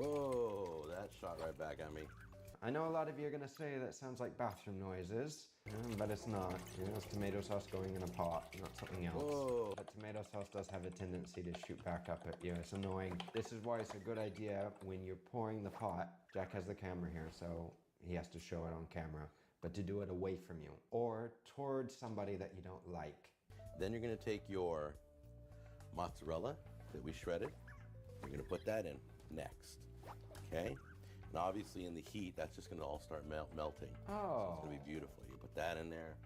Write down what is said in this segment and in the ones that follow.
Whoa, that shot right back at me. I know a lot of you are gonna say that sounds like bathroom noises, but it's not. You know, it's tomato sauce going in a pot, not something else. Whoa. But tomato sauce does have a tendency to shoot back up at you. It's annoying. This is why it's a good idea when you're pouring the pot. Jack has the camera here, so he has to show it on camera, but to do it away from you or towards somebody that you don't like. Then you're gonna take your mozzarella that we shredded. You're gonna put that in next, okay? And obviously in the heat, that's just gonna all start melting. Oh. So it's gonna be beautiful. You put that in there.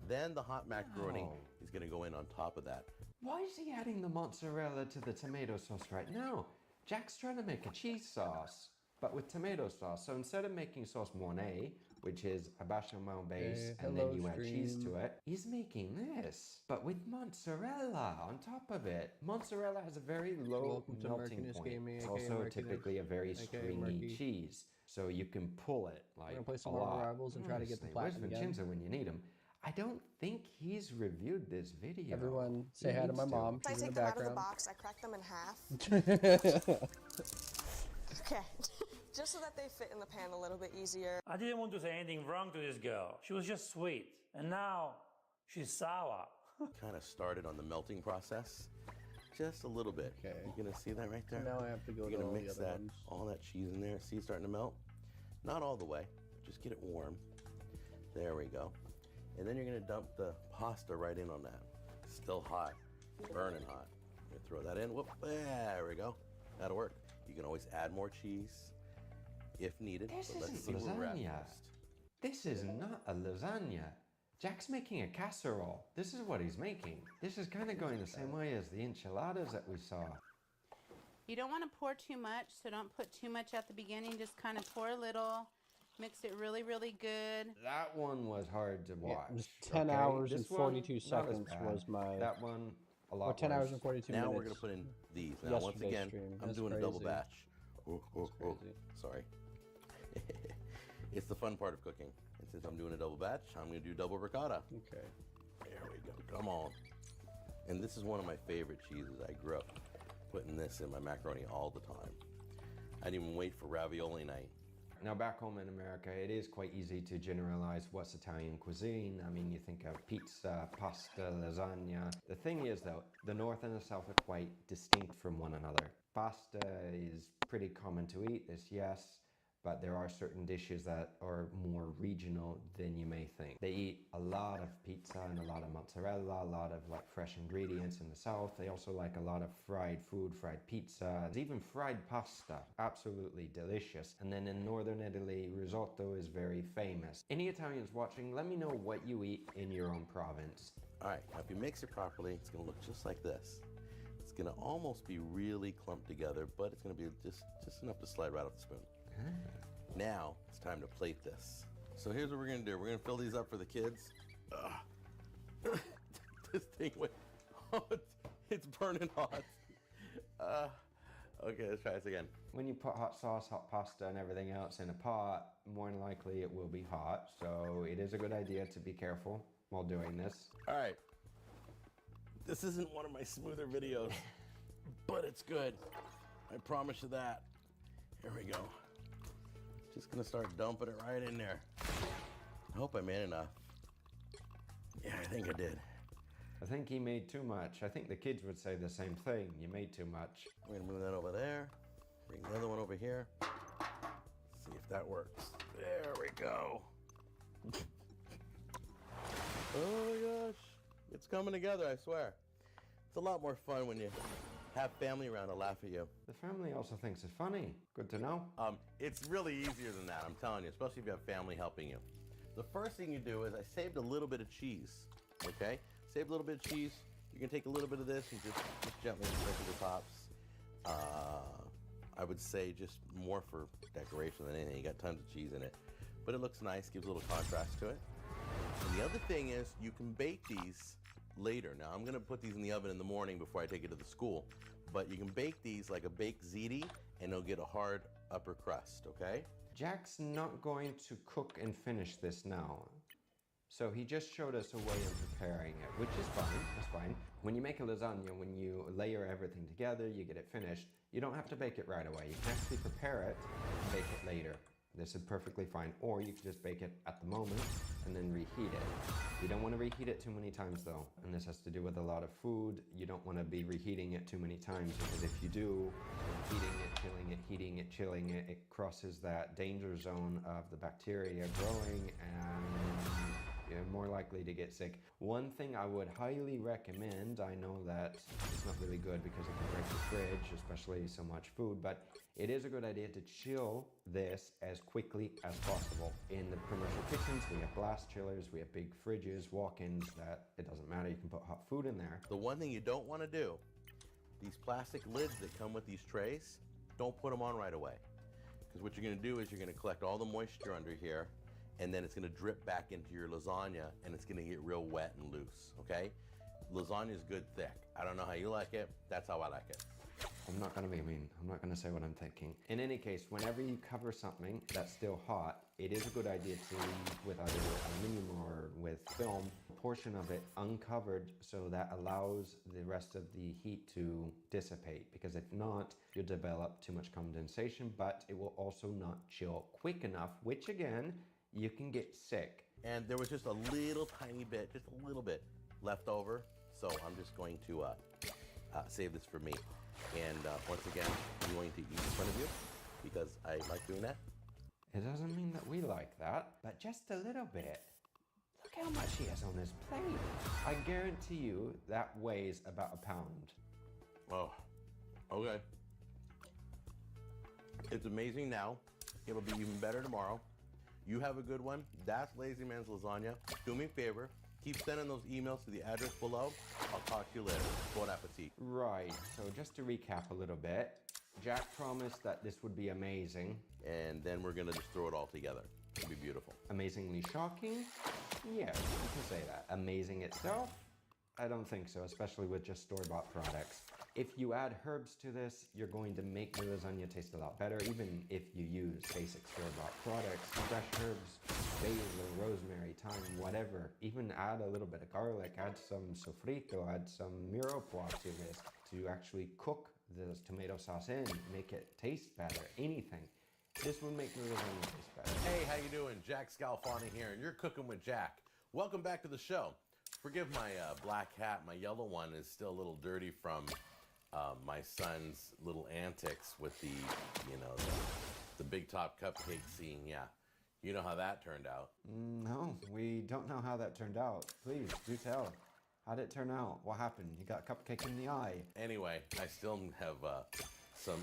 Then the hot macaroni is gonna go in on top of that. Why is he adding the mozzarella to the tomato sauce right now? Jack's trying to make a cheese sauce, but with tomato sauce. So instead of making sauce Mornay, which is a bechamel base, and then you add cheese to it, he's making this, but with mozzarella on top of it. Mozzarella has a very low melting point. It's also typically a very stringy cheese, so you can pull it like a lot. We're gonna play some more Rivals and try to get the platinum again. Where's Vincenzo when you need him? I don't think he's reviewed this video. Everyone say hi to my mom. She's in the background. I take them out of the box, I crack them in half. Okay. Just so that they fit in the pan a little bit easier. I didn't want to say anything wrong to this girl. She was just sweet. And now, she's sour. Kind of started on the melting process. Just a little bit. Okay. You're gonna see that right there? Now I have to go to all the other ones. All that cheese in there. See it starting to melt? Not all the way. Just get it warm. There we go. And then you're gonna dump the pasta right in on that. Still hot. Burning hot. You're gonna throw that in. Whoop. There we go. That'll work. You can always add more cheese if needed. This isn't lasagna. This is not a lasagna. Jack's making a casserole. This is what he's making. This is kind of going the same way as the enchiladas that we saw. You don't want to pour too much, so don't put too much at the beginning. Just kind of pour a little. Mix it really, really good. That one was hard to watch. Yeah, 10 hours and 42 seconds was my... That one, a lot 10 hours and 42 minutes. Now we're going to put in these. Now, once again, I'm doing a double batch. Sorry. It's the fun part of cooking. And since I'm doing a double batch, I'm going to do double ricotta. Okay. There we go. Come on. And this is one of my favorite cheeses. I grew up putting this in my macaroni all the time. I didn't even wait for ravioli night. Now back home in America, it is quite easy to generalize what's Italian cuisine. I mean, you think of pizza, pasta, lasagna. The thing is though, the North and the South are quite distinct from one another. Pasta is pretty common to eat, this yes, but there are certain dishes that are more regional than you may think. They eat a lot of pizza and a lot of mozzarella, a lot of like fresh ingredients in the South. They also like a lot of fried food, fried pizza, even fried pasta, absolutely delicious. And then in Northern Italy, risotto is very famous. Any Italians watching, let me know what you eat in your own province. All right, now if you mix it properly, it's gonna look just like this. It's gonna almost be really clumped together, but it's gonna be just enough to slide right off the spoon. Now it's time to plate this. So here's what we're gonna do. We're gonna fill these up for the kids. This thing went, it's burning hot. Okay, let's try this again. When you put hot sauce, hot pasta, and everything else in a pot, more than likely it will be hot. So it is a good idea to be careful while doing this. All right. This isn't one of my smoother videos, but it's good. I promise you that. Here we go. Just gonna start dumping it right in there. I hope I made enough. Yeah, I think I did. I think he made too much. I think the kids would say the same thing. You made too much. We're gonna move that over there. Bring the other one over here. See if that works. There we go. Oh my gosh. It's coming together, I swear. It's a lot more fun when you have family around to laugh at you. The family also thinks it's funny. Good to know. It's really easier than that, I'm telling you, especially if you have family helping you. The first thing you do is I saved a little bit of cheese, okay? Save a little bit of cheese. You can take a little bit of this and just gently sprinkle the tops. I would say just more for decoration than anything. You got tons of cheese in it. But it looks nice, gives a little contrast to it. And the other thing is you can bake these later. Now I'm gonna put these in the oven in the morning before I take it to the school, but you can bake these like a baked ziti and it'll get a hard upper crust, okay? Jack's not going to cook and finish this now. So he just showed us a way of preparing it, which is fine, that's fine. When you make a lasagna, when you layer everything together, you get it finished, you don't have to bake it right away. You can actually prepare it and bake it later. This is perfectly fine. Or you can just bake it at the moment and then reheat it. You don't want to reheat it too many times though, and this has to do with a lot of food. You don't want to be reheating it too many times, because if you do, heating it, chilling it, heating it, chilling it, it crosses that danger zone of the bacteria growing, and you're more likely to get sick. One thing I would highly recommend, I know that it's not really good because it can break the fridge, especially so much food, but it is a good idea to chill this as quickly as possible. In the commercial kitchens, we have blast chillers, we have big fridges, walk-ins that it doesn't matter, you can put hot food in there. The one thing you don't want to do, these plastic lids that come with these trays, don't put them on right away. Because what you're going to do is you're going to collect all the moisture under here, and then it's going to drip back into your lasagna, and it's going to get real wet and loose, okay? Lasagna is good thick. I don't know how you like it. That's how I like it. I'm not going to be mean. I'm not going to say what I'm thinking. In any case, whenever you cover something that's still hot, it is a good idea to leave with either aluminum or with film, a portion of it uncovered, so that allows the rest of the heat to dissipate. Because if not, you'll develop too much condensation, but it will also not chill quick enough, which again, you can get sick. And there was just a little tiny bit, just a little bit left over. So I'm just going to save this for me. And once again, I'm going to eat in front of you because I like doing that. It doesn't mean that we like that, but just a little bit. Look how much he has on his plate. I guarantee you that weighs about a pound. Oh, okay. It's amazing now. It'll be even better tomorrow. You have a good one. That's Lazy Man's Lasagna. Do me a favor. Keep sending those emails to the address below. I'll talk to you later. Bon appetit. Right, so just to recap a little bit, Jack promised that this would be amazing. And then we're gonna just throw it all together. It'll be beautiful. Amazingly shocking? Yeah, you can say that. Amazing itself? I don't think so, especially with just store-bought products. If you add herbs to this, you're going to make the lasagna taste a lot better, even if you use basic store-bought products. Fresh herbs, basil, rosemary, thyme, whatever. Even add a little bit of garlic, add some sofrito, add some mirepoix to this to actually cook this tomato sauce in, make it taste better, anything. This will make the lasagna taste better. Hey, how you doing? Jack Scalfani here, and you're cooking with Jack. Welcome back to the show. Forgive my black hat. My yellow one is still a little dirty from my son's little antics with the, you know, the big top cupcake scene. Yeah, you know how that turned out. No, we don't know how that turned out. Please, do tell. How did it turn out? What happened? You got cupcake in the eye. Anyway, I still have some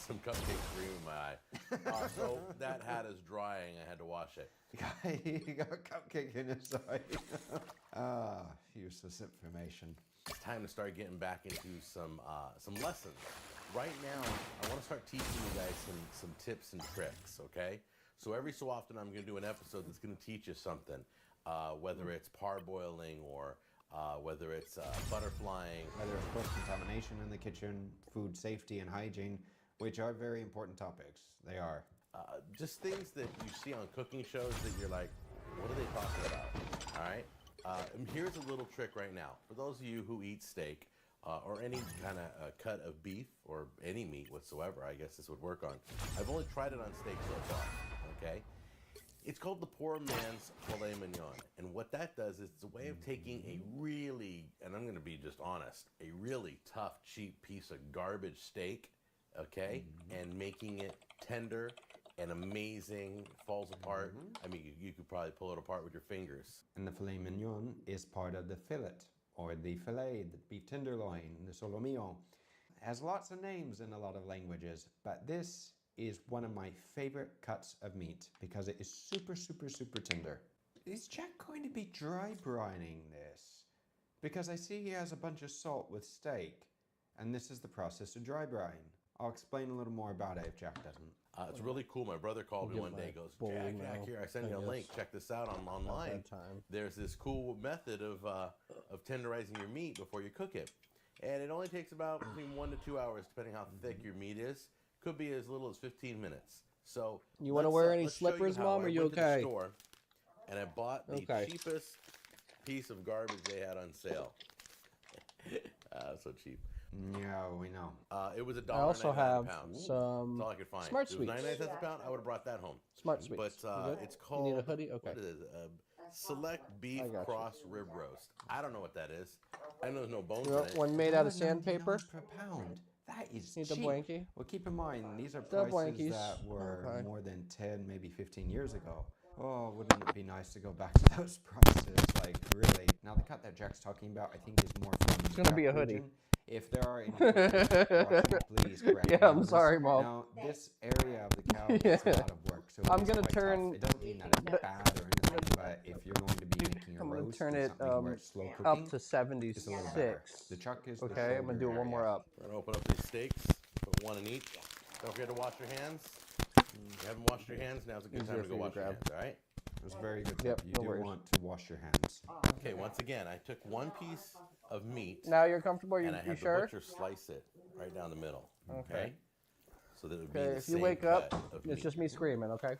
cupcake cream in my eye. So that hat is drying. I had to wash it. He got cupcake in his eye. Useless information. It's time to start getting back into some lessons. Right now, I want to start teaching you guys some tips and tricks, okay? So every so often, I'm going to do an episode that's going to teach you something, whether it's parboiling or whether it's butterflying. Whether it's cross-contamination in the kitchen, food safety and hygiene, which are very important topics. They are. Just things that you see on cooking shows that you're like, what are they talking about? All right? And here's a little trick right now. For those of you who eat steak or any kind of cut of beef or any meat whatsoever, I guess this would work on. I've only tried it on steak so far, okay? It's called the poor man's filet mignon. And what that does is it's a way of taking a really, and I'm going to be just honest, a really tough, cheap piece of garbage steak, okay, and making it tender and amazing, falls apart. I mean, you could probably pull it apart with your fingers. And the filet mignon is part of the fillet, or the filet, the beef tenderloin, the solomillo. It has lots of names in a lot of languages, but this is one of my favorite cuts of meat because it is super, super, super tender. Is Jack going to be dry brining this? Because I see he has a bunch of salt with steak, and this is the process of dry brine. I'll explain a little more about it if Jack doesn't. It's really cool. My brother called me one day, goes, Jack, here, I sent you a link. Check this out online. There's this cool method of tenderizing your meat before you cook it. And it only takes about between 1 to 2 hours, depending how thick your meat is. Could be as little as 15 minutes. So you want to wear any slippers, Mom? Are you okay? and I bought the cheapest piece of garbage they had on sale. So cheap. Yeah, we know. It was $1.99 I also have a pound. some That's all I could find. Smart It was Sweets. 99 cents a pound. I would have brought that home. Smart Sweets. But it's called. You need a hoodie? Okay. What is it? Select Beef Cross Rib Roast. I don't know what that is. I know there's no bones in it. One made out of sandpaper. Per pound. That is Need cheap. the blankie? Well, keep in mind, these are The prices blankies. that were Okay. more than 10, maybe 15 years ago. Oh, wouldn't it be nice to go back to those prices? Like, really. Now, the cut that Jack's talking about, I think, is more from It's gonna be a Jack hoodie. region. If there are any questions, please correct me Yeah, on I'm this. sorry, Mom. Now, this area of the cow takes a lot of work, so I'm it's gonna quite turn- tough. It doesn't mean that it's bad or anything, but if you're going to be making a I'm gonna roast turn or it something where it's slow cooking, up to it's a little better. 76. The chuck is the Okay, I'm gonna do shoulder one more area. up. We're gonna open up these steaks. Put one in each. Don't forget to wash your hands. If you haven't washed your hands, now's a good Easier time to for go you to wash your grab. hands. All right. It was a very good Yep, tip. You no do worries. want to wash your hands. Okay. Once again, I took one piece of meat Now you're comfortable? You, and I you had the sure? butcher slice it right down the middle. Okay. So that it would be Okay, the if you same wake up, cut of it's meat. just me screaming, okay?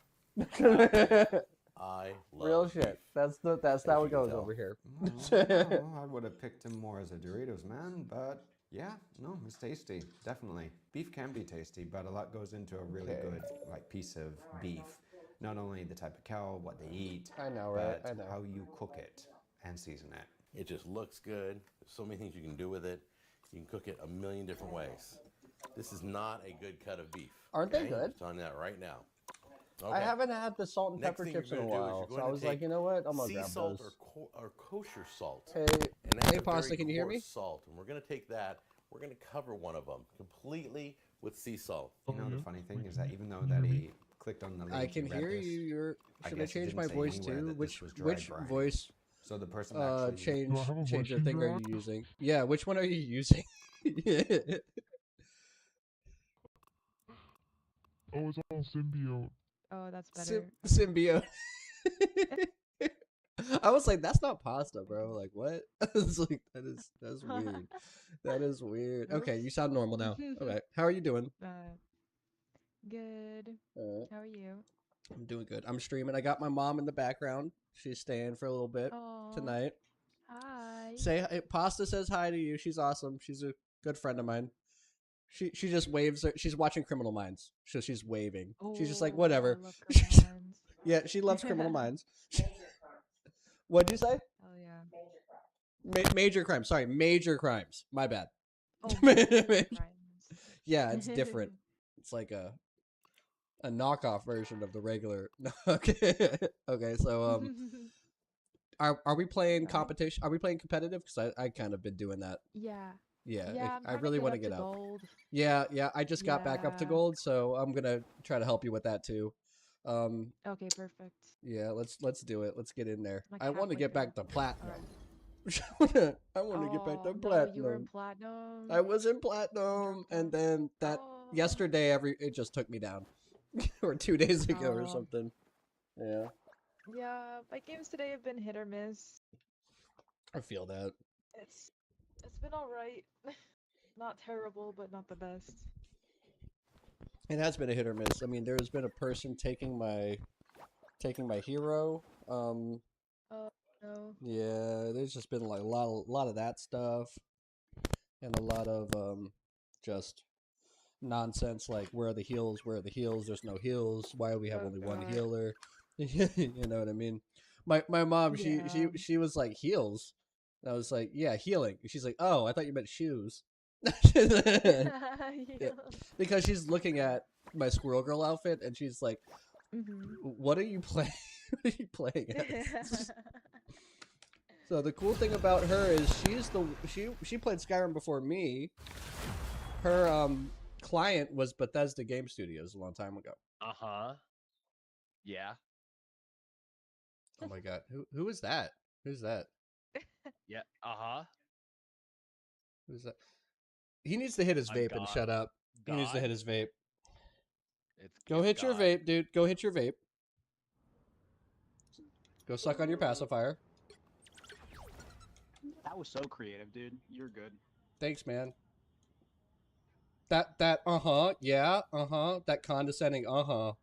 I love Real beef. shit. That's how you it can goes tell. over here. Well, I would have picked him more as a Doritos man, but yeah, no, it's tasty, definitely. Beef can be tasty, but a lot goes into a really Okay. good piece of beef. Not only the type of cow, what they eat, I know, right? but I know. how you cook it and season it. It just looks good. There's so many things you can do with it. You can cook it a million different ways. This is not a good cut of beef. Aren't they okay? good? I'm telling you that right now. Okay. I haven't had the salt and Next pepper thing you're chips in a gonna do is while, you're so going I to was like, take you know what? I'm gonna sea grab salt those. or kosher salt. Hey, And that's hey, a Pasta, very can you hear me? coarse salt, and we're going to take that. We're going to cover one of them completely with sea salt. You know, the funny thing is that even though that he clicked on the link, I he can read hear this, you. You're. I Should I guess it change didn't my say voice anywhere too? that Which this was dry which brine. voice So the person actually change Do I have a change the voice thing are changer you using? Yeah, which one are you using? Oh, it's all symbiote. Oh, that's better. Symbiote. I was like, that's not pasta, bro. Like, what? I was like, that's weird. That is weird. Okay, you sound normal now. Okay, how are you doing? Good. How are you? I'm doing good. I'm streaming. I got my mom in the background. She's staying for a little bit Aw. tonight. Hi. Say hi. Pasta says hi to you. She's awesome. She's a good friend of mine. She just waves. She's watching Criminal Minds, so she's waving. She's just like, Oh, whatever. I love Criminal Minds. Yeah, she loves Criminal Minds. What'd you say? Hell yeah. Major crimes. Sorry, major crimes. My bad. Oh, Major Crimes. Yeah, it's different. It's like a knockoff version of the regular. Okay. Okay. So are we playing competition? Are we playing competitive? Because I kind of been doing that. Yeah. Yeah. Yeah, I really want to get up. Gold. Yeah. Yeah. I just got back up to Yeah. gold, so I'm gonna try to help you with that too. Okay, perfect. Yeah. Let's do it. Let's get in there. Like I want to halfway get back through. to platinum. Alright. I want to get back to Oh, no, platinum. you were in platinum. I was in platinum, and then that Oh. yesterday it just took me down, or 2 days ago or Oh. something. Yeah, Yeah, my games today have been hit or miss. I feel that. It's been alright. Not terrible, but not the best. It has been a hit or miss. I mean, there's been a person taking my hero. No. Yeah, there's just been like a lot of that stuff, and a lot of just nonsense like where are the heals? Where are the heals? There's no heals. Why do we have Oh, only one God. healer? You know what I mean? My mom, Yeah. she was like heals. And I was like, yeah, healing. She's like, oh, I thought you meant shoes. Yeah. Because she's looking at my Squirrel Girl outfit and she's like, Mhm. what are you playing? What are you playing as? So the cool thing about her is she played Skyrim before me. Her client was Bethesda Game Studios a long time ago. Uh-huh. Yeah. Oh my god. Who is that? Who's that? Yeah. Uh-huh. Who's that? He needs to hit his I'm vape and God. shut up. He needs to God? hit his vape. It's Hit your God. vape, dude. Go hit your vape. Go suck on your pacifier. That was so creative, dude. You're good. Thanks, man. That yeah, that condescending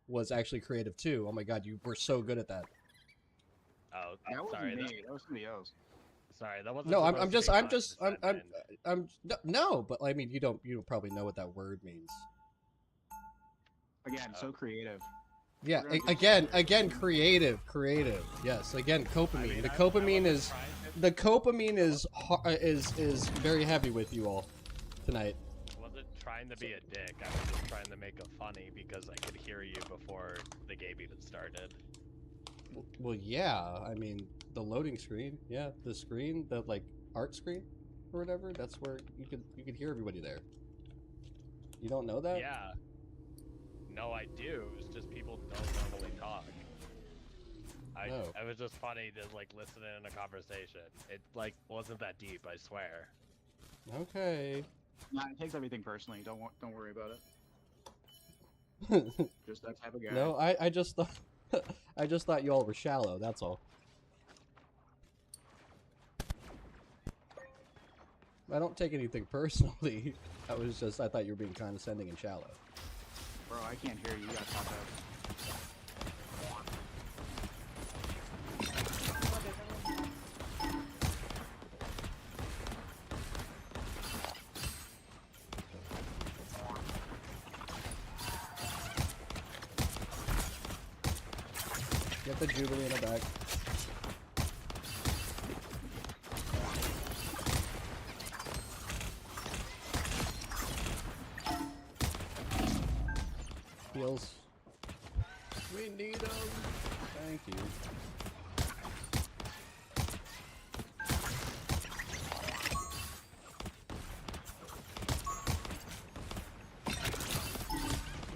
was actually creative too. Oh my god, you were so good at that. Oh, That wasn't sorry. me. That was somebody else. Sorry, that wasn't. No, supposed to be 5% in. no, but I mean, you probably know what that word means. Again, so creative. Yeah, We're gonna do again, creative. Yes, again, copamine. I mean, The I copamine wasn't is, trying to- the copamine is very heavy with you all tonight. I wasn't trying to be a dick. I was just trying to make it funny because I could hear you before the game even started. Well, yeah, I mean, the loading screen, yeah, the screen, the like art screen or whatever. That's where you could hear everybody there. You don't know that? Yeah. No, I do. It's just people don't normally talk. No. It was just funny to like listen in a conversation. It like wasn't that deep, I swear. Okay. Nah, it takes everything personally. Don't worry about it. Just that type of guy. No, I just thought I just thought you all were shallow. That's all. I don't take anything personally. I thought you were being condescending and shallow. Bro, I can't hear you. You gotta talk out. Get the Jubilee in the back. Heals. We need them. Thank you.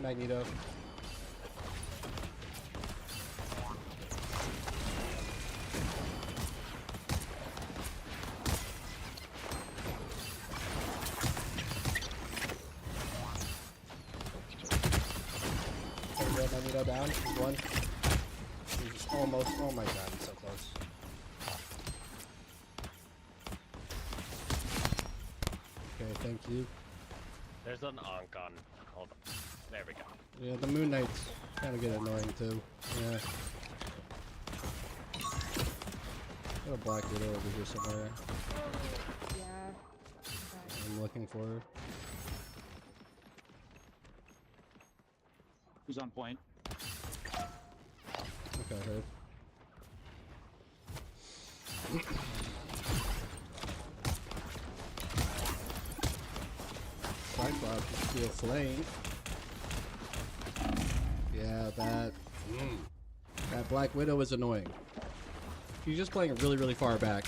Magneto. Magneto down. He's one. He's almost. Oh my god, he's so close. Okay, thank you. There's an Ankh on. Hold on. There we go. Yeah, the Moon Knights kind of get annoying too. Yeah. Got a Black Widow over here somewhere. Yeah. I'm looking for her. Who's on point? Okay, I heard. Cyclops is still flank. Yeah, that Black Widow is annoying. She's just playing really, really far back.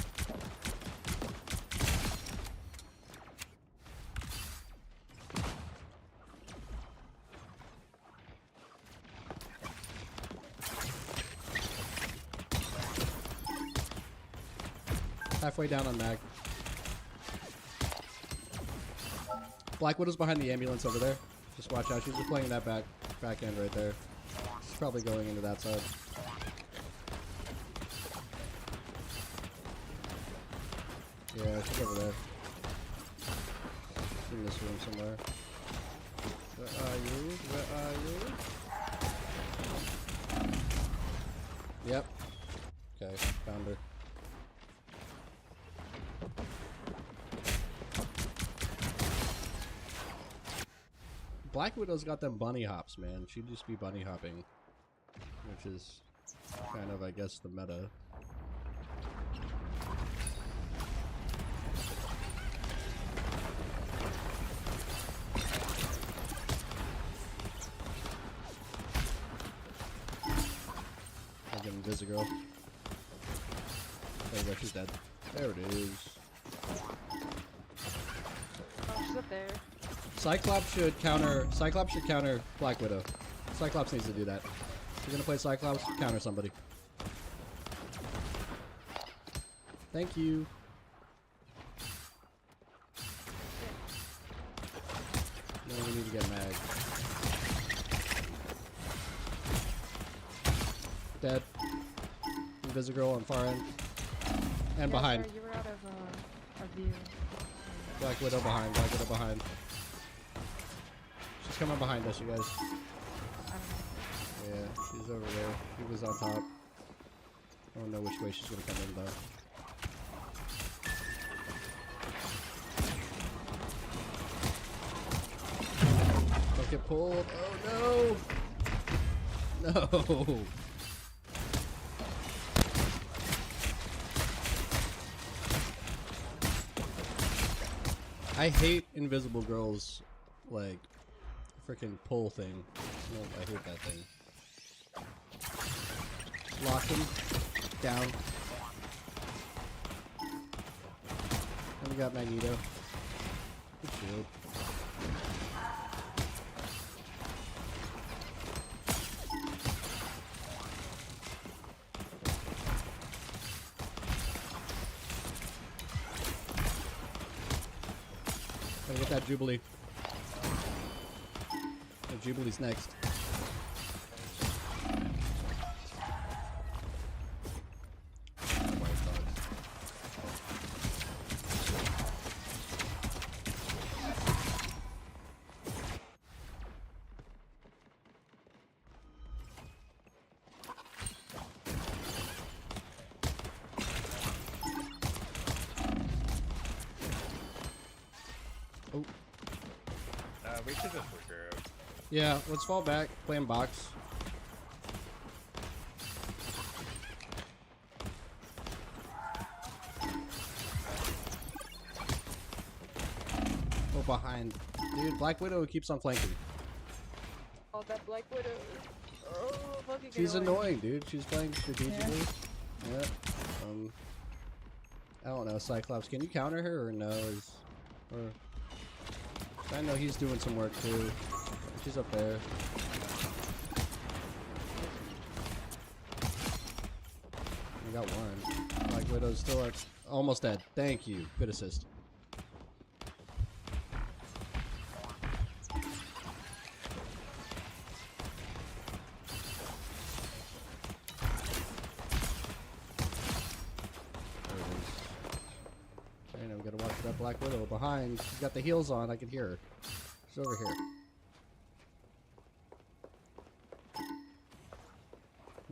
Halfway down on Mag. Black Widow's behind the ambulance over there. Just watch out. She's just playing that back end right there. She's probably going into that side. Yeah, she's over there. In this room somewhere. Where are you? Where are you? Yep. Okay, found her. Black Widow's got them bunny hops, man. She'd just be bunny hopping. Which is kind of, I guess, the meta. I'll give him Visigirl. There we go, she's dead. There it is. Oh, she's up there. Cyclops should counter Black Widow. Cyclops needs to do that. If you're gonna play Cyclops, counter somebody. Thank you. No, we need to get Mag. Dead. Invisigirl on far end. And Yeah, behind. sorry, you were out of view. Black Widow behind. Black Widow behind. She's coming behind us, you guys. I don't know. Yeah, she's over there. She was on top. I don't know which way she's gonna come in though. Don't get pulled. Oh no! No! I hate Invisible Girl's, like, freaking pull thing. No, I hate that thing. Lock him. Down. And we got Magneto. Good shield. Gotta get that Jubilee. The Jubilee's next. Oh. We should just regroup. Yeah, let's fall back, play in box. Oh, behind. Dude, Black Widow keeps on flanking. Oh, that Black Widow. Oh, fucking She's annoying, dude. She's playing strategically. Yeah. I don't know, Cyclops. Can you counter her or no? I know he's doing some work too. She's up there. We got one. Black Widow's still at almost dead. Thank you. Good assist. I know we gotta watch that Black Widow behind. She's got the heels on. I can hear her. She's over here.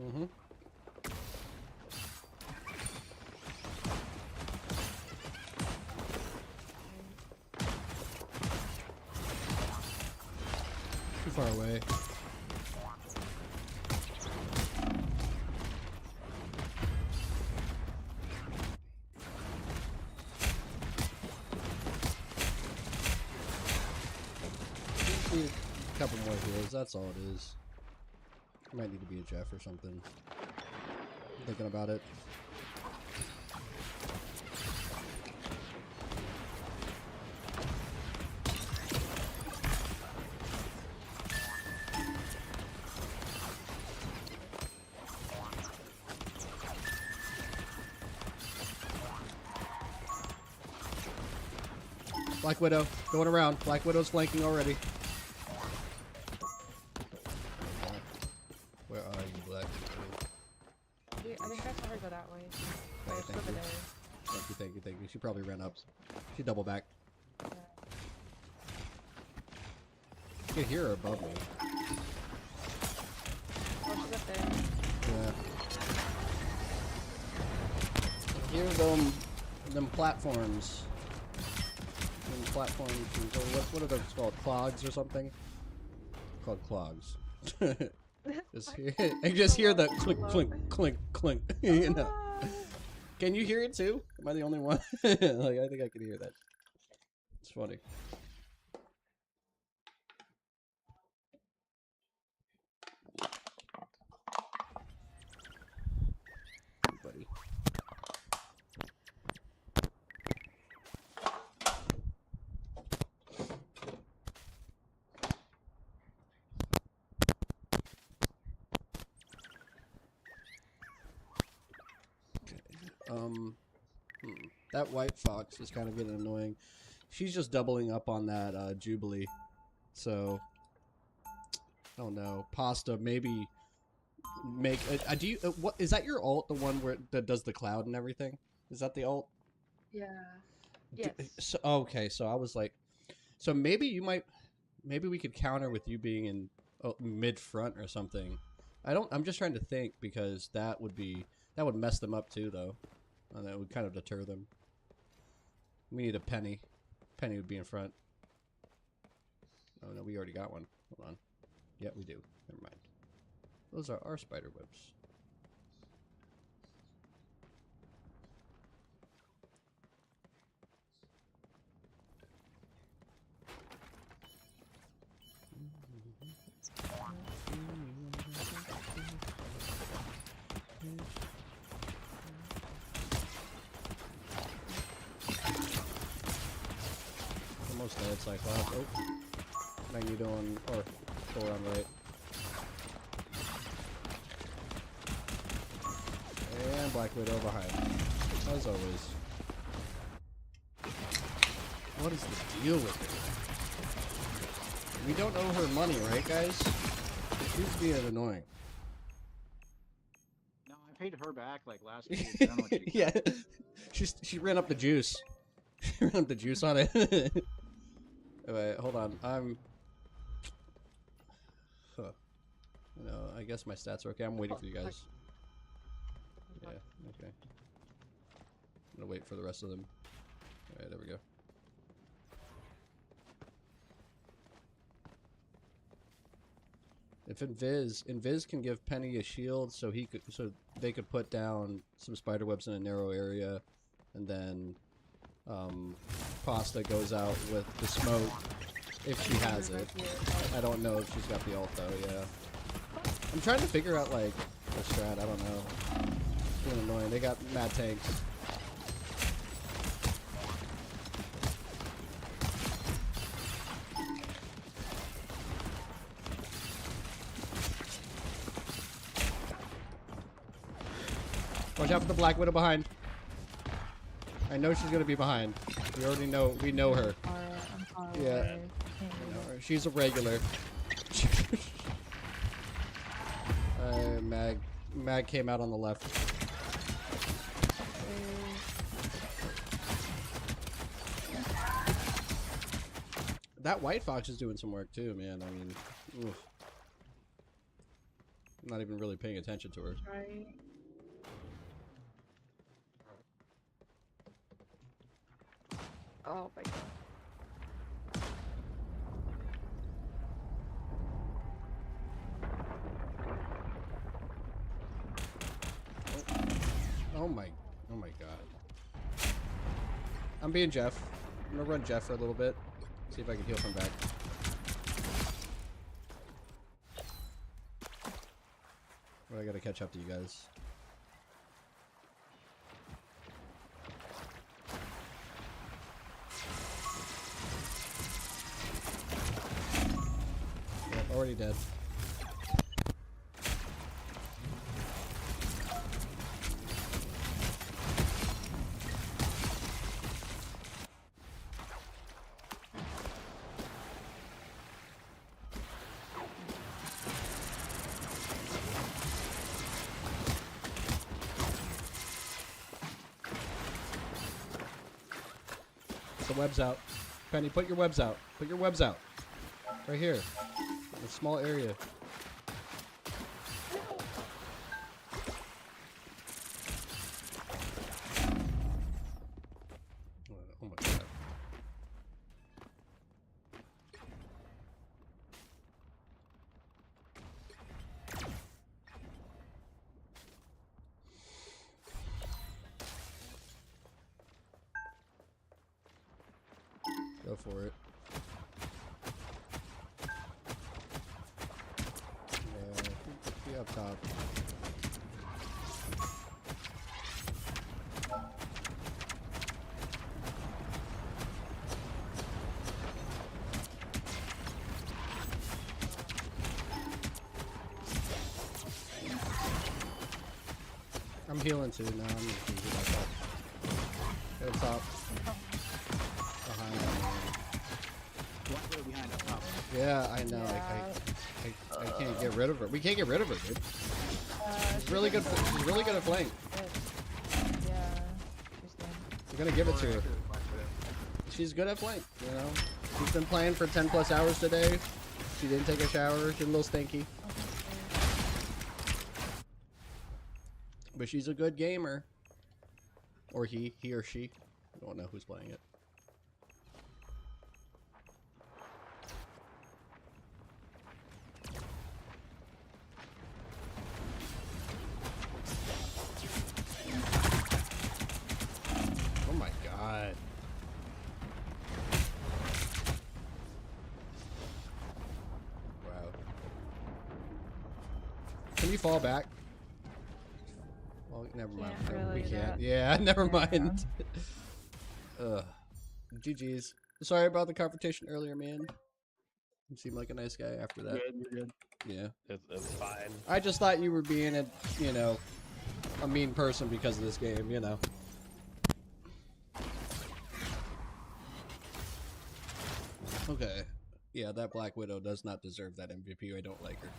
Mm-hmm. Too far away. Need a couple more heals, that's all it is. Might need to be a Jeff or something. I'm thinking about it. Black Widow, going around. Black Widow's flanking already. Where are you, Black Widow? I think I saw her go that way. Okay, Wait, thank over you. there. Thank you, thank you, thank you. She probably ran up. She double back. You can hear her above me. Oh, she's up there. Yeah. I hear them platforms. Them platforms. What are those called? Clogs or something? Called clogs. Just hear the clink, clink, clink, clink. You know. Can you hear it too? Am I the only one? Like, I think I can hear that. It's funny. Buddy. That white fox is kind of getting annoying. She's just doubling up on that Jubilee. So, I don't know. Pasta, maybe make. Do you? What is that? Your ult, the one that does the cloud and everything? Is that the ult? Yeah. Yes. So, okay, so I was like, so maybe you might, maybe we could counter with you being in mid front or something. I'm just trying to think because that would be That would mess them up too, though. And that would kind of deter them. We need a penny. Penny would be in front. Oh no, we already got one. Hold on. Yeah, we do. Never mind. Those are our spider webs. Almost dead, Cyclops. Oh. Maggie doing, or Thor on right. And Black Widow behind. As always. What is the deal with her? We don't owe her money, right, guys? She's being annoying. No, I paid her back like last week. I don't know what she Yeah. She ran up the juice. She ran up the juice on it. Wait, hold on. You know, I guess my stats are okay. I'm waiting for you guys. Yeah, okay. I'm gonna wait for the rest of them. Alright, there we go. If Invis can give Penny a shield so they could put down some spider webs in a narrow area, and then Pasta goes out with the smoke if she has it. I don't know if she's got the ult though, yeah. I'm trying to figure out like the strat, I don't know. It's being annoying. They got mad tanks. Watch out for the Black Widow behind. I know she's gonna be behind. We already know. We know her. Yeah. She's a regular. Mag came out on the left. That White Fox is doing some work too, man. I mean, oof. I'm not even really paying attention to her. Right. Oh my god. Oh my god. I'm being Jeff. I'm gonna run Jeff for a little bit. See if I can heal from back. But I gotta catch up to you guys. Yep, already dead. The webs out. Penny, put your webs out. Put your webs out. Right here. In a small area. Oh my god. Go for it. Yeah, be up top. I'm healing too now. I'm gonna heal myself. Go top. Behind me. Black Widow behind up top. Yeah, I know. I can't get rid of her. We can't get rid of her, dude. She's really good. She's really good at flank. Yeah. We're gonna give it to her. She's good at flank. You know, she's been playing for 10 plus hours today. She didn't take a shower. She's a little stinky. But she's a good gamer. Or he or she. I don't know who's playing it. Oh my god. Wow. Can you fall back? Well, never mind. Really We can't. do. Yeah, never Yeah. mind. Ugh. GG's. Sorry about the confrontation earlier, man. You seemed like a nice guy after that. Good, you're good. Yeah. It's fine. I just thought you were being a, you know, a mean person because of this game, you know. Okay. Yeah, that Black Widow does not deserve that MVP. I don't like her.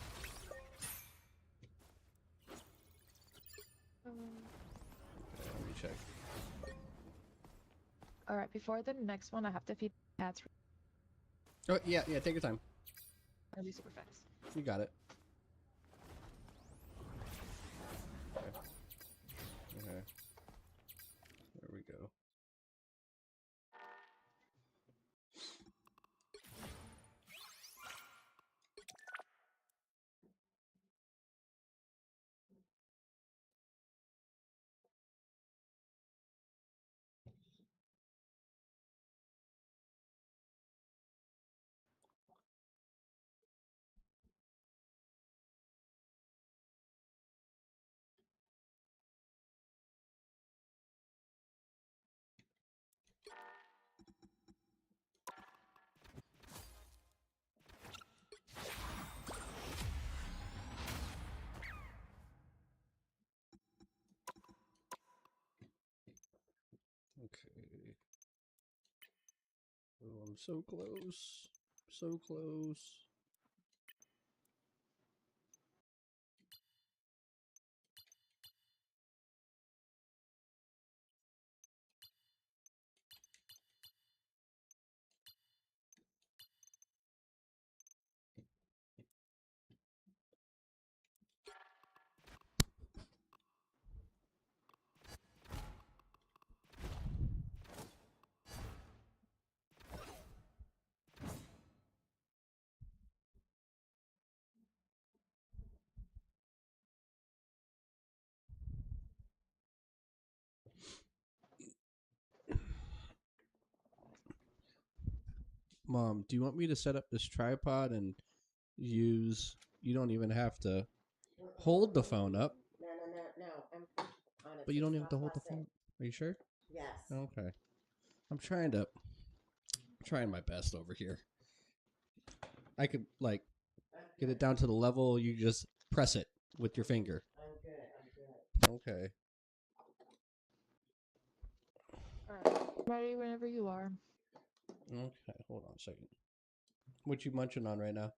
Okay, let me check. All right, before the next one, I have to feed cats. Oh, yeah, take your time. It'll be super fast. You got it. Okay. There we go. Okay. Oh, I'm so close. So close. Mom, do you want me to set up this tripod and use... You don't even have to hold the phone up. No. I'm on it. But you don't even have to hold the phone. Are you sure? Yes. Okay. I'm trying my best over here. I could, like, get it down to the level you just press it with your finger. I'm good. Okay. All right, ready whenever you are. Okay, hold on a second. What you munching on right now?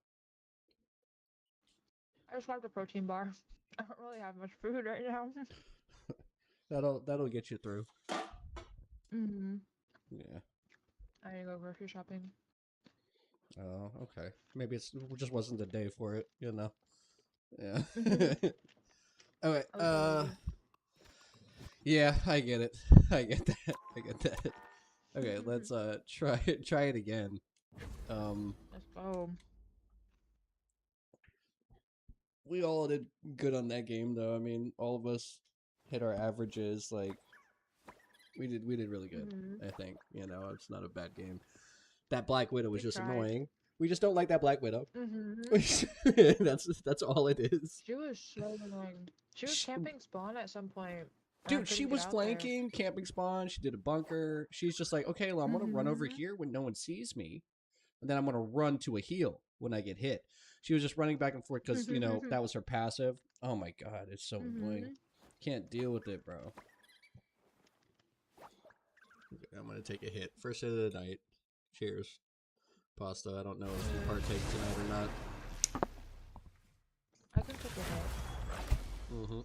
I just grabbed a protein bar. I don't really have much food right now. That'll get you through. Mm-hmm. Yeah. I need to go grocery shopping. Oh, okay. Maybe it just wasn't the day for it, you know. Yeah. Okay. Yeah, I get it. I get that. Okay, let's try it again. Let's go. We all did good on that game, though. I mean, all of us hit our averages. Like, we did really good. I think, you know, it's not a bad game. That Black Widow was just annoying. We just don't like that Black Widow. That's all it is. She was so annoying. She was camping spawn at some point. Dude, she was flanking, camping spawn. She did a bunker. She's just like, okay, well, I'm gonna run over here when no one sees me, and then I'm gonna run to a heal when I get hit. She was just running back and forth because you know that was her passive. Oh my god, it's so annoying. Can't deal with it, bro. Okay, I'm gonna take a hit. First hit of the night. Cheers, Pasta. I don't know if you partake tonight or not. I can take a hit.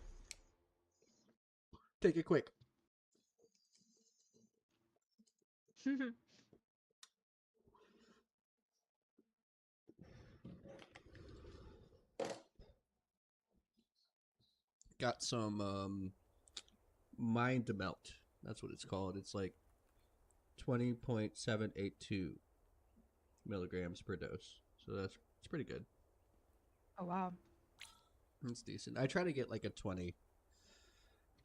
Take it quick. Got some Mind Melt. That's what it's called. It's like 20.782 milligrams per dose. So it's pretty good. Oh wow. It's decent. I try to get like a 20.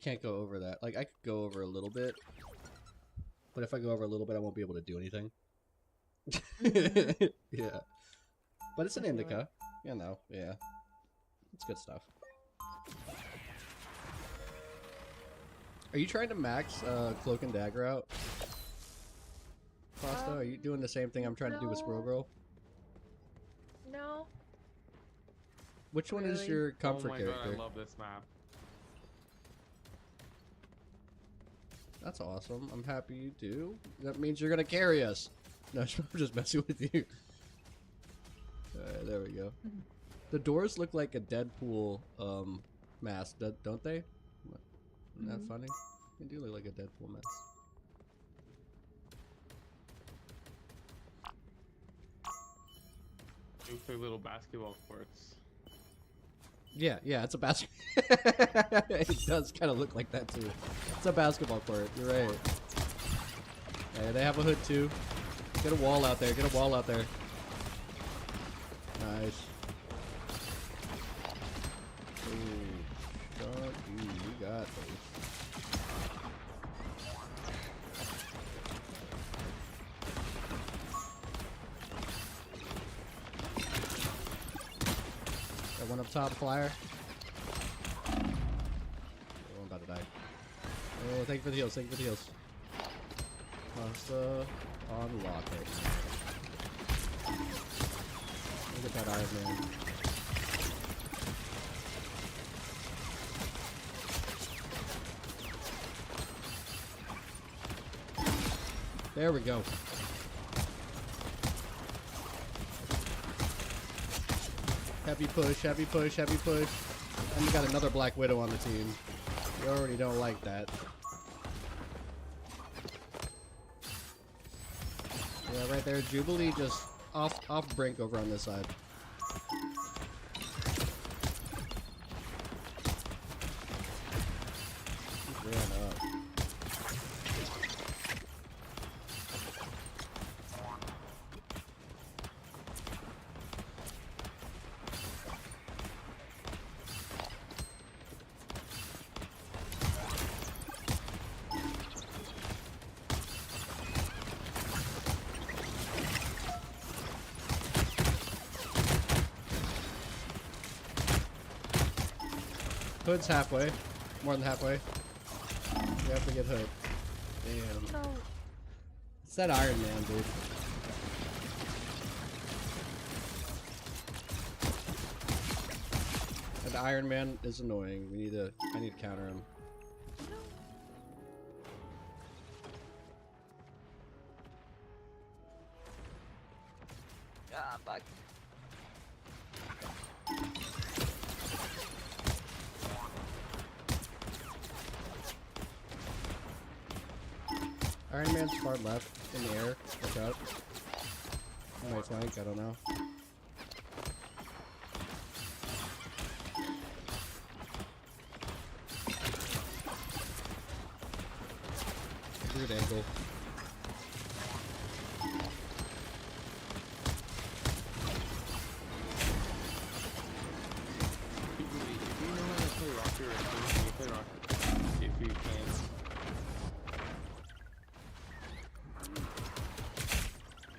Can't go over that. Like I could go over a little bit, but if I go over a little bit, I won't be able to do anything. Yeah, but it's an indica, you know. Yeah, it's good stuff. Are you trying to max Cloak and Dagger out, Pasta? Are you doing the same thing I'm trying to do with Squirrel Girl? No. Which one is your comfort character? God, I love this map. That's awesome. I'm happy you do. That means you're gonna carry us. No, I'm just messing with you. Alright, there we go. The doors look like a Deadpool mask, don't they? Isn't that funny? They do look like a Deadpool mask. Goofy little basketball courts. Yeah, it's a basket. It does kind of look like that too. It's a basketball court. You're right. Hey, they have a hood too. Get a wall out there. Get a wall out there. Nice. Ooh, fuck you. You got those. Got one up top, flyer. Oh, I'm about to die. Oh, thank you for the heals. Thank you for the heals. Pasta on lock right now. Look at that Iron Man. There we go. Heavy push, heavy push, heavy push. And we got another Black Widow on the team. You already don't like that. Yeah, right there. Jubilee just off brink over on this side. He ran up. Hood's halfway. More than halfway. We have to get Hood. Damn. No. It's that Iron Man, dude. And the Iron Man is annoying. I need to counter him. Ah, fuck. Iron Man's far left in the air. Watch out. I might flank, I don't know. Weird angle. If you know how to play Rocket right now, can you play Rocket? If you can.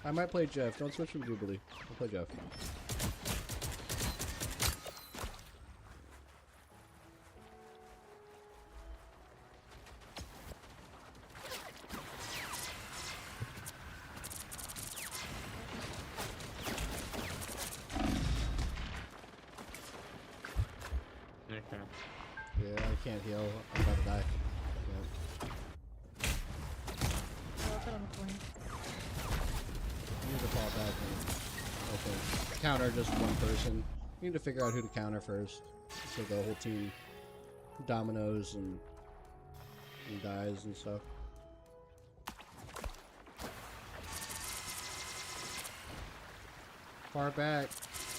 I might play Jeff. Don't switch from Jubilee. I'll play Jeff. Okay. Yeah, I can't heal. I'm about to die. Yeah. I'll put on the point. You need to fall back and okay. Counter just one person. You need to figure out who to counter first. So the whole team dominoes and dies and stuff. Far back.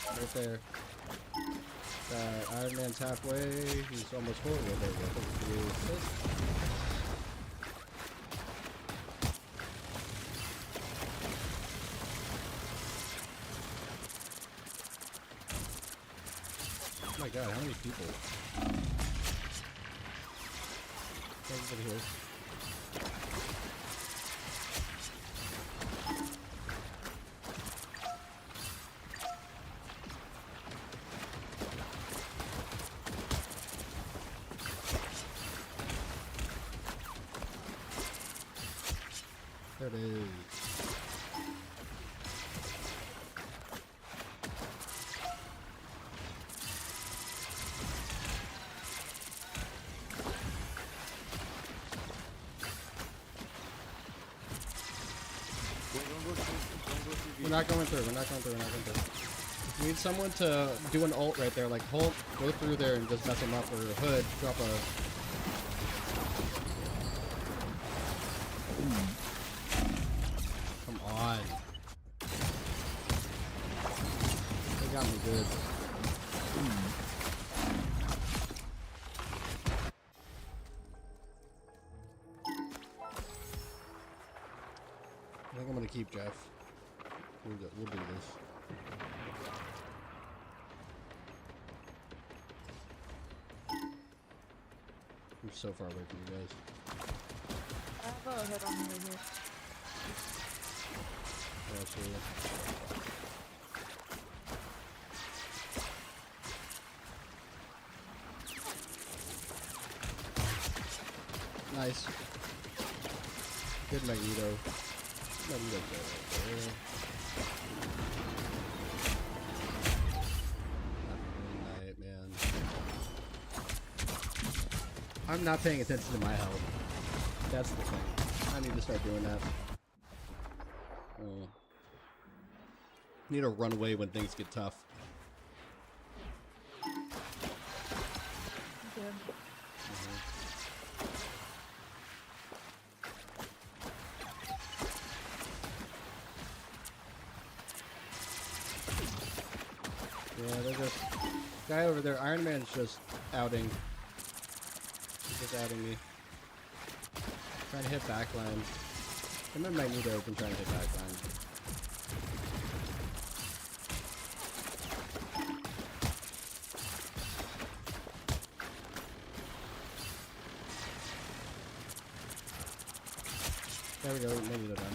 Right there. Iron Man's halfway. He's almost full. There we go. my god, how many people? Everybody here. There it is. We're not going through. We're not going through. We're not going through. We need someone to do an ult right there, like Hulk, go through there and just mess him up, or Hood, drop a. Come on. They got me good. I think I'm gonna keep Jeff. We'll do this. I'm so far away from you guys. I'll go ahead on the way here. Yeah, absolutely. Nice. Good Magneto. Magneto right there. Night, man. I'm not paying attention to my health. That's the thing. I need to start doing that. Need to run away when things get tough. Good. Yeah, there's a guy over there. Iron Man's just outing. He's just outing me. Trying to hit backline. Him and Magneto have been trying to hit backline. There we go, Magneto done.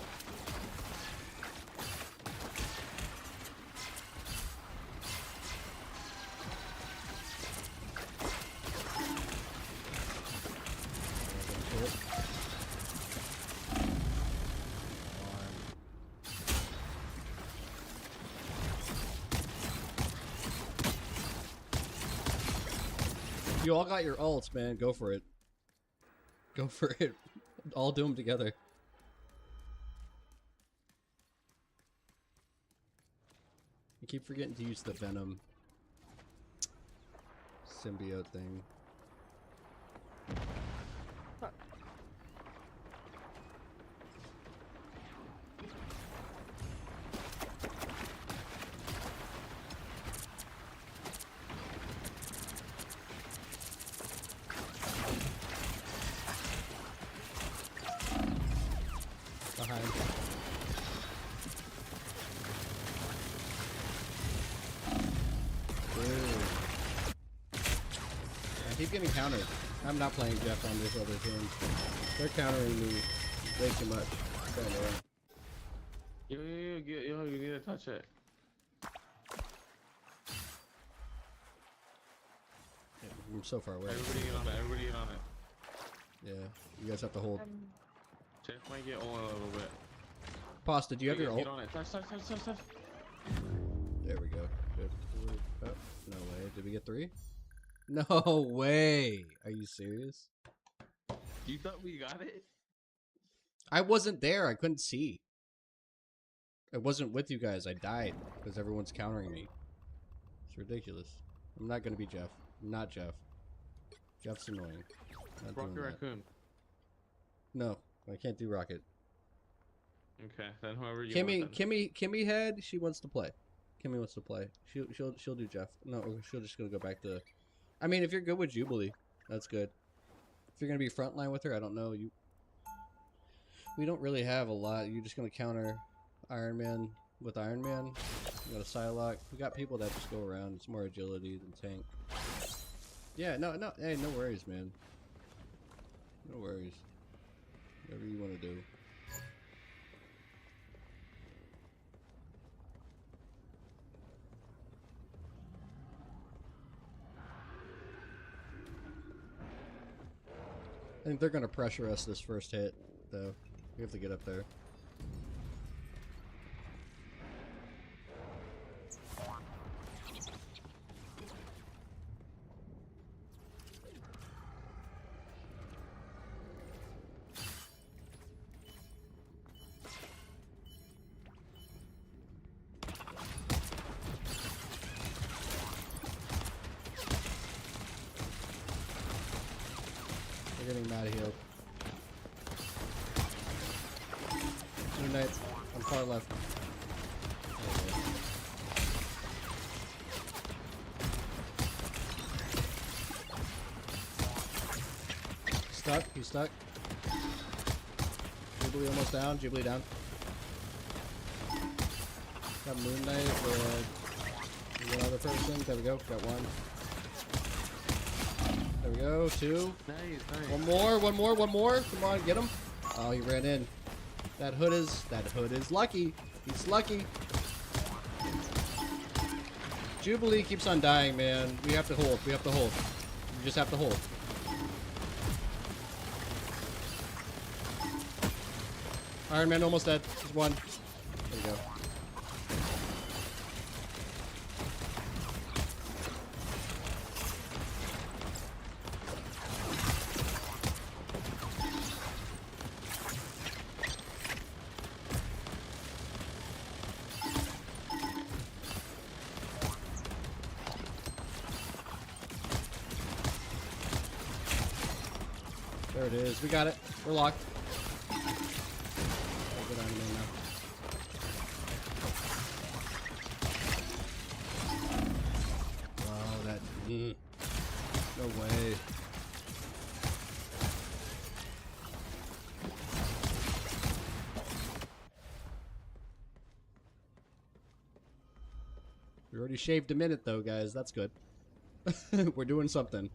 You all got your ults, man. Go for it. Go for it. All do them together. I keep forgetting to use the Venom symbiote thing. Fuck. Behind. I keep getting countered. I'm not playing Jeff on this other team. They're countering me way too much. Yo, you need to touch it. I'm so far away. Everybody get on it. Everybody get on it. Yeah, you guys have to hold. Jeff might get on a little bit. Pasta, do you have your ult? Get on it. Touch. There we go. Good. Oh, no way. Did we get 3? No way. Are you serious? You thought we got it? I wasn't there. I couldn't see. I wasn't with you guys. I died because everyone's countering me. It's ridiculous. I'm not going to be Jeff. I'm not Jeff. Jeff's annoying. Not doing Rocket that. Raccoon. No, I can't do Rocket. Okay, then whoever you want. Kimmy head. She wants to play. Kimmy wants to play. She'll do Jeff. No, she'll just gonna go back to. I mean, if you're good with Jubilee, that's good. If you're gonna be frontline with her, I don't know. We don't really have a lot. You're just gonna counter Iron Man with Iron Man. You got a Psylocke. We got people that just go around. It's more agility than tank. Yeah, no, hey, no worries, man. No worries. Whatever you want to do. I think they're going to pressure us this first hit, though. We have to get up there. They're getting mad healed. Moon Knight on far left. Stuck. He's stuck. Jubilee almost down. Jubilee down. Got Moon Knight with one other person. There we go. Got one. There we go. Two. Nice. One more. Come on, get him. Oh, he ran in. That hood is lucky. He's lucky. Jubilee keeps on dying, man. We have to hold. We just have to hold. Iron Man almost dead. Just one. There we go. There it is. We got it. We're locked. Good Iron Man now. Wow, that... No way. We already shaved a minute though, guys. That's good. We're doing something.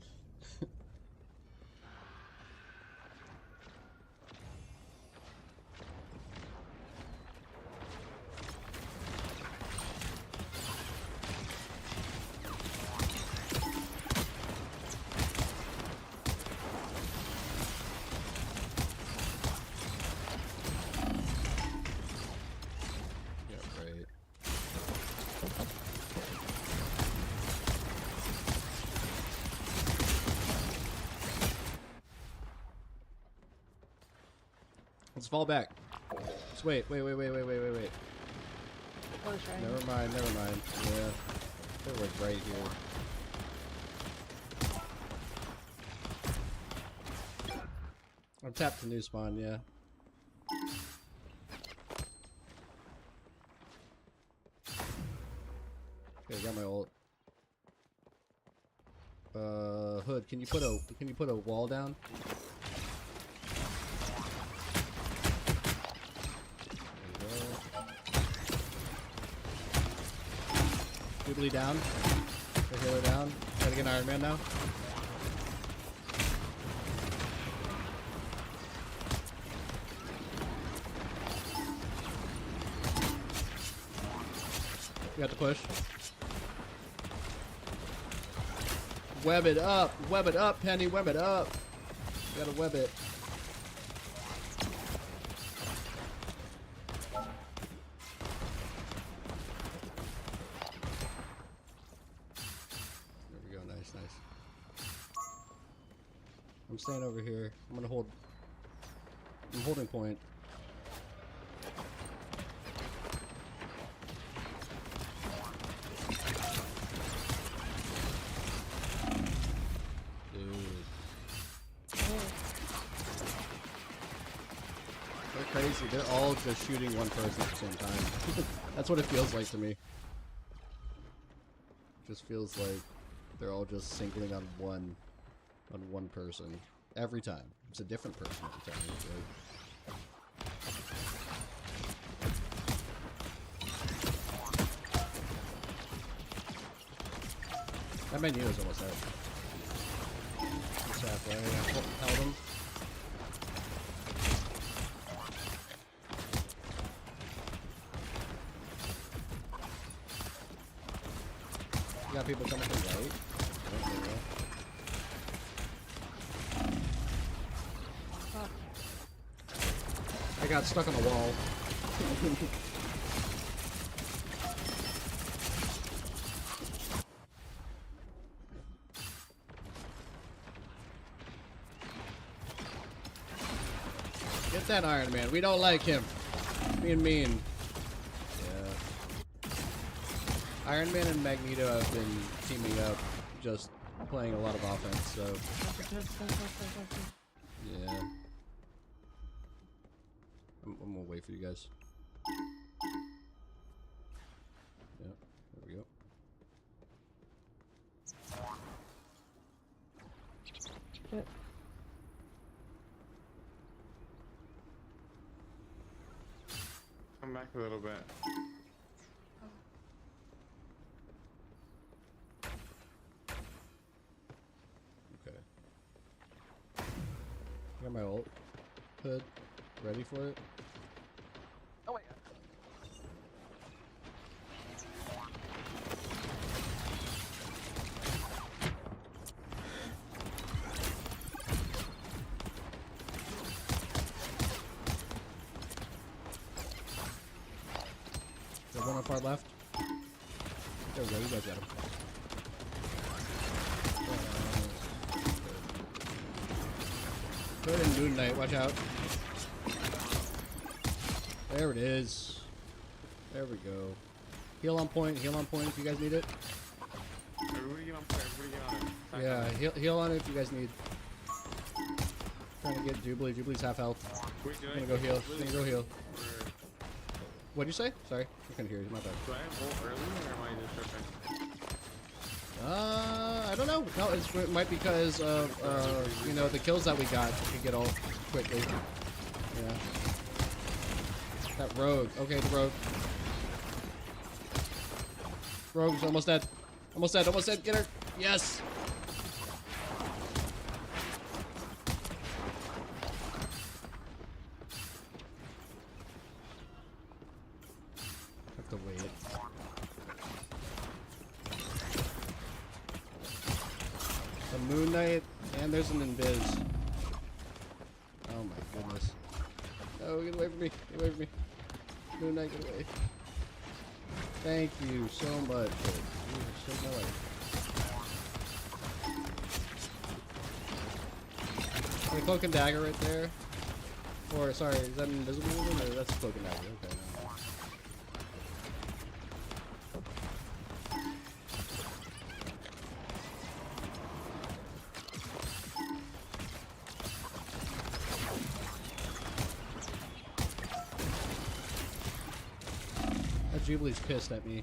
Let's fall back. Just wait. What is right? Never mind. Yeah. They're like right here. I'm tapped to new spawn, yeah. Okay, got my ult. Hood, can you put a wall down? Jubilee down. The healer down. Gotta get an Iron Man now. We got to push. Web it up, Penny, web it up. We gotta web it. There we go, nice. I'm staying over here. I'm gonna hold. I'm holding point. Crazy, they're all just shooting one person at the same time. That's what it feels like to me. Just feels like they're all just singling on one person every time. It's a different person every time. That menu is almost out. halfway. I held him. You got people coming from right. I got stuck on the wall. Get that Iron Man. We don't like him. Being mean. Yeah. Iron Man and Magneto have been teaming up, just playing a lot of offense, so. Yeah. I'm gonna wait for you guys. Yep, there we go. Shit. Come back a little bit. Okay. Got my ult hood ready for it. Oh my god. There's one on far left. There we go, you guys got him. Good and Moon Knight, watch out. There it is. There we go. Heal on point if you guys need it. Everybody get on point, everybody get on it. Back Yeah, on it. heal on it if you guys need. Trying to get Jubilee. Jubilee's half health. Wait, do I'm I gonna go heal. really I'm gonna go heal. or- What'd you say? Sorry, I couldn't hear you. My bad. Do I have ult early or am I just tripping? I don't know. No, it might be because of, you know, the kills that we got. We could get all quickly. Yeah. That rogue. Okay, the rogue. Rogue's almost dead. Almost dead. Almost dead. Get her. Yes. Have to wait. A Moon Knight, and there's an Invis. Oh my goodness. No, get away from me. Get away from me. Moon Knight, get away. Thank you so much. You saved my life. The cloak and dagger right there. Or, sorry, is that an invisible one? Or that's a cloak and dagger. Okay. That Jubilee's pissed at me.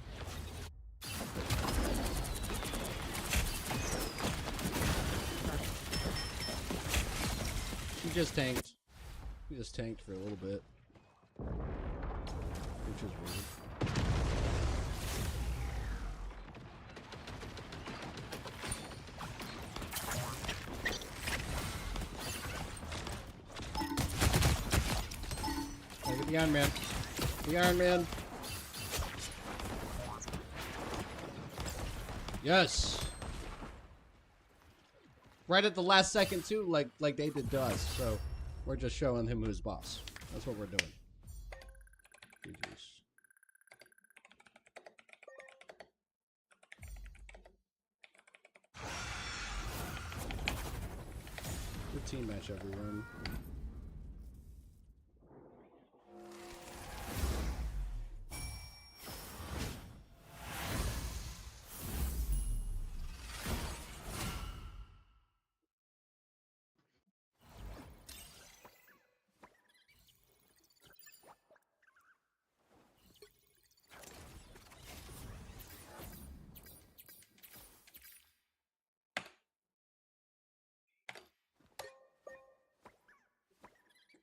She just tanked. She just tanked for a little bit. Which is weird. Hey, get the Iron Man. The Iron Man. Yes. Right at the last second too, like they did to us. So we're just showing him who's boss. That's what we're doing. GG's. Good team match, everyone.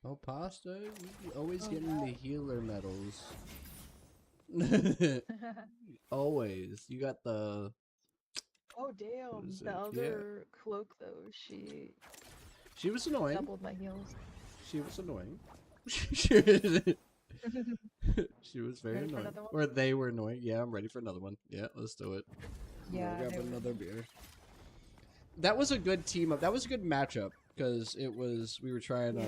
Oh, Pasta, you always getting the healer medals. Always. You got the Oh damn! Was The it? other cloak though, she She was annoying. doubled my heals. She was annoying. she was very Ready for annoying. another one? Or they were annoying. Yeah, I'm ready for another one. Yeah, let's do it. Yeah, Grab they were. another beer. That was a good team up. That was a good matchup because it was we were trying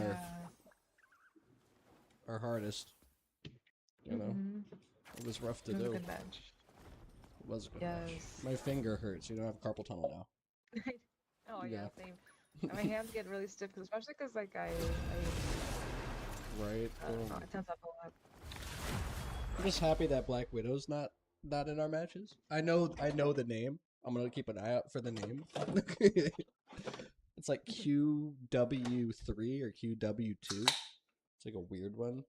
our hardest. You know, it was rough to It was do. a good match. It was a good match. Yes. My finger hurts. You know, I have carpal tunnel now. Oh yeah, Yeah. same. And my hands get really stiff, especially because like I Right. don't know, I tense up a lot. I'm just happy that Black Widow's not in our matches. I know the name. I'm gonna keep an eye out for the name. It's like QW3 or QW2. It's like a weird one.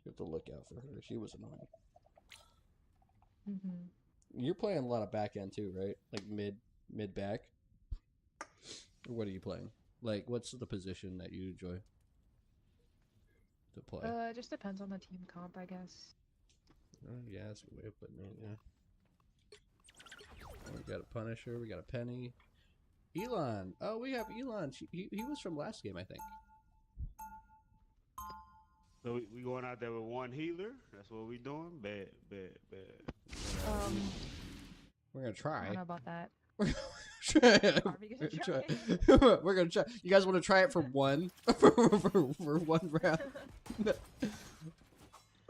You have to look out for her. She was annoying. You're playing a lot of back end too, right? Like mid back. Or what are you playing? Like, what's the position that you enjoy to play? It just depends on the team comp, I guess. Yeah, that's a good way of putting it. Yeah. We got a Punisher. We got a Penny. Elon. Oh, we have Elon. He was from last game, I think. So we going out there with one healer. That's what we doing. Bad. We're gonna try. I don't know about that. We're Are we gonna try? We're gonna try. You guys want to try it for one for one round?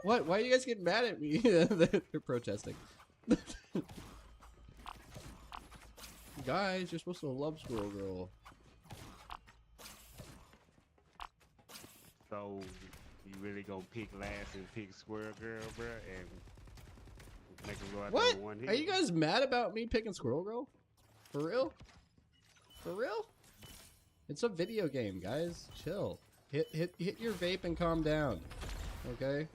What? Why are you guys getting mad at me? They're protesting. Guys, you're supposed to love Squirrel Girl. So you really gonna pick last and pick Squirrel Girl, bro, and make them go out there What? with one Are you healer? guys mad about me picking Squirrel Girl? For real? For real? It's a video game, guys. Chill. Hit your vape and calm down. Okay?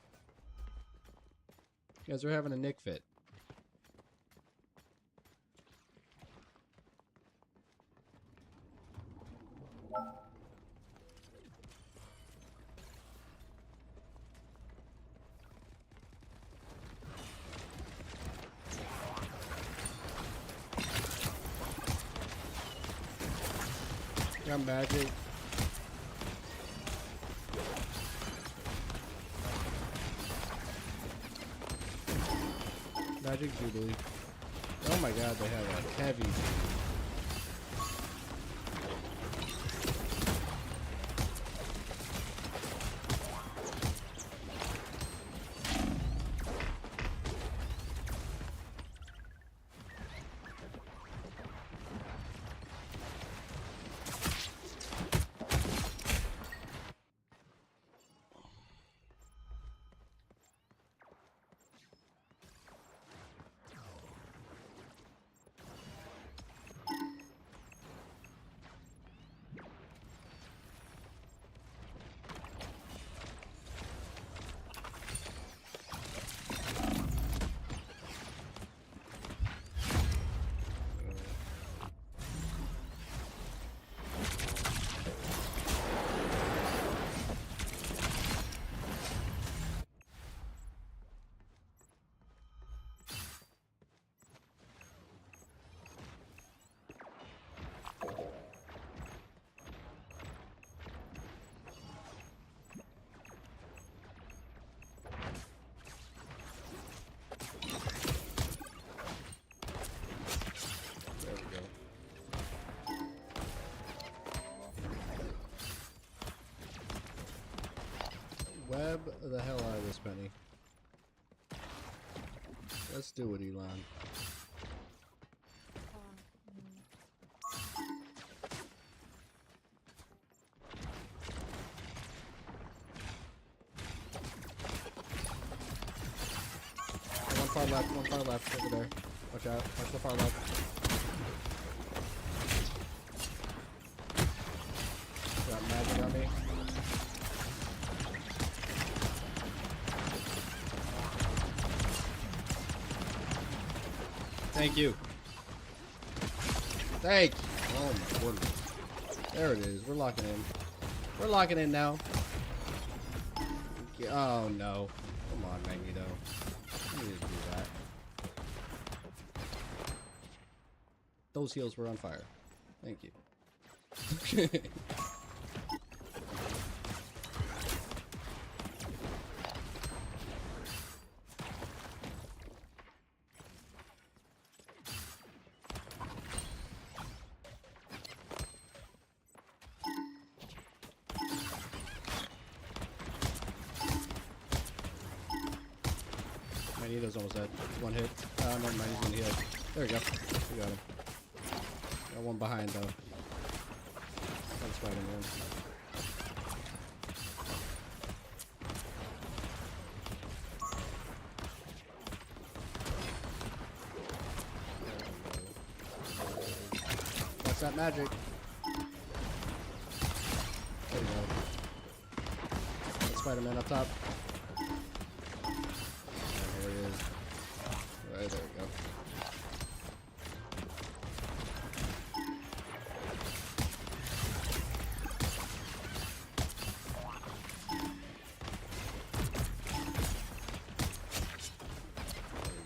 You guys are having a Nick fit. Got magic. Magic Jubilee. Oh my god, they have a heavy Jubilee. There we go. Web the hell out of this penny. Let's do it, Elon. One far left over there. Watch out. Watch the far left. Got magic on me. Thank you. Thank you. Oh my goodness. There it is. We're locking in. We're locking in now. Oh no. Come on, Magneto. You need to do that. Those heels were on fire. Thank you. Magneto's almost dead. One hit. Never mind, he's gonna heal. There we go. We got him. Got one behind though. That's Spider-Man. That's that magic. There we go. That's Spider-Man up top. There he is. Right, there we go.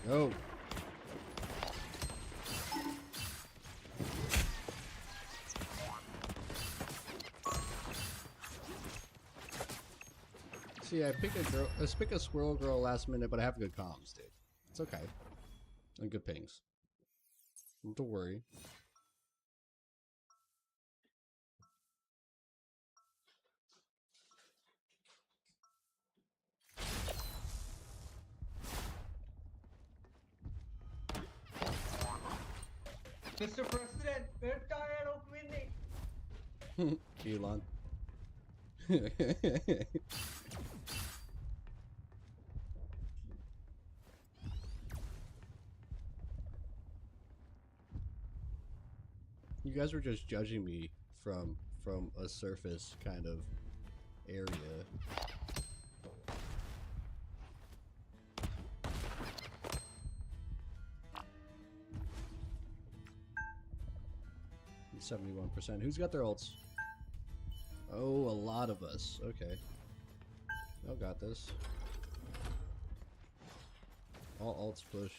There we go. See, I pick a squirrel girl last minute, but I have good comms, dude. It's okay. And good pings. Don't have to worry. Mr. President, we're tired of winning. Elon. You guys were just judging me from a surface kind of area. And 71%. Who's got their ults? Oh, a lot of us. Okay. Y'all got this. All ults push.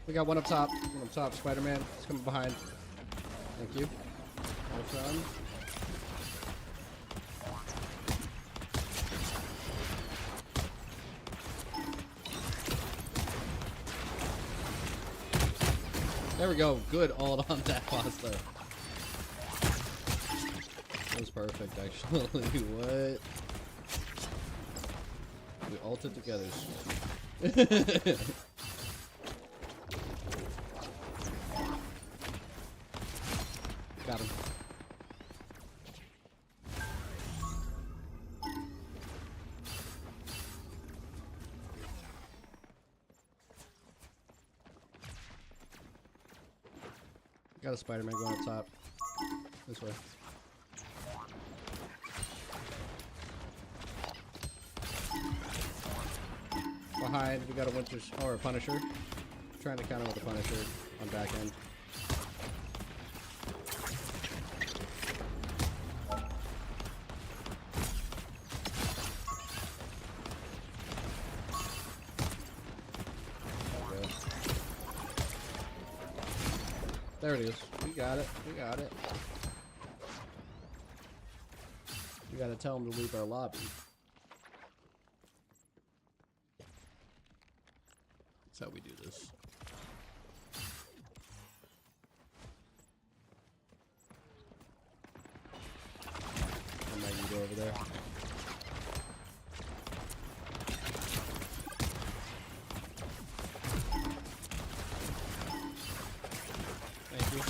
We got one up top. One up top. Spider-Man. He's coming behind. Thank you. Well done. There we go. Good ult on that pasta. That was perfect, actually. What? We ulted together. Got him. Got a Spider-Man going up top. This way. Behind, we got a Winter or a Punisher. Trying to counter with the Punisher on back end. There it is. We got it. We got it. We gotta tell them to leave our lobby. That's how we do this. And I can go over there. Thank you.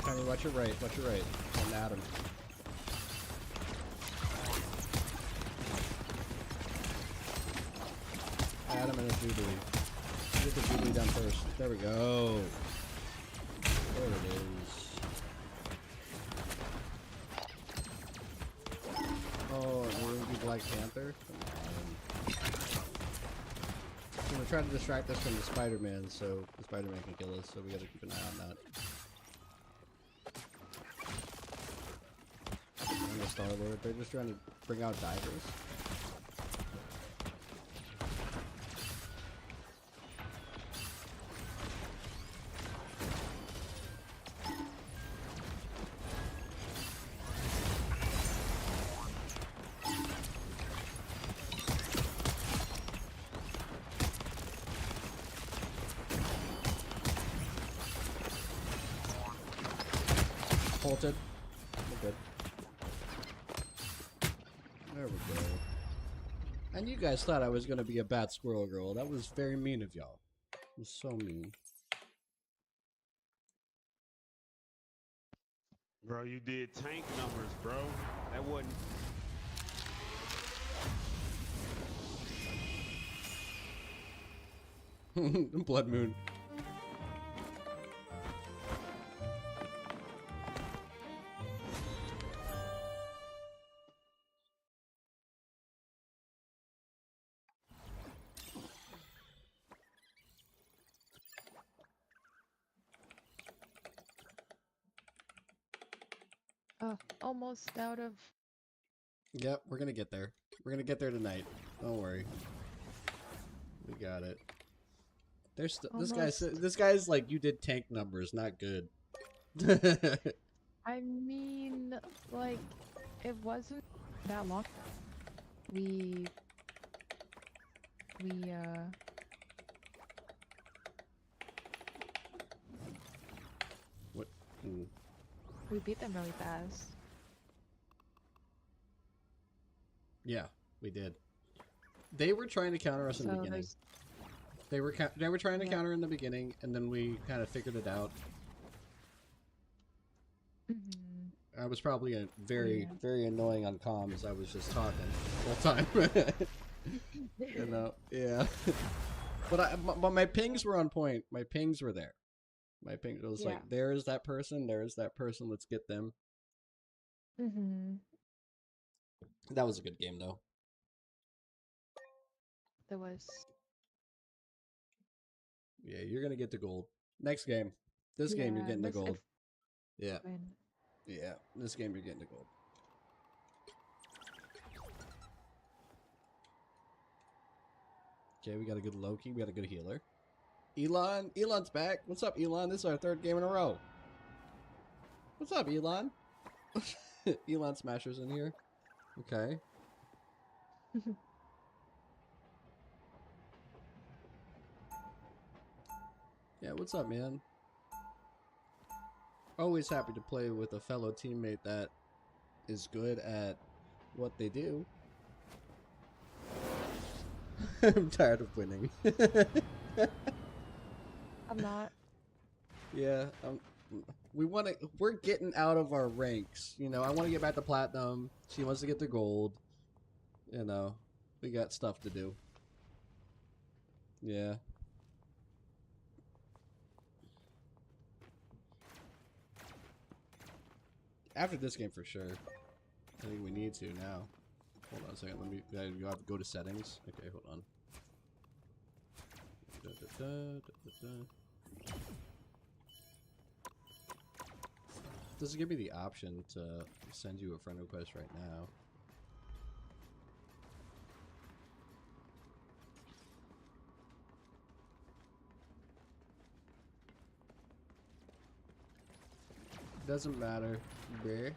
Tiny, watch your right. Watch your right. And Adam. Adam and a Jubilee. Get the Jubilee down first. There we go. There it is. Black Panther? Come on. He's gonna try to distract us from the Spider-Man, so the Spider-Man can kill us, so we gotta keep an eye on that. And the Star-Lord, they're just trying to bring out divers. Bolted. We're good. There we go. And you guys thought I was gonna be a bad squirrel girl. That was very mean of y'all. It was so mean. Bro, you did tank numbers, bro. That wasn't. Blood Moon. Almost out of. Yep, we're gonna get there. We're gonna get there tonight. Don't worry. We got it. There's this guy's like, you did tank numbers, not good. I mean, like, it wasn't that long. We What? Ooh. we beat them really fast. Yeah, we did. They were trying to counter us in the beginning. They were trying to counter in the beginning, and then we kind of figured it out. I was probably a very annoying on comms. I was just talking the whole time. You know, yeah. But my pings were on point. My pings were there. My ping was like, there's that person. There's that person. Let's get them. That was a good game, though. There was. Yeah, you're gonna get the gold. Next game. This game, you're getting the gold. Yeah. Yeah, this game, you're getting the gold. Okay, we got a good Loki. We got a good healer. Elon's back. What's up, Elon? This is our third game in a row. What's up, Elon? Elon Smasher's in here. Okay. Yeah, what's up, man? Always happy to play with a fellow teammate that is good at what they do. I'm tired of winning. I'm not. Yeah, we're getting out of our ranks. You know, I want to get back to platinum. She wants to get to gold. You know, we got stuff to do. Yeah. After this game, for sure. I think we need to now. Hold on a second. Let me. You have to go to settings. Okay, hold on. Does it give me the option to send you a friend request right now? Doesn't matter, bruh.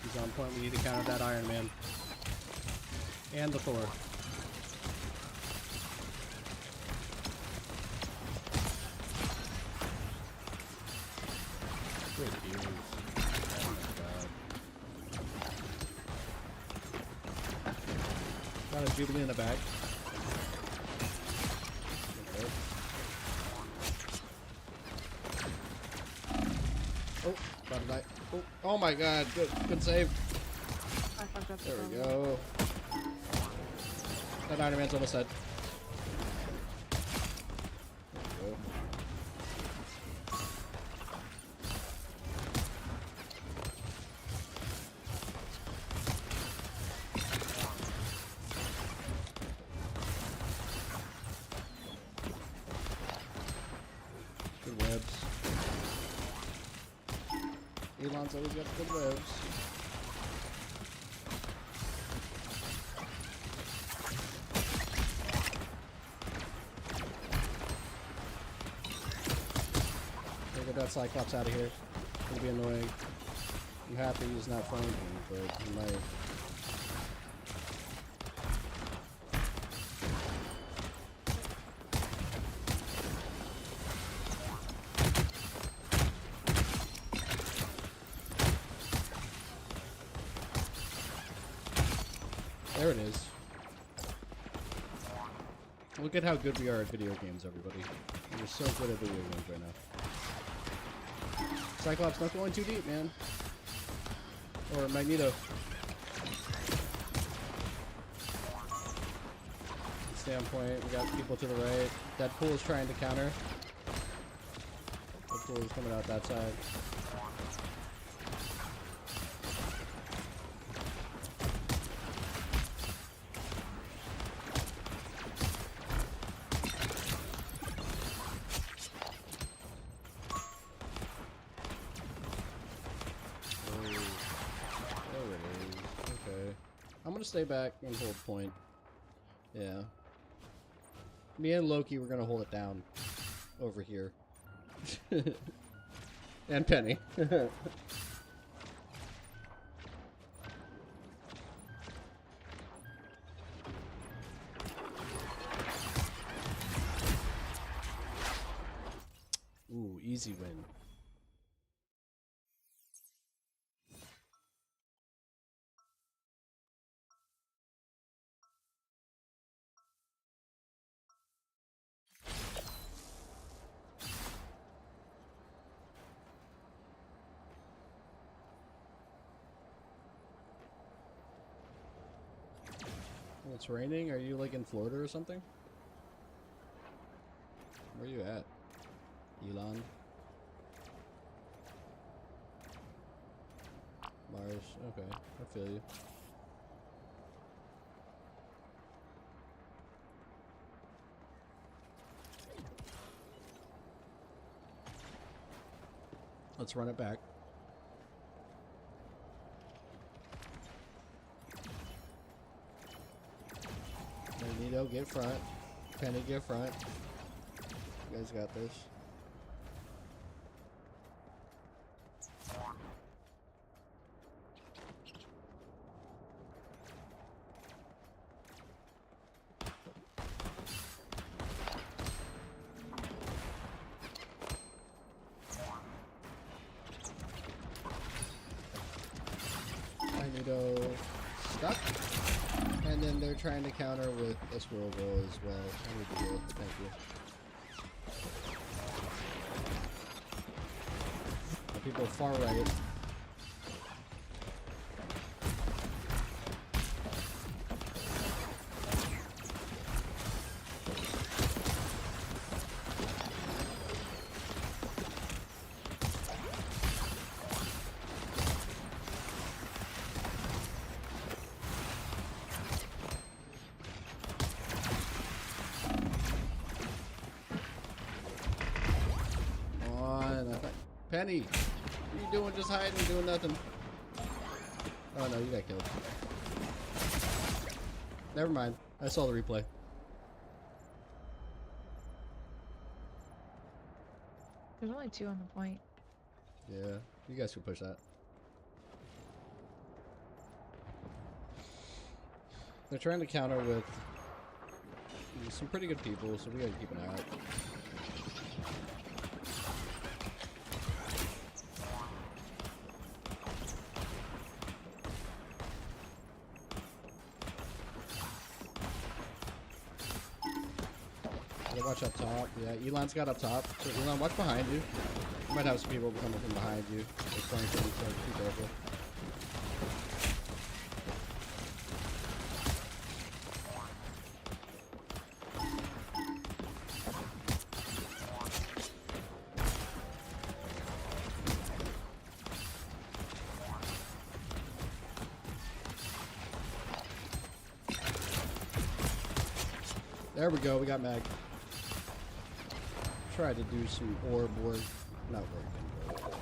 He's on point. We need to counter that Iron Man. And the Thor. Good heals. Oh my god. Got a Jubilee in the back. Okay. Oh, about to die. Oh my god, good save. I fucked up. There we go. That Iron Man's almost dead. There we go. Elon's always got good webs. Get that Cyclops out of here. It's gonna be annoying. I'm happy he's not flanking, but he might. There it is. Look at how good we are at video games, everybody. We're so good at video games right now. Cyclops not going too deep, man. Or Magneto. Standpoint, we got people to the right. Deadpool is trying to counter. Deadpool is coming out that side. I'm gonna stay back and hold point. Yeah. Me and Loki, we're gonna hold it down over here. And Penny. Ooh, easy win. It's raining? Are you like in Florida or something? Where are you at? Elon? Mars, okay, I feel you. Let's run it back. Magneto, get front. Penny, get front. You guys got this. Magneto stuck. And then they're trying to counter with a squirrel roll as well. I need to deal with it, thank you. The people far right. Penny, what are you doing? Just hiding, doing nothing. Oh no, you got killed. Never mind. I saw the replay. There's only 2 on the point. Yeah, you guys can push that. They're trying to counter with some pretty good people, so we gotta keep an eye out. Watch up top. Yeah, Elon's got up top. So Elon, watch behind you. You might have some people coming from behind you. They're playing for each other. Be careful. There we go. We got Mag. Tried to do some orb work. Not working.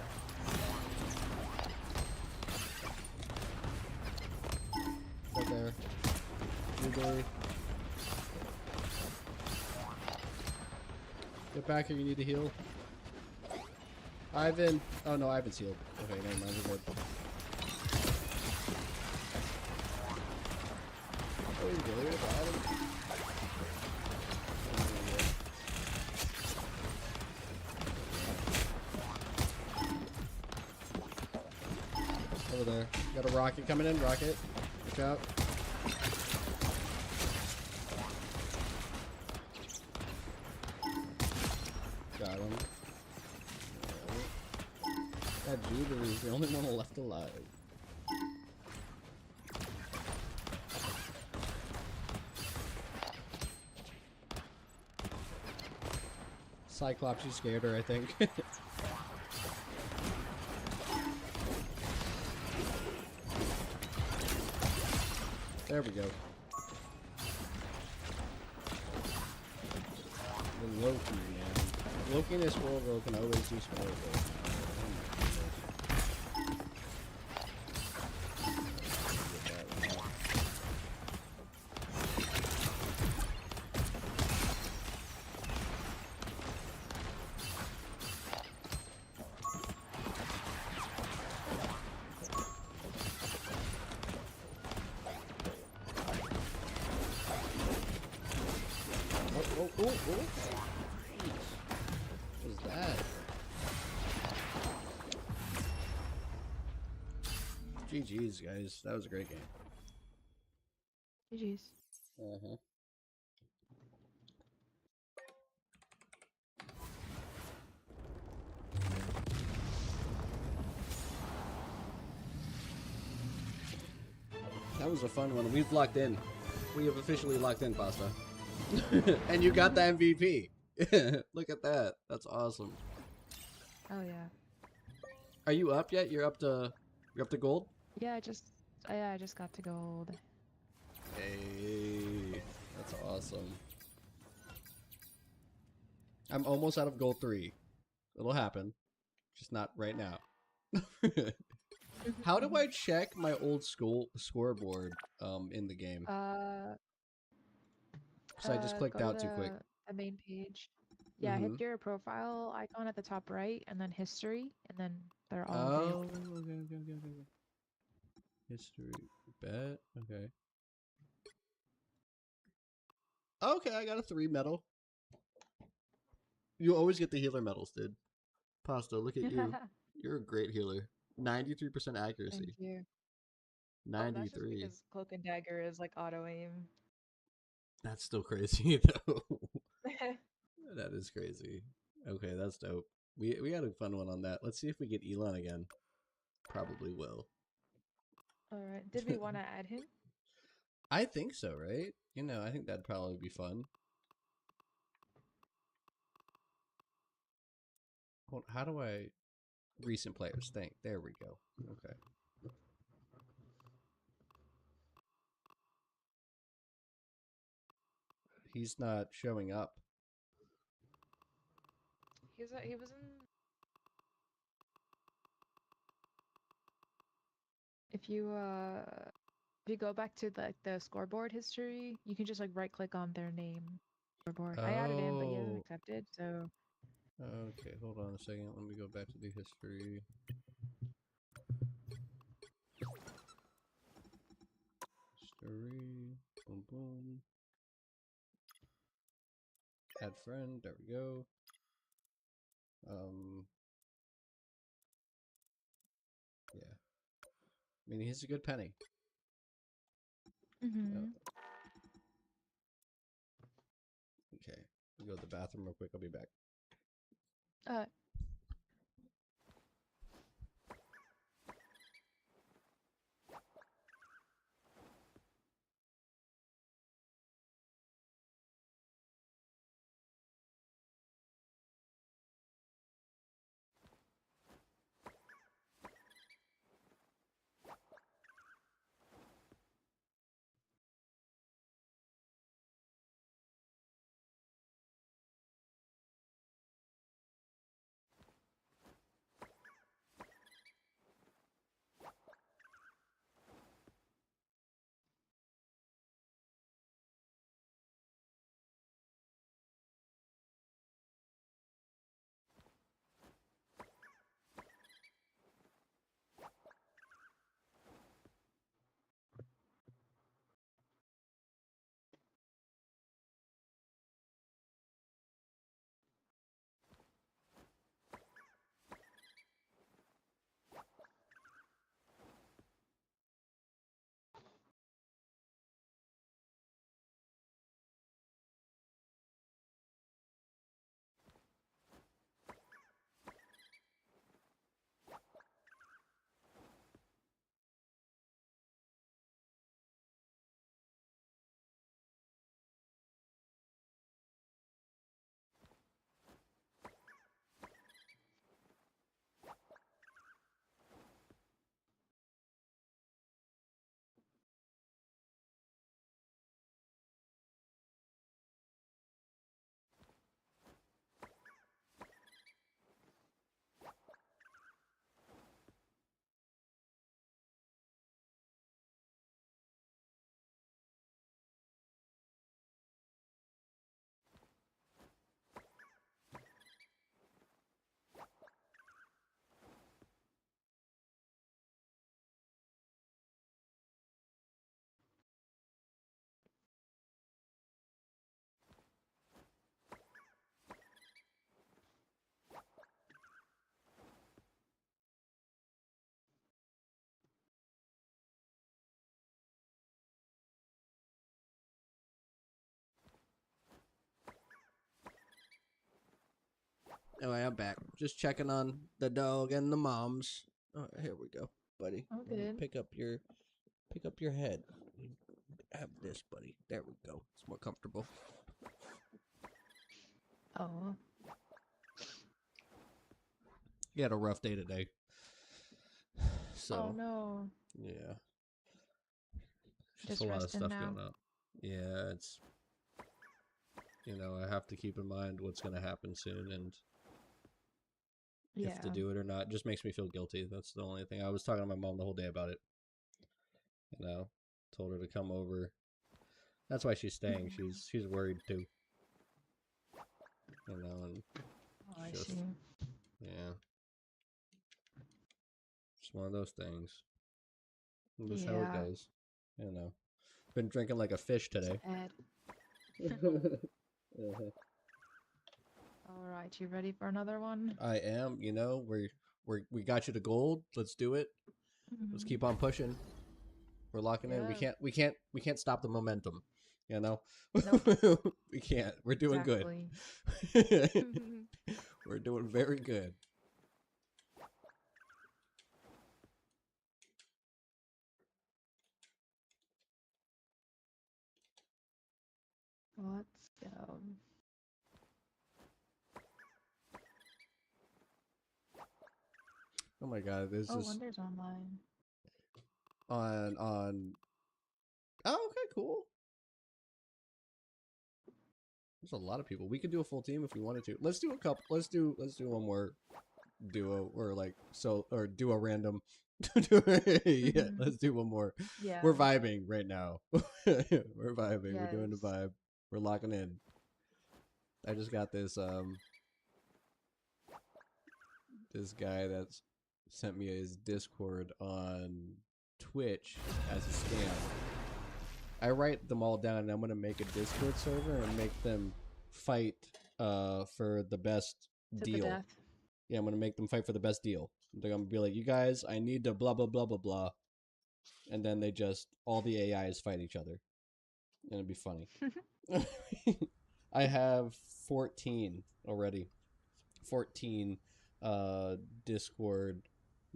Blueberry. Get back here, you need to heal. Ivan. Oh no, Ivan's healed. Okay, never mind, we're good. Oh, he's really good. Ivan. Over there. Got a rocket coming in. Rocket. Look out. Got him. That Jupiter is the only one left alive. Cyclops, you scared her, I think. There we go. The Loki, man. Loki in this world can always do some work. Oh, what was that? GG's, guys. That was a great game. GG's. Uh-huh. That was a fun one. We've locked in. We have officially locked in, Pasta. And you got the MVP. Look at that. That's awesome. Oh yeah. Are you up yet? You're up to gold? Yeah, I just got to gold. Hey, that's awesome. I'm almost out of gold 3. It'll happen. Just not right now. How do I check my old scoreboard in the game? So I just clicked Go to out too quick. the main page. Yeah, hit your profile icon at the top right, and then history, and then they're all Oh, available. okay. History, bet, okay. Okay, I got a 3 medal. You always get the healer medals, dude. Pasta, look at you. You're a great healer. 93% accuracy. Thank you. 93. Oh, that's just because Cloak and Dagger is like auto aim. That's still crazy though. That is crazy. Okay, that's dope. We had a fun one on that. Let's see if we get Elon again. Probably will. Alright, did we want to add him? I think so, right? You know, I think that'd probably be fun. Hold, how do I... Recent players, there we go. Okay. He's not showing up. He was in. If you go back to the scoreboard history, you can just like right click on their name. Scoreboard. I added him, but he hasn't accepted. So. Okay, hold on a second. Let me go back to the history. History. Boom, boom. Add friend. There we go. Yeah. I mean, he's a good penny. Mm-hmm. Okay. I'll go to the bathroom real quick. I'll be back. Anyway, I'm back. Just checking on the dog and the moms. Oh, here we go, buddy. Oh, good. Pick up your head. Have this, buddy. There we go. It's more comfortable. Oh. He had a rough day today. So. Oh no. Yeah. Just a lot of resting stuff now. going on. Yeah, it's. You know, I have to keep in mind what's going to happen soon and if to do it or not. It just makes me feel guilty. That's the only thing. I was talking to my mom the whole day about it. You know, told her to come over. That's why she's staying. She's worried too. You know, and Oh, I just, see. yeah. It's one of those things. That's how it Yeah. goes. You know. Been drinking like a fish today. All right, you ready for another one? I am, you know, we got you to gold. Let's do it. Let's keep on pushing. We're locking in. We can't stop the momentum. You know? Nope. We can't. We're doing Exactly. good. We're doing very good. Let's go. Oh my god, this Oh, is Wonder's online. on Oh, okay, cool. There's a lot of people. We could do a full team if we wanted to. Let's do a couple. Let's do one more duo or like or do a random. Yeah, let's do one more. Yeah. We're vibing right now. We're vibing. We're doing the Yes. vibe. We're locking in. I just got this this guy that's sent me his Discord on Twitch as a scam. I write them all down and I'm gonna make a Discord server and make them fight for the best To the deal. death. Yeah, I'm gonna make them fight for the best deal. They're gonna be like, you guys, I need to blah blah blah blah blah. And then they just all the AIs fight each other. And it'd be funny. I have 14 already. 14 Discord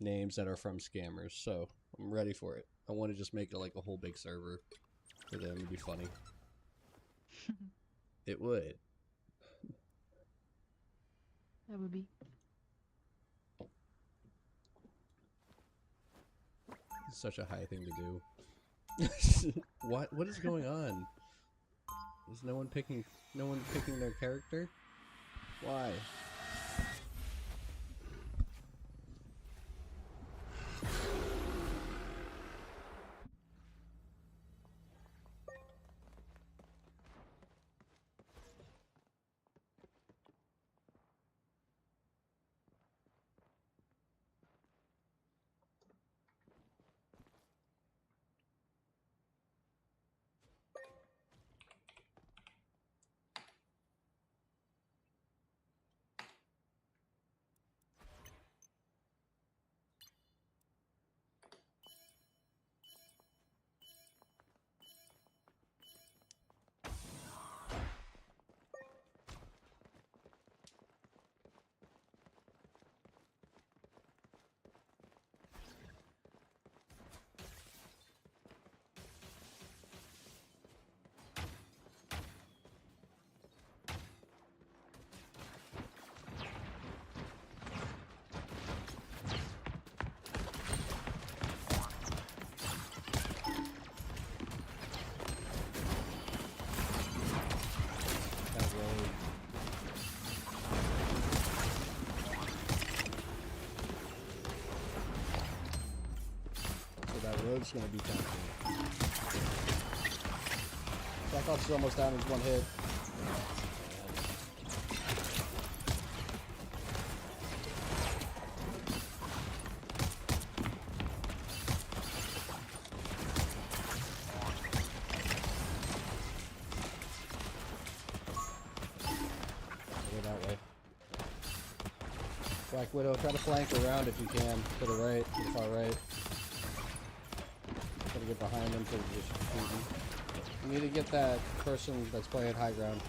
names that are from scammers, so I'm ready for it. I want to just make it like a whole big server for them. It'd be funny. It would. That would be. It's such a high thing to do. What is going on? Is no one picking their character? Why? Road's gonna be down. Blackops is almost down in one hit. Go that way. Black Widow, try to flank around if you can. To the right, to the far right. Gotta get behind them so they're just shooting. You need to get that person that's playing high ground.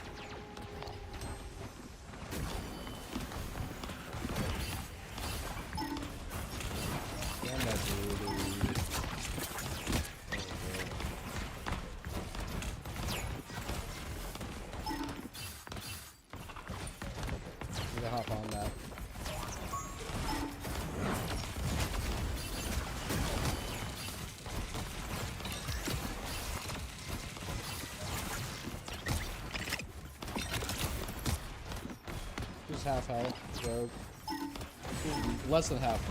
half health. Rogue. Less than half.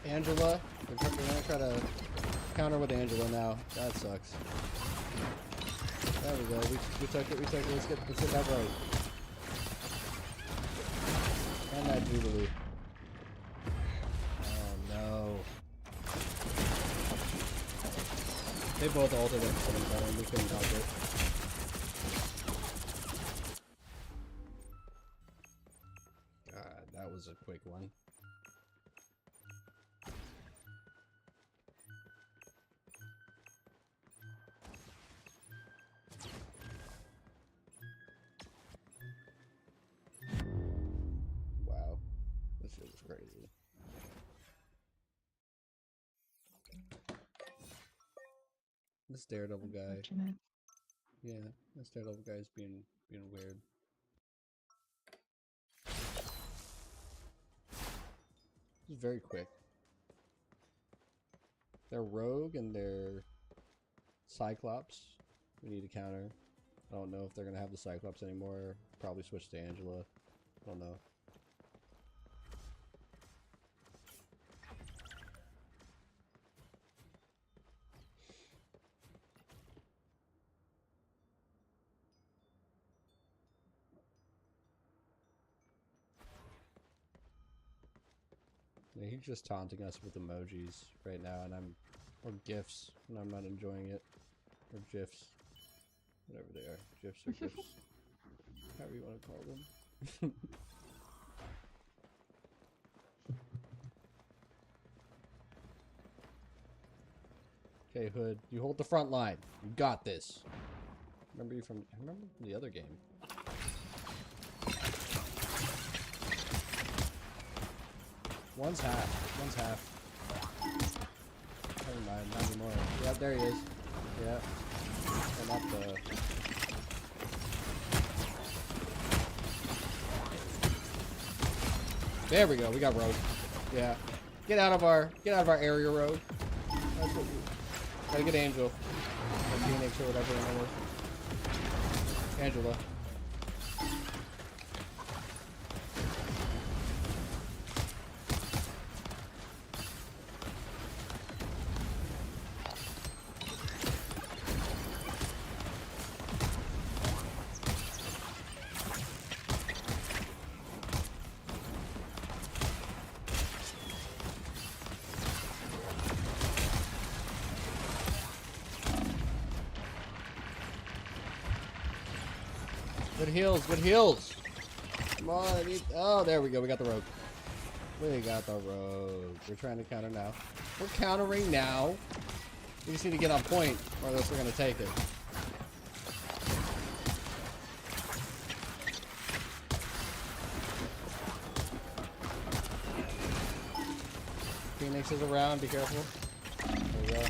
Angela. We're gonna try to counter with Angela now. That sucks. There we go. We took it. We took it. Let's get that rogue. And that Jubilee. Oh no. They both ulted at the same time. We couldn't help it. God, that was a quick one. Wow. This shit was crazy. This Daredevil guy. Yeah, this Daredevil guy's being weird. This is very quick. They're Rogue and they're Cyclops. We need to counter. I don't know if they're gonna have the Cyclops anymore. Probably switch to Angela. I don't know. Yeah, he's just taunting us with emojis right now, and or GIFs, and I'm not enjoying it. Or GIFs. Whatever they are. GIFs or GIFs. However you want to call them. Okay, Hood, you hold the front line. You got this. I remember from the other game. One's half. One's half. Never mind, not anymore. Yeah, there he is. Yeah. And up the... There we go, we got Rogue. Yeah. Get out of our area, Rogue. That's what we... Gotta get Angel. Or Phoenix or whatever her name is. Angela. Good heals, good heals. Come on, I need... Oh, there we go. We got the Rogue. We got the Rogue. We're trying to counter now. We're countering now. We just need to get on point, or else we're going to take it. Phoenix is around. Be careful. There we go.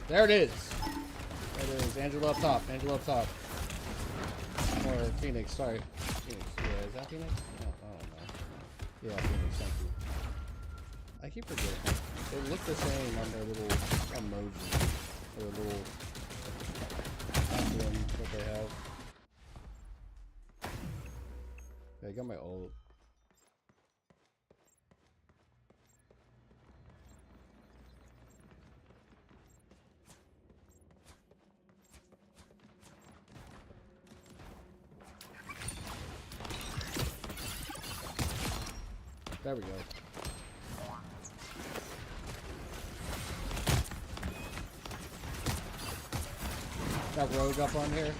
There it is. There it is. Angela up top. Angela up top. Or Phoenix. Sorry. Phoenix. Yeah, is that Phoenix? No, I don't know. Yeah, Phoenix. Thank you. I keep forgetting. They look the same on their little emoji. Their little emblem that they have. Okay, I got my ult. There we go. Got Rogue up on here.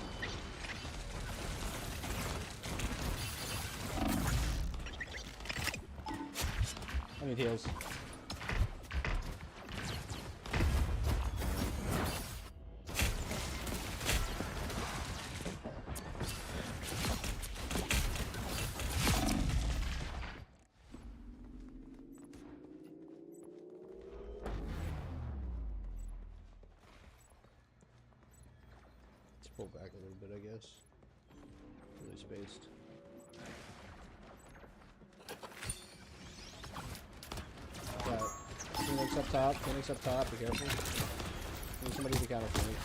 I need heals. Pull back a little bit, I guess. Really spaced. Phoenix up top. Phoenix up top. Be careful. Need somebody to counter Phoenix.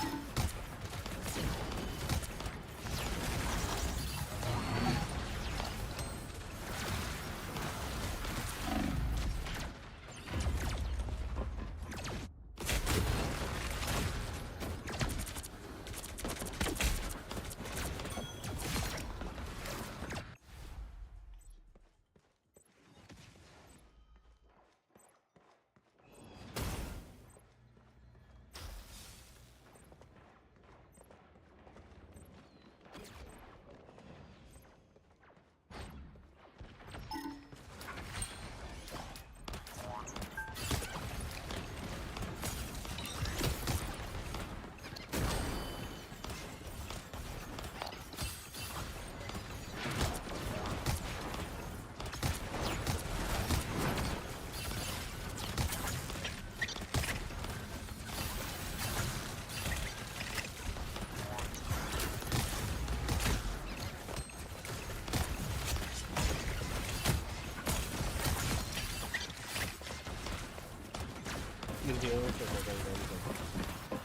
Need heals.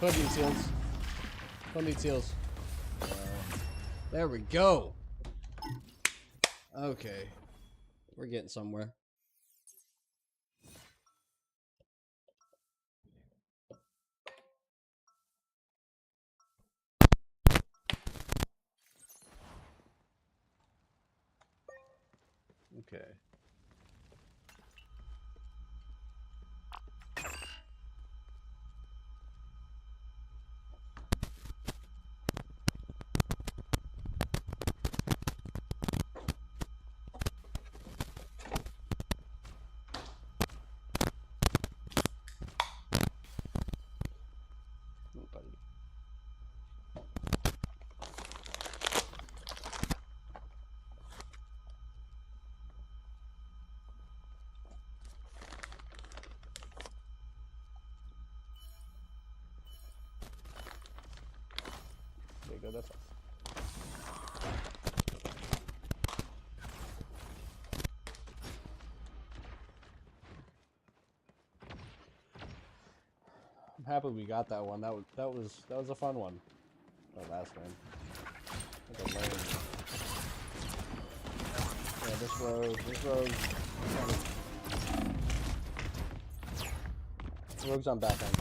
Hood needs heals. Hood needs heals. There we go. Okay. We're getting somewhere. Okay. There you go, that's all. I'm happy we got that one. That was a fun one. That last one. Yeah, this rogue kind of rogue's on back end.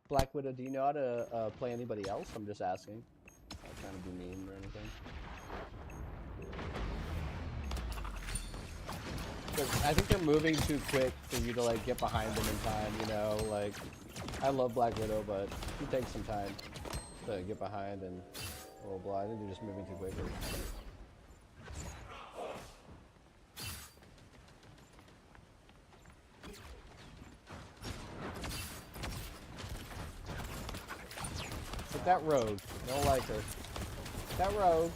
Black Widow, do you know how to play anybody else? I'm just asking. I'm not trying to be mean or anything. 'Cause I think they're moving too quick for you to like get behind them in time, you know? Like, I love Black Widow, but it takes some time to get behind and blah, blah, blah. I think they're just moving too quickly. That rogue. Don't like her. That rogue.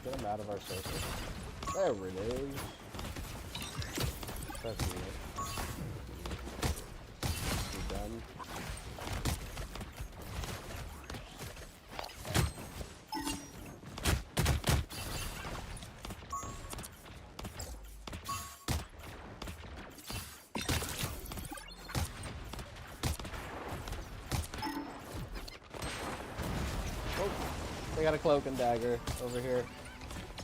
Get him out of our circle. There it is. That's it. We're done. Oh, they got a cloak and dagger over here.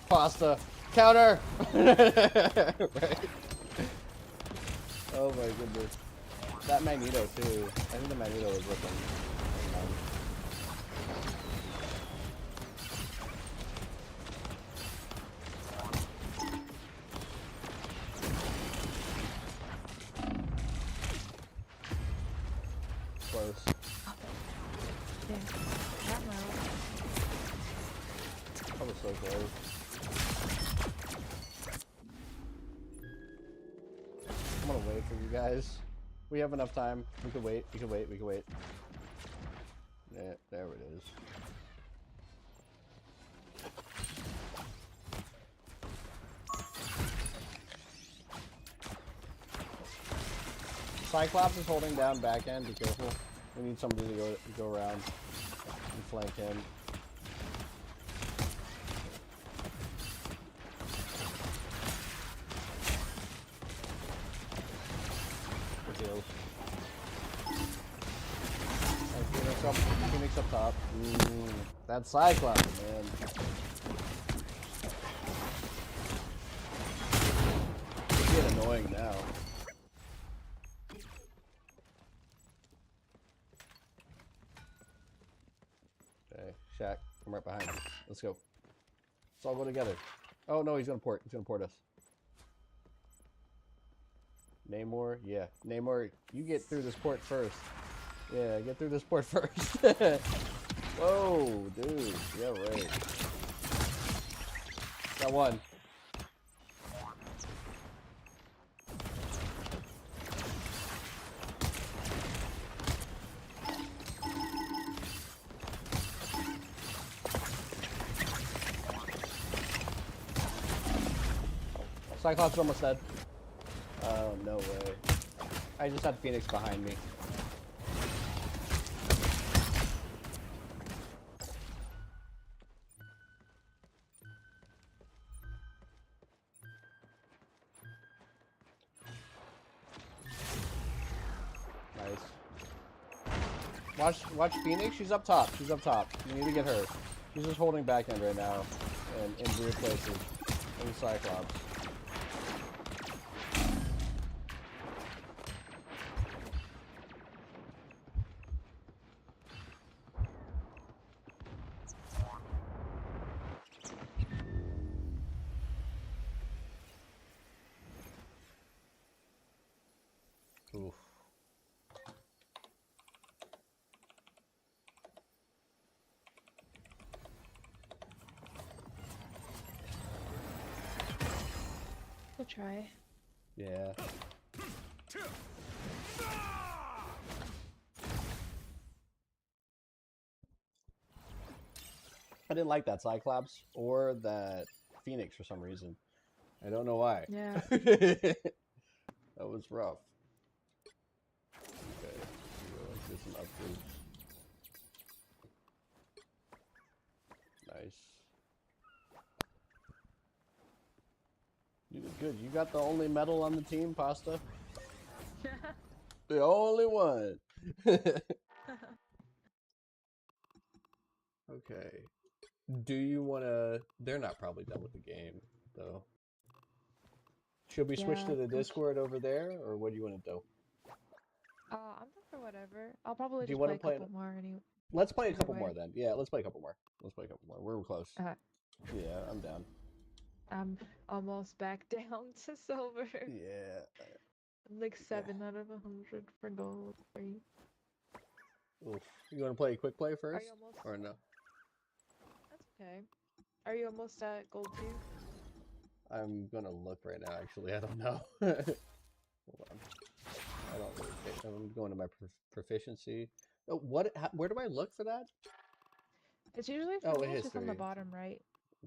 Pasta. Counter! Right? Oh my goodness. that Magneto too. I think the Magneto was with him. Close. Yeah. That was so close. I'm gonna wait for you guys. We have enough time. We can wait. We can wait. We can wait. Yeah, there it is. Cyclops is holding down back end. Be careful. We need somebody to go around and flank him. Phoenix up top. That's Cyclops, man. It's getting annoying now. Okay, Shaq, I'm right behind you. Let's go. Let's all go together. Oh no, he's gonna port. He's gonna port us. Namor, yeah. Namor, you get through this port first. Yeah, get through this port first. Whoa, dude. Yeah, right. Got one. Cyclops is almost dead. Oh, no way. I just had Phoenix behind me. Watch Phoenix. She's up top. She's up top. You need to get her. She's just holding back end right now, and in weird places. In Cyclops. Oof. We'll try. Yeah. I didn't like that Cyclops or that Phoenix for some reason. I don't know why. Yeah. That was rough. Okay. Let's do some upgrades. Nice. You did good. You got the only medal on the team, Pasta. The only one. Okay. Do you want to... They're not probably done with the game, though. Should we switch to the Discord over there, or what do you want to do? I'm down for whatever. I'll probably Do you just want play to a couple more anyway. Let's play a Either couple way. more then. Yeah, let's play a couple more. Let's play a couple more. We're close. Okay. Yeah, I'm down. I'm almost back down to silver. Yeah. I'm like 7 out of 100 for gold. Oof. You want to play a quick play first? you almost- Or no? That's okay. Are you almost at gold 2? I'm gonna look right now, actually. I don't know. Hold on. I don't really think. I'm going to my proficiency. Oh, where do I look for that? It's usually Oh, for me, it's just on the history. bottom right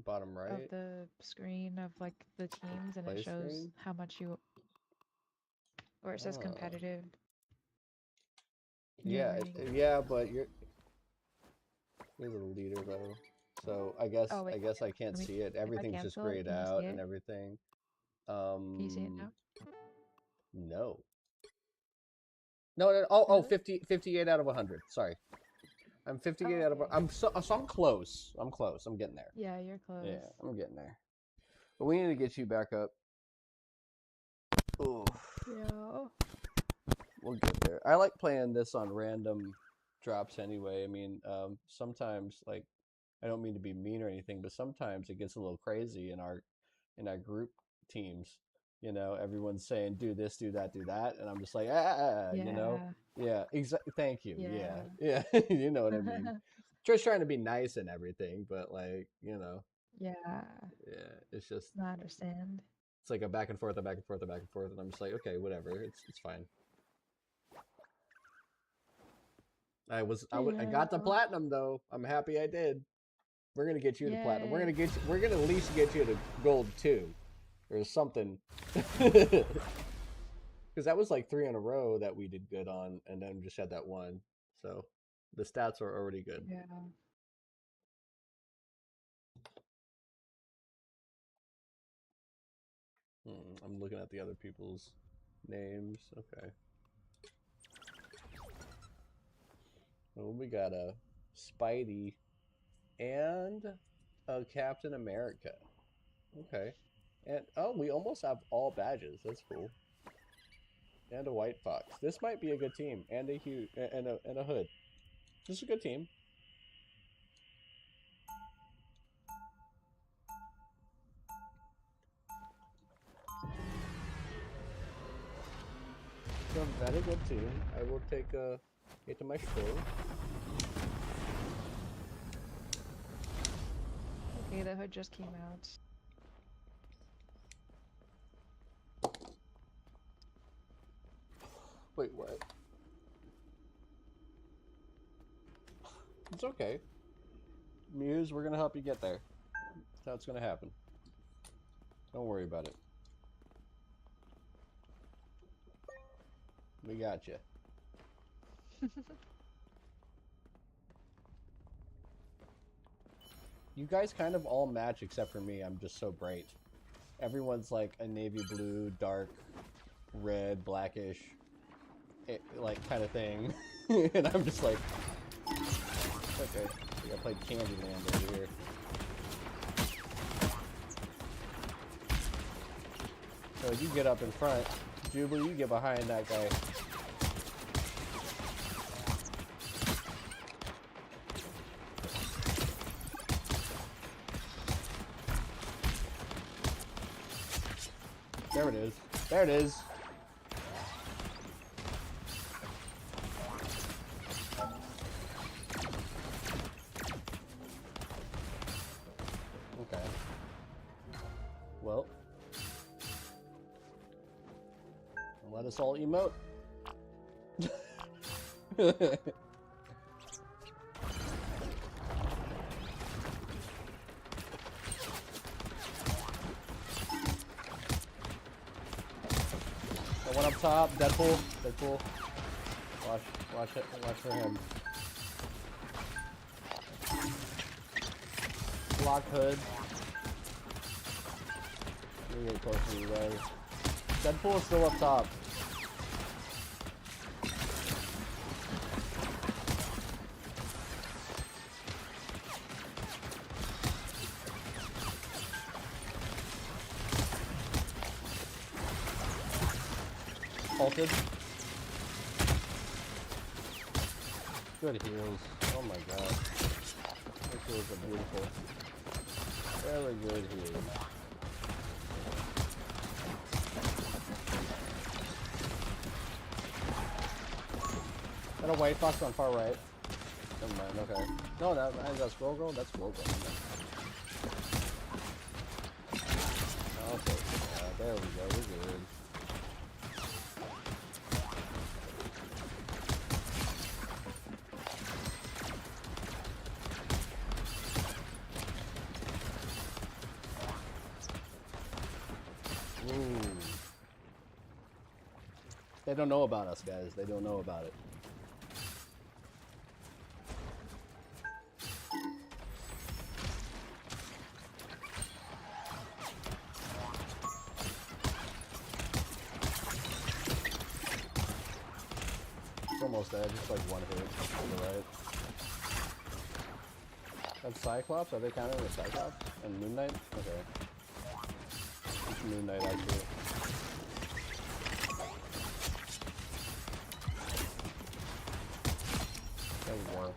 Bottom right? of the screen of like the teams, and Play it shows screen? how much you, or it says Ah. competitive. Yeah, rank. yeah, but you're the leader though. So I guess Oh, wait, I guess I can't let me- see it. if I Everything's just cancel it, grayed can you see out it? and everything. Can you see it now? No. No. Oh, 58 out of 100. Sorry. I'm 58 out of. So I'm close. I'm close. I'm getting there. Yeah, you're close. Yeah, I'm getting there. But we need to get you back up. Oh. Yeah. We'll get there. I like playing this on random drops anyway. I mean, sometimes, like, I don't mean to be mean or anything, but sometimes it gets a little crazy in our group teams. You know, everyone's saying do this, do that, and I'm just like, you know, yeah, exactly. Thank you. Yeah, you know what I mean. Just trying to be nice and everything, but like, you know, Yeah. yeah, it's just, I understand. it's like a back and forth, and I'm just like, okay, whatever, it's fine. I got the platinum though. I'm happy I did. We're gonna get you to platinum. We're gonna at least get you to gold 2 or something. Because that was like 3 in a row that we did good on, and then just had that one. So the stats are already good. Yeah. I'm looking at the other people's names. Okay. Well, we got a Spidey and a Captain America. Okay. And oh, we almost have all badges. That's cool. And a White Fox. This might be a good team. And a huge and a hood. This is a good team. It's a very good team. I will take it to my show. Okay, the hood just came out. Wait, what? It's okay. Muse, we're gonna help you get there. That's how it's gonna happen. Don't worry about it. We got you. You guys kind of all match except for me. I'm just so bright. Everyone's like a navy blue, dark, red, blackish, like kind of thing. And I'm just like, okay, I played Candyland over here. So you get up in front. Jubilee, you get behind that guy. There it is. There it is. Okay. Well. Let us all emote. One up top, Deadpool. Watch for him. Block hood. Let me get close to you guys. Deadpool is still up top. Halted. Good heals. Oh my god. Those heals are beautiful. Very good heals. Got a White Fox on far right. Never mind, okay. No, that's Rogo? That's Rogo. Okay, there we go, we're good. They don't know about us, guys. They don't know about it. It's almost dead. Just like one hit on the right. That's Cyclops? Are they counting with Cyclops? And Moon Knight? Okay. It's Moon Knight, actually. There we go.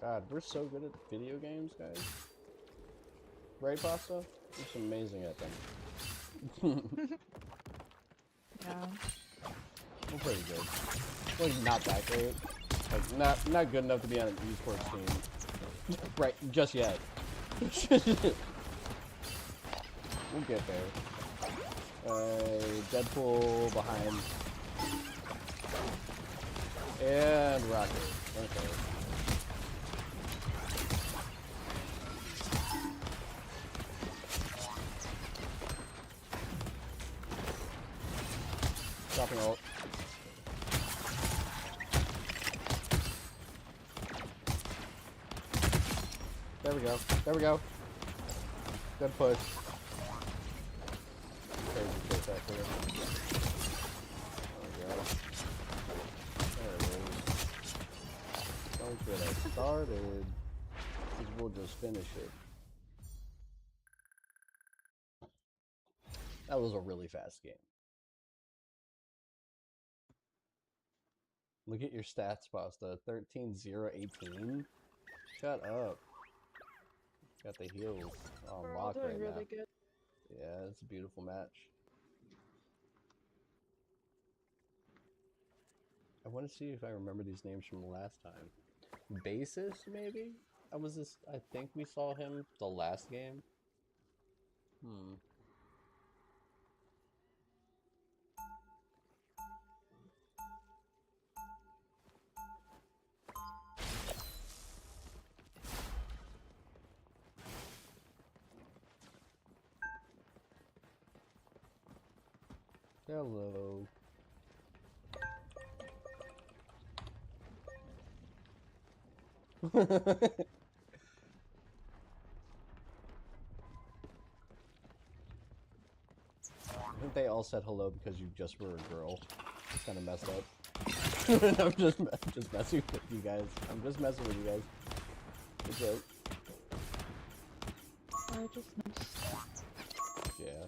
God, we're so good at video games, guys. Right, Pasta? We're just amazing at them. Yeah. We're pretty good. Like, not that great. Like, not good enough to be on an esports team. Right, just yet. We'll get there. Deadpool behind. And Rocket. Okay. Dropping ult. There we go. There we go. Good push. Crazy push that clear. There we go. There it is. Don't get us started. Because we'll just finish it. That was a really fast game. Look at your stats, Pasta. 13-0-18. Shut up. Got the heals on We're all lock doing right really now. good. Yeah, it's a beautiful match. I want to see if I remember these names from the last time. Basis, maybe? I think we saw him the last game. Hello. I think they all said hello because you just were a girl. It's kind of messed up. I'm just messing with you guys. I'm just messing with you guys. Good joke. I just missed. Yeah.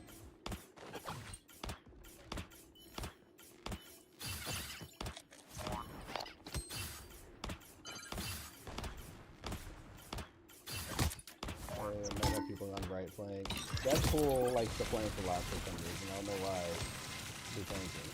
Might have people on right flank. Deadpool likes to flank a lot for some reason. I don't know why. He's flanking.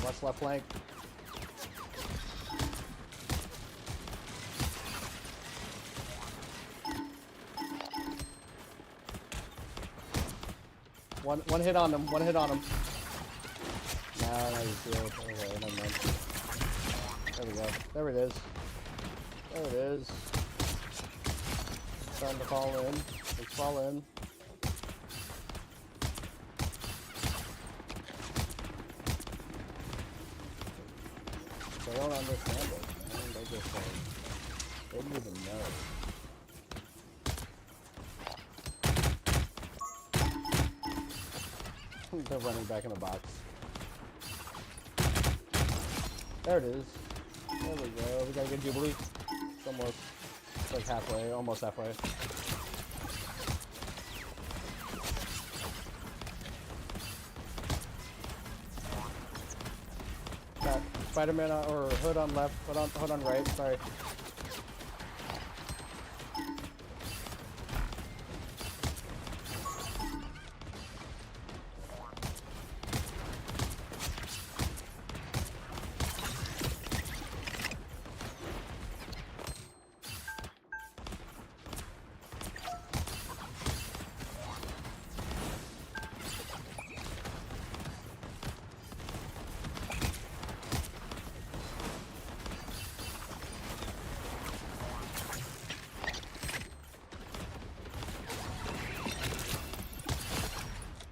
Watch left flank. One hit on him. One hit on him. Nah, no, he's good. Okay, never mind. There we go. There it is. There it is. Starting to fall in. Let's fall in. They don't understand it, man. They just they don't even know. They're running back in the box. There it is. There we go. We got a good Jubilee. It's almost like halfway, almost halfway. Got Spider-Man or Hood on left, Hood on right. Sorry.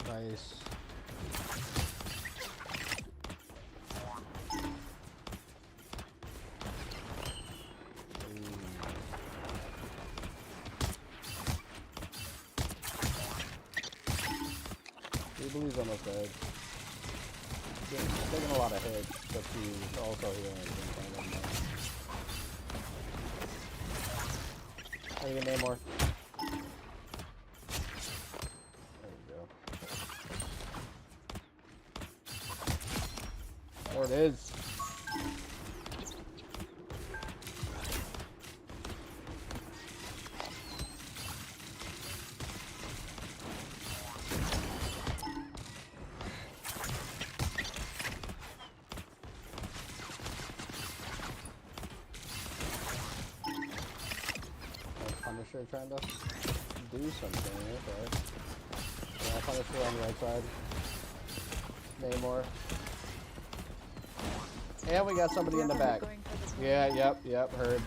Nice. Jubilee's almost dead. Taking a lot of hits, but he's also healing. How do you get Namor? There we go. There it is. Punisher trying to do something. Okay. Yeah, Punisher on the right side. Namor. And we got somebody in the back. Yeah, yep, heard.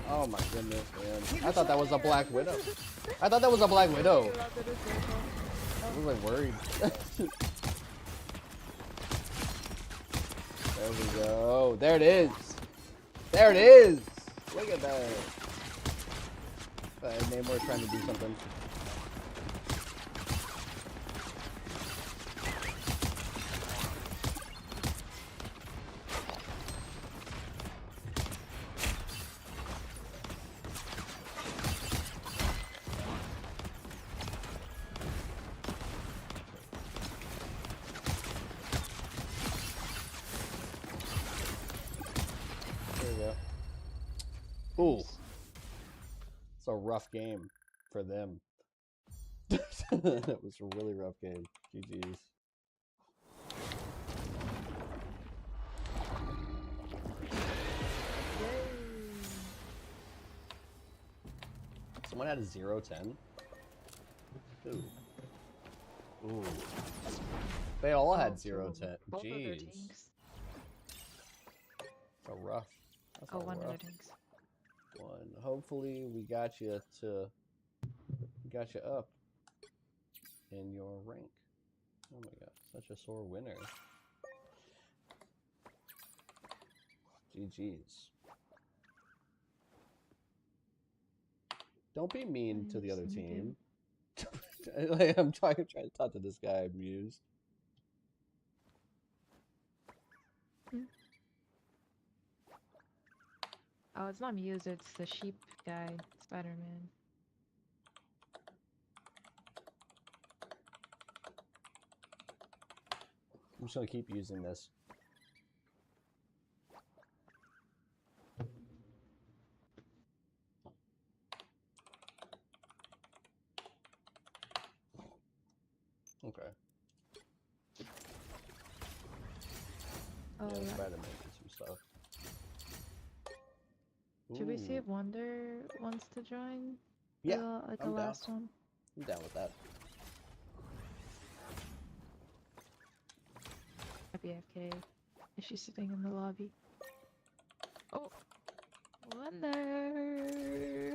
Oh my goodness, man. I thought that was a Black Widow. I thought that was a Black Widow. I was like worried. There we go. There it is. There it is. Look at that. Namor trying to do something. There we go. Ooh. It's a rough game for them. That was a really rough game. GG's. Someone had a 0-10. Ooh. Ooh. They all had 0-10. Jeez. So rough. That's Oh, a one of their rough tanks. one. Hopefully we got you up in your rank. Oh my god, such a sore winner. GG's. Don't be mean to the other team. I'm trying to talk to this guy. I'm amused. Oh, it's not Muse, it's the sheep guy, Spider-Man. I'm just gonna keep using this. Okay. Oh, Yeah, yeah. Spider-Man did some stuff. Should we see Ooh. if Wonder wants to join? Yeah, Like I'm the down. last one? I'm down with that. BFK. Is she sitting in the lobby? Oh, Wonder.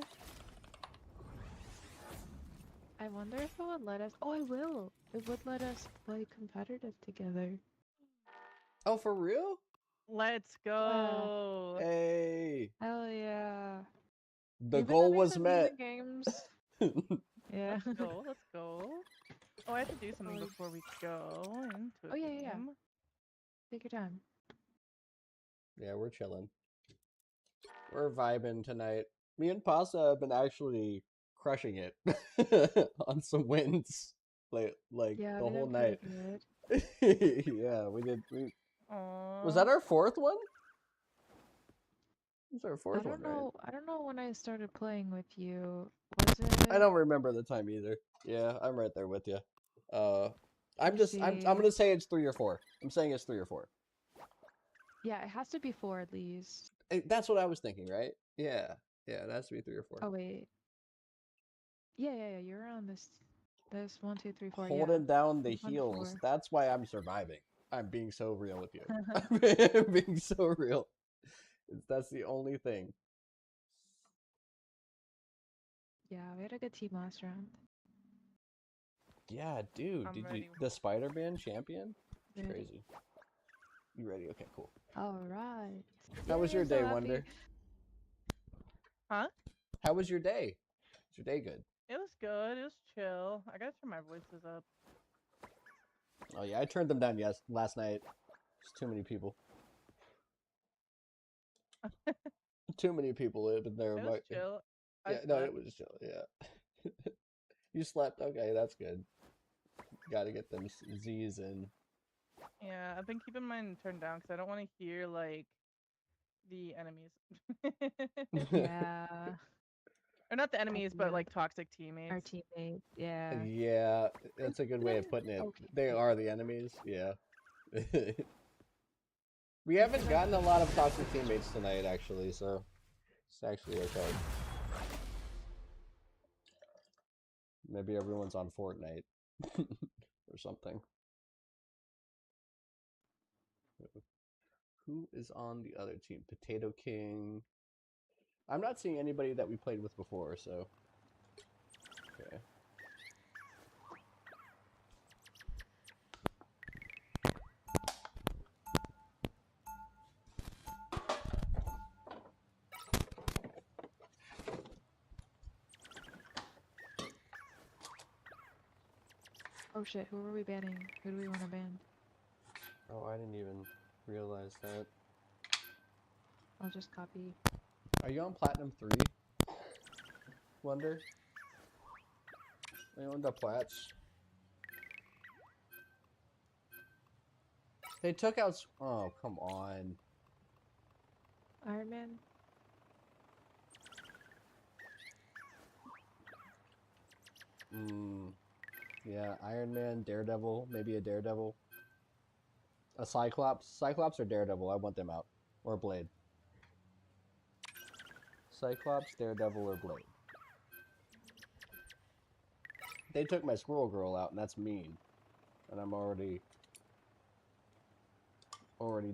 I wonder if it would let us. Oh, it will. It would let us play competitive together. Oh, for real? Let's go. Hey. Hell yeah. The Even goal having was some met. decent games. Yeah. Let's go. Let's go. Oh, I have to do something before we go into a Oh, yeah, yeah. game. Take your time. Yeah, we're chilling. We're vibing tonight. Me and Pasta have been actually crushing it on some wins, like Yeah, the we whole did night. pretty good. Yeah, we did. Was Aww. that our fourth one? It was our I fourth don't one, right? know. I don't know when I started playing with you. Was it? I don't remember the time either. Yeah, I'm right there with you. I'm I'm gonna say it's 3 or 4. I'm saying it's 3 or 4. Yeah, it has to be 4 at least. That's what I was thinking, right? Yeah, it has to be 3 or 4. Oh wait. Yeah. You're on this. This 1, 2, 3, 4. Holding down the It's on heels. 4. That's why I'm surviving. I'm being so real with you. I'm being so real. That's the only thing. Yeah, we had a good team last round. Yeah, dude. I'm Did you ready. the Spider-Man champion? It's Ready. crazy. You ready? Okay, cool. All right. How was your Yay, so day, happy. Wonder? Huh? How was your day? Was your day good? It was good. It was chill. I gotta turn my voices up. Oh yeah, I turned them down last night. There's too many people. Too many people live in there. It was chill. I Yeah, no, it slept. was chill. Yeah. You slept. Okay, that's good. Got to get them Z's in. Yeah, I've been keeping mine turned down because I don't want to hear like the enemies. Yeah. Or not the I enemies, but do. like toxic teammates. Our teammates. Yeah. Yeah, that's a good way of putting it. Okay. They are the enemies. Yeah. We haven't gotten a lot of toxic teammates tonight, actually, so it's actually okay. Maybe everyone's on Fortnite or something. Who is on the other team? Potato King. I'm not seeing anybody that we played with before, so okay. Oh shit, who are we banning? Who do we want to ban? Oh, I didn't even realize that. I'll just copy. Are you on Platinum 3? Wonder? Are you on the Plats? They took out... Oh, come on. Iron Man? Yeah, Iron Man, Daredevil, maybe a Daredevil. A Cyclops. Cyclops or Daredevil, I want them out. Or Blade. Cyclops, Daredevil, or Blade. They took my Squirrel Girl out, and that's mean. And I'm already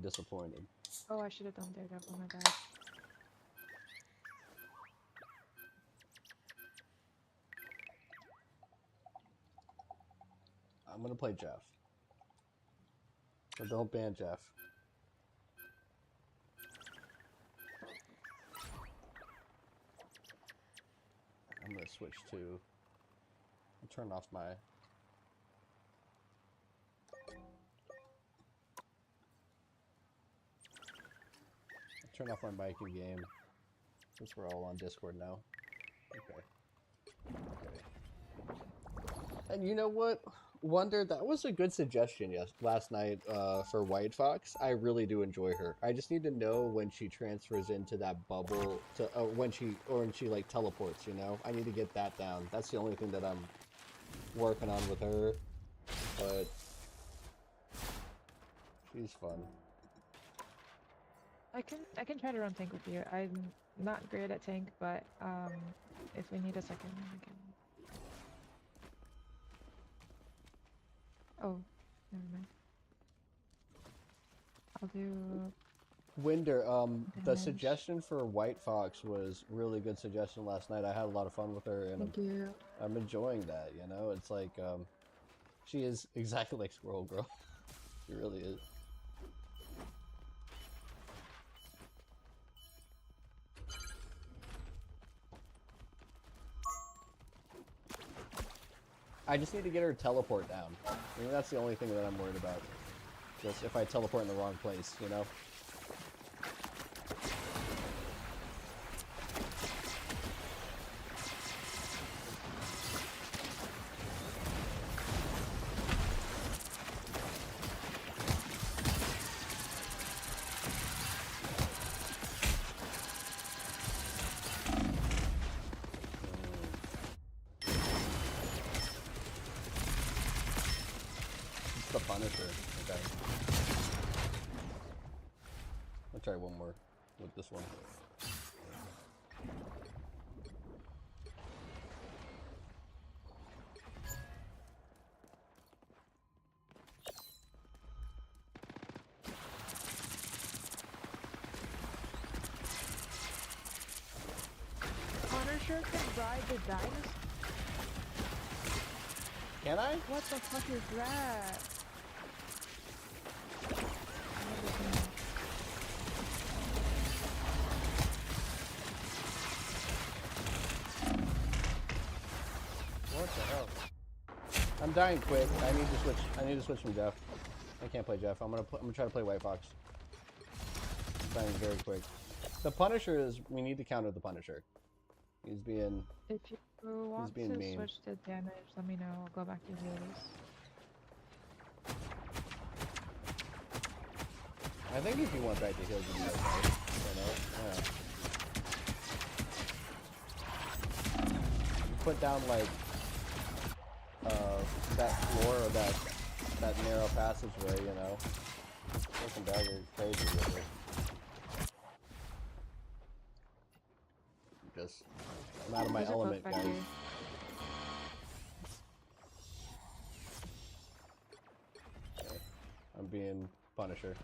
disappointed. Oh, I should have done Daredevil, my bad. I'm gonna play Jeff. But don't ban Jeff. I'm gonna switch to... I'll turn off my... Turn off my mic in game. Since we're all on Discord now. Okay. And you know what? Wonder, that was a good suggestion last night for White Fox. I really do enjoy her. I just need to know when she transfers into that bubble to when she like teleports, you know? I need to get that down. That's the only thing that I'm working on with her. But she's fun. I can try to run tank with you. I'm not great at tank, but if we need a second, I can. Oh, never mind. I'll do. Winder, the suggestion for White Fox was really good suggestion last night. I had a lot of fun with her, and Thank you. I'm enjoying that. You know, it's like she is exactly like Squirrel Girl. She really is. I just need to get her teleport down. I mean, that's the only thing that I'm worried about. Just if I teleport in the wrong place, you know? The Punisher. Okay. I'll try one more with this one. Punisher can ride the dinosaur. Can I? What the fuck is that? What the hell? I'm dying quick. I need to switch. I need to switch from Jeff. I can't play Jeff. I'm gonna try to play White Fox. I'm dying very quick. The Punisher is. We need to counter the Punisher. He's being. If you want being to mean. switch to damage, let me know. I'll go back to heals. I think if you went back to heals, you'd be okay. You know? Yeah. You put down like that floor or that narrow passageway, you know. Fucking dagger is crazy with it. Just I'm out of my There's a boat element, back guys. here. Okay. I'm being Punisher.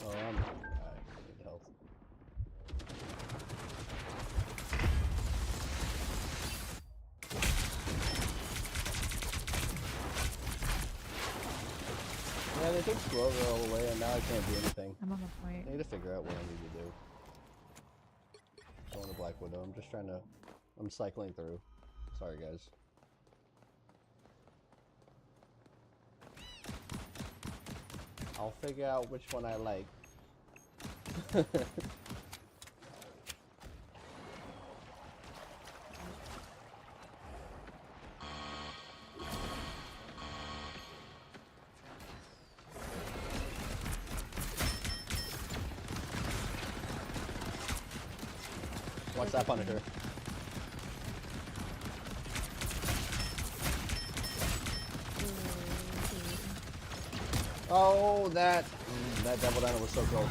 Oh, I need health. Yeah, they took Squirrel Girl away, and now I can't do anything. I'm on the point. I need to figure out what I need to do. Going to Black Widow. I'm just trying to. I'm cycling through. Sorry, guys. I'll figure out which one I like. Watch that Punisher. Oh, that Devil Dino was so close.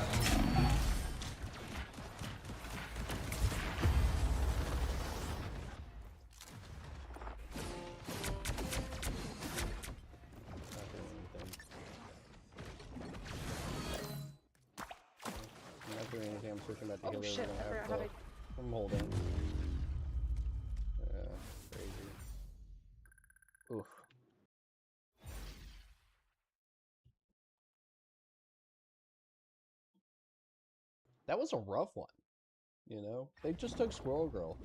I'm not doing anything. I'm switching back to healer. Shit, We're gonna I have forgot how to- I'm holding. Yeah, crazy. Oof. That was a rough one. You know? They just took Squirrel Girl.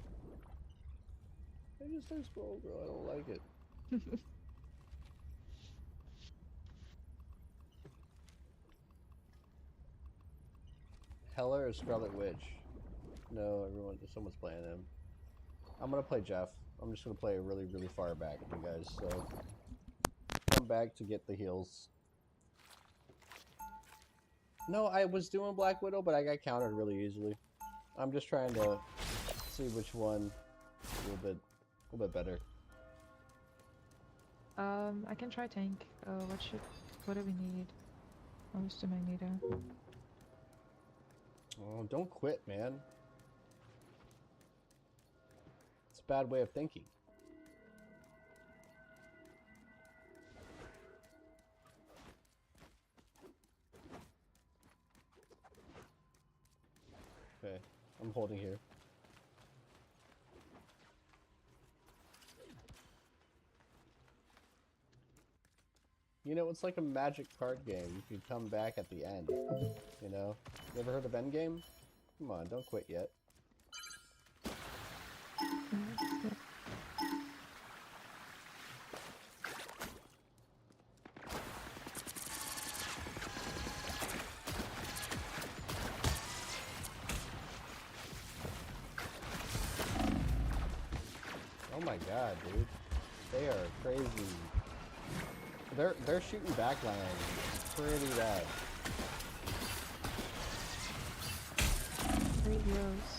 They just took Squirrel Girl. I don't like it. Heller or Scarlet Witch? No, someone's playing him. I'm gonna play Jeff. I'm just gonna play really, really far back, you guys. So come back to get the heals. No, I was doing Black Widow, but I got countered really easily. I'm just trying to see which one a little bit better. I can try tank. What do we need? Oh, just a Magneto. Oh, don't quit, man. It's a bad way of thinking. Okay, I'm holding here. You know, it's like a magic card game. You can come back at the end. You know? You ever heard of Endgame? Come on, don't quit yet. Oh my god, dude. They are crazy. They're shooting backline pretty bad. 3 heroes.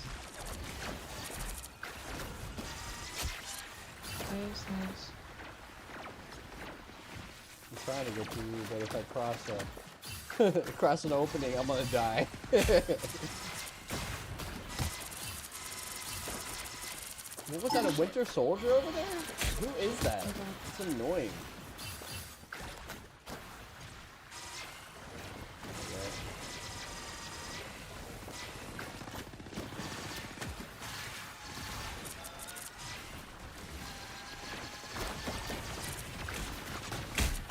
Nice. I'm trying to get to you, but if I cross an opening, I'm gonna die. What was that, a Winter Soldier over there? Who is that? It's annoying.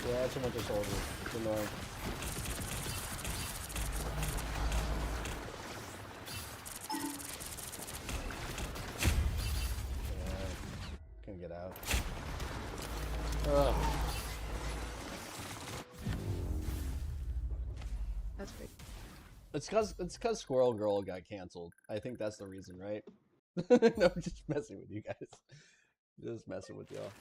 Yeah, it's a Winter Soldier. It's annoying. Yeah, can't get out. Ugh. That's great. It's cause Squirrel Girl got canceled. I think that's the reason, right? No, I'm just messing with you guys. Just messing with y'all.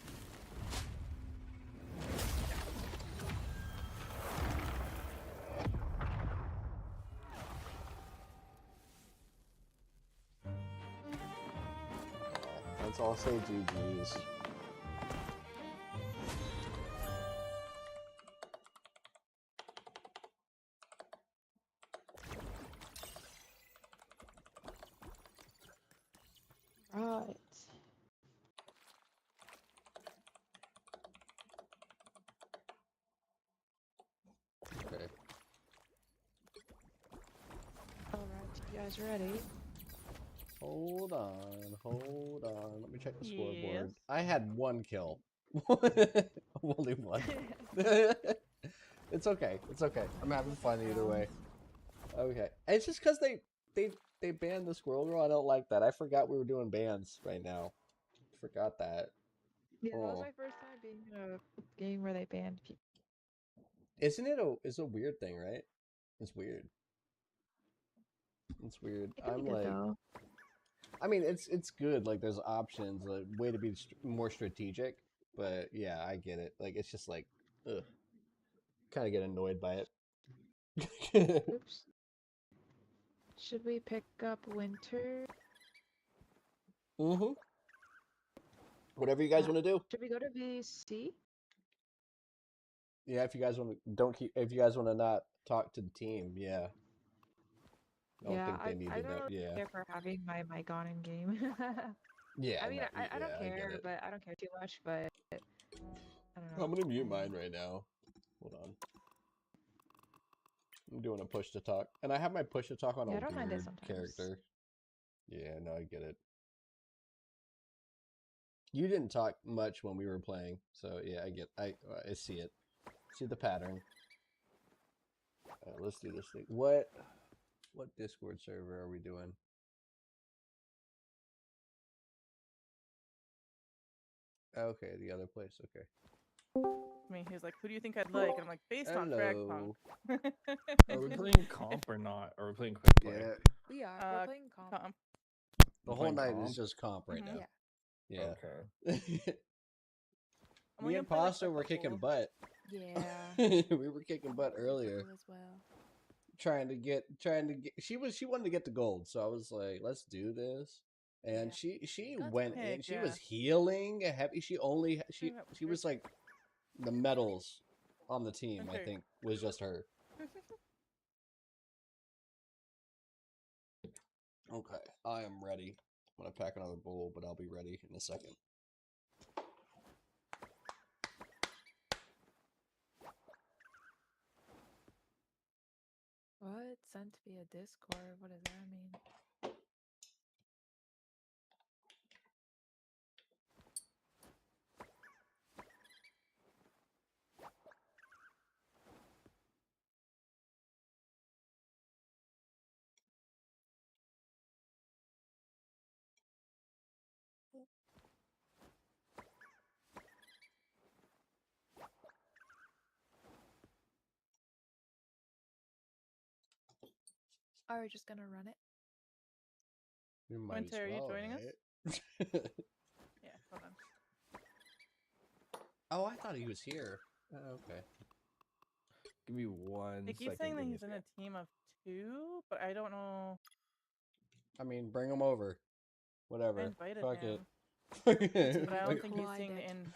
Let's all say GG's. Right. Okay. Alright, you guys ready? Hold on, hold on. Let me check the Yes. scoreboard. I had 1 kill. Only 1. It's okay. It's okay. I'm having fun either way. Okay. It's just because they banned the Squirrel Girl. I don't like that. I forgot we were doing bans right now. Forgot that. Yeah, that was Oh. my first time being in a game where they banned people. Isn't it it's a weird thing, right? It's weird. It's weird. It can be I'm good like, though. I mean, it's good. Like, there's options, a way to be more strategic. But yeah, I get it. Like, it's just like, ugh. Kind of get annoyed by it. Oops. Should we pick up winter? Mm-hmm. Whatever you guys want to do. Should we go to VC? Yeah, if you guys want to if you guys want to not talk to the team, yeah. I don't think they needed I don't that. really Yeah. care for having my mic on in game. Yeah. I mean, no, I don't yeah, I get care, it. but I don't care too much. But I don't know. I'm gonna mute mine right now. Hold on. I'm doing a push to talk, and I have my push to talk on Yeah, a I don't mind it weird sometimes. character. Yeah, no, I get it. You didn't talk much when we were playing, so yeah, I see it. See the pattern. Let's do this thing. What Discord server are we doing? Okay, the other place. Okay. I mean, he was like, "Who do you think I'd like?" And I'm like, "Based on Fragpunk." Are we playing comp or not? Are we playing quick play? Yeah. We are. We're playing comp. The whole night is just comp right now. Yeah. Yeah. Okay. Me and Pasta were kicking butt. Yeah. We were kicking butt earlier. As well. Trying to get she wanted to get the gold, so I was like, let's do this. And she went in, she was healing heavy. She was like the medals on the team, I think, was just her. Okay, I am ready. I'm gonna pack another bowl, but I'll be ready in a second. What? Sent via Discord? What does that mean? Are we just gonna run it? You might Winter, are you joining us? us? Yeah, hold on. Oh, I thought he was here. Oh, okay. Give me 1 They keep second. saying that he's in a team of 2, but I don't know. I mean, bring him over. Whatever. I invited Fuck him. it. But I don't think he's seeing the in.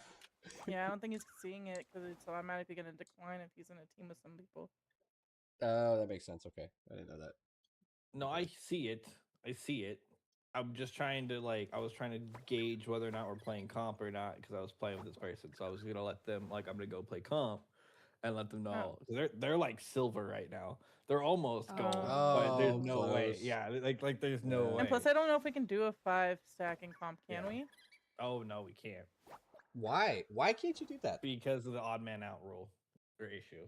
Yeah, I don't think he's seeing it because it's automatically going to decline if he's in a team with some people. Oh, that makes sense. Okay. I didn't know that. No, I see it. I see it. I'm just trying to I was trying to gauge whether or not we're playing comp or not because I was playing with this person. So I was gonna let them I'm gonna go play comp and let them know they're like silver right now. They're almost gold, but there's no way. Yeah, like there's no way. And plus, I don't know if we can do a 5 stack in comp. Can we? Oh no, we can't. Why? Why can't you do that? Because of the odd man out rule. ratio.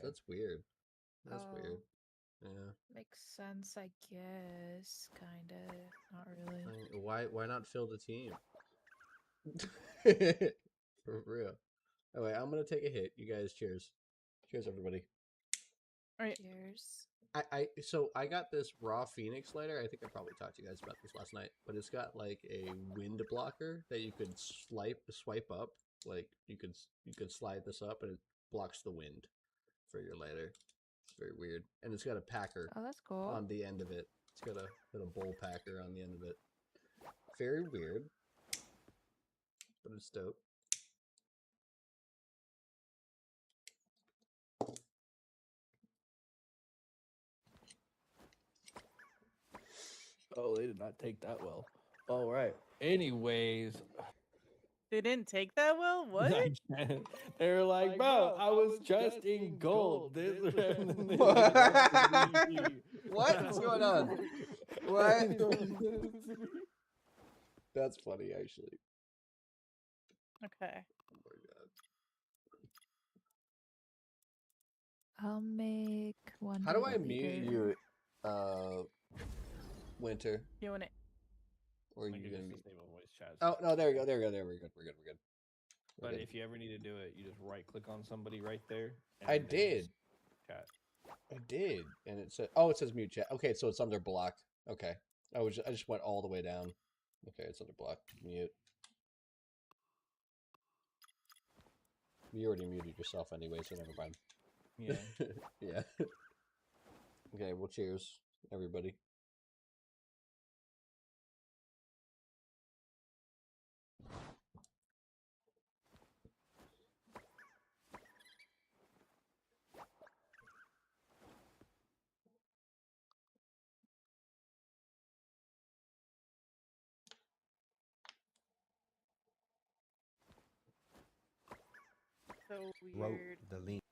That's weird. That's Oh. weird. Yeah. Makes sense, I guess. Kinda. Not really. Why not fill the team? For real. Anyway, I'm gonna take a hit. You guys, cheers. Cheers, everybody. All right. Cheers. So I got this raw Phoenix lighter. I think I probably talked to you guys about this last night, but it's got like a wind blocker that you could swipe up. Like you could slide this up and it blocks the wind for your lighter. It's very weird, and it's got a packer. Oh, that's cool. On the end of it. It's got a little bowl packer on the end of it. Very weird, but it's dope. Oh, they did not take that well. All right. Anyways, They didn't take that well? What? they were like, bro, I was just in gold. This What is going on? What? That's funny, actually. Okay. Oh my god. I'll make one. How do I double mute beater. you, Winter? Doing it. Or are I you can gonna just mute? disable voice chat. Oh no, there we go. There we go. There we're good. We're good. We're good. We're But good. if you ever need to do it, you just right click on somebody right there. I then did. just Chat. I did, and it said, "Oh, it says mute chat." Okay, so it's under block. Okay, I just went all the way down. Okay, it's under block. Mute. You already muted yourself anyway, so never mind. Yeah. Yeah. Okay, well, cheers, everybody. So Wrote weird. the link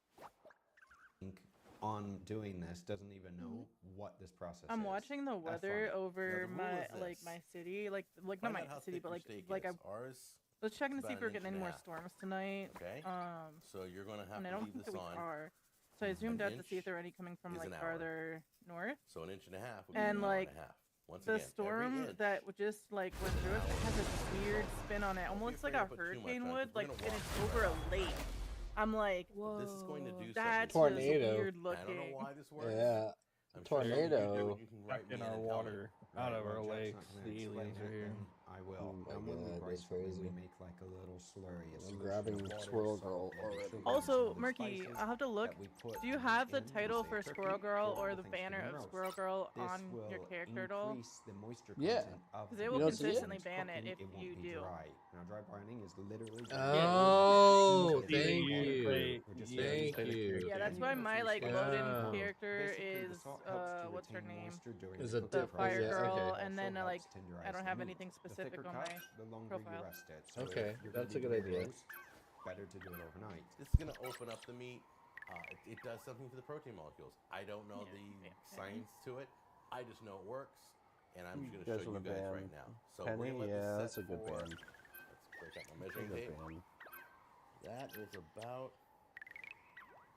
on doing this doesn't even know what this process I'm is. watching the Have weather fun. over the rule my is like this. my city, like not Find my out how city, thick but your like steak like I is. Ours, let's check and it's see if about we're an getting any inch and a more half. storms tonight. Okay. So you're gonna have And I to don't leave think this that we on. are. So I zoomed An out to see if inch there are any coming from is like an hour. farther north. So an inch and a half would be And an hour like and a half. Once the again, storm every inch that just like went through us has this weird spin on it, almost like afraid a to put too much hurricane on, would, 'cause we're like, gonna and walk it's right over a off. lake. I'm like, whoa. This is going to do that's something. just Tornado. weird I don't know looking. why this works. Yeah. I'm sure you Tornado. do, you can write In me our in and tell me. water, out of Well, our Jack's lakes, not gonna the explain aliens are it, here. then I will. Oh my And when we God, braise that's something, crazy. we make like a little slurry. A I'm solution grabbing of water, Squirrel salt, Girl maybe already. sugar, and Also, some of the Murky, spices I'll have to look. that we put Do you have the in, title say, for turkey, Squirrel Girl kill or all the things banner from of roast. Squirrel Girl This on your will character doll? increase the moisture Yeah. content of Because the they You will don't see it? consistently ban it cooking, if won't you be do. Dry. Now, dry brining is literally Oh, Either thank you you. play- yeah, Thank play the you. character. Yeah, that's And why you know, my if you like start load-in Oh. character Basically, the is salt helps to what's her retain name? moisture during Is the it The cooking Fire yeah, process. Girl, okay. and then Also like helps tenderize I don't the have meat. anything The specific thicker on cut, my the longer profile. you rest it. So Okay, if you're that's gonna a be good doing idea. roast, better to do it overnight. This is going to open up the meat. It does something for the protein molecules. I don't know the science to it. I just know it works, and I'm just going to guys show you wanna guys ban right now. So Penny? we're going to let Yeah, this that's set a good for, ban. let's break out my That's a measuring good tape. ban. That is about,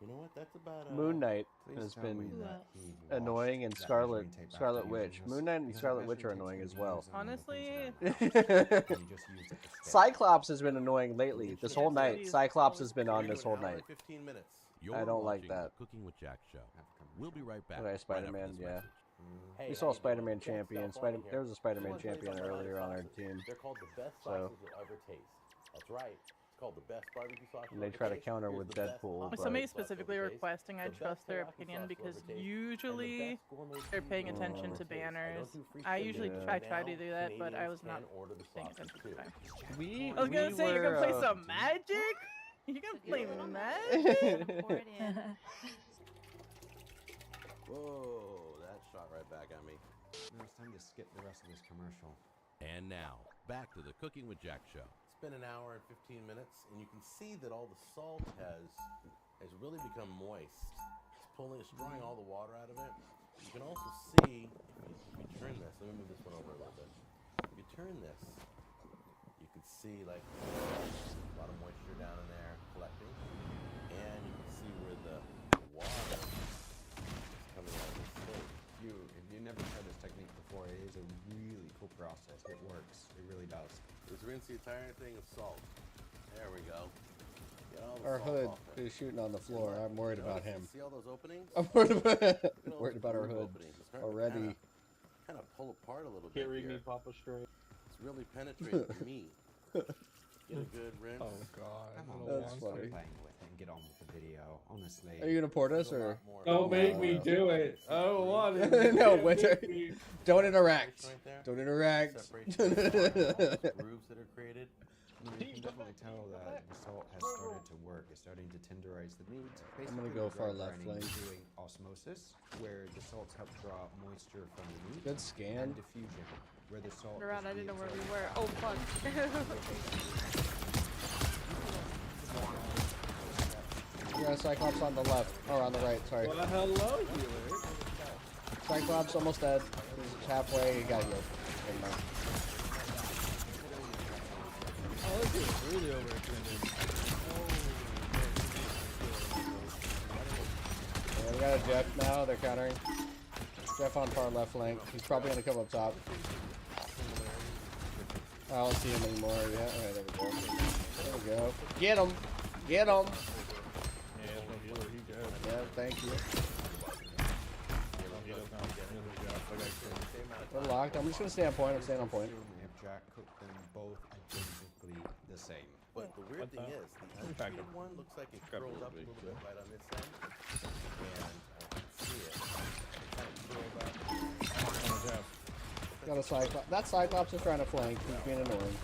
you know what, that's about Moon Knight Please has tell me been that he annoying, and washed that Scarlet measuring tape after Scarlet using Witch. this, Moon Knight and because Scarlet the Witch are measuring annoying tape's as gonna be well. used on the things Honestly, around the house, and you just used it to stick. Cyclops has been annoying lately. This Yeah, whole so night, these- Cyclops has been We're on gonna this do whole an hour night. and 15 minutes. I don't like watching that. the Cooking with Jack show. We'll be right back. Okay, right after Spider-Man, this yeah. message. Hey, We how saw you doing? Spider-Man Jack champion. Stuff on There here. was a Spider-Man Just wanna tell you champion something about earlier on our sauces. team. They're called the best So- sauces you'll ever taste. That's right. It's called the best barbecue sauce. And they try to counter with Deadpool, but somebody specifically requesting I trust their opinion because usually they're paying attention to banners. I usually try to do that, but I was not paying attention to time. I was gonna say you're gonna play some magic. You're gonna play magic. Whoa, that shot right back at me. Now it's time to skip the rest of this commercial. And now, back to the Cooking with Jack show. It's been an hour and 15 minutes, and you can see that all the salt has really become moist. It's drawing all the water out of it. You can also see, if you turn this, let me move this one over a little bit. If you turn this, you can see like a lot of moisture down in there collecting. rinse the entire thing of salt. There we go. Get all the Our salt hood off it. is shooting on the floor. I'm worried about him. See all those openings? I'm worried about, all worried those about our groove hood openings. It's starting to already. Kind of pull apart a little bit Carry here. me, Papa String. It's really penetrating the meat. Get a good rinse. Oh god. Come on, That's man, funny. stop playing with it and get on with the video. Honestly. Are you gonna port us or? Don't make me do it. I don't want it. No, You wait. can't make me. Don't interact. Right there. Don't interact. Separation of the salt and all those grooves that are created. You can definitely tell that the salt has started to work. It's starting to tenderize the meat. I'm gonna Basically, go the far dry left grinding flank. is doing osmosis, where the salts help draw moisture from the meat. Good scan. And diffusion, where the salt. Around, I is didn't know where we reabsorbed. were. Oh fuck. We got a Cyclops on the left, or on the right, sorry. Well, hello, healer. Cyclops almost dead. He's halfway, he got healed. Never mind. Oh, this is really overextended. Yeah, we got a Jeff now, they're countering. Jeff on far left flank. He's probably gonna come up top. I don't see him anymore. Yeah, okay, there we go. There we go. Get him! Get him! Yeah, there's no healer. He good. Yeah, thank you. We're locked. I'm just gonna stay on point. I'm staying on point. If Jack cooked them both identically the same. But the weird thing is, the untreated one looks like it curled up a little bit right on this end. And I can see it. It kind of curled up. Got a Cyclops. That Cyclops is trying to flank. He's being annoying.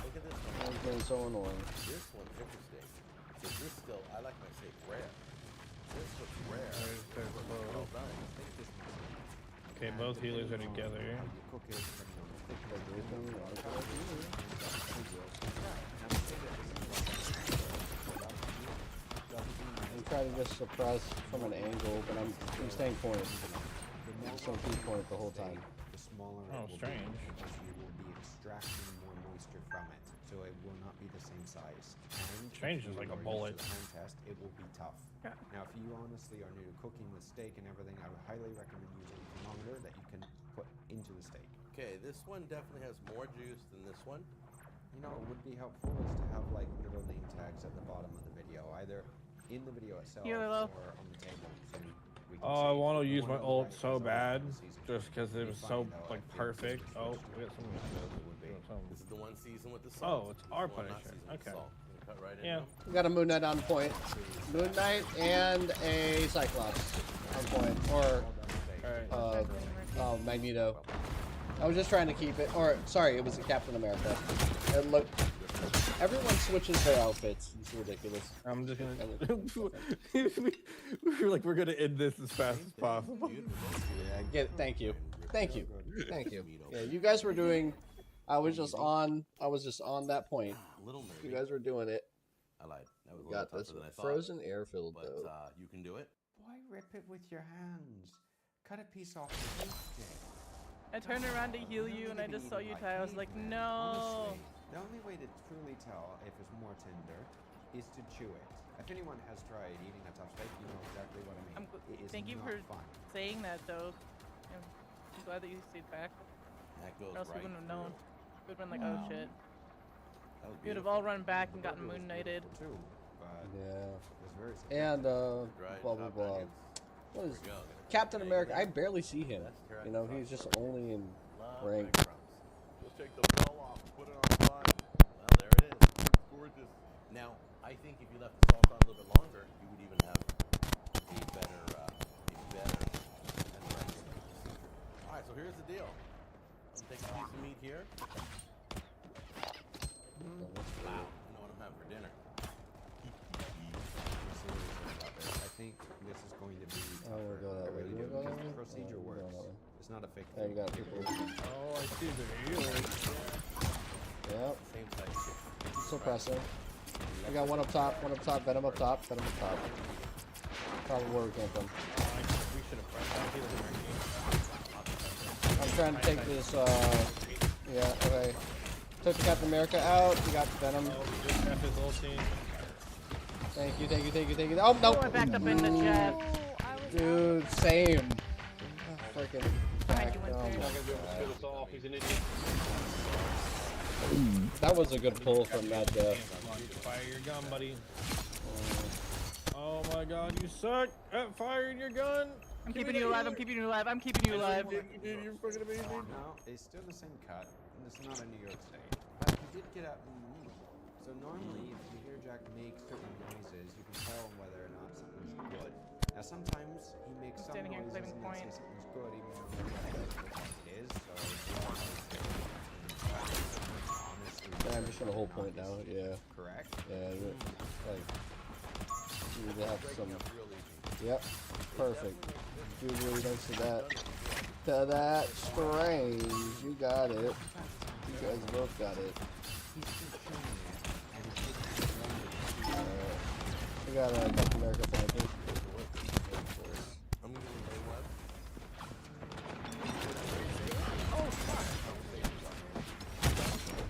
Look at this one. He's being so annoying. This one's interesting. So this still, I like my shape rare. This looks rare. Well done. Okay, both healers are together. I'm trying to just suppress from an angle, but I'm staying point. I'm still keep point the whole time. The smaller Oh, it will strange. be, because you will be extracting more moisture from it, so it will not be the same size. And Strange if is like you a are bullet. used to the hand test, it will be tough. Yeah. Now, if you honestly are new to cooking with steak and everything, I would highly recommend using a thermometer that you can put into the steak. Okay, this one definitely has more juice than this one. You know, it would be helpful is to have like little name tags at the bottom of the video, either in the video itself You're or low. on the table. So we can Oh, I see want to the use one my on the ult right so is already bad, from the season. just because it was Be so fine, though, like I think perfect. it's Oh, just we got some. This is the one season with the Oh, salt. it's This our one not Punisher. seasoned with Okay. salt. Gonna cut right Yeah. into him. We got a Moon Knight on point. Moon Knight and a Cyclops on point. Or Magneto. I was just trying to keep it. Or sorry, it was a Captain America. It looked. Everyone switches their outfits. It's ridiculous. I'm just gonna. We're like, we're gonna end this as fast as possible. Yeah, get it. Thank you. Thank you. Thank you. Yeah, you guys were doing. I was just on that point. Little You nerdy. guys were doing it. I lied. That was a We little got this tougher than I thought. frozen airfield But though. you can do it. Why rip it with your hands? Cut a piece off the steak. I turned around to heal you and I just saw you tie. I was like, no. Honestly, the only way to truly tell if it's more tender is to chew it. If anyone has tried eating a tough steak, you know exactly what I mean. It is Thank you not for fun. saying that, though. I'm glad that you stayed back. That goes Or else we right wouldn't have known. through. We'd been like, oh shit. That was We'd have beautiful. all run back and gotten moon knighted. Too, but Yeah. it's very And Dry blah blah top blah. onions. What is There we go. Captain America? I barely see him. You know, he's just only in rank. Let's take the bell off, put it on fun. Well, there it is. It's gorgeous. Now, I think if you left the salt on a little bit longer, you would even have a better All right, so here's the deal. I'm taking a piece of meat here. Wow, I know what I'm having for dinner. I think this is going to be. Oh, we'll go that I way. really You do, wanna go because that the way? procedure Oh, we'll go works. that way. It's not a fake Yeah, you thing. got people. Oh, I see the healers. Yep. Same size. Suppressor. We got one up top, Venom up top, Venom up top. Probably where we came from. We should have pressed that healer. I'm trying to take this, yeah, okay. Took the Captain America out, we got Venom. Jeff is ulting. Thank you, thank you, thank you, thank you. Oh, no! Oh, I backed up into Jeff. Dude, same. Freaking Behind you, back. Oh Winter. my Not gonna be able to God. spit us off. He's an idiot. That was a good pull from that. Come on, fire your gun, buddy. Oh my God, you suck at firing your gun. I'm keeping you alive. I'm keeping you alive. I'm keeping you alive. You're fucking amazing. No, it's still the same cut, and it's not a New York State. But he did get up and move. So normally, if you hear Jack make certain noises, you can tell whether or not something's good. Now sometimes he makes some Standing here noises claiming and then point. says something's good, even though it is. So honestly, Yeah, I'm just gonna hold point now. Yeah. correct. Yeah. Like. You need to have some. Yep. Perfect. Juju, thanks to that. To that strange. You got it. You guys both got it. We got Captain America flanking. I'm gonna play web.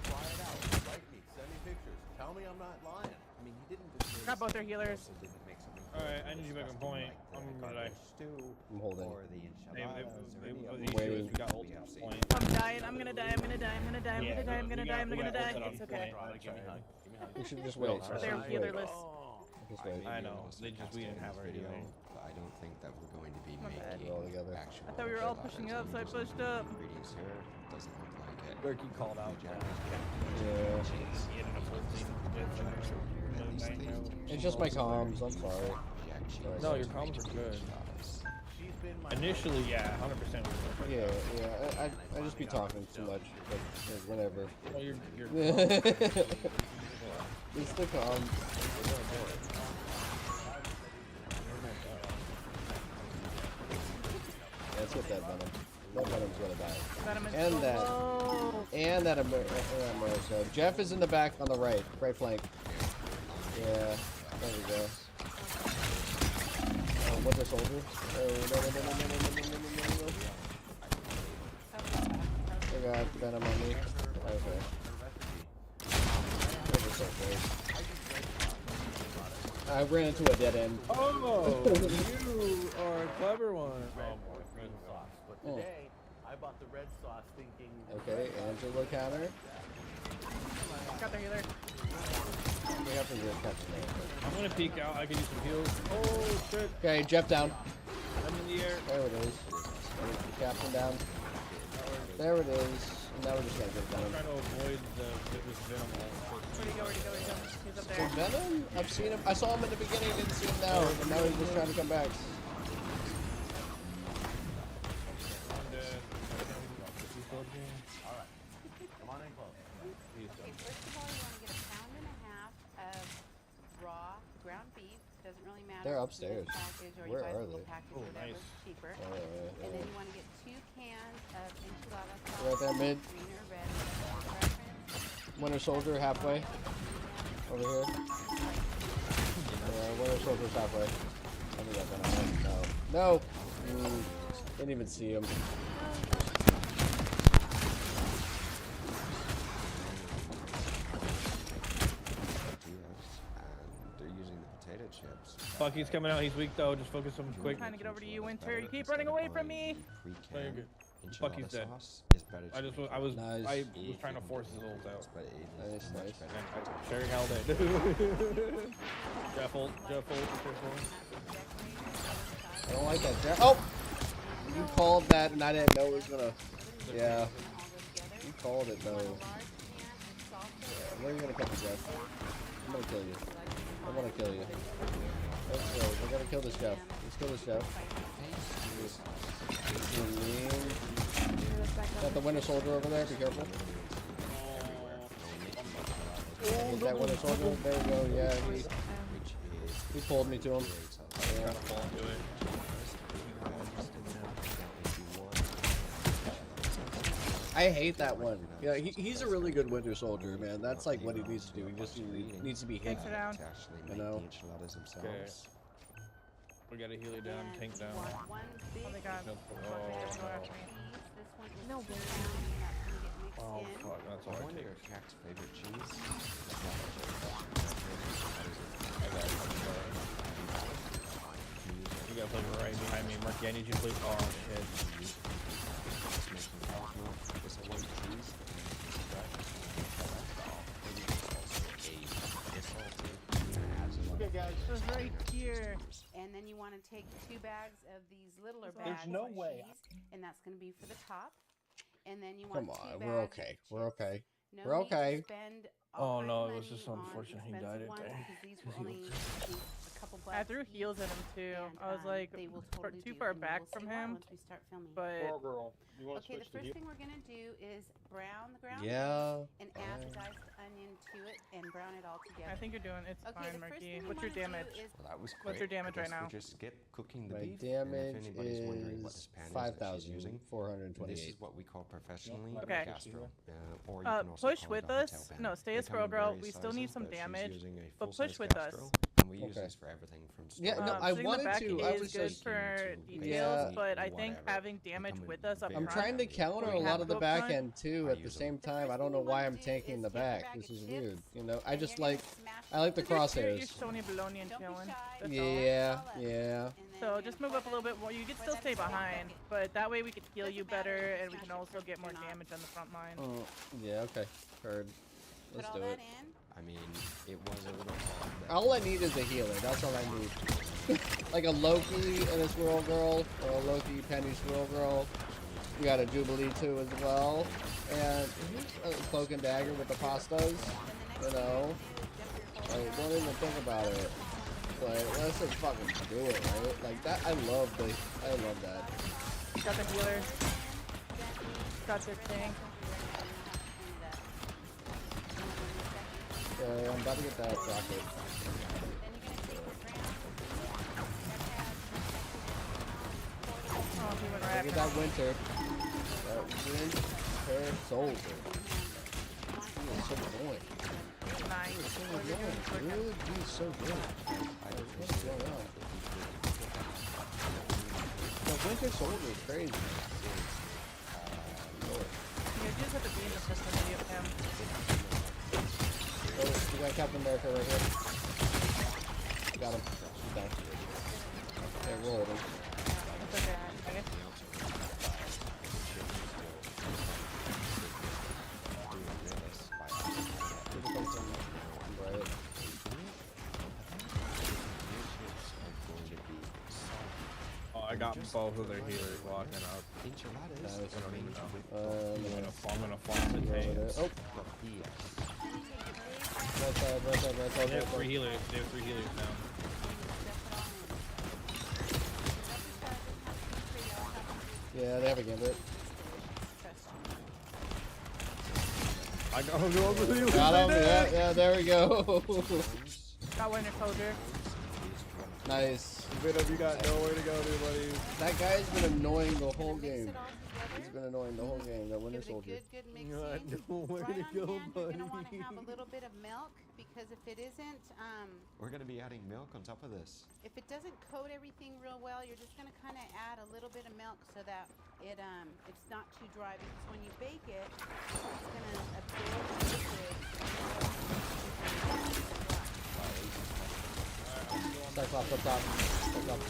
Try it out. Write me. Send me pictures. Tell me I'm not lying. I mean, he didn't just Got both their healers. Alright, I need you back on point. I'm gonna die. I'm holding. Or the Waiting. We got ultimate point. I'm dying. I'm gonna die. I'm gonna die. I'm gonna die. I'm gonna die. I'm gonna die. I'm gonna die. It's okay. You should just wait. They're healerless. Just wait. I know. We didn't have our video. healing. But I don't think that we're going to be My bad. making all together. actual. I thought we were all pushing up, so I pushed up. Ingredients here doesn't look like it. Berkey called out. Yeah. He ended up losing. It's just my comms. I'm sorry. No, your comms are good. Initially, yeah, 100%. Yeah, yeah. I just be talking too much, but whatever. Well, you're It's the comms. Let's get that venom. That venom's gonna die. Venom is And so that. low. And that America. Jeff is in the back on the right flank. Yeah, there we go. Oh, Winter Soldier. Oh, no. I got venom on me. Okay. Winter Soldier. I ran into a dead end. Oh, you are a clever one. But today, I bought the red sauce thinking. Okay, Angela counter. Got their healer. We have to do a Captain America. I'm gonna peek out. I can use some heals. Oh shit! Okay, Jeff down. I'm in the air. There it is. Captain down. There it is. And now we're just gonna get I'm down. trying to avoid this venom. Where'd he go? Where'd he go? Where'd he go? He's up So there. Venom? I've seen him. I saw him in the beginning, didn't see him now. And now he's just trying to come back. Alright. Come on in close. Okay, first of all, you want to get a pound and a half of raw ground beef. Doesn't really matter. They're if it's in upstairs. a package or Where you buy are the little they? package, Oh, whatever's nice. cheaper. Oh, yeah. And then you want to get 2 cans of enchilada sauce. Right there, mid. Green or red, whatever your preference. Winter Soldier halfway. Over here. Yeah, Winter Soldier's halfway. I think I got him. No. No! Didn't even see him. They're using the potato chips. Bucky's coming out. He's weak though. Just focus him quick. Trying to get over to you, Winter. You keep running away from me. No, you're good. Bucky's dead. I was Nice. trying to force his ult out. Nice. Carry Hal dead. Jeff ult. I don't like that. Oh! You called that and I didn't know it was gonna... Yeah. You called it though. Where are you gonna come from, Jeff? I'm gonna kill you. I'm gonna kill you. Let's go. We're gonna kill this Jeff. Let's kill this Jeff. Got the Winter Soldier over there. Be careful. Hit that Winter Soldier. There we go. Yeah. He pulled me to him. Yeah. I hate that one. Yeah, he's a really good Winter Soldier, man. That's like what he needs to do. He just needs to be hit. Takes her down. You know? Okay. We gotta heal you down, tank down. One big Oh my god. No, Go after me. This one is No, thin, Oh and that's fuck, that's all I I wonder take. if Jack's favorite cheese. You got play right behind me, Marky. I need you to play. Oh shit. It was right here. And then you want to take 2 bags of these littler There's bags no of way. cheese, and that's going to be for the top. And then you want Come 2 on, bags we're of okay. chips. We're okay. No We're need to okay. spend Oh, all kinds no, of it was money just on unfortunate he died expensive right ones there. because these were He only was- I think, a couple bucks. I threw heels at him too. And, I was like they will far- totally too do, far and we back will from see why him. once we start filming. But girl. You want Okay, the first thing we're gonna do is brown the ground Yeah. and add the diced onion to it and brown it all together. I think you're doing it's Okay, fine, the first Marky. thing you What's your wanna do damage? is- Well, that was quick. What's your damage I right guess now? we'll just skip cooking the My beef. damage and if anybody's wondering what is this pan is that she's using, 5,428. this is what we call professionally Okay. a gastro. Or you can also Push call it with a hotel us. pan. No, stay They as come Squirrel in Girl. various We still need sizes, some but she's damage, using a but push full-size with us. gastro, and we use Okay. this for everything from Yeah, no, storage I sitting in the wanted back to. I is was good just. for to details, Yeah. but I think whatever. having They damage come in with us up I'm very trying to front. counter we a lot have of the to back front. end too I at the use same The time. I first don't thing know you why wanna I'm do tanking is the take your back. bag This of is chips, weird. You know, I and just you're gonna like. smash I like the it. You're crosshairs. Sony Bologna and Don't be chilling. shy. That's all. Yeah, all up. yeah. And then So you're just gonna move up a pour little that bit more. You can pour still that stay in the same behind, bucket. but that way we can heal Doesn't you matter better, if you and we smash can it also perfect get or more not. damage on the front line. Yeah. Okay. Heard. Put Let's all do that it. in. I mean, it was a little hard. All I need is a healer. That's all I need. Like a Loki and a Squirrel Girl, or a Loki Penny Squirrel Girl. We got a Jubilee too as well, and here's a Cloak and Dagger with the pastas. You know, like don't even think about it. Like let's just fucking do it, right? Like that. I love that. Got the healer. Got the tank. Okay, I'm about to get that rocket. Oh, he went right Get after that winter. That winter soldier. He's so annoying. Nice. He's so What are you doing? annoying, dude. He's so good. What's going on? The winter soldier is crazy. You just have to be in the system to get him. Oh, we got Captain America right here. Got him. He's down. Okay, we're holding. That's okay. I guess. Right. Oh, I got both of their healers walking up. Nice. I don't even know. Nice. I'm gonna farm the tanks. Oh. Right side, right side, right side. They have 3 healers. They have 3 healers now. Yeah, they have a gambit. I got him over the healers. Got him, yeah, yeah, there we go. Got Winter Soldier. Nice. You got nowhere to go, dude, buddy. That guy's been annoying the whole game. He's been annoying the whole game, that Winter Give it a Soldier. good mixing. Nowhere Right to on go, hand, you're buddy. gonna want to have a little bit of milk because if it isn't, We're going to be adding milk on top of this. if it doesn't coat everything real well, you're just gonna kind of add a little bit of milk so that it's not too dry. Because when you bake it, it's gonna absorb the liquid. Cyclops up top. Cyclops.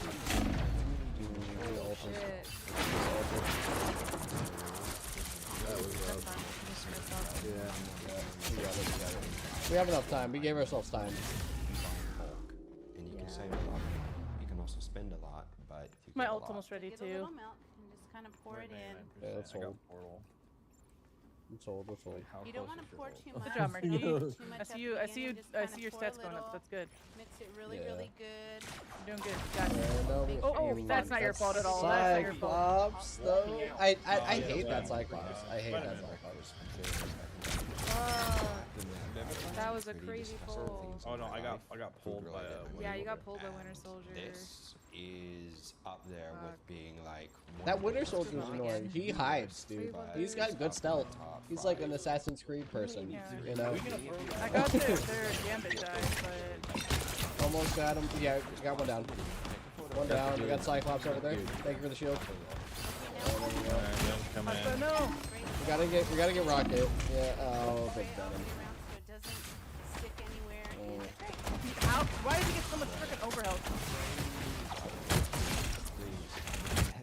Oh, shit. That was That's rough. fine. Just mess up. Yeah, we got it, we got it. We have enough time. We gave ourselves time. And you can save a lot. You can also spend a lot, but you My get a ult's lot. almost ready Get a too. little milk and just kind of pour it in. Yeah, that's I got old. portal. It's old, it's old. How You don't close want to is pour your too ult? much. Good job, Marky. Too much I at see the you. I see you. beginning, just I kinda see your pour a stats going up. little, That's good. Mix it really, Yeah. really good. You're doing good. Got it. Yeah, no, we- Oh, that's not your fault at all. That's not your fault. Cyclops, though. I yeah, hate that yeah. Cyclops. I hate that Cyclops. That was a crazy pull. Oh no, I got pulled by a. Yeah, you got pulled by Winter Soldier. This is up there with being like one That of Winter the Soldier's best annoying. He healers, hides, dude. but He's got good up stealth. in the top He's like five. an Assassin's Creed person, Yeah. you know? I got their gambit died, but Almost got him. Yeah, we got one down. One down. We got Cyclops over there. Thank you for the shield. Oh, there we go. Come so in. no. We gotta get Rocket. Yeah. Oh, big Spray all the got him. way around so it doesn't stick anywhere. And Oh. that's great. How? Why did he get so much freaking overhealth?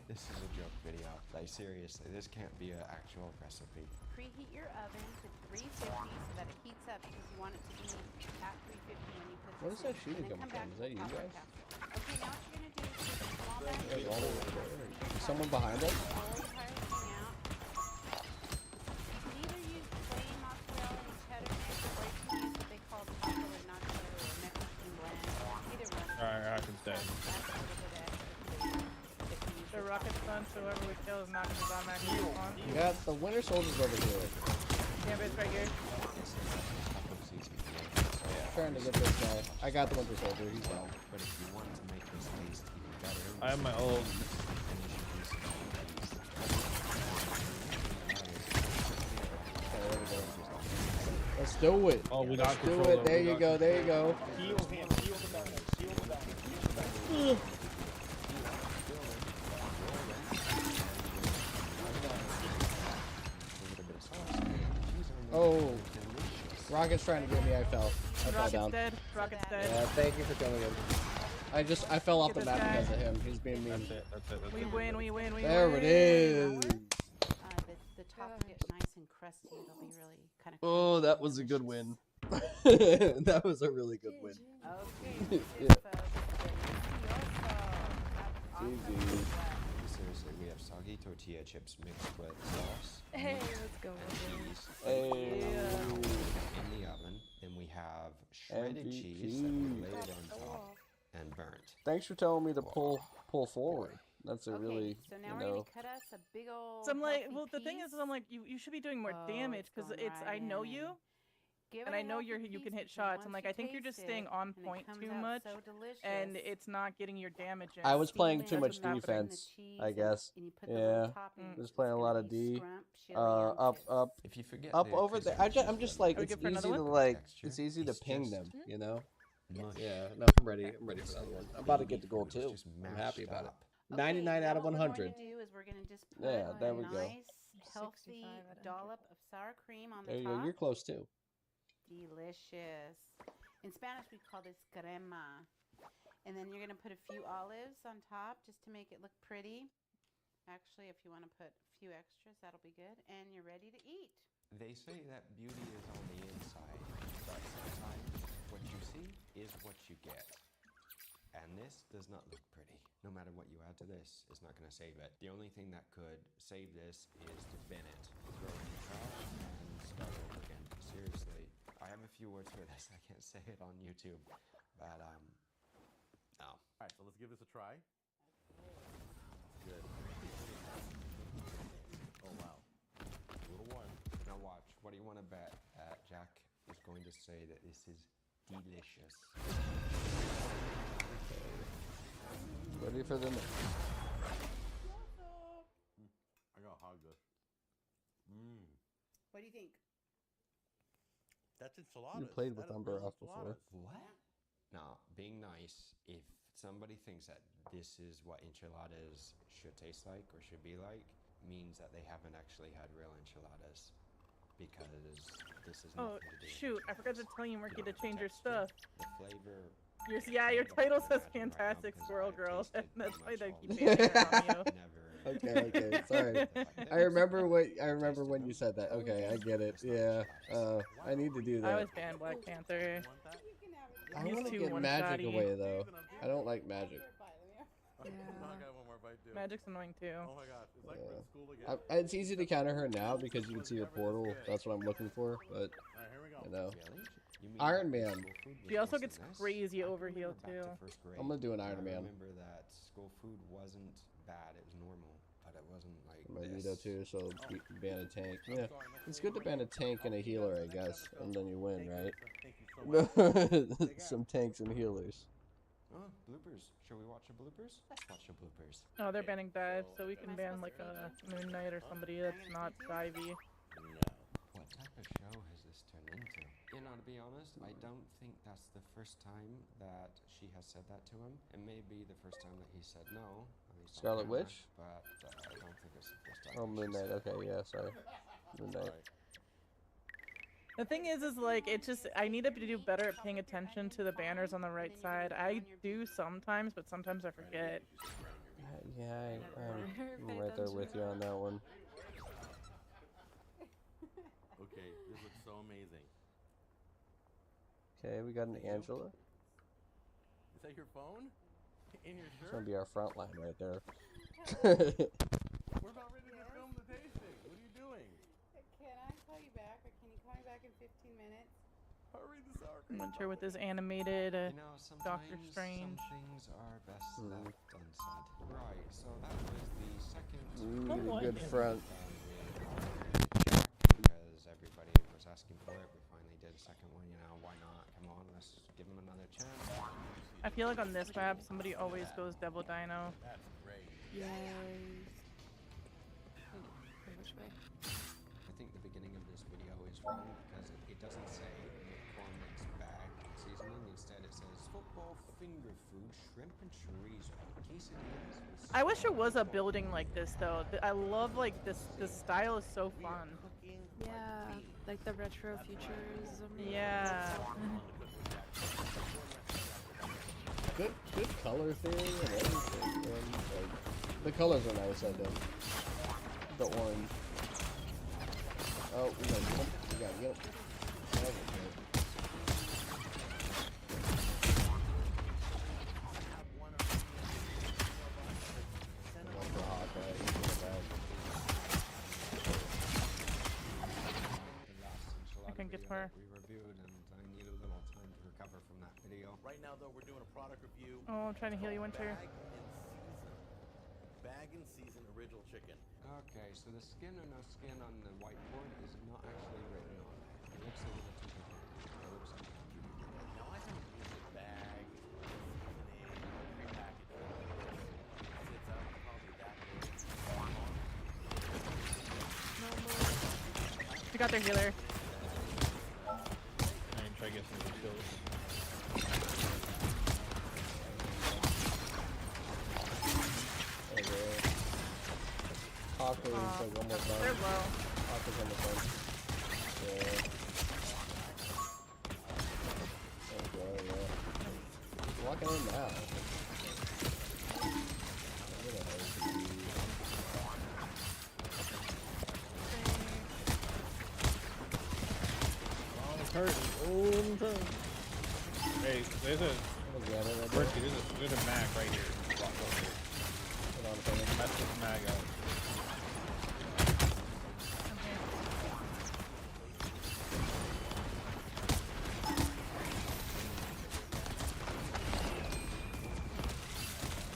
This is a joke video. Like seriously, this can't be an actual recipe. Preheat your oven to 350 so that it heats up because you want it to be at 350 when you put What is that shooting And then coming come from? back Is that to you the guys? castle. Okay, now what you're gonna do is take the small bag. You guys all over there. Is someone behind us? Pull the entire thing out. You can either use plain mozzarella and cheddar mix, or you can use what they call taco and nacho or Mexican blend. Either one. Alright, I can stay. That's a little bit extra. The rocket punch, whoever we kill is not going to automatically spawn. We got the winter soldiers over here. Yeah, it's right here. Trying to get this guy. I got the winter soldier. He's down. But if you want to make this taste even better, I have my ult. Let's do it. Oh, we Let's got do control it. of There it. you go. There you go. Heal him, heal the back, heal the back. Oh, Rocket's trying to get me. I fell. I fell Rocket's down. dead. Rocket's dead. Yeah, thank you for killing him. I fell off the map because of him. He's being mean. That's it. We win, we win, we There win. it is. The top will get nice and crusty. It'll be really kind of. Oh, that was a good win. That was a really good win. Okay. Yeah. Delicioso. seriously, we have soggy tortilla chips mixed with sauce. Hey, meat, let's go and with cheese. Hey. In the oven. Then we have shredded MVP. cheese that we laid on top and burnt. Thanks for telling me to pull forward. That's a really, So now you we're know. gonna cut us a big old. So I'm like, healthy well, the thing is, piece. I'm like, you should be doing more Oh, damage it's because going it's right I know in. you, Give and it I a know you healthy can piece hit because shots. I'm once like, you I think you're taste just staying it, on and it point comes too out much, so delicious. and it's not getting your damage in. I was playing Steam too it, much put it in the defense, cheese, I guess. and you put the Yeah. little toppings. Was It's playing a gonna lot of be D. scrumptious. Up. If you forget Up the over there. crispy I'm cheese just that like we it's Are we good for easy another to one? like. Texture, It's easy to it's ping just them, you know. mush. Yeah. No, I'm ready. I'm ready for another one. I'm about to get the gold It's too. just I'm happy mashed about it. up. 99 now out of what we're going 100. to do is we're going to just put Yeah, there a we go. nice, healthy 65 out of 100. dollop of sour cream on There the you go. top. You're close too. Delicious. In Spanish, we call this crema. And then you're going to put a few olives on top just to make it look pretty. Actually, if you want to put a few extras, that'll be good. And you're ready to eat. They say that beauty is on the inside, but sometimes what you see is what you get. And this does not look pretty. No matter what you add to this, it's not going to save it. The only thing that could save this is to bin it, throw it in the trash, and start over again. Seriously, I have a few words for this. I can't say it on YouTube, but no. All right, so let's give this a try. Good. Oh wow, a little warm. Now watch. What do you want to bet? Jack is going to say that this is delicious. Ready for the next. I got hog this. What do you think? That's enchiladas. You played with That is Umber real off before. enchiladas. What? Now, being nice, if somebody thinks that this is what enchiladas should taste like or should be like, means that they haven't actually had real enchiladas. Because this is Oh nothing to do with shoot! I forgot to tell you, Murky, to change your stuff. the flavor. Your title says "Fantastic Squirrel Girl," and that's why they keep banning it on you. Okay, sorry. I remember when you said that. Okay, I get it. Yeah. I need to do I that. was banned Black Panther. I He's want to too get magic one-shotty. away though. I don't like magic. Yeah. I got one more bite too. Magic's annoying too. Oh my gosh, it's like we're in school again. It's easy to counter her now because you can see her portal. That's what I'm looking for. But All right, here we go. you know, You mean Iron that Man. school food She was also worse gets than this? crazy I can overheal remember back too. to first grade, I'm gonna do an I Iron Man. remember that school food wasn't bad. It was normal, but it wasn't like Magneto this. too. So ban a tank. Yeah, it's good to ban a tank and a healer, I guess, and then you win, right? Some tanks and healers. Oh, bloopers. Shall we watch the bloopers? Let's watch the bloopers. Oh, they're banning dive, so we can ban like a Moon Knight or somebody that's not divey. What type of show has this turned into? You know, to be honest, I don't think that's the first time that she has said that to him. It may be the first time that he said no. At least on Scarlet camera, Witch? But I don't think it's the first time. Oh, that Moon she Knight. said Okay, yeah, sorry. Moon Knight. The thing is like, it's just, I need to do better at paying attention to the banners on the right side. I do sometimes, but sometimes I forget. Yeah, I'm right there with you on that one. Okay, this looks so amazing. Okay, we got an Angela. Is that your phone? In your It's shirt? gonna be our front line right there. We're about ready to film the tasting. What are you doing? Can I call you back, or can you call me back in 15 minutes? Hurry the sour I'm not sure with this animated Doctor Sometimes Strange. some things are best left unsaid. Right, so that was the second Good front. because everybody was asking for it. We finally did a second one, you know, why not? Come on, let's give him another chance. I feel like on this map, somebody always goes Devil Dino. That's great. Yes. Which way? I think the beginning of this video is wrong because it doesn't say McCormick's bag seasoning. Instead, it says football finger food, shrimp and chorizo, quesadillas with I wish there was a building like this though. I love like this. This style is so fun. Yeah, like the retro futurism. Yeah. Good color theory and everything. And, like, the colors are nice, I think. The orange. Oh, we gotta get him. We gotta get him. That was good. One for Hawkeye. I can get her. we reviewed, and I need a little time to recover from that video. Right now, though, we're doing a product review. Oh, I'm trying to heal you, Winter. Bag and season original chicken. Okay, so the skin or no skin on the whiteboard is not actually written on there. It looks a little too different. It looks like Now I haven't used the bag, seasoning, prepackaged. Sits out probably that big. We got their healer. And try to get some kills. Hawkeye is like almost done. They're low. Hawkeye's almost done. Yeah. There we go, yeah. Walking in now. Hey, there's a Berkey, there's a mag right here. Hold on a second. That's this mag out.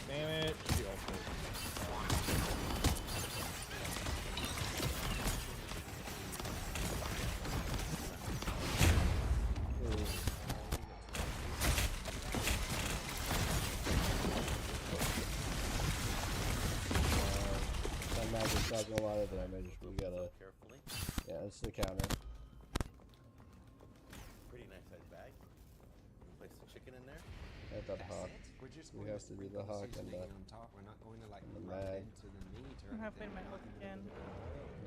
Damn it. She also. That magic's causing a lot of damage. We gotta. Carefully. Yeah, it's the counter. Pretty nice size bag. Place the chicken in there. At the hawk. we're just We going have to do the hawk and seasoning the. on top. We're not going to like the rub mag. it into the meat or I'm halfway to anything. my health again.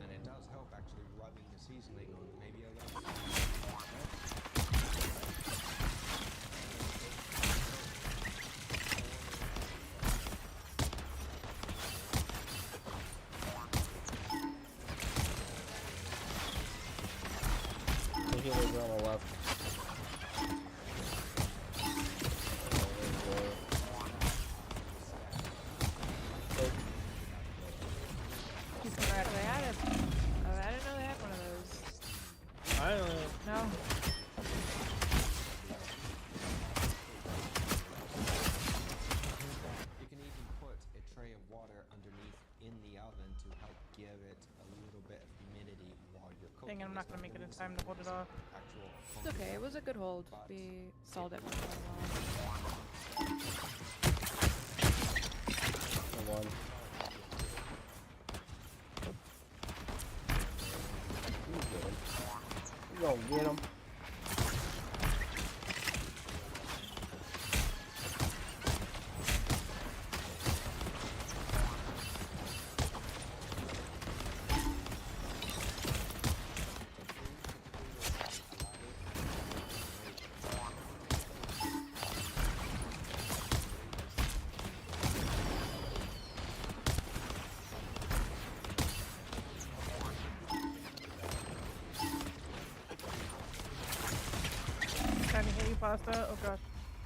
And it does help actually rubbing the seasoning on maybe a little. The healer's on the left. Congrats, I had it. Oh, I didn't know they had one of those. I don't know. No. You can even put a tray of water underneath in the oven to help give it a little bit of humidity while you're cooking. Dang it, I'm not gonna make it in time to hold it off. It's okay, it was a good hold. We stalled it for a while. Come on. You gonna get him. Trying to heal you, pasta. Oh gosh.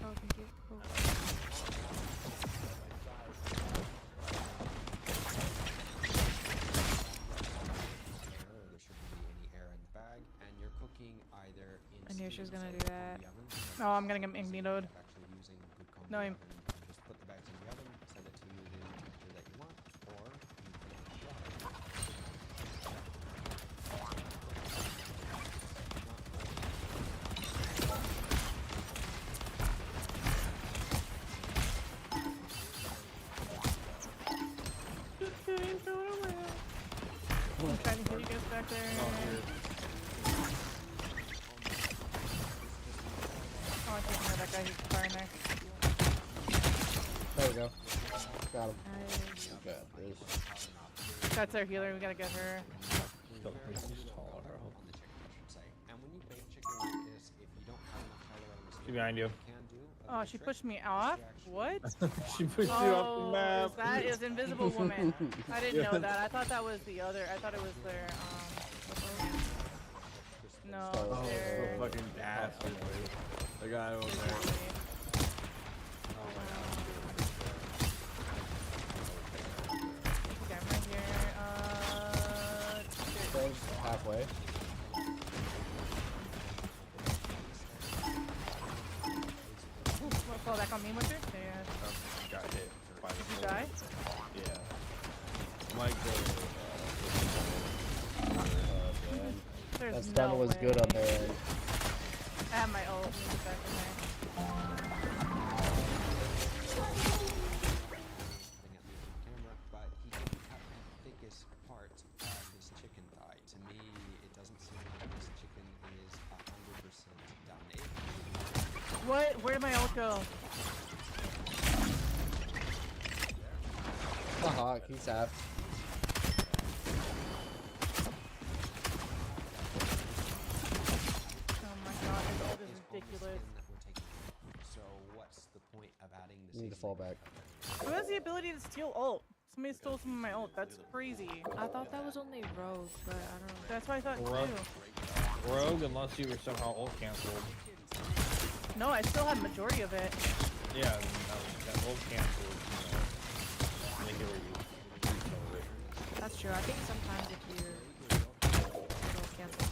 Oh, thank you. Oh. knew she was gonna do that. Oh, I'm gonna get magnetoed. No, I'm. Just put the bags in the oven, send it to the temperature that you want, or I'm trying to heal you guys back there. Oh, I think I know that guy who's firing there. There we go. Got him. Nice. Got this. That's our healer. We gotta get her. And when you bake chicken like this, if you don't have enough color on the She's behind you. Oh, she pushed me off? What? She pushed you off the map. That is Invisible Woman. I didn't know that. I thought that was the other. I thought it was their, no, Oh, their... the fucking bastard, dude. The guy over there. Okay, I'm right here. Thanks, halfway. What, fall back on me, Winter? Yeah. Got hit. Did you die? Yeah. Like There's that stun no was way. good on their end. I have my ult. Let me get back in there. but he didn't cut the thickest part of his chicken thigh. To me, it doesn't seem like this chicken is 100% done. What? Where did my ult go? The hawk, he's half. Oh my god, his ult is ridiculous. So what's the point of adding this? You need to fall back. Who has the ability to steal ult? Somebody stole some of my ult. That's crazy. I thought that was only Rogue, but I don't know. That's what I thought too. Rogue, unless you were somehow ult canceled. No, I still have majority of it. Yeah, that ult canceled. Make it where you. That's true. I think sometimes if you're cancel.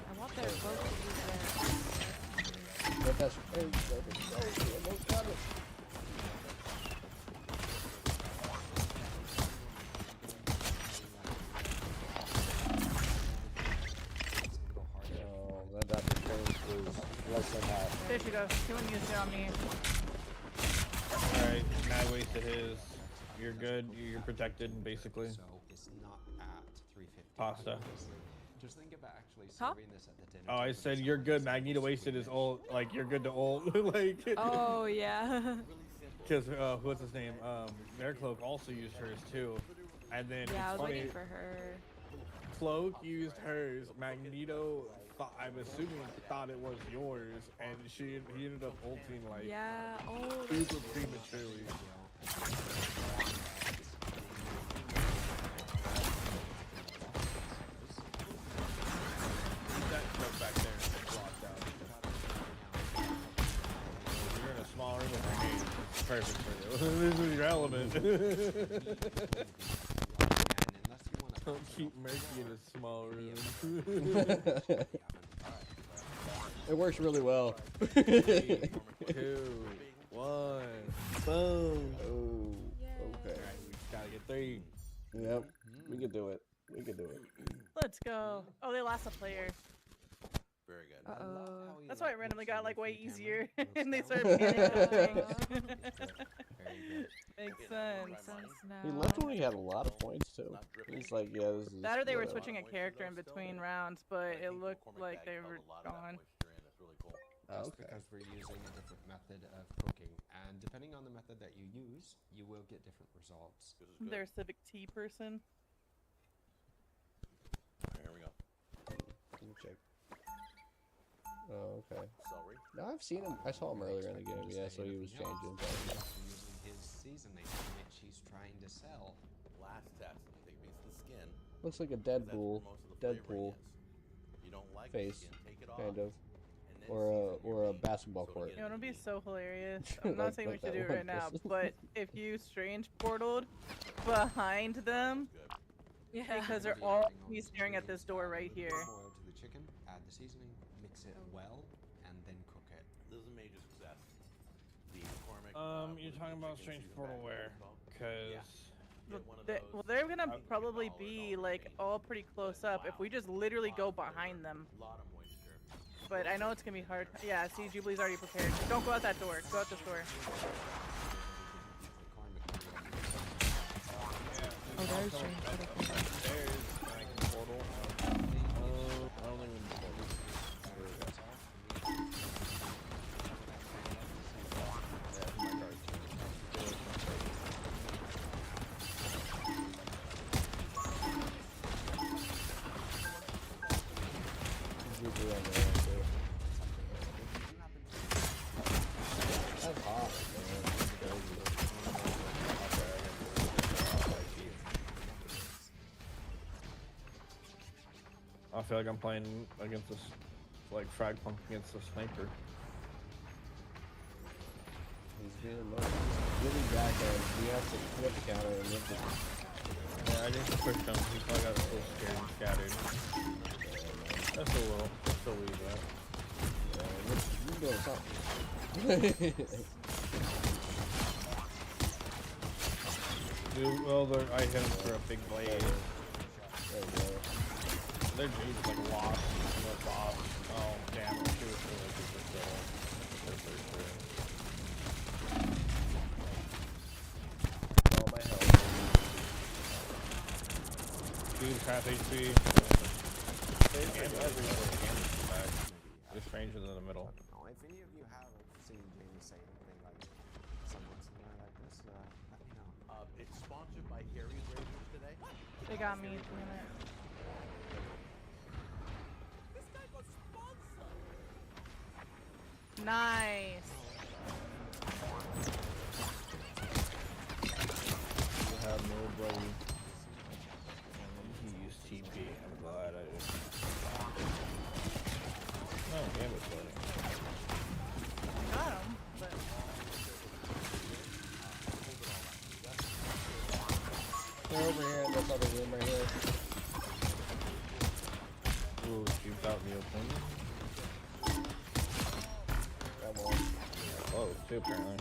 I want their Rogue to use their. But that's almost got it. Oh, that defense was less than half. There she goes. She wouldn't use it on me. Alright, Mad wasted his. You're good. You're protected, basically. So it's not at 350. Pasta. Just think about actually serving this at the dinner. Oh, I said you're good. Magneto wasted his ult. Like, you're good to ult. Like. Oh, yeah. Because, what's his name? Their Cloak also used hers, too. And then, Yeah, I it's was funny, waiting for her. Cloak used hers. Magneto, I'm assuming, thought it was yours. And he ended up ulting, like, Yeah, oh. super prematurely. That jump back there and blocked out. You're in a small room with a grenade. It's perfect for you. This is your element. Don't keep Murky in a small room. It works really well. 3, 2, 1, boom. Oh, okay. Alright, we just gotta get 3. Yep, we can do it. We can do it. Let's go. Oh, they lost a player. Very good. Uh-oh. That's why it randomly got like way easier and they started panicking. Makes sense. He left when he had a lot of points too. He's like, yeah, this is. That or they were whatever. switching a character in between rounds, but it looked like they were gone. That's Okay. because we're using a different method of cooking, and depending on the method that you use, you will get different results. They're a civic tea person. Here we go. Let me check. Oh, okay. Celery. No, I've seen him. I saw him earlier in the game. Yeah, so he was changing. Using his seasoning, which he's trying to sell. Last test. Take a piece of the skin. Looks like a That's where Deadpool, most of the flavor Deadpool is. You don't like face, the skin, take it off, kind of, and then or a basketball court. You know, it'll be so hilarious. I'm not Like- saying like we should that do it one right now, person. but if you strange portaled behind them, Yeah. because they're all be staring at this door right here. seasoning, mix it well, and then cook it. This is a major success. The McCormick. You're talking about Strange Portal where? Because Well, they're gonna probably be like all pretty close up if we just literally go behind them. A lot of moisture. But I know it's gonna be hard. Yeah, see, Jubilee's already prepared. Don't go out that door. Go out this door. Oh, there's Strange Portal. there's like a portal. I don't think we need portals. That's hot, I feel like I'm playing against this, like frag punk against a sniper. He's getting low. Really backhand. You have to flip the counter and lift it. Yeah, I didn't push him. He probably got so scared and scattered. That's a little. That's a wee bit. You're doing something. Dude, well, I hit him for a big blade. There you go. Their dude's like lost. What's off? Oh, damn. She was really good to kill. Oh, my health. Dude's half HP. There's strangers in the middle. I don't know if any of you have seen James say anything like somewhat similar like this. Let me know. It's sponsored by Harry's Razors today. They got me. Damn it. Nice. You have nobody. He used TP. I'm glad I did. Oh, damn it, buddy. Got him, but They're over here in this other room right here. Ooh, she's out in the open. Come on. Oh, too, apparently.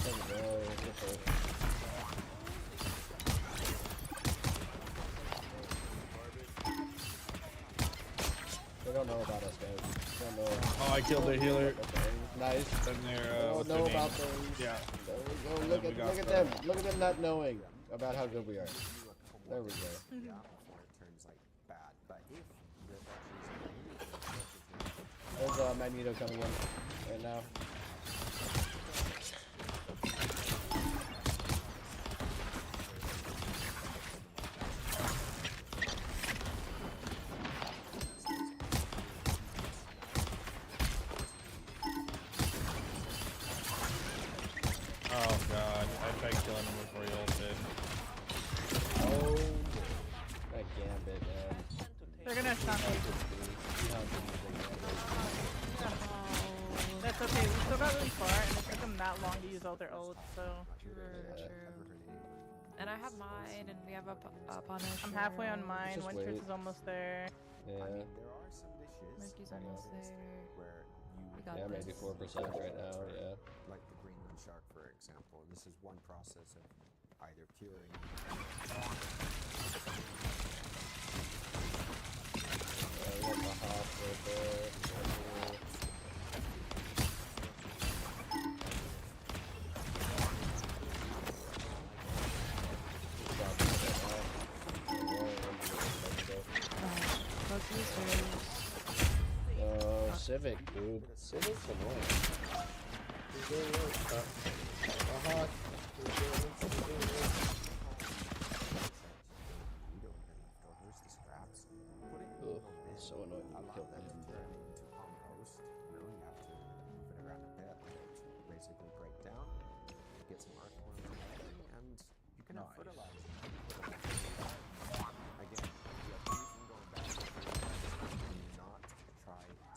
There we go. Get there. They don't know about us, guys. They don't know. Oh, I killed the healer. Nice. And they're, They don't what's know their name? about things. Yeah. There we go. Look at them. Look at them not knowing about how good we are. There we go. Before it turns like bad. But if There's Magneto coming in right now. Oh god, I tried killing him before he ulted. Oh, that gambit, man. they're gonna stun me. That's okay. We still got really far, and it took them that long to use all their ults, so. True. And I have mine, and we have a Punisher. I'm halfway on mine. Just Winter's wait. is almost there. Yeah. I mean, there are some dishes Mickey's that almost exist there. where you We got Yeah, this. maybe 4% right now, yeah. like the Greenland shark, for example. This is one process of either curing. We got the hop right there. Civic, dude. Civic's annoying. Ugh, it's so annoying when you kill them. Into compost, you know, you have to move it around a bit, let it basically break down, get some earthworms and everything, and you can have fertilizer. Again, you have anything going back to fertilizer, do not try to.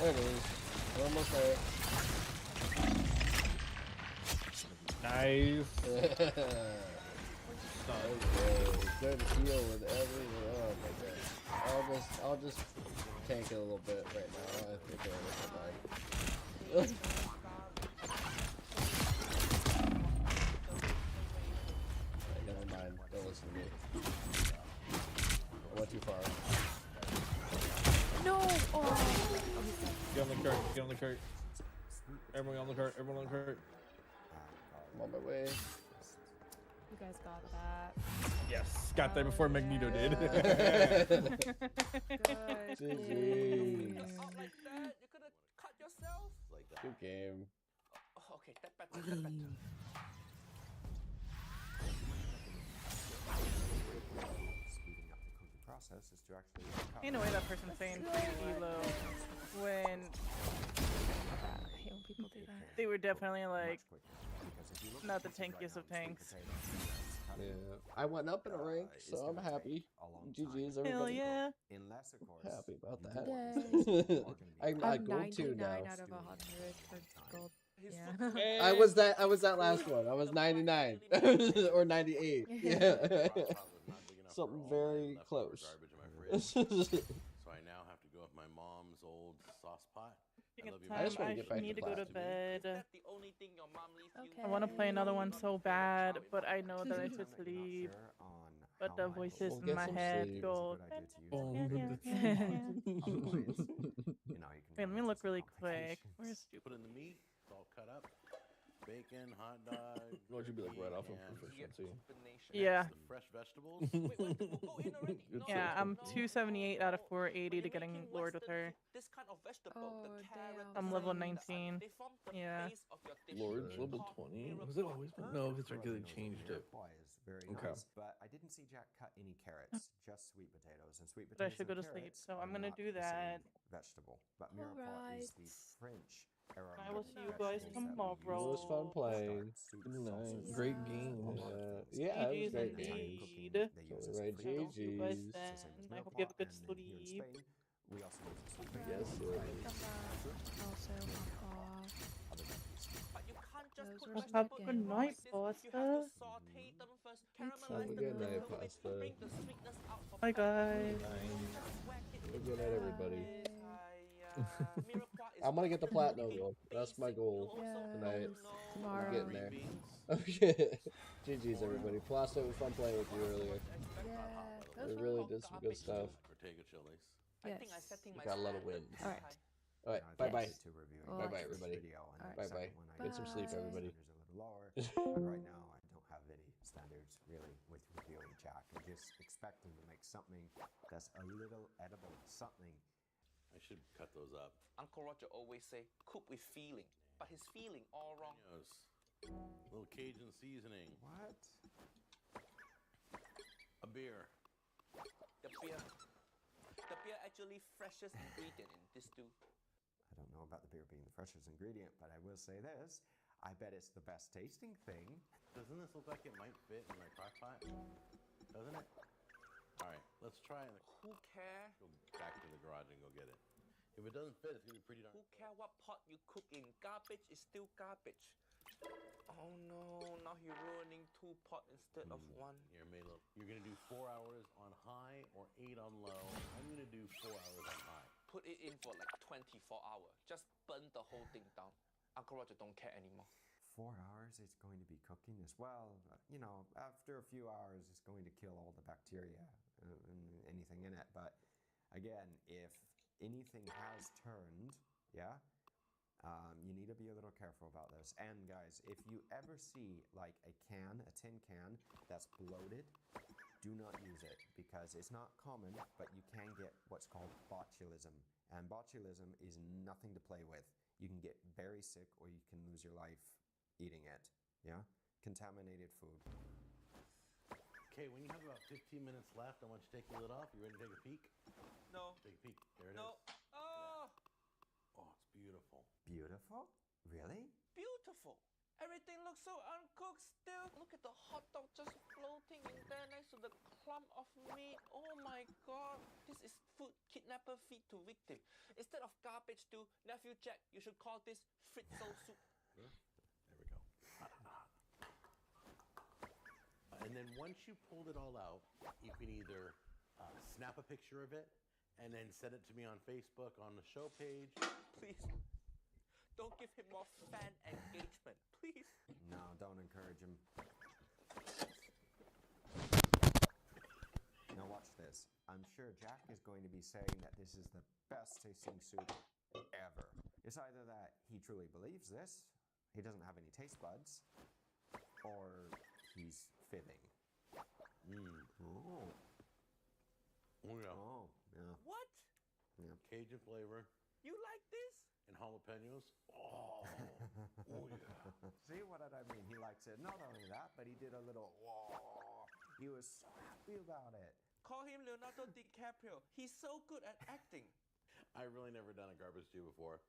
There it is. We're almost there. Nice. Okay. Good heal with everything. Oh my god. I'll just tank it a little bit right now. I think I will come back. Never mind. Don't listen to me. I went too far. No! Oh! Get on the cart. Get on the cart. Everyone on the cart. Everyone on the cart. I'm on my way. You guys got that. Yes. Got there before Magneto did. GG. Good game. Okay, that better. Process is to actually In a way, that person's saying elo when I hate when people do that. they were definitely like not the tankiest of tanks. Yeah, I went up in a rank, so I'm happy. GG's everybody. Hell yeah. Unless, of course, Happy about that. Yay. I'm I'm gold 2 now. 99 out of 100 for gold. Yeah. I was that last one. I was 99 or 98. Yeah. Something very close. So I now have to go with my mom's old sauce pot. I just want to get back need to go to bed. Okay. I want to play another one so bad, but I know that I should sleep. But the voices in my head go. Wait, let me look really quick. Where's stupid? Put in the meat. It's all cut up. Bacon, hot dog. What should be like right off of proficiency? Yeah. The fresh vegetables. Yeah, I'm 278 out of 480 to getting Lord with her. Oh, damn. I'm level 19. Yeah. Lord's level 20? Was it always been? No, it's regularly changed it. Very Okay. nice, but I didn't see Jack cut any carrots, just sweet potatoes. And sweet But I potatoes should go and to sleep, carrots so I'm are gonna not do the that. same vegetable, but mirepoix is the French era. I will see you guys tomorrow. It was fun playing. Nice. Great game. Yeah, it was GG's great. indeed. Right, I will see you guys GG's. then. I hope you have a good sleep. We also use a sweet Yes, potato. Also, knock off. Those were Have a sweet good games. night, Pasta. Have a good night, Pasta. Bye, guys. Good night, everybody. I'm gonna get the platinum goal. That's my goal tonight. Tomorrow. I'm getting there. Okay. GG's, everybody. Pasta, it was fun playing with you earlier. Yeah. We really did some good stuff. Ortega chilies. Yes. We got a lot of wins. Alright. Alright, bye-bye. To review Bye-bye, everybody. Alright. Bye-bye. Get some sleep, everybody. Standards a little lower, but right now I don't have any standards really with reviewing Jack. I just expect him to make something that's a little edible, something. I should cut those up. Uncle Roger always say, cook with feeling, but his feeling all wrong. Yes. Little Cajun seasoning. What? A beer. The beer actually freshest ingredient in this stew. I don't know about the beer being the freshest ingredient, but I will say this. I bet it's the best tasting thing. Doesn't this look like it might fit in my crock pot? Doesn't it? Alright, let's try it. Who care? Go back to the garage and go get it. If it doesn't fit, it's gonna be pretty darn. Who care what pot you cook in? Garbage is still garbage. Oh no, now you're ruining 2 pots instead of 1. Here, Melo. You're gonna do 4 hours on high or 8 on low. I'm gonna do 4 hours on high. Put it in for like 24 hours. Just burn the whole thing down. Uncle Roger don't care anymore. 4 hours it's going to be cooking as well. You know, after a few hours it's going to kill all the bacteria and anything in it. But again, if anything has turned, yeah, you need to be a little careful about this. And guys, if you ever see like a tin can that's bloated, do not use it because it's not common, but you can get what's called botulism. And botulism is nothing to play with. You can get very sick or you can lose your life eating it. Yeah? Contaminated food. Okay, when you have about 15 minutes left, I want you to take the lid off. You ready to take a peek? No. Take a peek. There it is. No. Oh! Oh, it's beautiful. Beautiful? Really? Beautiful. Everything looks so uncooked still. Look at the hot dog just floating in there next to the clump of meat. Oh my god. This is food kidnapper feed to victim. Instead of garbage stew, nephew Jack, you should call this fritzel soup. Yeah. There we go. And then once you pulled it all out, you can either snap a picture of it and then send it to me on Facebook on the show page. Please. Don't give him more fan engagement, please. No, don't encourage him. Now watch this. I'm sure Jack is going to be saying that this is the best tasting soup ever. It's either that he truly believes this, he doesn't have any taste buds, or he's fibbing. Oh. Oh yeah. Oh, yeah. What? Yeah. Cajun flavor. You like this? And jalapenos. Oh. Oh yeah. See what I mean? He likes it. Not only that, but he did a little whoa. He was so happy about it. Call him Leonardo DiCaprio. He's so good at acting. I really never done a garbage stew before,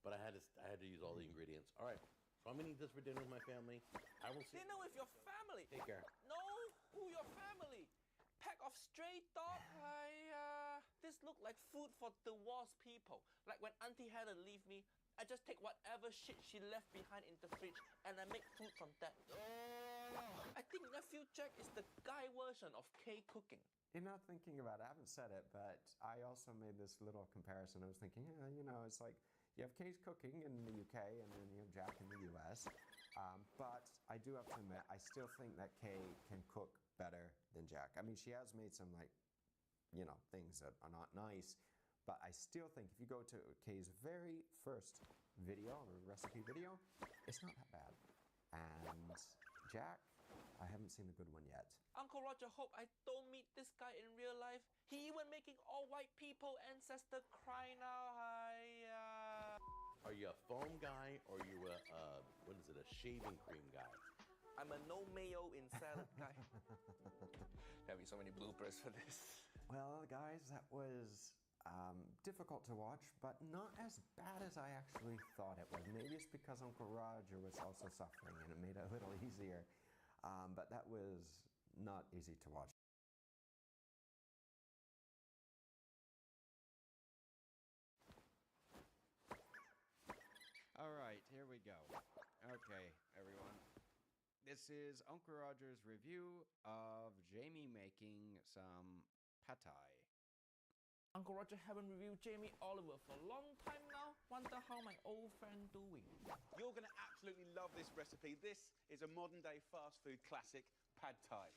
but I had to use all the ingredients. All right. So I'm gonna eat this for dinner with my family. I will see. Dinner with your family. Take care. No, who your family? Pack of stray dog. This look like food for the war's people. Like when Auntie had to leave me, I just take whatever shit she left behind in the fridge and I make food from that. I think nephew Jack is the guy version of K cooking. You're not thinking about it. I haven't said it, but I also made this little comparison. I was thinking, yeah, you know, it's like you have Kay's cooking in the UK and then you have Jack in the US. But I do have to admit, I still think that Kay can cook better than Jack. I mean, she has made some, like, you know, things that are not nice, but I still think if you go to Kay's very first video, or recipe video, it's not that bad. And Jack, I haven't seen a good one yet. Uncle Roger hope I don't meet this guy in real life. He even making all white people ancestor cry now. Are you a foam guy or are you a shaving cream guy? I'm a no mayo in salad guy. There'll be so many bloopers for this. Well, guys, that was difficult to watch, but not as bad as I actually thought it was. Maybe it's because Uncle Roger was also suffering and it made it a little easier. But that was not easy to watch. All right, here we go. Okay, everyone. This is Uncle Roger's review of Jamie making some pad thai. Uncle Roger haven't reviewed Jamie Oliver for a long time now. Wonder how my old friend doing. You're going to absolutely love this recipe. This is a modern day fast food classic, pad thai.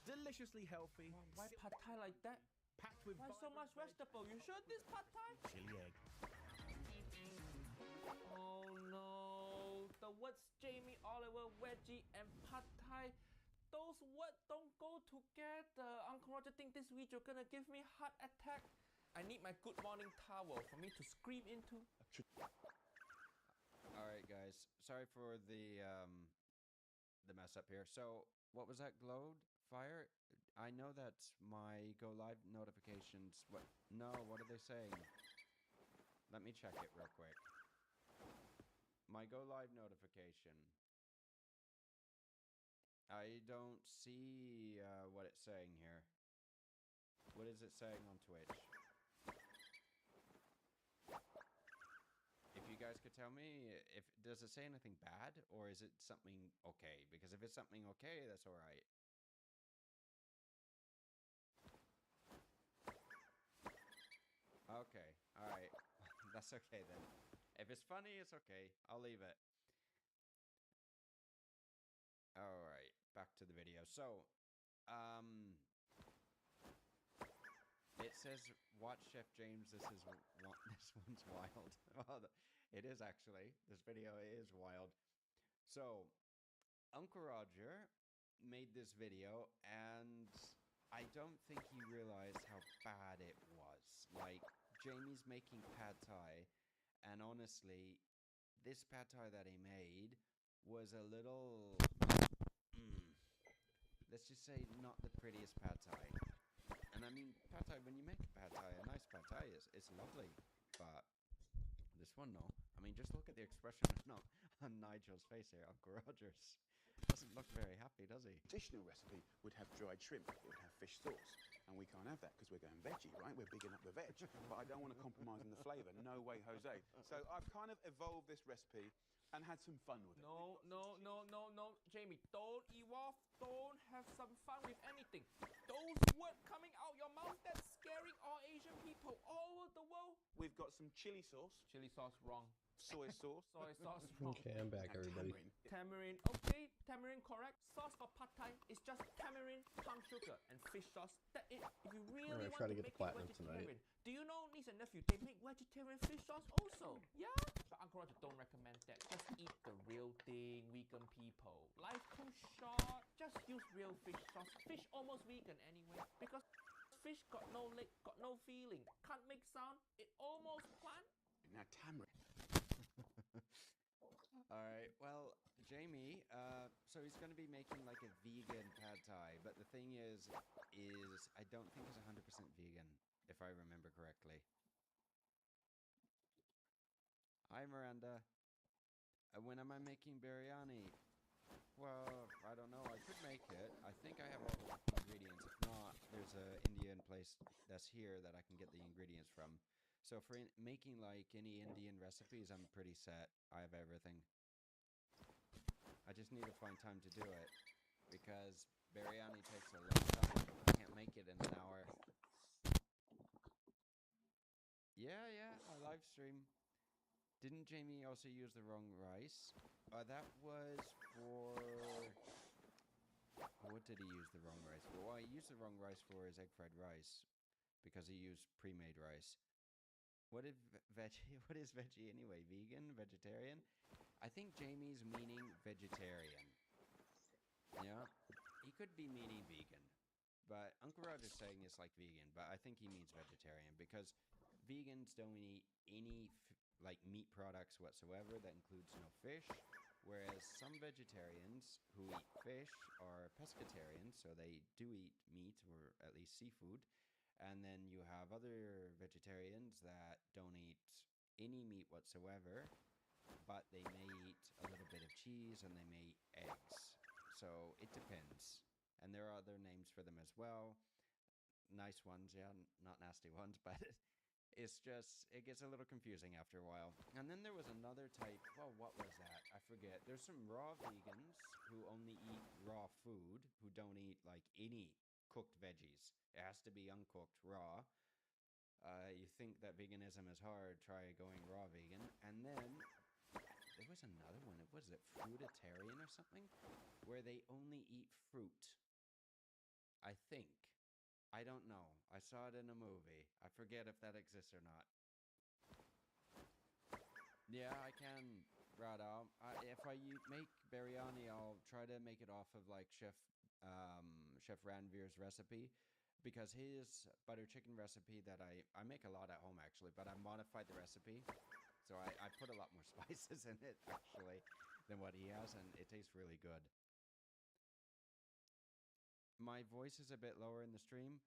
Deliciously healthy. Why pad thai like that? Packed with Why so much vegetable? You sure this pad thai? chili egg. Oh no. The words Jamie Oliver, veggie and pad thai, those words don't go together. Uncle Roger think this video gonna give me heart attack. I need my good morning towel for me to scream into. All right, guys. Sorry for the mess up here. So, what was that glowed fire? I know that my go live notifications. What? No, what are they saying? Let me check it real quick. My go live notification. I don't see what it's saying here. What is it saying on Twitch? If you guys could tell me, does it say anything bad or is it something okay? Because if it's something okay, that's all right. Okay, all right. That's okay then. If it's funny, it's okay. I'll leave it. All right, back to the video. So, it says, "Watch Chef James. This one's wild." Oh, it is actually. This video is wild. So, Uncle Roger made this video, and I don't think he realized how bad it was. Like, Jamie's making pad thai, and honestly, this pad thai that he made was a little, let's just say, not the prettiest pad thai. And I mean, pad thai, when you make a pad thai, a nice pad thai it's lovely, but this one, no. I mean, just look at the expression. It's not on Nigel's face here, Uncle Rogers doesn't look very happy, does he? Traditional recipe would have dried shrimp, it would have fish sauce, and we can't have that because we're going veggie, right? We're bigging up the veg, but I don't want to compromise on the flavour. No way, Jose. So I've kind of evolved this recipe and had some fun with it. No, Jamie, don't evolve, don't have some fun with anything. Those words coming out your mouth, that's scaring all Asian people all over the world. We've got some chili sauce. Chili sauce, wrong. Soy sauce. Soy sauce, wrong. Okay, I'm back, everybody. Tamarind, okay, tamarind correct. Sauce for pad thai is just tamarind, palm sugar, and fish sauce. That it. If you really gonna want try to to get make the platinum it vegetarian, tonight. do you know niece and nephew they make vegetarian fish sauce also? Yeah. But Uncle Roger don't recommend that. Just eat the real thing, vegan people. Life too short. Just use real fish sauce. Fish almost vegan anyway because fish got no leg, got no feeling, can't make sound. It almost plant. Now tamarind. Alright, well, Jamie, so he's going to be making like a vegan pad thai, but the thing is I don't think it's 100% vegan, if I remember correctly. Hi, Miranda. When am I making biryani? Well, I don't know. I could make it. I think I have all the ingredients. If not, there's an Indian place that's here that I can get the ingredients from. So for making like any Indian recipes, I'm pretty set. I have everything. I just need to find time to do it because biryani takes a long time. I can't make it in an hour. Yeah, I live stream. Didn't Jamie also use the wrong rice? That was for... What did he use the wrong rice for? Well, he used the wrong rice for his egg fried rice because he used pre-made rice. What is veggie anyway? Vegan? Vegetarian? I think Jamie's meaning vegetarian. Yeah, he could be meaning vegan. But Uncle Roger's saying it's like vegan, but I think he means vegetarian because vegans don't eat any like meat products whatsoever. That includes no fish. Whereas some vegetarians who eat fish are pescatarians, so they do eat meat or at least seafood. And then you have other vegetarians that don't eat any meat whatsoever, but they may eat a little bit of cheese and they may eat eggs. So it depends. And there are other names for them as well. Nice ones, yeah, not nasty ones, but it's just, it gets a little confusing after a while. And then there was another type, well, what was that? I forget. There's some raw vegans who only eat raw food, who don't eat like any cooked veggies. It has to be uncooked, raw. You think that veganism is hard, try going raw vegan. And then there was another one. Was it fruitarian or something? Where they only eat fruit. I think. I don't know. I saw it in a movie. I forget if that exists or not. Yeah, I can, Rada. If I make biryani, I'll try to make it off of like Chef Ranveer's recipe. Because his butter chicken recipe that I make a lot at home actually, but I modified the recipe. So I put a lot more spices in it actually than what he has, and it tastes really good. My voice is a bit lower in the stream.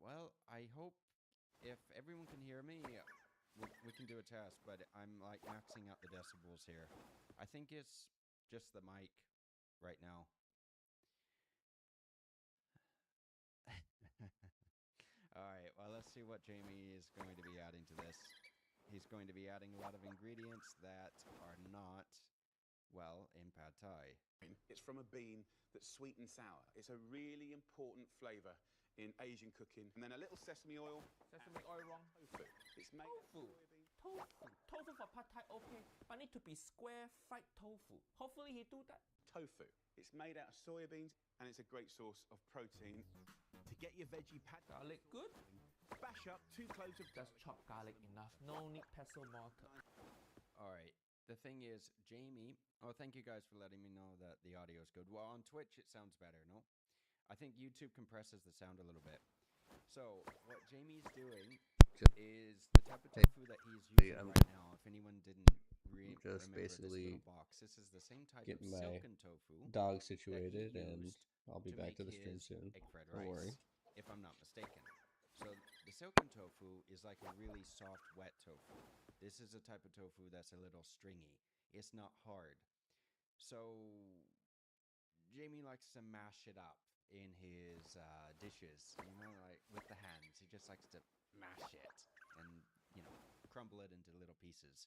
Well, I hope if everyone can hear me, we can do a test, but I'm like maxing out the decibels here. I think it's just the mic right now. Alright, well, let's see what Jamie is going to be adding to this. He's going to be adding a lot of ingredients that are not, well, in pad thai. It's from a bean that's sweet and sour. It's a really important flavour in Asian cooking. And then a little sesame oil. Sesame oil wrong. Tofu. It's made Tofu. Tofu for pad thai, okay. But need to be square fried tofu. Hopefully he do that. Tofu. It's made out of soybeans and it's a great source of protein. To get your veggie pad garlic good. Bash up 2 cloves of just chopped garlic enough. No need pestle mortar. Alright, the thing is, Jamie, thank you guys for letting me know that the audio is good. Well, on Twitch it sounds better, no? I think YouTube compresses the sound a little bit. So, what Jamie's doing is the type of tofu that he's using right now. If anyone didn't remember this little box, this is the same type of silken tofu. Dog situated, and I'll be back to the stream soon. Egg fried Don't rice, worry. if I'm not mistaken. So the silken tofu is like a really soft, wet tofu. This is a type of tofu that's a little stringy. it's not hard. So Jamie likes to mash it up in his dishes, you know, like with the hands. He just likes to mash it and, you know, crumble it into little pieces.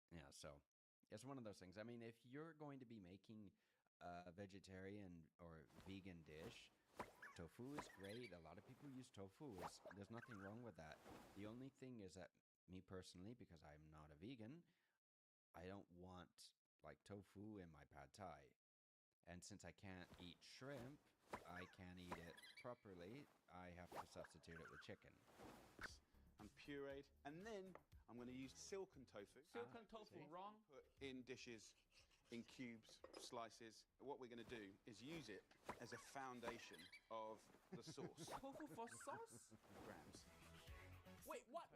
Yeah, so it's one of those things. I mean, if you're going to be making a vegetarian or vegan dish, tofu is great. A lot of people use tofu. There's nothing wrong with that. The only thing is that me personally, because I'm not a vegan, I don't want like tofu in my pad thai. And since I can't eat shrimp, I can't eat it properly. I have to substitute it with chicken. And pureed, and then I'm going to use silken tofu. Silken tofu, wrong? Put in dishes, in cubes, slices. What we're going to do is use it as a foundation of the sauce. Tofu for sauce? Grams. Wait, what?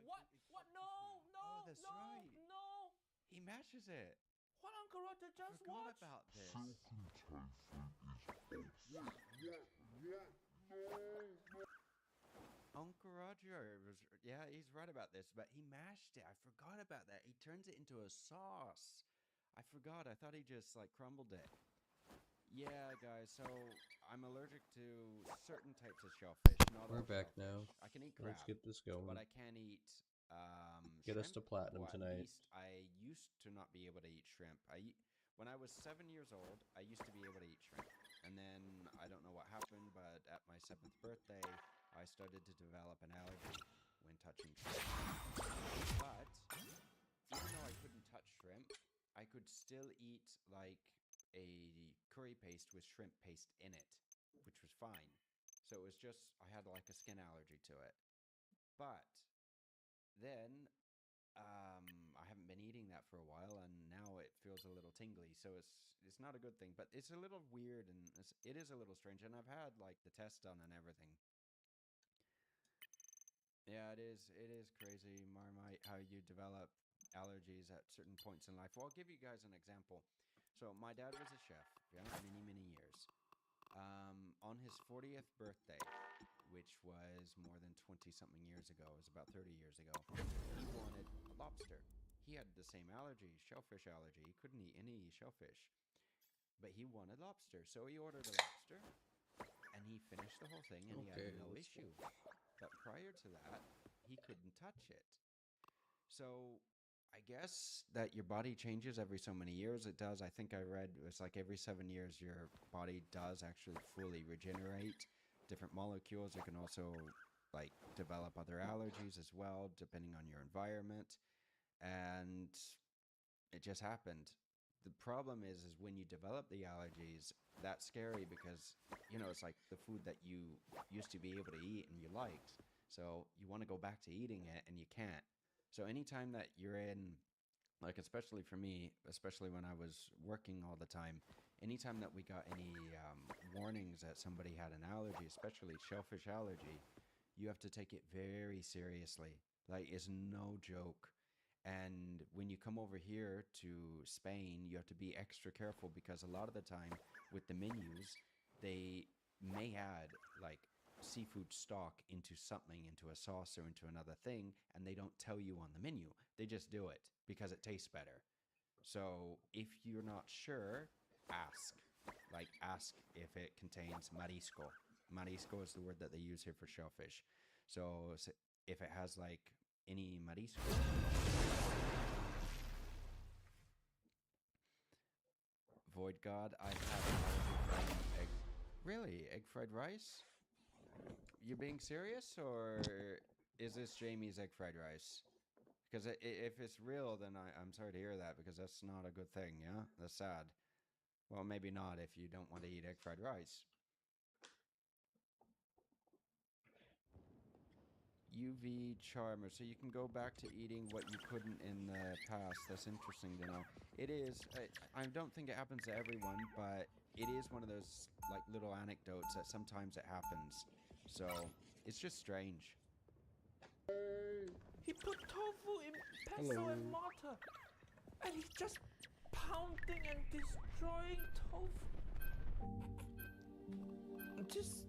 No, Oh, that's no, right. no. He mashes it. What Uncle Roger just Forgot watched? about this. Uncle Roger was, yeah, he's right about this, but he mashed it. I forgot about that. He turns it into a sauce. I forgot. I thought he just like crumbled it. Yeah, guys, so I'm allergic to certain types of shellfish. Not We're all back shellfish. now. I can eat crab. Let's get this going. But I can't eat Get us to shrimp, platinum or at tonight. least I used to not be able to eat shrimp. When I was 7 years old, I used to be able to eat shrimp. And then I don't know what happened, but at my 7th birthday, I started to develop an allergy when touching shrimp. But even though I couldn't touch shrimp, I could still eat like a curry paste with shrimp paste in it, which was fine. So it was just, I had like a skin allergy to it. But then I haven't been eating that for a while, and now it feels a little tingly. So it's not a good thing, but it's a little weird, and it is a little strange. And I've had like the test done and everything. Yeah, it is crazy, Marmite, how you develop allergies at certain points in life. Well, I'll give you guys an example. So my dad was a chef, yeah, many years. On his 40th birthday, which was more than 20-something years ago, it was about 30 years ago, he wanted a lobster. He had the same allergy, shellfish allergy. He couldn't eat any shellfish, but he wanted lobster. So he ordered a lobster, and he finished the whole thing, and he had no issue. But prior to that, he couldn't touch it. So I guess that your body changes every so many years. It does. I think I read it's like every 7 years your body does actually fully regenerate different molecules. You can also like develop other allergies as well, depending on your environment. And it just happened. The problem is when you develop the allergies, that's scary because, you know, it's like the food that you used to be able to eat and you liked. So you want to go back to eating it and you can't. So anytime that you're in, like especially for me, especially when I was working all the time, anytime that we got any warnings that somebody had an allergy, especially shellfish allergy, you have to take it very seriously. Like, it's no joke. And when you come over here to Spain, you have to be extra careful because a lot of the time with the menus, they may add like seafood stock into something, into a sauce or into another thing, and they don't tell you on the menu. They just do it because it tastes better. So if you're not sure, ask. Like, ask if it contains marisco. Marisco is the word that they use here for shellfish. So if it has like any marisco. Void God, I have an allergy from egg. Really? Egg fried rice? You being serious, or is this Jamie's egg fried rice? Because if it's real, then I'm sorry to hear that, because that's not a good thing, yeah? That's sad. Well, maybe not if you don't want to eat egg fried rice. UV charmer, so you can go back to eating what you couldn't in the past. That's interesting to know. It is, I don't think it happens to everyone, but it is one of those like little anecdotes that sometimes it happens. So it's just strange. He put tofu in pestle and mortar, and he's just pounding and destroying tofu. Just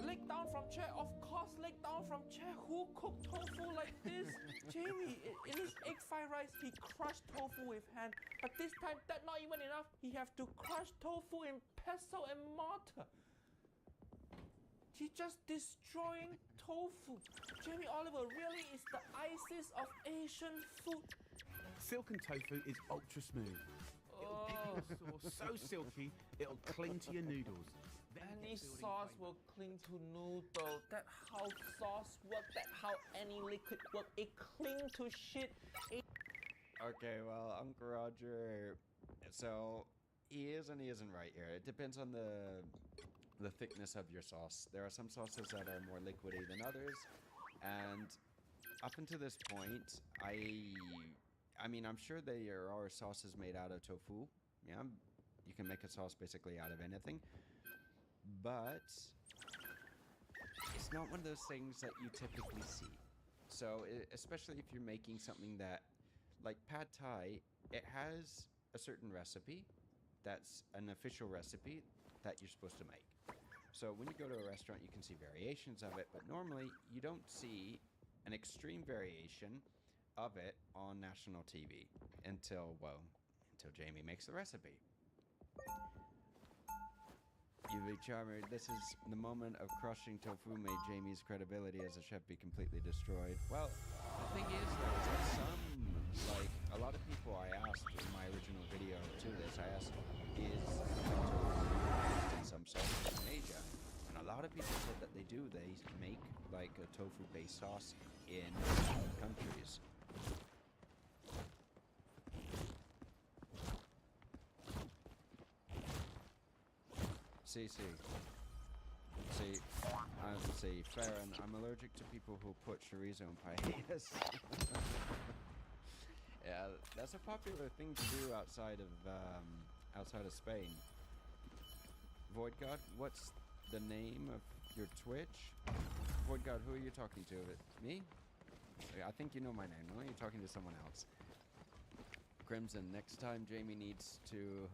Leg down from chair, of course, leg down from chair. Who cooked tofu like this? Jamie, in his egg fried rice, he crushed tofu with hand. But this time, that not even enough. He have to crush tofu in pestle and mortar. He just destroying tofu. Jamie Oliver really is the ISIS of Asian food. Silken tofu is ultra smooth. It'll dip in the sauce so silky, it'll cling to your noodles. Any sauce will cling to noodle. That how sauce work. That how any liquid work. It cling to shit. Okay, well, Uncle Roger, so he is and he isn't right here. It depends on the thickness of your sauce. There are some sauces that are more liquidy than others, and up until this point, I mean, I'm sure there are sauces made out of tofu. Yeah, you can make a sauce basically out of anything, but it's not one of those things that you typically see. So, especially if you're making something that, like pad thai, it has a certain recipe that's an official recipe that you're supposed to make. So when you go to a restaurant, you can see variations of it, but normally you don't see an extreme variation of it on national TV until Jamie makes the recipe. UV Charmer, this is the moment of crushing tofu made Jamie's credibility as a chef be completely destroyed. Well, the thing is though, is that like a lot of people I asked in my original video to this, I asked, is tofu used in some sauces in Asia? And a lot of people said that they do. They make like a tofu-based sauce in countries. See, Farron, I'm allergic to people who put chorizo in paellas. Yeah, that's a popular thing to do outside of Spain. Void God, what's the name of your Twitch? Void God, who are you talking to? Me? I think you know my name. No, you're talking to someone else. Crimson, next time Jamie needs to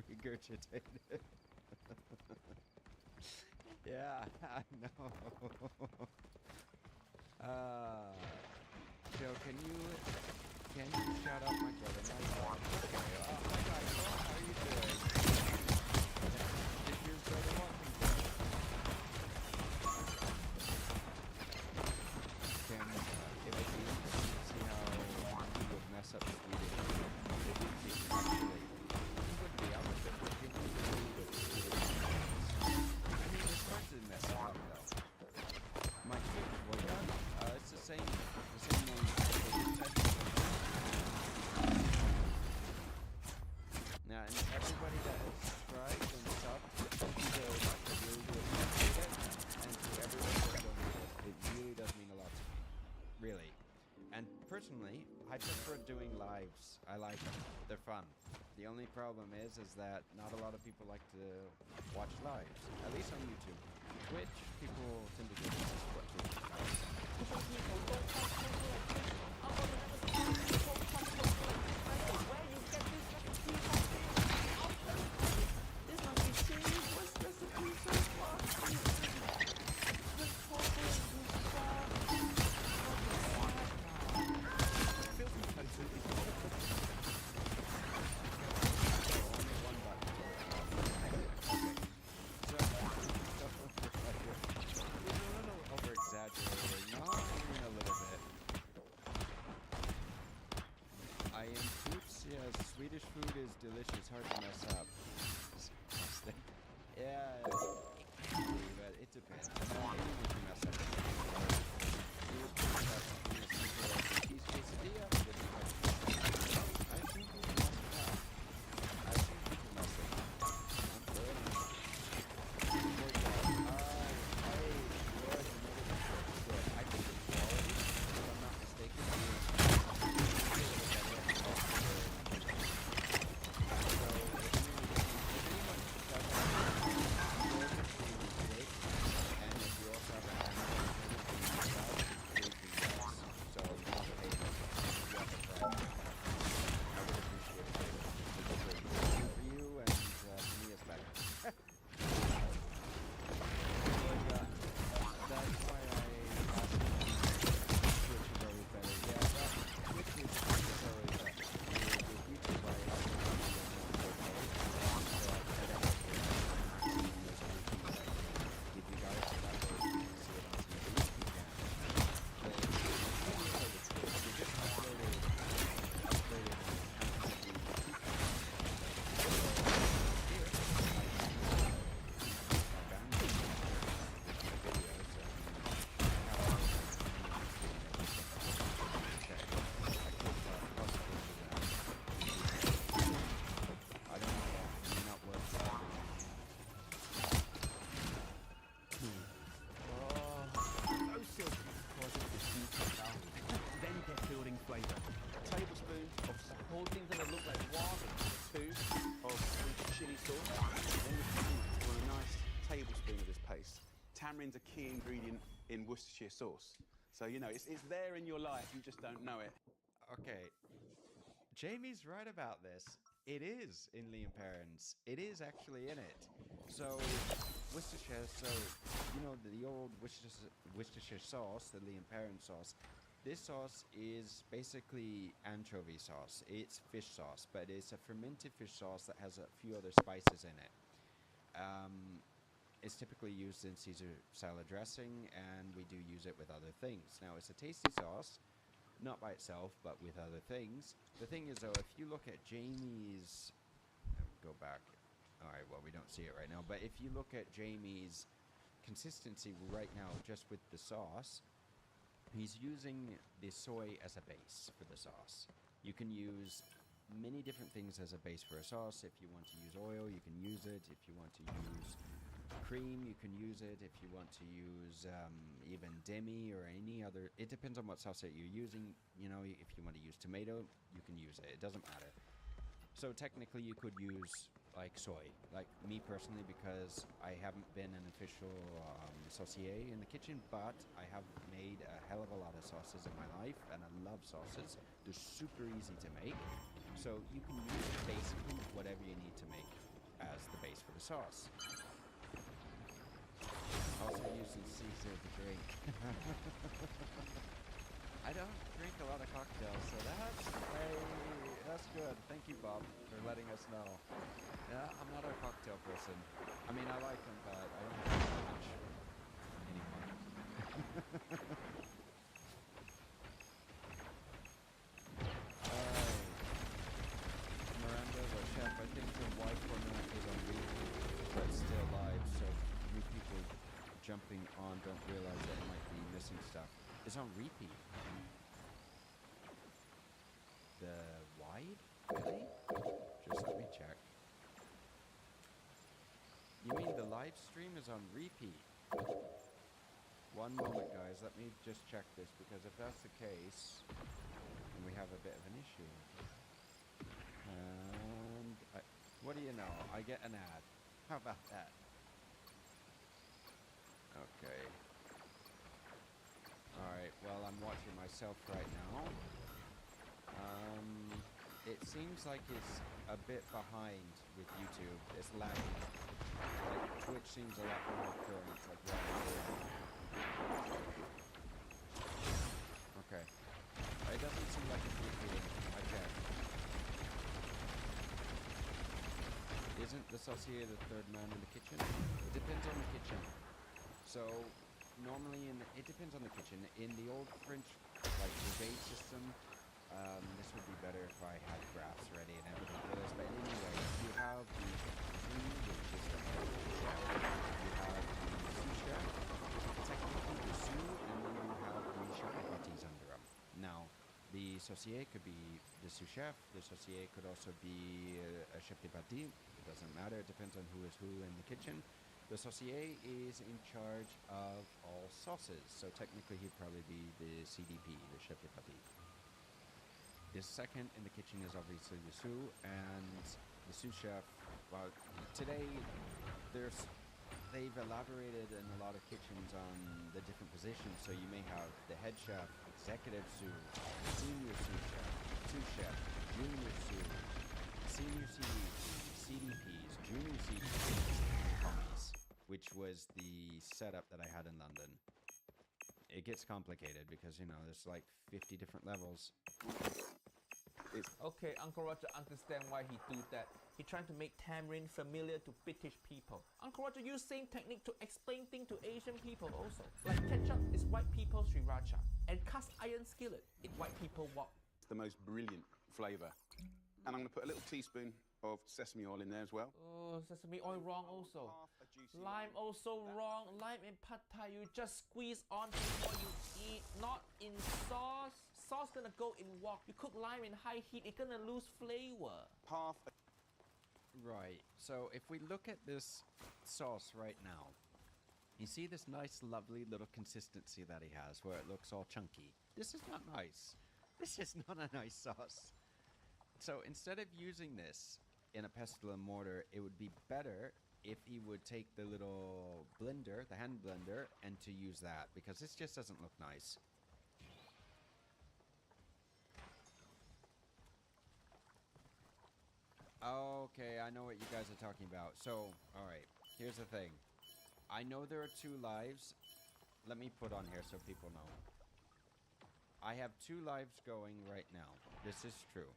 regurgitate it. Yeah, I know. Joe, can you shout out my brother? Okay, my guy, how are you doing? Is your brother watching? Can it would be interesting to see how he would mess up the video. Actually, he would be. I would think that he would be. I mean, it's hard to mess it up though. My kid, what it's the same name. Now, and everybody that has subscribed and subbed, thank you very much. I really do appreciate it. And to everyone that's donated, it really does mean a lot to me. Really. And personally, I prefer doing lives. I like them. They're fun. The only problem is that not a lot of people like to watch lives, at least on YouTube. Twitch, people tend to do this. Swedish food is delicious, hard to mess up. Yeah, but it depends. Anyone can mess up. Cheese quesadilla. I've seen people mess it up. I've seen people mess it up. I think the quality, if I'm not mistaken, and Tamarin's a key ingredient in Worcestershire sauce. So, you know, it's there in your life, you just don't know it. Okay, Jamie's right about this. It is in Liam Perrin's. It is actually in it. So, Worcestershire, you know, the old Worcestershire sauce, the Liam Perrin sauce, this sauce is basically anchovy sauce. It's fish sauce, but it's a fermented fish sauce that has a few other spices in it. It's typically used in Caesar salad dressing, and we do use it with other things. Now, it's a tasty sauce, not by itself, but with other things. The thing is, though, if you look at Jamie's... Go back. Alright, well, we don't see it right now, but if you look at Jamie's consistency right now, just with the sauce, he's using the soy as a base for the sauce. You can use many different things as a base for a sauce. If you want to use oil, you can use it. If you want to use cream, you can use it. If you want to use even demi or any other, it depends on what sauce that you're using. You know, if you want to use tomato, you can use it. It doesn't matter. So technically you could use like soy, like me personally, because I haven't been an official saucier in the kitchen, but I have made a hell of a lot of sauces in my life, and I love sauces. They're super easy to make, so you can use basically whatever you need to make as the base for the sauce. Also using Caesar to drink. I don't drink a lot of cocktails, so that's good. Thank you, Bob, for letting us know. Yeah, I'm not a cocktail person. I mean, I like them, but I don't drink that much anymore. Miranda, the chef, I think the white format is on repeat, but still live, so new people jumping on don't realize that it might be missing stuff. It's on repeat. The wide? Really? Just let me check. You mean the live stream is on repeat? One moment, guys. Let me just check this, because if that's the case, then we have a bit of an issue. And what do you know? I get an ad. How about that? Okay. Alright, well, I'm watching myself right now. It seems like it's a bit behind with YouTube. It's lagging. Like, Twitch seems a lot more current, like what I'm doing. Okay. It doesn't seem like it's repeating. I checked. Isn't the saucier the third man in the kitchen? It depends on the kitchen. So, normally it depends on the kitchen. In the old French, like, brigade system, this would be better if I had graphs ready and everything for this, but anyway, you have the cuisine, which is the head chef, you have the sous chef, technically the sous, and then you have the chef de parties under them. Now, the saucier could be the sous chef, the saucier could also be a chef de partie, it doesn't matter, it depends on who is who in the kitchen. The saucier is in charge of all sauces, so technically he'd probably be the CDP, the chef de partie. The second in the kitchen is obviously the sous, and the sous chef, well, today they've elaborated in a lot of kitchens on the different positions, so you may have the head chef, executive sous, senior sous chef, junior sous, senior CDPs, junior CDPs, commies, which was the setup that I had in London. It gets complicated because, you know, there's like 50 different levels. Okay, Uncle Roger understand why he do that. He trying to make tamarind familiar to British people. Uncle Roger use same technique to explain things to Asian people also. Like ketchup is white people's sriracha, and cast iron skillet is white people wok. It's the most brilliant flavour. And I'm going to put a little teaspoon of sesame oil in there as well. Oh, sesame oil wrong also. Lime also wrong. Lime in pad thai you just squeeze on before you eat, not in sauce. Sauce gonna go in wok. You cook lime in high heat, it's gonna lose flavor. Right, so if we look at this sauce right now, you see this nice lovely little consistency that he has where it looks all chunky. This is not nice. This is not a nice sauce. So instead of using this in a pestle and mortar, it would be better if he would take the little blender, the hand blender, and to use that, because this just doesn't look nice. Okay, I know what you guys are talking about. So, alright, here's the thing. I know there are 2 lives. Let me put on here so people know. I have 2 lives going right now. This is true.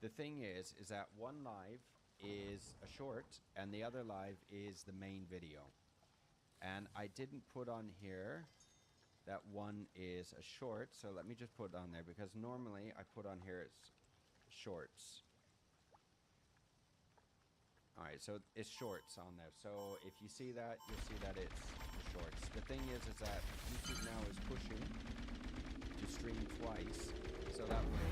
The thing is that one live is a short, and the other live is the main video. And I didn't put on here that one is a short, so let me just put it on there, because normally I put on here it's shorts. Alright, so it's shorts on there. So if you see that, you'll see that it's shorts. The thing is that YouTube now is pushing to stream twice, so that way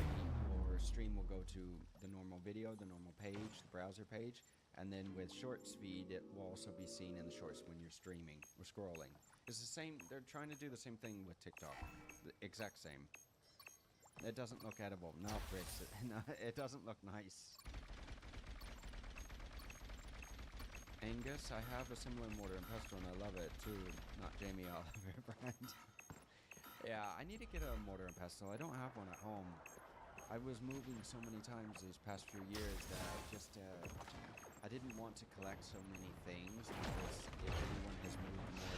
your stream will go to the normal video, the normal page, the browser page, and then with short speed, it will also be seen in the shorts when you're streaming or scrolling. It's the same, they're trying to do the same thing with TikTok. The exact same. It doesn't look edible. No, Bricks, it doesn't look nice. Angus, I have a similar mortar and pestle and I love it too. Not Jamie Oliver brand. Yeah, I need to get a mortar and pestle. I don't have one at home. I was moving so many times these past few years that I didn't want to collect so many things, because if anyone has moved more than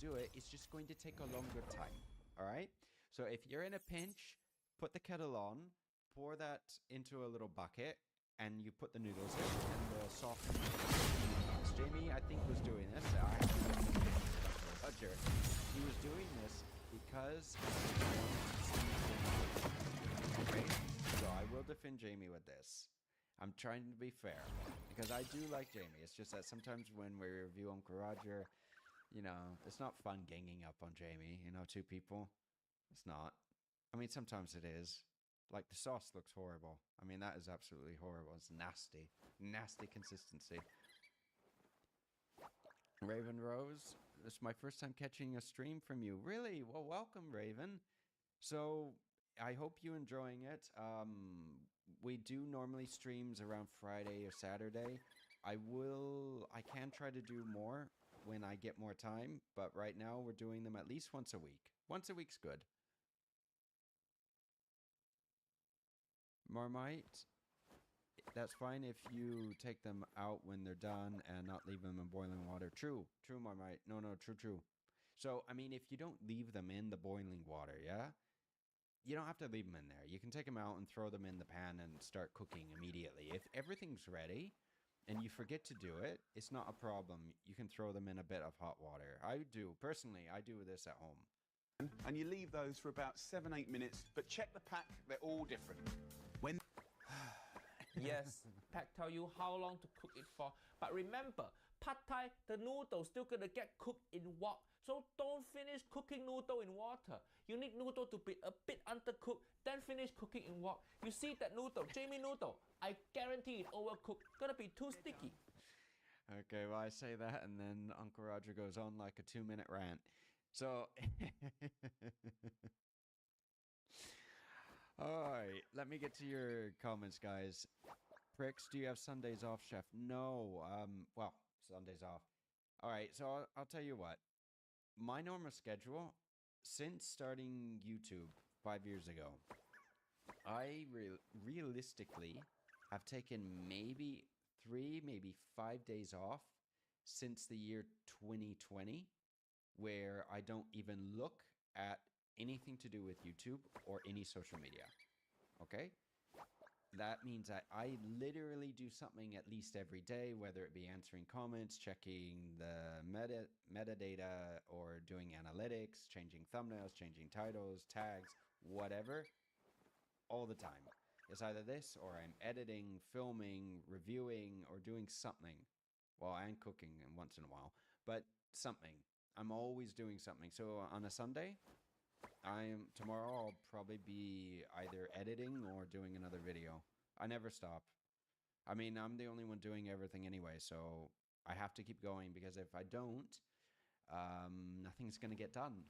do it, it's just going to take a longer time. All right? So if you're in a pinch, put the kettle on, pour that into a little bucket, and you put the noodles in, and they'll soften. Jamie, I think, was doing this. Roger. He was doing this because he wanted to see. Okay? So I will defend Jamie with this. I'm trying to be fair, because I do like Jamie. It's just that sometimes when we review Uncle Roger, you know, it's not fun ganging up on Jamie, you know, two people. It's not. I mean, sometimes it is. Like, the sauce looks horrible. I mean, that is absolutely horrible. It's nasty. Nasty consistency. Raven Rose, this is my first time catching a stream from you. Really? Well, welcome, Raven. So, I hope you're enjoying it. We do normally streams around Friday or Saturday. I can try to do more when I get more time, but right now we're doing them at least once a week. Once a week's good. Marmite, that's fine if you take them out when they're done and not leave them in boiling water. True, Marmite. No, true. So, I mean, if you don't leave them in the boiling water, yeah? You don't have to leave them in there. You can take them out and throw them in the pan and start cooking immediately. If everything's ready and you forget to do it, it's not a problem. You can throw them in a bit of hot water. Personally, I do this at home. And you leave those for about 7-8 minutes, but check the pack, they're all different. When Yes, pack tell you how long to cook it for. But remember, pad thai, the noodle still gonna get cooked in wok. So don't finish cooking noodle in water. You need noodle to be a bit undercooked, then finish cooking in wok. You see that noodle, Jamie noodle, I guarantee it overcooked. Gonna be too sticky. Okay, well, I say that, and then Uncle Roger goes on like a 2-minute rant. So, alright, let me get to your comments, guys. Pricks, do you have Sundays off, Chef? No, well, Sundays off. Alright, so I'll tell you what. My normal schedule, since starting YouTube 5 years ago, I realistically have taken maybe 3, maybe 5 days off since the year 2020, where I don't even look at anything to do with YouTube or any social media. Okay? That means that I literally do something at least every day, whether it be answering comments, checking the metadata, or doing analytics, changing thumbnails, changing titles, tags, whatever, all the time. It's either this or I'm editing, filming, reviewing, or doing something. Well, and cooking once in a while, but something. I'm always doing something. So on a Sunday, tomorrow I'll probably be either editing or doing another video. I never stop. I mean, I'm the only one doing everything anyway, so I have to keep going, because if I don't, nothing's gonna get done.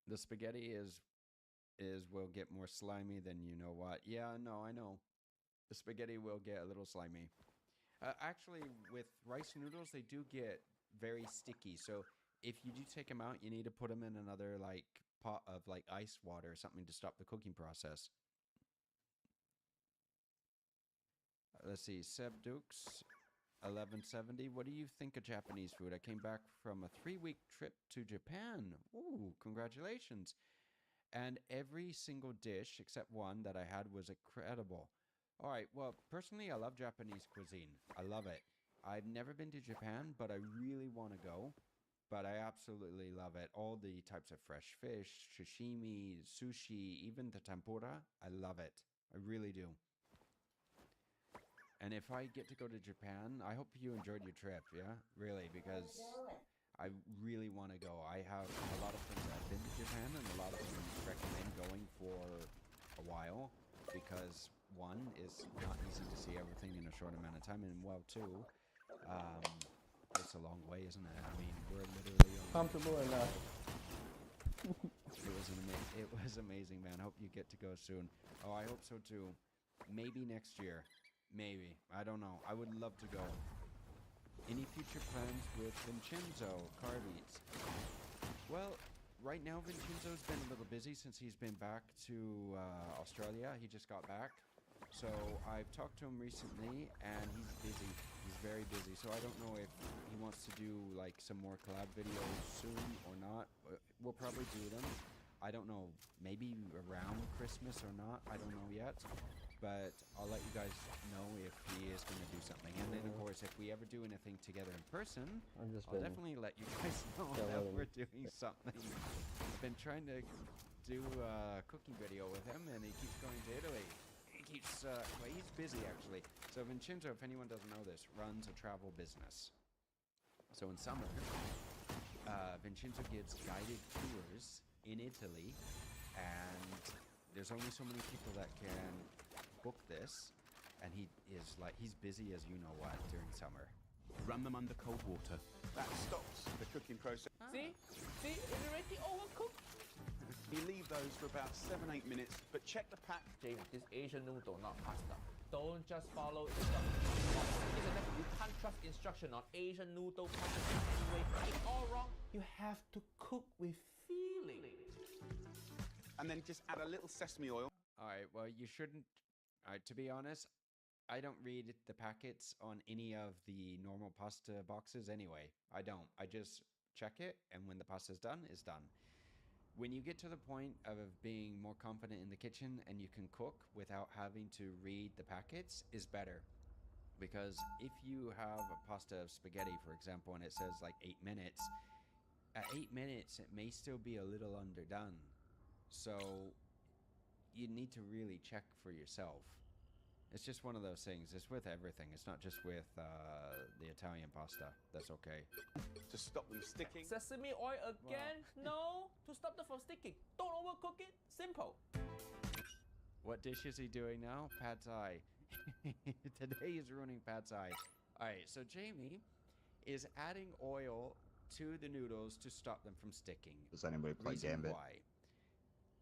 The spaghetti will get more slimy than you know what. Yeah, no, I know. The spaghetti will get a little slimy. Actually, with rice noodles, they do get very sticky. So if you do take them out, you need to put them in another like pot of like ice water or something to stop the cooking process. Let's see, Seb Dukes, 1170. What do you think of Japanese food? I came back from a 3-week trip to Japan. Ooh, congratulations. And every single dish except one that I had was incredible. All right, well, personally, I love Japanese cuisine. I love it. I've never been to Japan, but I really want to go. But I absolutely love it. All the types of fresh fish, sashimi, sushi, even the tempura. I love it. I really do. And if I get to go to Japan, I hope you enjoyed your trip, yeah? Really, because I really want to go. I have a lot of friends that have been to Japan, and a lot of them recommend going for a while, because one, it's not easy to see everything in a short amount of time, and well, two, it's a long way, isn't it? I mean, we're literally comfortable enough. It was amazing, man. Hope you get to go soon. Oh, I hope so too. Maybe next year. Maybe. I don't know. I would love to go. Any future plans with Vincenzo Carbeats? Well, right now Vincenzo's been a little busy since he's been back to Australia. He just got back. So I've talked to him recently, and he's busy. He's very busy. So I don't know if he wants to do like some more collab videos soon or not. We'll probably do them. I don't know. Maybe around Christmas or not. I don't know yet. But I'll let you guys know if he is going to do something. And then, of course, if we ever do anything together in person, I'll definitely let you guys know that we're doing something. I've been trying to do a cooking video with him, and he keeps going to Italy. He keeps, well, he's busy, actually. So Vincenzo, if anyone doesn't know this, runs a travel business. So in summer, Vincenzo gives guided tours in Italy, and there's only so many people that can book this, and he's busy as you know what during summer. Run them under cold water. That stops the cooking process. See? See? Is it already overcooked? You leave those for about 7-8 minutes, but check the pack. Jamie, this Asian noodle, not pasta. Don't just follow instructions. You can't trust instruction on Asian noodle pasta anyway. It's all wrong. You have to cook with feeling. And then just add a little sesame oil. All right, well, you shouldn't. To be honest, I don't read the packets on any of the normal pasta boxes anyway. I don't. I just check it, and when the pasta's done, it's done. When you get to the point of being more confident in the kitchen and you can cook without having to read the packets is better. Because if you have a pasta of spaghetti, for example, and it says like 8 minutes, at 8 minutes, it may still be a little underdone. So you need to really check for yourself. It's just one of those things. It's with everything. It's not just with the Italian pasta. That's okay. To stop them sticking. Sesame oil again? No. To stop them from sticking. Don't overcook it. Simple. What dish is he doing now? Pad Thai. Today he's ruining Pad Thai. Alright, so Jamie is adding oil to the noodles to stop them from sticking. Does anybody play Reason Gambit? why.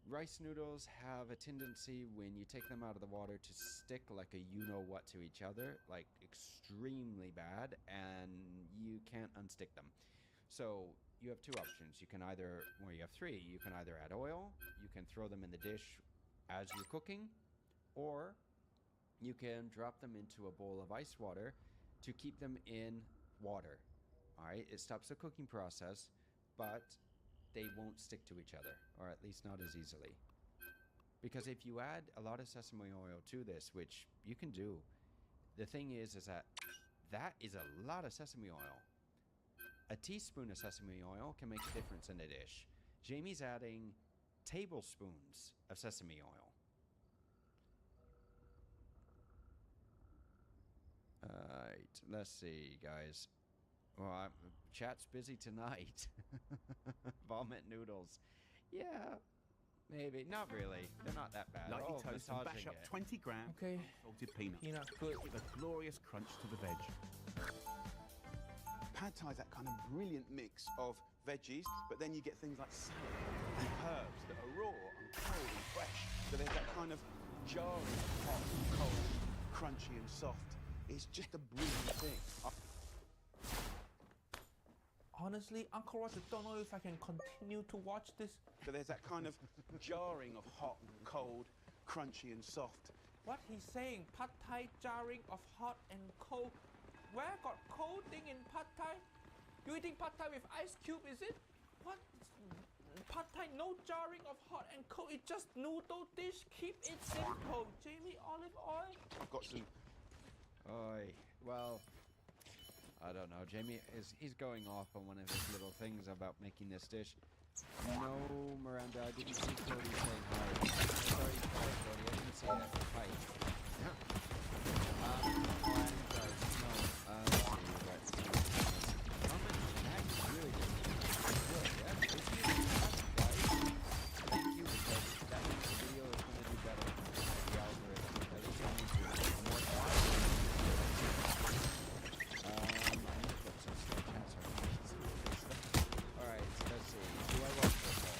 Rice noodles have a tendency when you take them out of the water to stick like a you-know-what to each other, like extremely bad, and you can't unstick them. So you have two options. You can either, well, you have three. You can either add oil, you can throw them in the dish as you're cooking, or you can drop them into a bowl of ice water to keep them in water. All right, it stops the cooking process, but they won't stick to each other, or at least not as easily. Because if you add a lot of sesame oil to this, which you can do, the thing is that that is a lot of sesame oil. A teaspoon of sesame oil can make a difference in a dish. Jamie's adding tablespoons of sesame oil. Alright, let's see, guys. Well, chat's busy tonight. Vomit noodles. Yeah, maybe. Not really. They're not that bad. Lightly toast and bash massaging up it. 20 grams of salted peanuts. Good. Give a glorious crunch to the veg. Pad Thai is that kind of brilliant mix of veggies, but then you get things like salad and herbs that are raw and cold and fresh. So there's that kind of jarring, hot, cold, crunchy and soft. It's just a brilliant thing. Honestly, Uncle Roger, don't know if I can continue to watch this. So there's that kind of jarring of hot, cold, crunchy and soft. What he's saying, Pad Thai jarring of hot and cold. Where got cold thing in Pad Thai? You eating Pad Thai with ice cube, is it? What? Pad Thai, no jarring of hot and cold. It's just noodle dish. Keep it simple. Jamie, olive oil. I've got some. Oi, well, I don't know. Jamie he's going off on one of his little things about making this dish. No, Miranda, I didn't see Cody saying hi. Sorry, Cody, I didn't see it. Hi. Thank you, because that means the video is going to do better. The algorithm. At least that means we're more Alright, let's see. Do I watch football?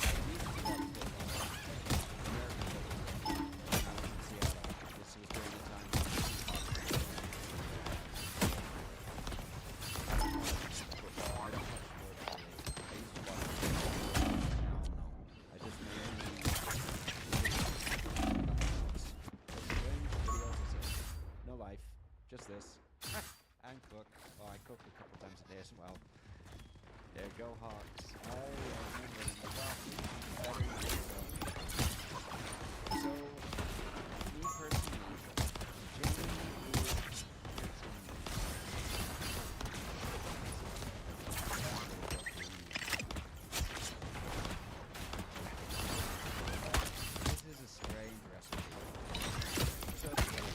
I need to watch football. American football. I was in Seattle. This was during the time when I don't watch football. I don't watch sports really. I used to watch football. Now, no. I just mainly no life. Just this. And cook. Oh, I cook a couple times a day as well. There you go, Hawks. I remember in the coffee. Better years ago. So, me personally, Jamie is this is a strange recipe. So at the end,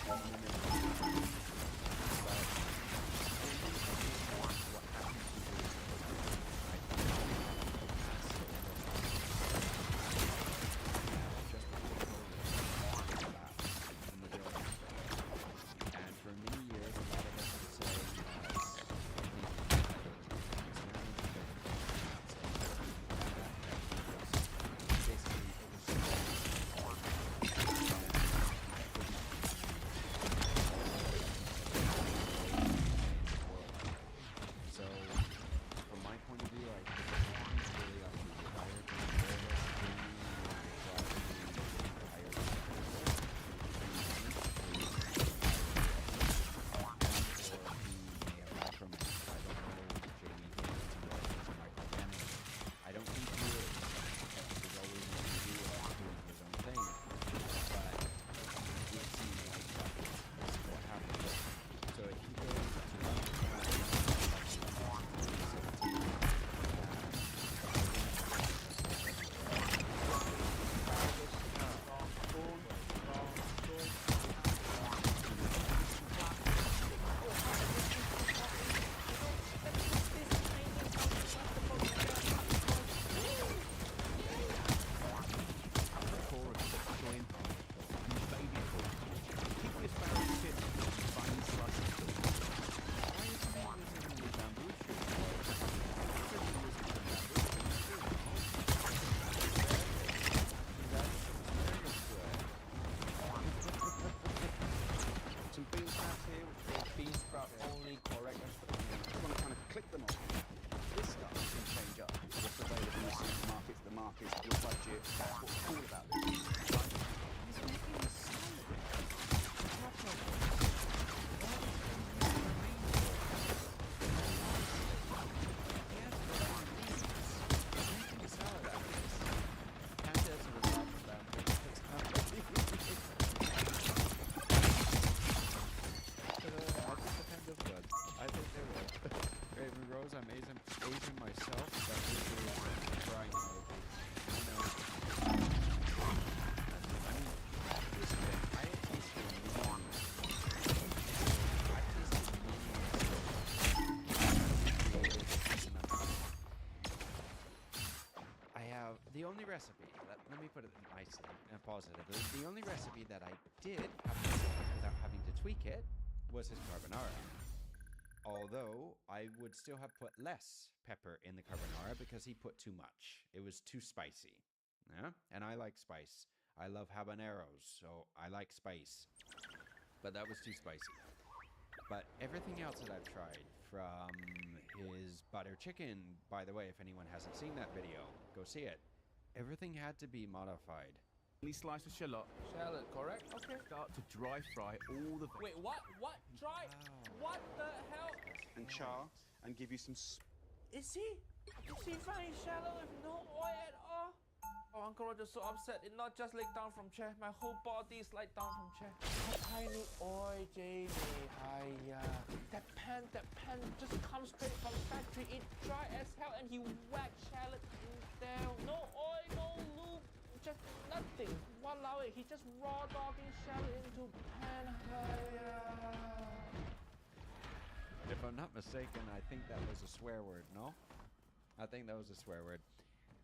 maybe The only recipe, let me put it nicely and positively, the only recipe that I did have to tweak without having to tweak it was his carbonara. Although I would still have put less pepper in the carbonara because he put too much. It was too spicy. Yeah? And I like spice. I love habaneros, so I like spice. But that was too spicy. But everything else that I've tried, from his butter chicken, by the way, if anyone hasn't seen that video, go see it. Everything had to be modified. Slice of shallot. Shallot, correct? Okay. Start to dry fry all the Wait, what? What? Dry? What the hell? and char and give you some. Is he frying shallow with no oil at all? Oh, Uncle Roger's so upset. It not just laid down from chair. My whole body is laid down from chair. I need oil, Jamie. That pan just comes straight from factory. It dry as hell, and he whacked shallot in there. No oil, no lube, just nothing. Walao, he just raw dogging shallot into pan. If I'm not mistaken, I think that was a swear word, no? I think that was a swear word.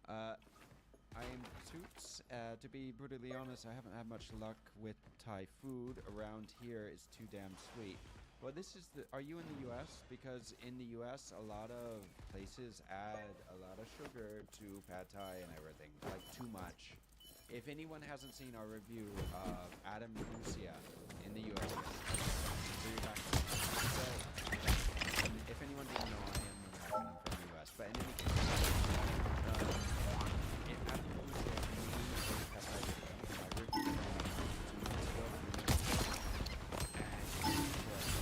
I'm Toots. To be brutally honest, I haven't had much luck with Thai food. Around here, it's too damn sweet. Well, this is the... Are you in the US? Because in the US, a lot of places add a lot of sugar to pad Thai and everything. Like, too much. If anyone hasn't seen our review of Adam Lucia in the US, so you're back. So, if anyone didn't know, I am American from the US. But in any case, if Adam Lucia made a pad Thai video, I reviewed it 2 months ago, 3 months ago, and he put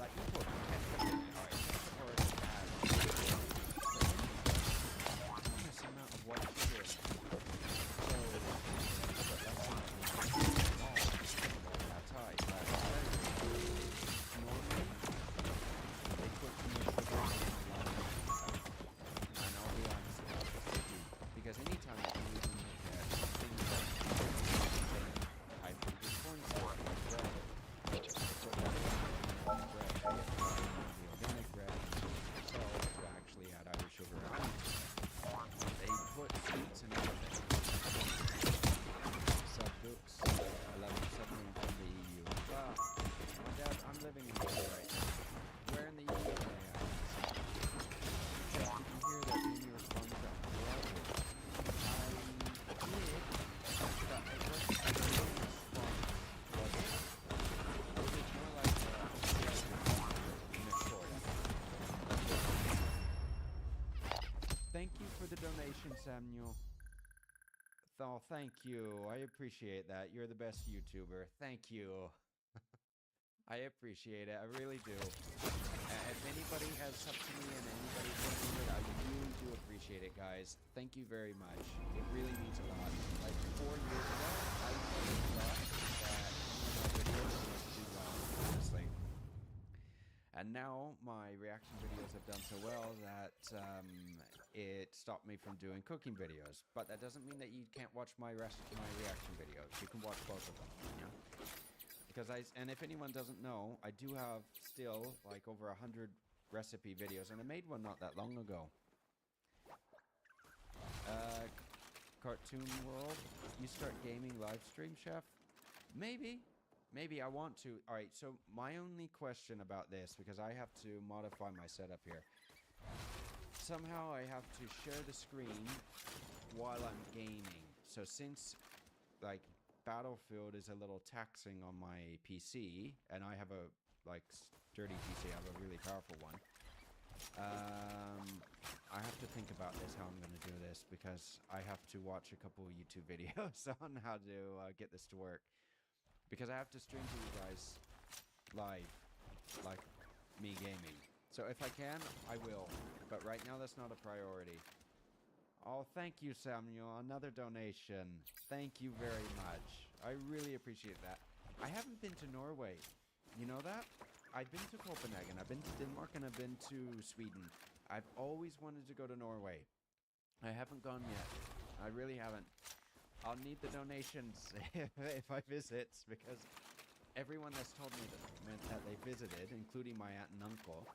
like you put ketchup in it. Alright, ketchup already has enormous amount of white sugar in it. So but that's not pad Thai, but normally they put too much sugar in a lot of stuff. And I'll be honest about this, they do. Because anytime you even look at things like I put this corn syrup in bread. Put that in bread. I get the organic bread. So to actually add either sugar or honey. They put sweets in everything. Subdukes 1170 from the EU. My dad, I'm living in Europe right now. Where in the EU am I at? Did you hear that Jamie responded to Uncle Roger? I did, but it wasn't a real response, was it? It was more like a in a short. Thank you for the donation, Samuel. Oh, thank you. I appreciate that. You're the best YouTuber. Thank you. I appreciate it. I really do. If anybody has up to me and anybody's doing it, I really do appreciate it, guys. Thank you very much. It really means a lot. Like 4 years ago, I never thought that my videos would do well, honestly. And now my reaction videos have done so well that it stopped me from doing cooking videos. But that doesn't mean that you can't watch my reaction videos. You can watch both of them. You know? Because and if anyone doesn't know, I do have still like over 100 recipe videos, and I made one not that long ago. Cartoon World, you start gaming live stream, Chef? Maybe I want to. All right, so my only question about this, because I have to modify my setup here. Somehow I have to share the screen while I'm gaming. So since like Battlefield is a little taxing on my PC, and I have a like sturdy PC, I have a really powerful one. I have to think about this, how I'm going to do this, because I have to watch a couple of YouTube videos on how to get this to work. Because I have to stream to you guys live, like me gaming. So if I can, I will. But right now, that's not a priority. Oh, thank you, Samuel. Another donation. Thank you very much. I really appreciate that. I haven't been to Norway. You know that? I've been to Copenhagen, I've been to Denmark, and I've been to Sweden. I've always wanted to go to Norway. I haven't gone yet. I really haven't. I'll need the donations if I visit, because everyone that's told me that they visited, including my aunt and uncle,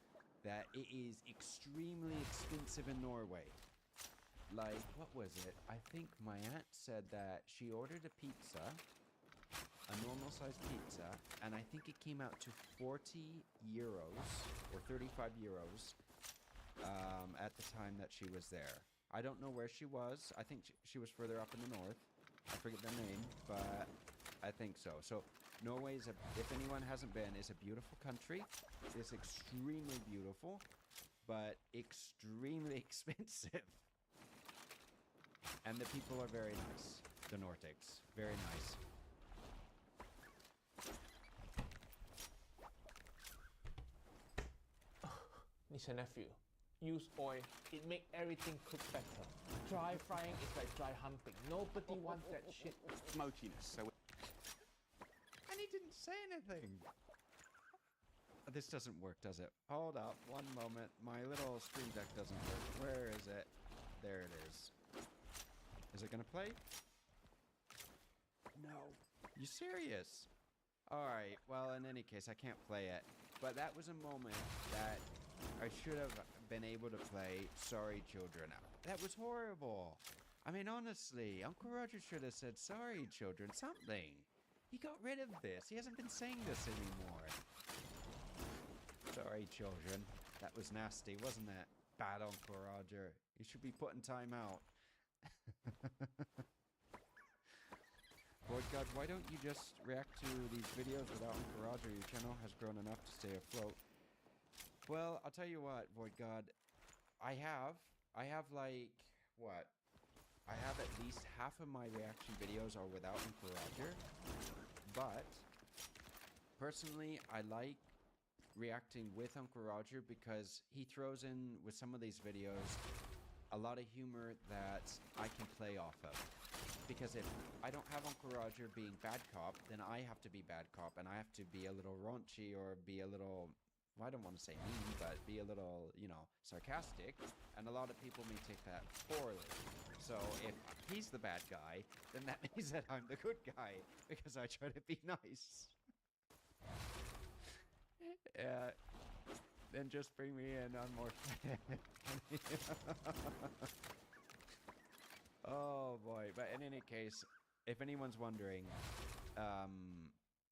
that it is extremely expensive in Norway. Like, what was it? I think my aunt said that she ordered a pizza, a normal sized pizza, and I think it came out to 40 euros or 35 euros at the time that she was there. I don't know where she was. I think she was further up in the north. I forget the name, but I think so. So Norway is, if anyone hasn't been, is a beautiful country. It's extremely beautiful, but extremely expensive. And the people are very nice. The Nordics, very nice. Niece and nephew, use oil. It make everything cook better. Dry frying is like dry humping. Nobody wants that shit. Smokiness. So And he didn't say anything. This doesn't work, does it? Hold up, one moment. My little stream deck doesn't work. Where is it? There it is. Is it gonna play? No. You serious? Alright, well, in any case, I can't play it. But that was a moment that I should have been able to play Sorry Children. That was horrible. I mean, honestly, Uncle Roger should have said Sorry Children, something. He got rid of this. He hasn't been saying this anymore. Sorry, children. That was nasty, wasn't it? Bad Uncle Roger. You should be put in time out. Lord God, why don't you just react to these videos without Uncle Roger? Your channel has grown enough to stay afloat. Well, I'll tell you what, Void God. I have like, what? I have at least half of my reaction videos are without Uncle Roger. But, personally, I like reacting with Uncle Roger because he throws in, with some of these videos, a lot of humor that I can play off of. Because if I don't have Uncle Roger being bad cop, then I have to be bad cop, and I have to be a little raunchy or be a little, well, I don't want to say mean, but be a little, you know, sarcastic, and a lot of people may take that poorly. So if he's the bad guy, then that means that I'm the good guy, because I try to be nice. Then just bring me in on more. Oh boy, but in any case, if anyone's wondering,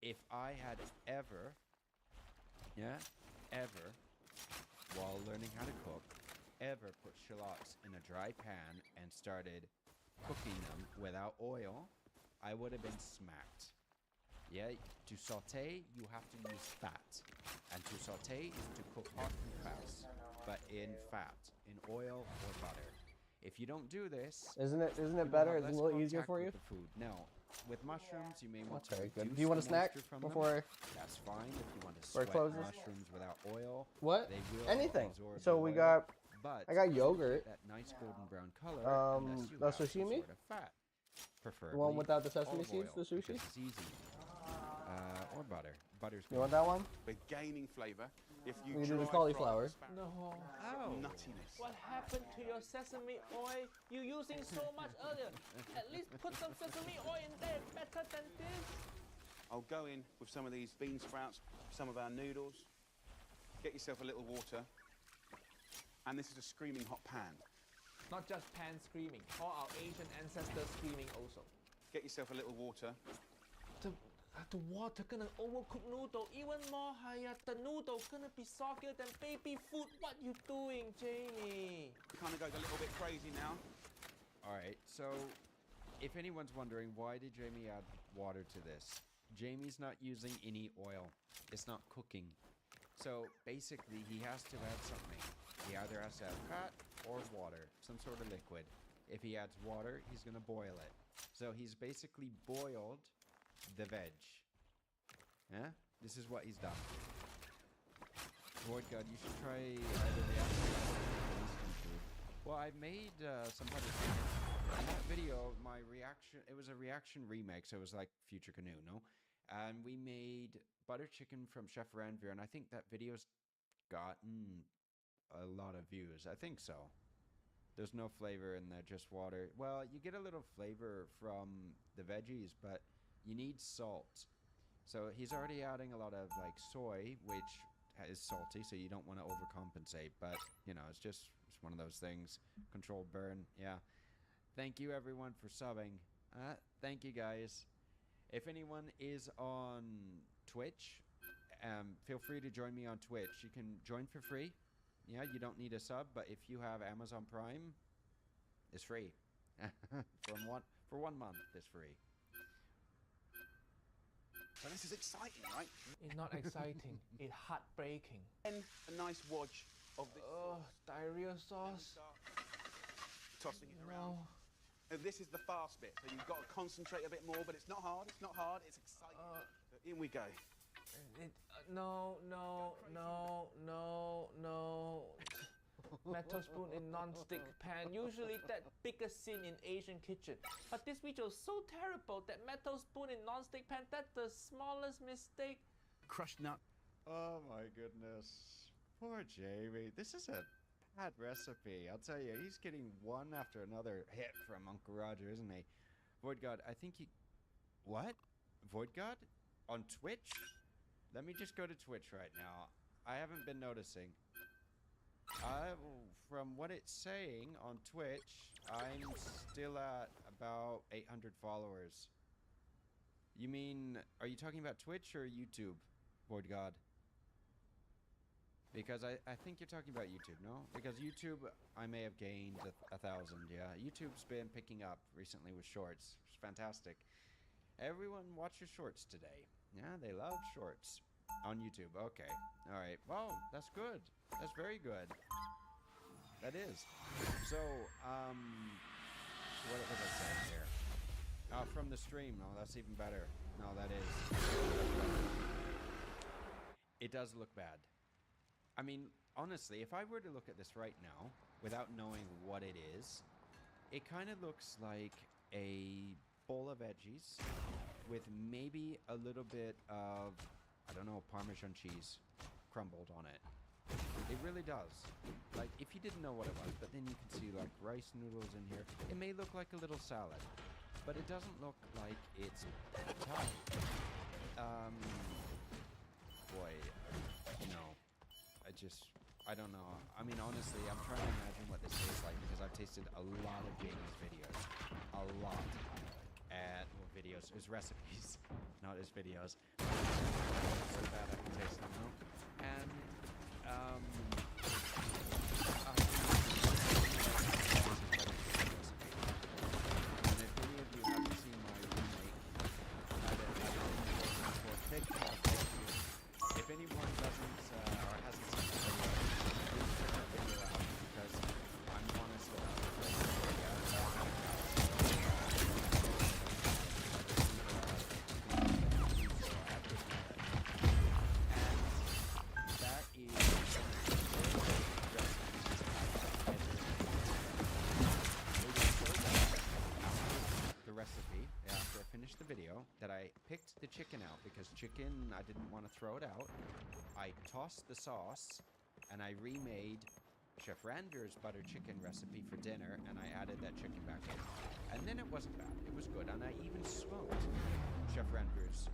if I had ever, while learning how to cook, ever put shallots in a dry pan and started cooking them without oil, I would have been smacked. Yeah, to saute, you have to use fat. And to saute is to cook hot and fast, but in fat, in oil or butter. If you don't do this, Isn't it better? Isn't it a little easier for you? the food. No, with mushrooms, you may want to Okay, reduce good. Do you want a the snack moisture from before them. That's fine. If you want to before it sweat closes? mushrooms without oil, What? they will Anything. absorb So the we oil, got. but I got you don't yogurt. get that nice golden brown color unless you The have some sashimi? sort of fat. Preferably The one without the sesame olive seeds, oil, the sushi? because it's easy. Or butter. Butter's You want that one? we're gaining flavour. If you We can do the dry fry cauliflower. asparagus, No. Oh. nuttiness. What happened to your sesame oil? You using so much earlier. At least put some sesame oil in there. Better than this. I'll go in with some of these bean sprouts, some of our noodles. Get yourself a little water. And this is a screaming hot pan. Not just pan screaming. All our Asian ancestors screaming also. Get yourself a little water. The water gonna overcook noodle even more higher. The noodle gonna be soggier than baby food. What you doing, Jamie? Kind of goes a little bit crazy now. Alright, so if anyone's wondering why did Jamie add water to this, Jamie's not using any oil. It's not cooking. So basically he has to add something. He either has to add fat or water, some sort of liquid. If he adds water, he's gonna boil it. So he's basically boiled the veg. Yeah? This is what he's done. Void God, you should try either the Eastern food. Well, I made some butter chicken. In that video, my reaction, it was a reaction remix. It was like Future Canoe, no? And we made butter chicken from Chef Ranveer, and I think that video's gotten a lot of views. I think so. There's no flavor in there, just water. Well, you get a little flavor from the veggies, but you need salt. So he's already adding a lot of like soy, which is salty, so you don't want to overcompensate. But you know, it's one of those things. Controlled burn, yeah. Thank you everyone for subbing. Thank you guys. If anyone is on Twitch, feel free to join me on Twitch. You can join for free. Yeah, you don't need a sub, but if you have Amazon Prime, it's free. For 1 month, it's free. So this is exciting, right? It's not exciting. It's heartbreaking. And a nice wodge of this diarrhea sauce. Tossing it around. And this is the fast bit, so you've got to concentrate a bit more, but it's not hard. It's not hard. It's exciting. So in we go. No. Metal spoon in non-stick pan. Usually that biggest sin in Asian kitchen. But this video is so terrible that metal spoon in non-stick pan, that's the smallest mistake. Crushed nut. Oh my goodness. Poor Jamie. This is a bad recipe. I'll tell you, he's getting one after another hit from Uncle Roger, isn't he? Void God, I think he... What? Void God? On Twitch? Let me just go to Twitch right now. I haven't been noticing. From what it's saying on Twitch, I'm still at about 800 followers. You mean, are you talking about Twitch or YouTube, Void God? Because I think you're talking about YouTube, no? Because YouTube, I may have gained 1,000, yeah. YouTube's been picking up recently with shorts. It's fantastic. Everyone watch your shorts today. Yeah, they love shorts. On YouTube, okay. Alright, well, that's good. That's very good. That is. So, what was I saying here? From the stream, no, that's even better. No, that is. It does look bad. I mean, honestly, if I were to look at this right now, without knowing what it is, it kind of looks like a bowl of veggies with maybe a little bit of, I don't know, Parmesan cheese crumbled on it. It really does. Like, if you didn't know what it was, but then you can see, like, rice noodles in here. It may look like a little salad, but it doesn't look like it's Thai. Boy, no. I don't know. I mean, honestly, I'm trying to imagine what this tastes like because I've tasted a lot of Jamie's videos. A lot. Well, videos. His recipes, not his videos. So bad I can taste them, no? And, and if any of you haven't seen my remake, for TikTok, if anyone doesn't, or hasn't seen the video, please check that video out because I'm honestly the video that I picked the chicken out because chicken, I didn't want to throw it out. I tossed the sauce and I remade Chef Rander's butter chicken recipe for dinner and I added that chicken back in. And then it wasn't bad. It was good. And I even smoked Chef Rander's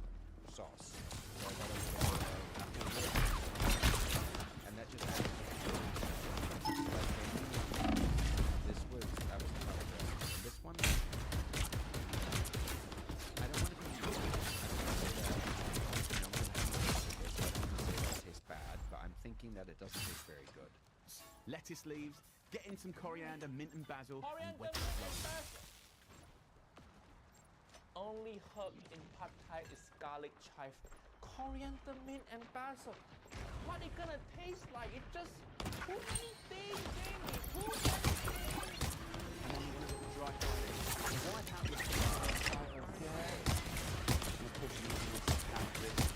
sauce. So I got a little, and that just added that was the butter recipe. This one, thinking that it doesn't taste very good. Lettuce leaves, get in some coriander, mint and basil, and wet it Basil. Only herb in pad thai is garlic chive. Coriander, mint and basil. What it gonna taste like? It's just too many things, Jamie. Too many things. And then you're gonna dry fry it. Wipe out the Okay. We'll push it into this pan with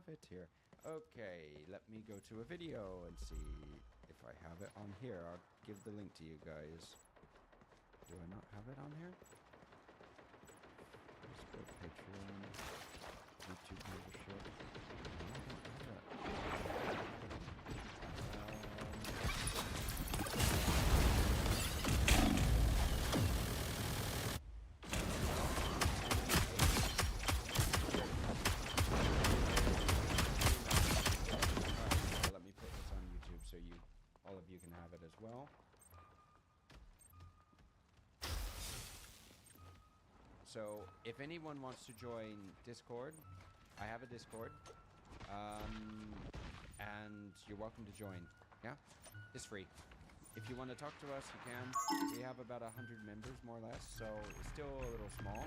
have it here. Okay, let me go to a video and see if I have it on here. I'll give the link to you guys. Do I not have it on here? Let's go Patreon, YouTube membership. Let me put this on YouTube so all of you can have it as well. So, if anyone wants to join Discord, I have a Discord, and you're welcome to join. Yeah, it's free. If you want to talk to us, you can. We have about 100 members, more or less, so it's still a little small.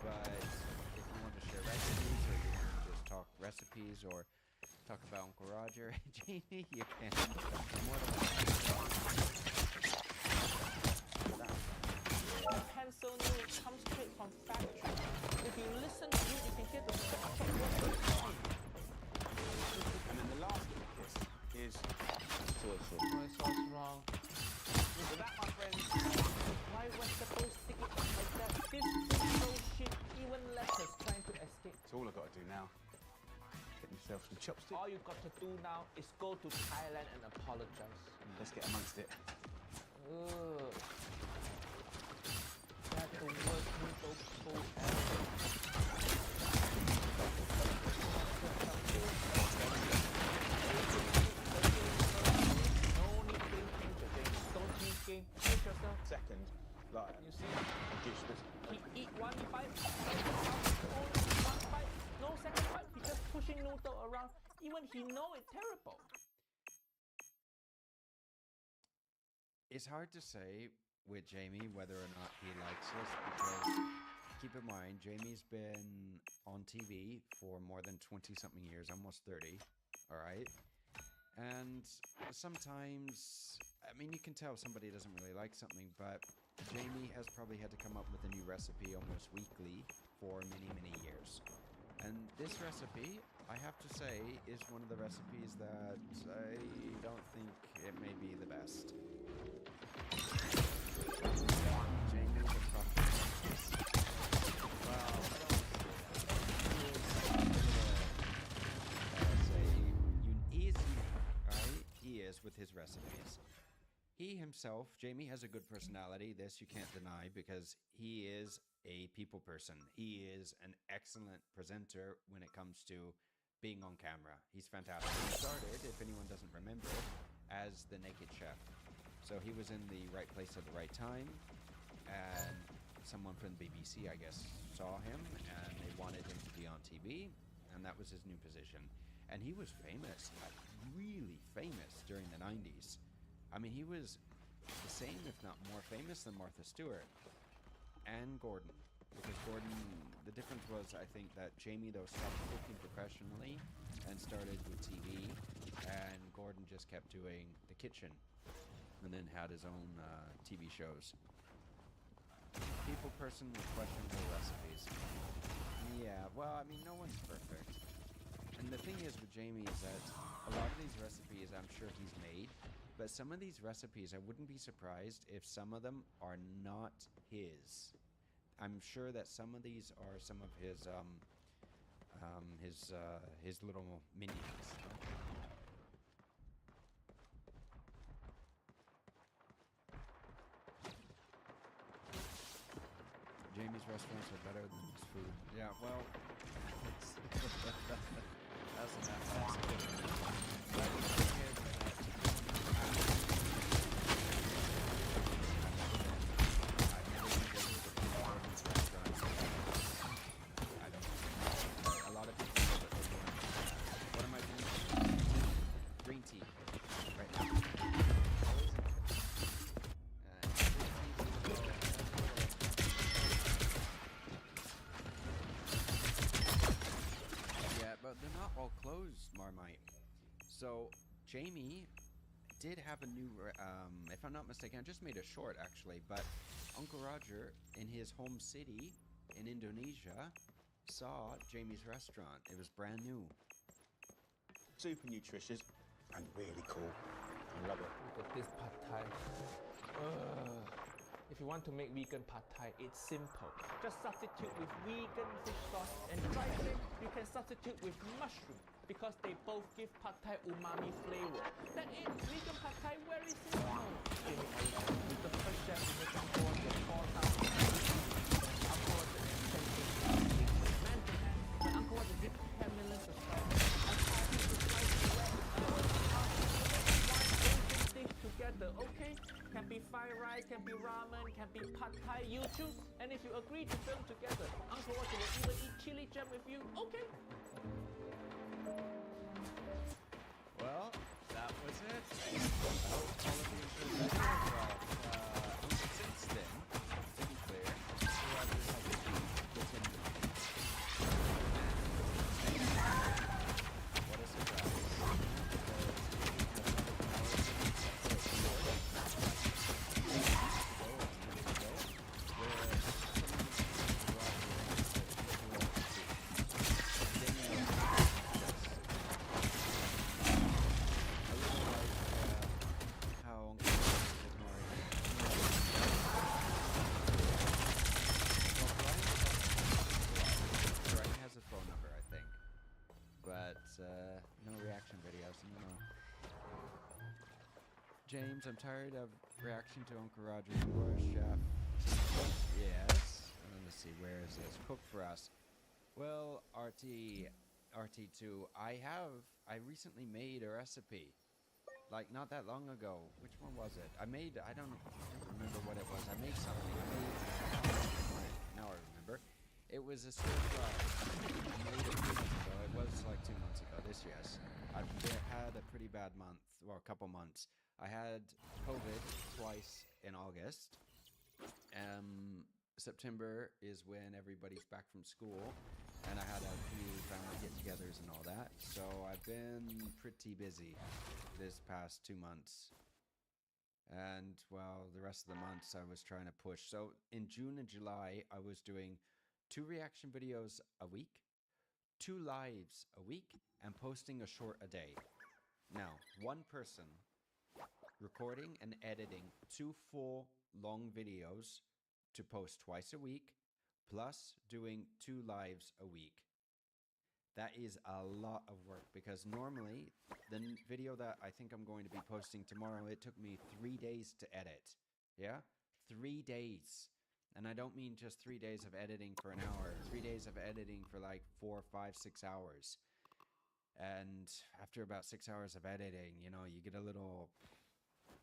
But if you want to share recipes, or you want to just talk recipes, or talk about Uncle Roger and Jamie, you can. More than The pencil note comes straight from factory. If you listen to it, you can hear the And then the last is sauce wrong. So that, my friends, why was supposed to stick it like that? This bullshit, even letters trying to escape. That's all I've got to do now. Get myself some chopsticks. All you got to do now is go to Thailand and apologize. Let's get amongst it. Ugh. That's the worst noodle bowl ever. No need to change your thing. Don't change game. Change yourself. Second, like You see? dish this. He eat one bite, only one bite, no second bite. He just pushing noodle around. Even he know it's terrible. It's hard to say with Jamie whether or not he likes us, because keep in mind, Jamie's been on TV for more than 20-something years, almost 30, all right? And sometimes, I mean, you can tell somebody doesn't really like something, but Jamie has probably had to come up with a new recipe almost weekly for many, many years. And this recipe, I have to say, is one of the recipes that I don't think it may be the best. Jamie's a prophet. Well, he is with his recipes. He himself, Jamie, has a good personality. This you can't deny, because he is a people person. He is an excellent presenter when it comes to being on camera. He's fantastic. He started, if anyone doesn't remember, as the Naked Chef. So he was in the right place at the right time, and someone from the BBC, I guess, saw him, and they wanted him to be on TV, and that was his new position. And he was famous, like really famous during the 90s. I mean, he was the same, if not more famous than Martha Stewart and Gordon. Because Gordon, the difference was, I think, that Jamie, though, stopped cooking professionally and started with TV, and Gordon just kept doing the kitchen and then had his own TV shows. People person with questionable recipes. Yeah, well, I mean, no one's perfect. And the thing is with Jamie is that a lot of these recipes I'm sure he's made, but some of these recipes I wouldn't be surprised if some of them are not his. I'm sure that some of these are some of his little minions. Jamie's restaurants are better than his food. Yeah, well, that's a lot of people know that they're doing. What am I doing? Green tea. Right now. But they're not all closed, Marmite. So, Jamie did have a new, if I'm not mistaken, I just made a short actually, but Uncle Roger in his home city in Indonesia saw Jamie's restaurant. It was brand new. super nutritious, and really cool. I love it. Look at this pad thai. If you want to make vegan pad thai, it's simple. Just substitute with vegan fish sauce and dry shrimp. You can substitute with mushroom because they both give pad thai umami flavor. That is vegan pad thai, very simple. Jamie Oliver with the first chef in the Angkor, the 4,000 Angkor, the 10,000 man to man. The Angkor, the big 10 million subscribers. Together, okay? Can be fried rice, can be ramen, can be pad thai, you choose. And if you agree to film together, Uncle Roger will even eat chili jam with you, okay? Well, that was it. I hope all of you enjoyed the video. Well, since then, to be clear, Roger has continued. What a surprise. No reaction videos anymore. James, I'm tired of reaction to Uncle Roger's War Chef. Yes. Let's see, where is this? Cook for us. Well, RT2, I recently made a recipe. Like, not that long ago. Which one was it? I don't remember what it was. I made something. Now I remember. It was a stir fry. I made it 2 months ago. It was like 2 months ago. Yes. I've had a pretty bad month, or a couple months. I had COVID twice in August. September is when everybody's back from school, and I had a few family get-togethers and all that. So I've been pretty busy this past 2 months. And, well, the rest of the months I was trying to push. So in June and July, I was doing 2 reaction videos a week, 2 lives a week, and posting a short a day. Now, one person recording and editing 2 full long videos to post twice a week, plus doing 2 lives a week. That is a lot of work, because normally the video that I think I'm going to be posting tomorrow, it took me 3 days to edit. Yeah? 3 days. And I don't mean just 3 days of editing for an hour. 3 days of editing for like 4, 5, 6 hours. And after about 6 hours of editing, you know, you get a little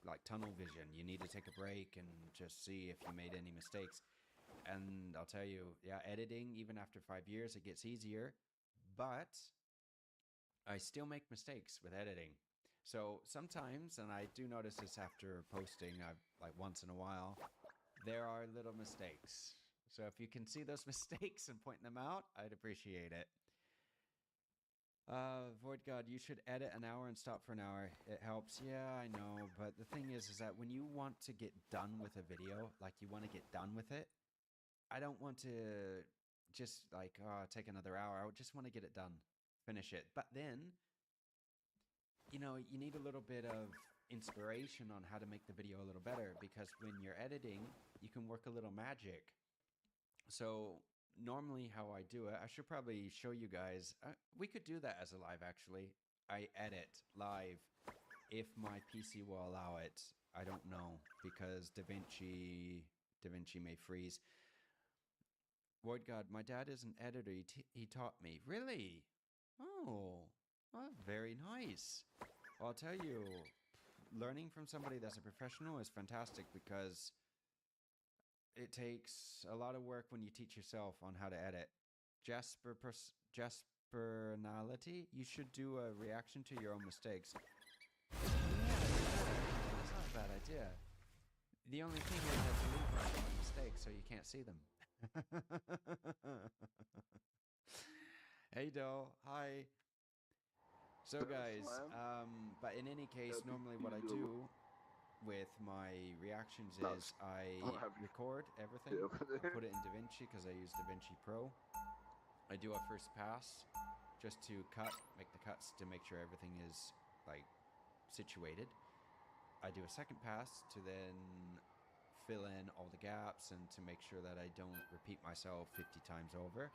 like tunnel vision. You need to take a break and just see if you made any mistakes. And I'll tell you, yeah, editing, even after 5 years, it gets easier. But I still make mistakes with editing. So sometimes, and I do notice this after posting, like once in a while, there are little mistakes. So if you can see those mistakes and point them out, I'd appreciate it. Void God, you should edit an hour and stop for an hour. It helps. Yeah, I know. But the thing is that when you want to get done with a video, like you want to get done with it, I don't want to just like, take another hour. I just want to get it done, finish it. But then, you know, you need a little bit of inspiration on how to make the video a little better, because when you're editing, you can work a little magic. So normally how I do it, I should probably show you guys. We could do that as a live, actually. I edit live if my PC will allow it. I don't know, because DaVinci may freeze. Void God, my dad is an editor. He taught me. Really? Oh, very nice. Well, I'll tell you, learning from somebody that's a professional is fantastic, because it takes a lot of work when you teach yourself on how to edit. Jasperality, you should do a reaction to your own mistakes. Yeah, that's not a bad idea. The only thing is that delete my own mistakes so you can't see them. Hey Doe, hi. So guys, but in any case, normally what I do with my reactions is I record everything, I put it in DaVinci because I use DaVinci Pro. I do a first pass just to make the cuts to make sure everything is like situated. I do a second pass to then fill in all the gaps and to make sure that I don't repeat myself 50 times over,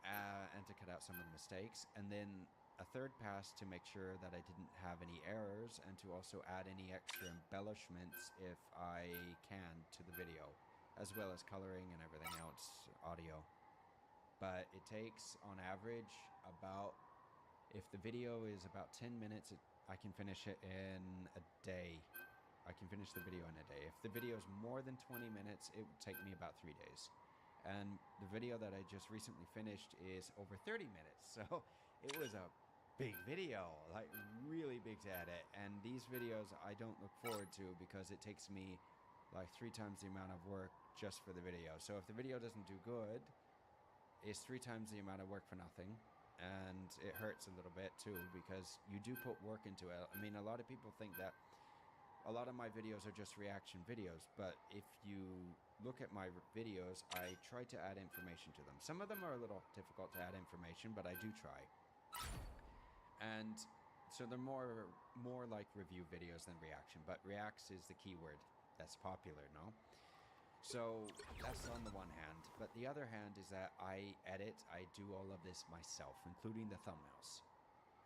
and to cut out some of the mistakes. And then a third pass to make sure that I didn't have any errors, and to also add any extra embellishments if I can to the video, as well as coloring and everything else, audio. But it takes on average about, if the video is about 10 minutes, I can finish it in a day. I can finish the video in a day. If the video is more than 20 minutes, it would take me about 3 days. And the video that I just recently finished is over 30 minutes. So it was a big video, like really big to edit. And these videos I don't look forward to because it takes me like 3 times the amount of work just for the video. So if the video doesn't do good, it's 3 times the amount of work for nothing. And it hurts a little bit too because you do put work into it. I mean, a lot of people think that a lot of my videos are just reaction videos, but if you look at my videos, I try to add information to them. Some of them are a little difficult to add information, but I do try. And so they're more like review videos than reaction, but reacts is the keyword that's popular, no? So that's on the one hand, but the other hand is that I do all of this myself, including the thumbnails.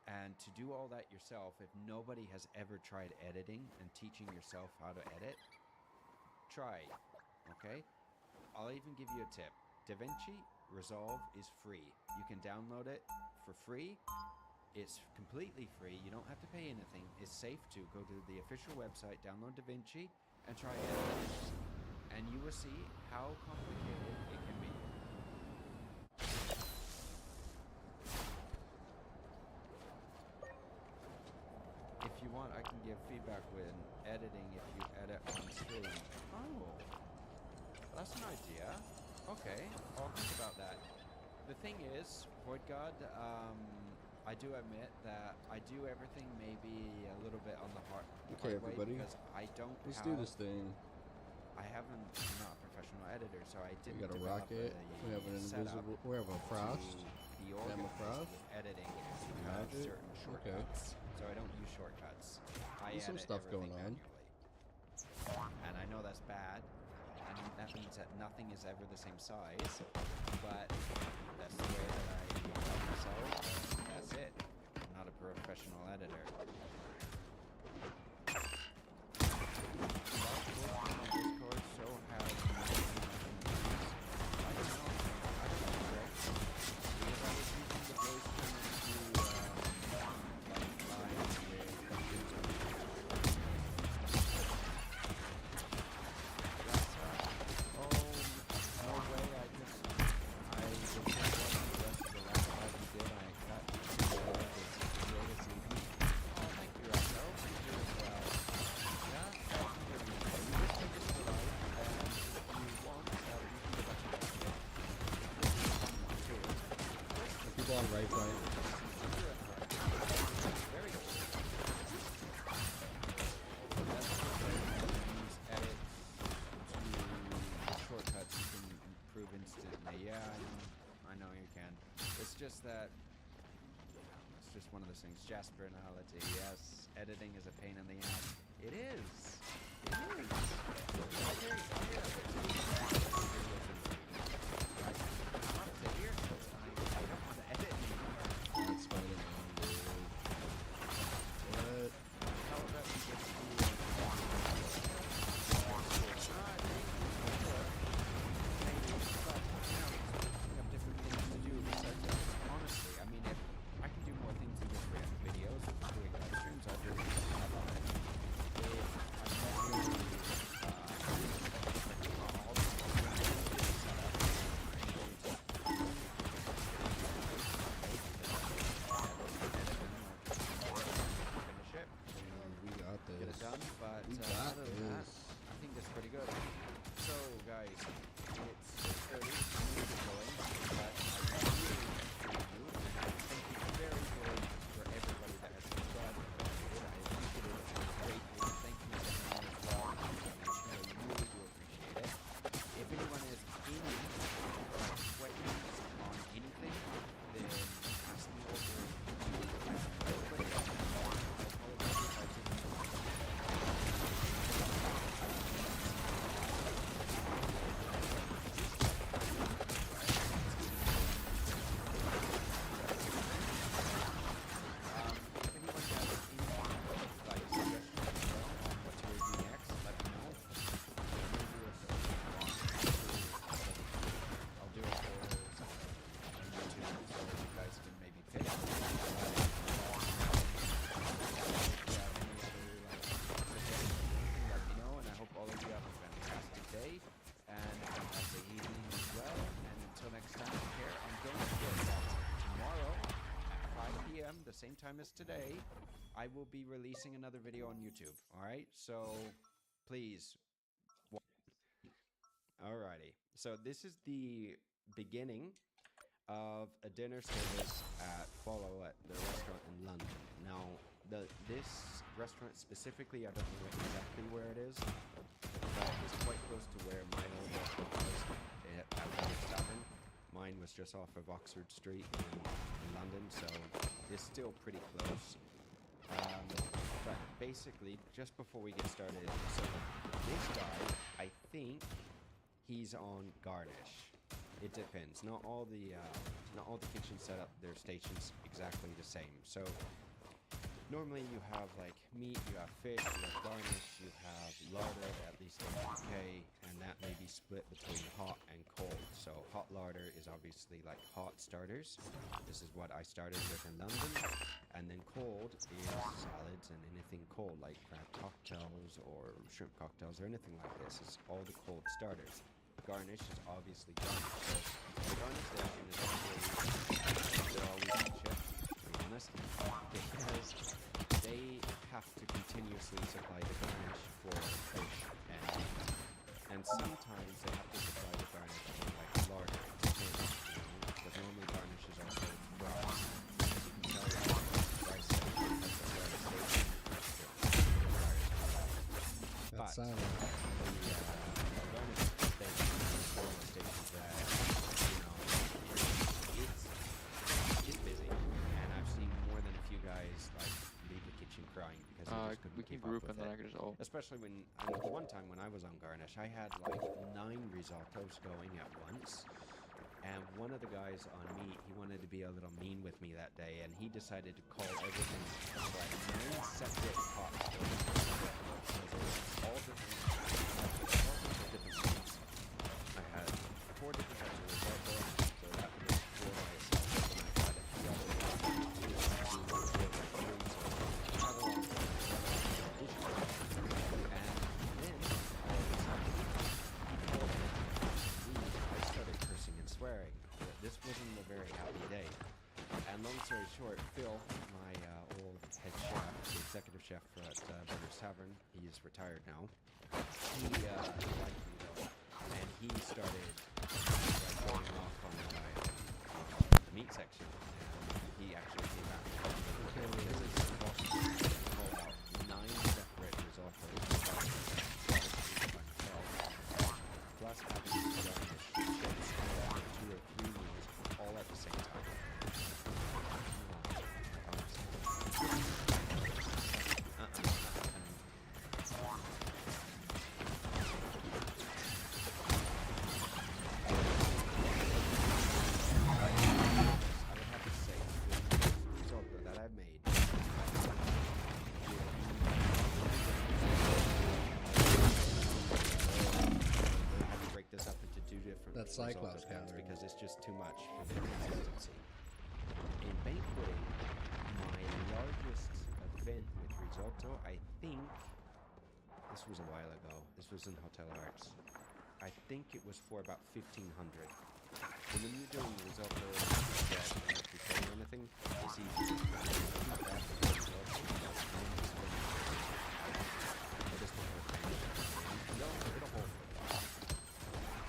And to do all that yourself, if nobody has ever tried editing and teaching yourself how to edit, try, okay? I'll even give you a tip. DaVinci Resolve is free. You can download it for free. It's completely free. You don't have to pay anything. It's safe to go to the official website, download DaVinci, and try editing. And you will see how complicated it can be. If you want, I can give feedback when editing if you edit on stream. Oh, that's an idea. Okay, I'll think about that. The thing is, Void God, I do admit that I do everything maybe a little bit on the hard Okay, way everybody. because I don't Let's have... do this thing. I'm not a professional editor, so I didn't We got a develop rocket. We have an setup invisible. We have a frost. to be Gamma organized frost. with editing and to have Magic. certain Okay. shortcuts. So I don't use shortcuts. I There's some edit stuff going everything on. manually. And I know that's bad, and that means that nothing is ever the same size, but that's the way that I love myself. That's it. I'm not a professional editor. Discord show has I don't know. I don't know, Greg. Because I was using the voice channel to like live with questions on no way, I was just watching the rest of the last live we did. I cut the this evening. Oh, thank you, Raphael. Thank you as well. Yeah, you just take it to the live, and if you want, you can go back to that. The people on right side. Very good. That's the thing. Use edit to the shortcuts you can improve instantly. Yeah, I know you can. It's just that it's just one of those things. Jasper analogy. Yes, editing is a pain in the ass. It is. It is. I hear I don't want to edit anymore. That's Spider-Man, dude. What? How about we just do have different things to do besides that. Honestly, I mean, if I can do more things than just react videos, doing live streams, I'll do it. We got this. Get it done, but We got other than that, this. I think that's pretty good. So, guys, it's 6:30. I'm going to get going, but I really appreciate you. Thank you very, very much for everybody that has subscribed and donated. I appreciate it greatly. Thank you to everyone as well for the donation. I really do appreciate it. If anyone has any questions on anything, then ask me same time as today, I will be releasing another video on YouTube. All right, so please. Alrighty, so this is the beginning of a dinner service at Follow at the restaurant in London. Now, this restaurant specifically, I don't know exactly where it is, but it's quite close to where my old restaurant was at Woodward's Tavern. Mine was just off of Oxford Street in London, so it's still pretty close. But basically, just before we get started, so this guy, I think he's on Garnish. It depends. Not all the kitchens set up their stations exactly the same. So normally you have like meat, you have fish, you have garnish, you have larder, at least in the UK, and that may be split between hot and cold. So hot larder is obviously like hot starters. This is what I started with in London. And then cold is salads and anything cold, like crab cocktails or shrimp cocktails or anything like this. Is all the cold starters. Garnish is obviously garnish. So the garnish section is actually, they're always on shift, to be honest, because they have to continuously supply the garnish for fish and meat. And sometimes they have to supply the garnish for like larder, but normally garnish is also fries. As you can tell, fry section has the fry station. That's silent. We can group and then I can just Especially when, one time when I was on Garnish, I had like 9 risottos going at once. And one of the guys on meat, he wanted to be a little mean with me that day, and he decided to call everything like 9 separate pots going. So there was all different things. I had 4 different types of risotto, so that was 4 by itself, and I had a few other swearing. This wasn't a very happy day. And long story short, Phil, my old head chef, the executive chef at Woodward's Tavern, he is retired now. He liked me though, and he started going off on the meat section. And he actually came back because it's called out 9 separate risottos, plus having to garnish chips. 2 or 3 meals all at the same time. I would have to say the risotto that I've made. I had to break this up into 2 different Cyclops counts because it's just too much for the consistency. In banqueting, my largest event with risotto, I think, this was a while ago. This was in Hotel Arts. I think it was for about 1,500. And when you're doing risotto, or anything, it's easy to do that. No, it'll hold.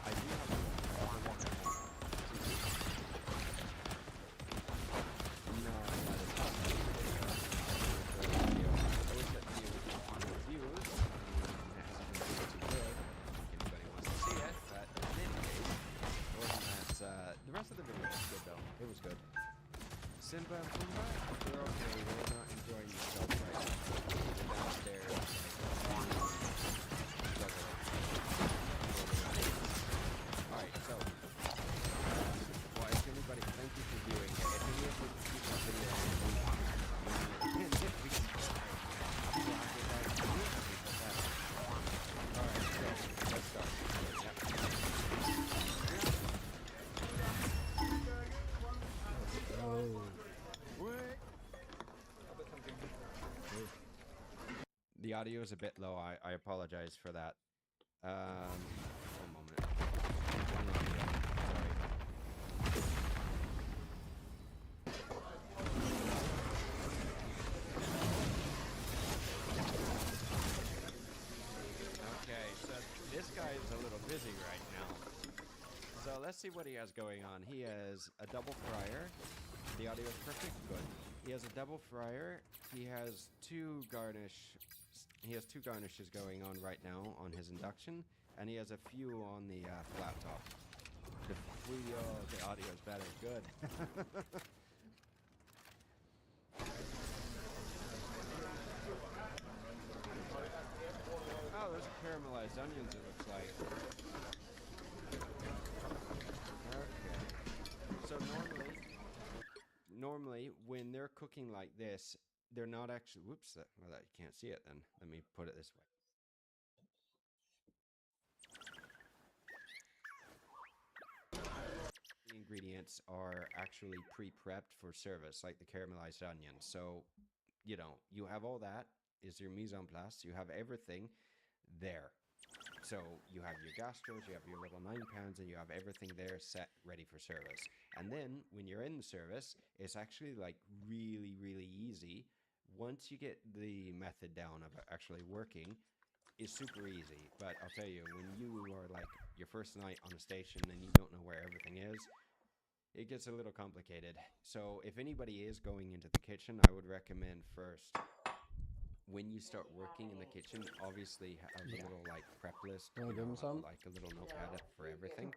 I do have a walk at home. No, by the time I always get the reviews. It hasn't been too good. I don't think anybody wants to see it, but in any case, it wasn't that. The rest of the video was good though. It was good. Simba and Pumbaa, they're okay. They're not enjoying themselves right now. They're downstairs. Alright, so, well, if anybody, thank you for viewing it. If any of you keep my video on and if we can alright, so, let's start. The audio is a bit low. I apologize for that. One moment. Sorry. So let's see what he has going on. He has a double fryer. The audio is perfect. Good. He has a double fryer. He has two garnishes going on right now on his induction, and he has a few on the flat top. The audio is better. Good. Oh, there's caramelized onions, it looks like. Okay. So normally when they're cooking like this, they're not actually, whoops, well, you can't see it then. Let me put it this way. The ingredients are actually pre-prepped for service, like the caramelized onions. So, you know, you have all that is your mise en place. You have everything there. So you have your gastros, you have your little 9 pounds, and you have everything there set ready for service. And then when you're in the service, it's actually like really, really easy. Once you get the method down of actually working, it's super easy. But I'll tell you, when you are like your first night on a station and you don't know where everything is, it gets a little complicated. So if anybody is going into the kitchen, I would recommend first, when you start working in the kitchen, obviously have a little like prep list, Wanna give him some? like a little notepad for everything,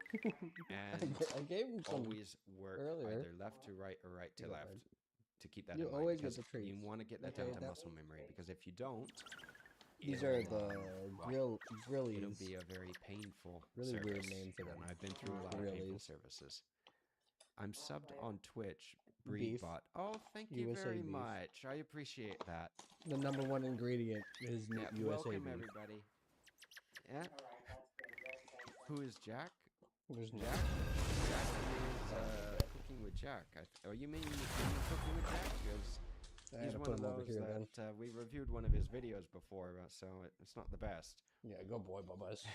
and I gave him some always work earlier. either left to right or right to You left to keep that you in mind. always get Because the treats. you want to get that Okay, down to that- muscle memory, because if you don't, These it'll, are the grillies. It'll be a very painful Really service. weird name for them. And I've been through a lot of painful Grillies. services. I'm subbed on Twitch. Beef. Breedbot. Oh, thank you USA very beef. much. I appreciate that. The #1 ingredient is Yeah, USA welcome beef. everybody. Yeah. Who is Jack? There's Jack? Jack is cooking with Jack. You mean cooking with Jack? Because I he's had to one put of him over those here, that we reviewed one of his videos before, so it's not the best. Yeah, go boy, Bubba's.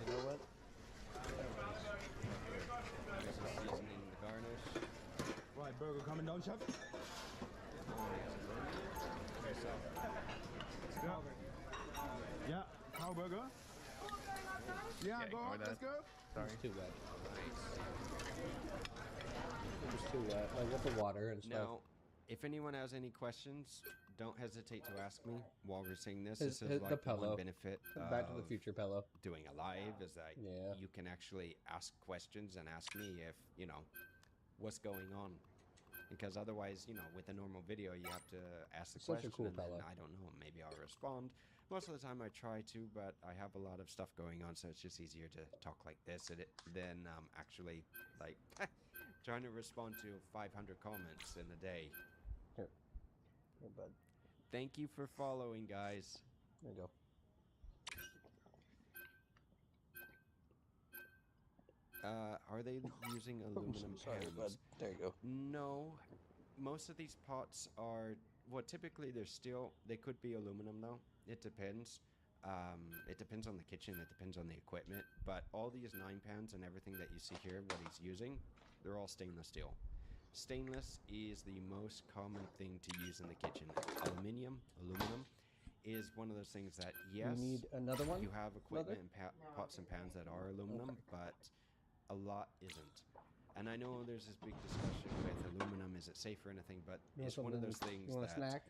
You know what? This is seasoning the garnish. Right, burger coming down, chef. Yeah, cow burger. Yeah, go on, let's go. Sorry. It's too wet. Nice. It's too wet. Like with the water and stuff. Now, if anyone has any questions, don't hesitate to ask me while we're saying this. His- This his- is the like the one pillow. benefit Back to the of Future pillow. doing a live is that you can actually ask questions and ask me if, you know, what's going on. Because otherwise, you know, with a normal video, you have to ask the Such a question cool and then pillow. I don't know, maybe I'll respond. Most of the time I try to, but I have a lot of stuff going on, so it's just easier to talk like this than actually, like, trying to respond to 500 comments in a day. Here, bud. Thank you for following, guys. There you go. Are they using aluminum Sorry, pans? bud. There you go. No. Most of these pots are, well, typically they could be aluminum though. It depends. It depends on the kitchen, it depends on the equipment, but all these 9 pounds and everything that you see here, what he's using, they're all stainless steel. Stainless is the most common thing to use in the kitchen. Aluminum is one of those things that, yes, You need another one? you have equipment Brother? and pots and pans that are aluminum, but a lot isn't. And I know there's this big discussion with aluminum, is it safe or anything, but You want it's one of something- those things you want that... a snack?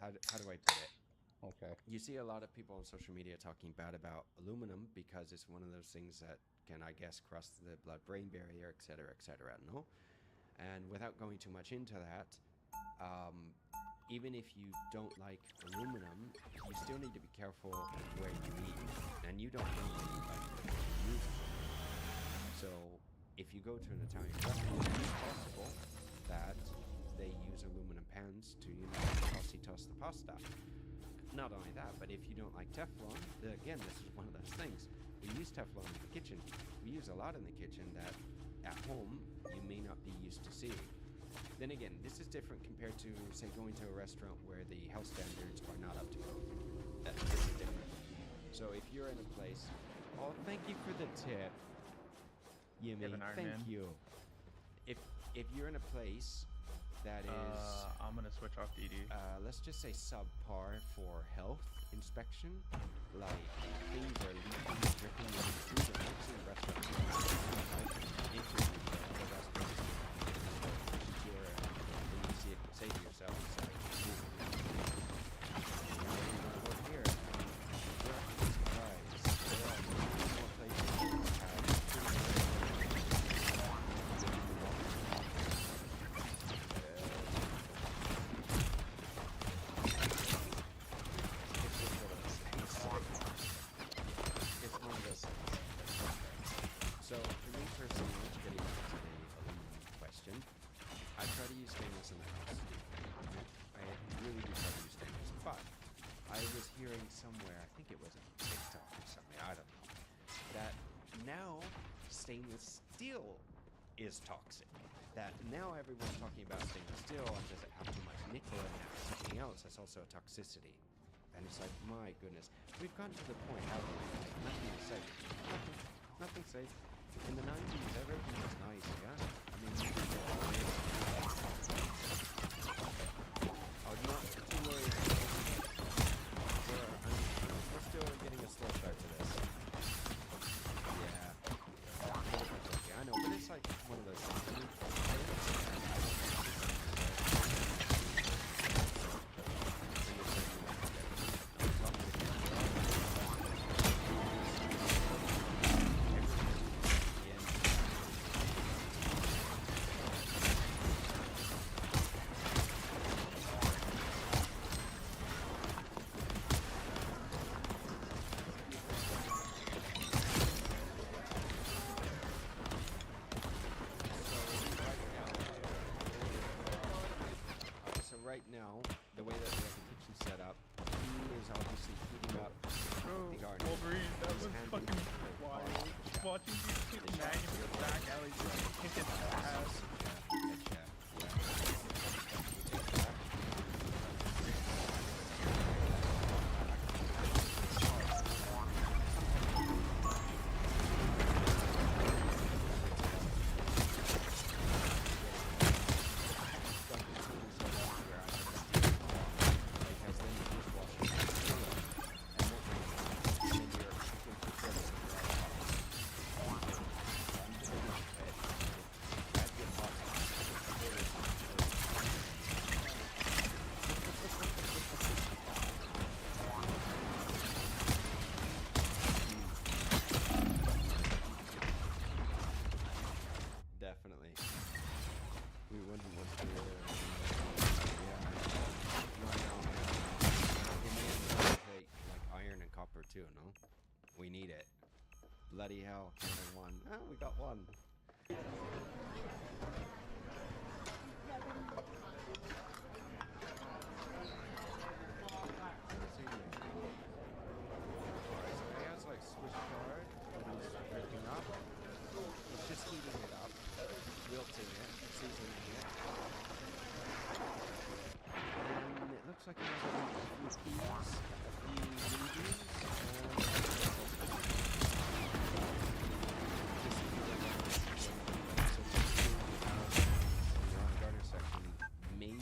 How do I put it? Okay. You see a lot of people on social media talking bad about aluminum because it's one of those things that can, I guess, cross the blood-brain barrier, etc., no? And without going too much into that, even if you don't like aluminum, you still need to be careful where you eat. And you don't know what you like to use it. So if you go to an Italian restaurant, it's possible that they use aluminum pans to, you know, toss the pasta. Not only that, but if you don't like Teflon, again, this is one of those things. We use Teflon in the kitchen. We use a lot in the kitchen that at home you may not be used to seeing. Then again, this is different compared to, say, going to a restaurant where the health standards are not up to code. This is different. So if you're in a place, oh, thank you for the tip, Yimmy. Iron Thank Man. you. If you're in a place that is... I'm gonna switch off DD. Let's just say subpar for health inspection. Like, things are leaking, dripping with food, and I've seen restaurants where I can interview the restaurants and you see it, say to yourself, it's like, over here, you're actually surprised. There are more places that have So, for me personally, getting back to the aluminum question, I try to use stainless in the house. I really do try to use stainless. But I was hearing somewhere, I think it was on TikTok or something, I don't know, that now stainless steel is toxic. That now everyone's talking about stainless steel and does it have too much nickel in it or something else? That's also a toxicity. And it's like, my goodness, we've gotten to the point, haven't we? Nothing is safe. Nothing safe. In the 90s, everything was nice, yeah? I mean, you could get away with it. Oh, not too worried. We're still getting a slow start to this. Yeah. Okay, I know, but it's like one of those things. Right now, the way that we have the kitchen set up, he is obviously heating up the garden. Wolverine, that was fucking wild. Just watching these two nag in the back alley just kick his ass. Definitely. We wouldn't want to take, like, iron and copper too, no? We need it. Bloody hell, counting one. Oh, we got one. Alright, so he has like Swiss card that he's breaking up. He's just heating it up, wilting it, seasoning it. And it looks like he has a few peas, a few rubies, garden section, maybe.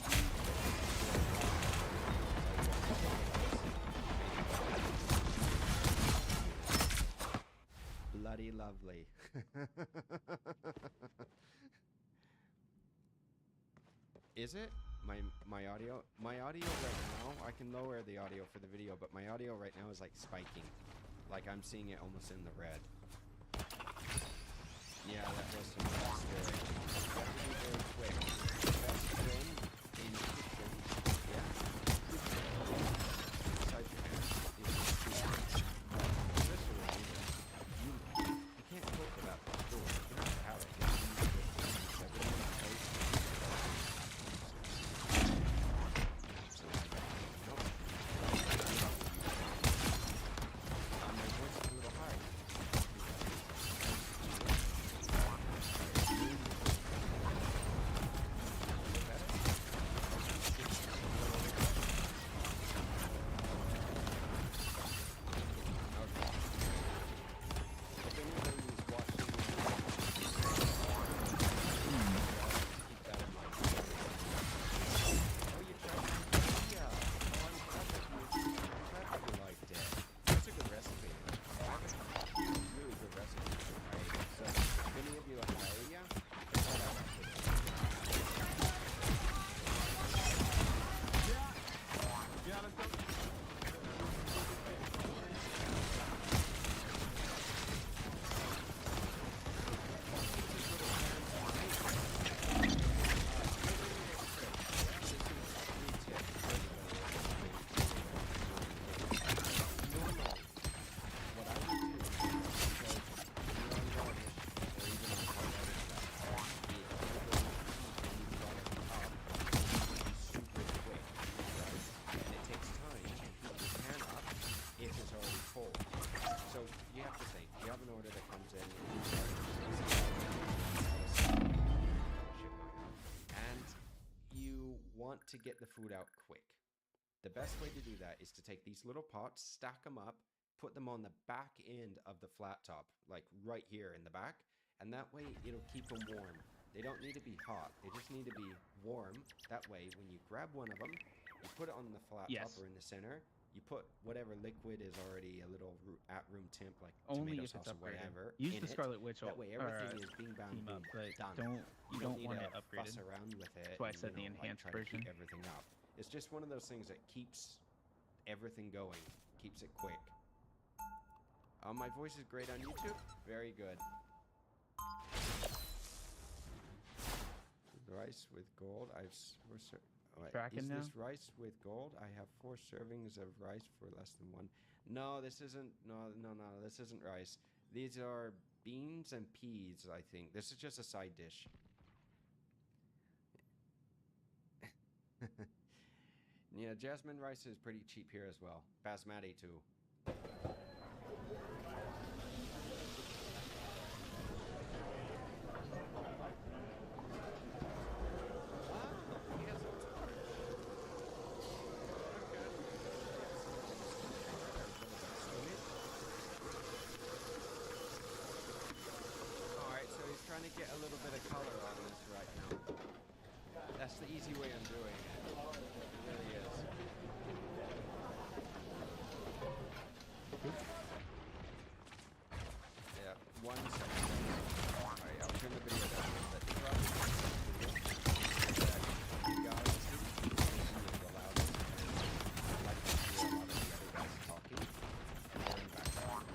Bloody lovely. Is it? My audio? My audio right now, I can lower the audio for the video, but my audio right now is like spiking. Like I'm seeing it almost in the red. Yeah, that was some fast story. You have to be very quick. Best thing in the kitchen, yeah. Inside your hand is the food. Literally, you can't cook without the food. You have to have it. You have to use it. Everything in place. My voice is a little high. want to get the food out quick. The best way to do that is to take these little pots, stack them up, put them on the back end of the flat top, like right here in the back, and that way it'll keep them warm. They don't need to be hot, they just need to be warm. That way, when you grab one of them, you put it on the flat top or in the center, you put whatever liquid is already a little at room temp, like Only tomato if sauce it's or upgraded. whatever. Use in the it. Scarlet Witch That way everything is bing bang team boom, up, but done. you don't don't need want to it upgraded. fuss around with it. That's why I and, said the like, enhanced try to version. keep everything up. It's just one of those things that keeps everything going, keeps it quick. My voice is great on YouTube. Very good. Rice with gold. Tracking is now? this rice with gold? I have 4 servings of rice for less than 1. No, this isn't. No. This isn't rice. These are beans and peas. I think this is just a side dish. Yeah, jasmine rice is pretty cheap here as well. Basmati too. Alright, so he's trying to get a little bit of color on this right now. That's the easy way I'm doing it. It really is. Yeah, 1 second. Alright, I'll turn the video down a little bit. The problem is that you guys didn't the loudest. I like to hear a lot of the other guys talking and they're in background.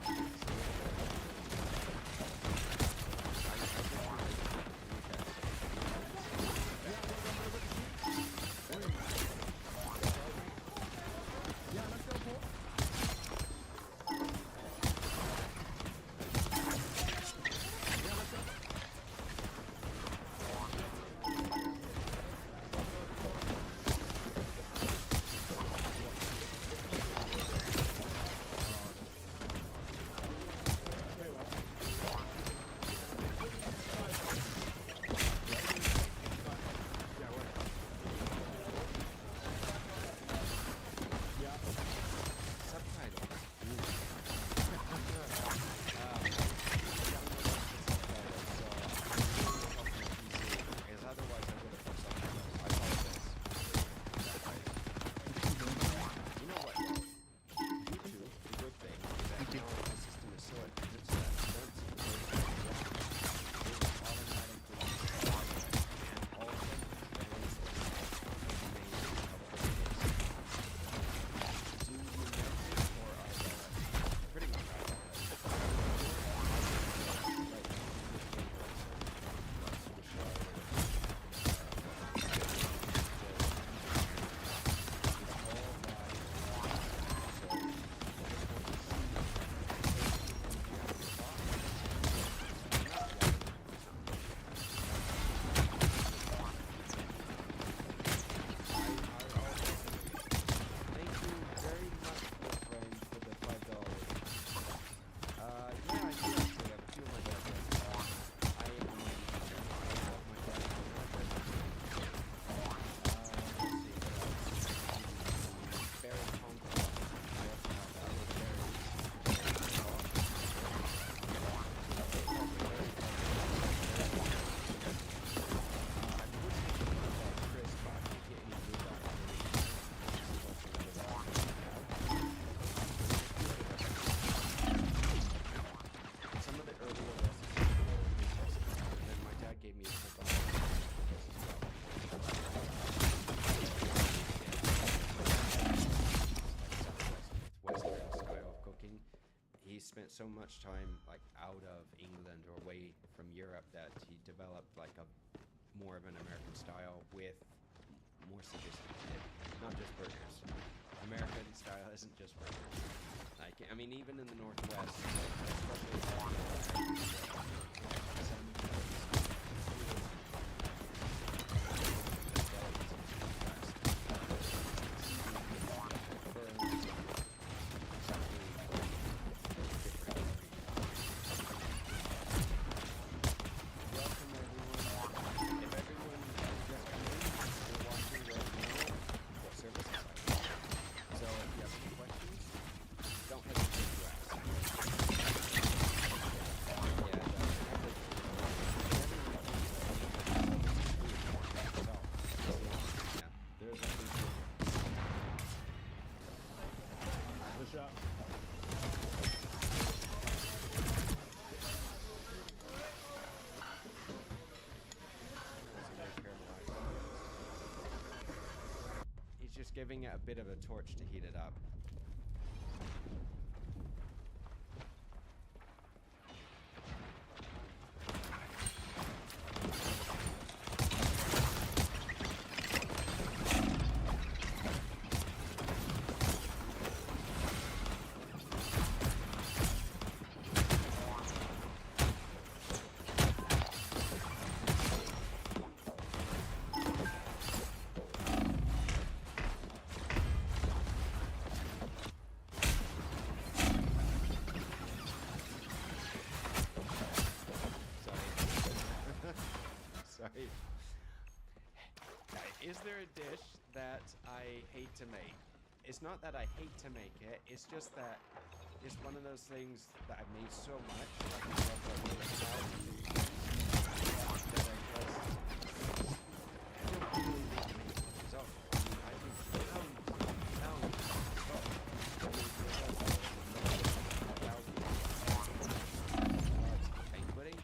spent so much time like out of England or away from Europe that he developed like a more of an American style with more sophisticated, not just burgers. American style isn't just burgers. Like, I mean, even in the Northwest, giving it a bit of a torch to heat it up. Sorry. Is there a dish that I hate to make? It's not that I hate to make it, it's just that it's one of those things that I've made so much, like I said, that I don't really need to make risotto. I do pounds of cake pudding.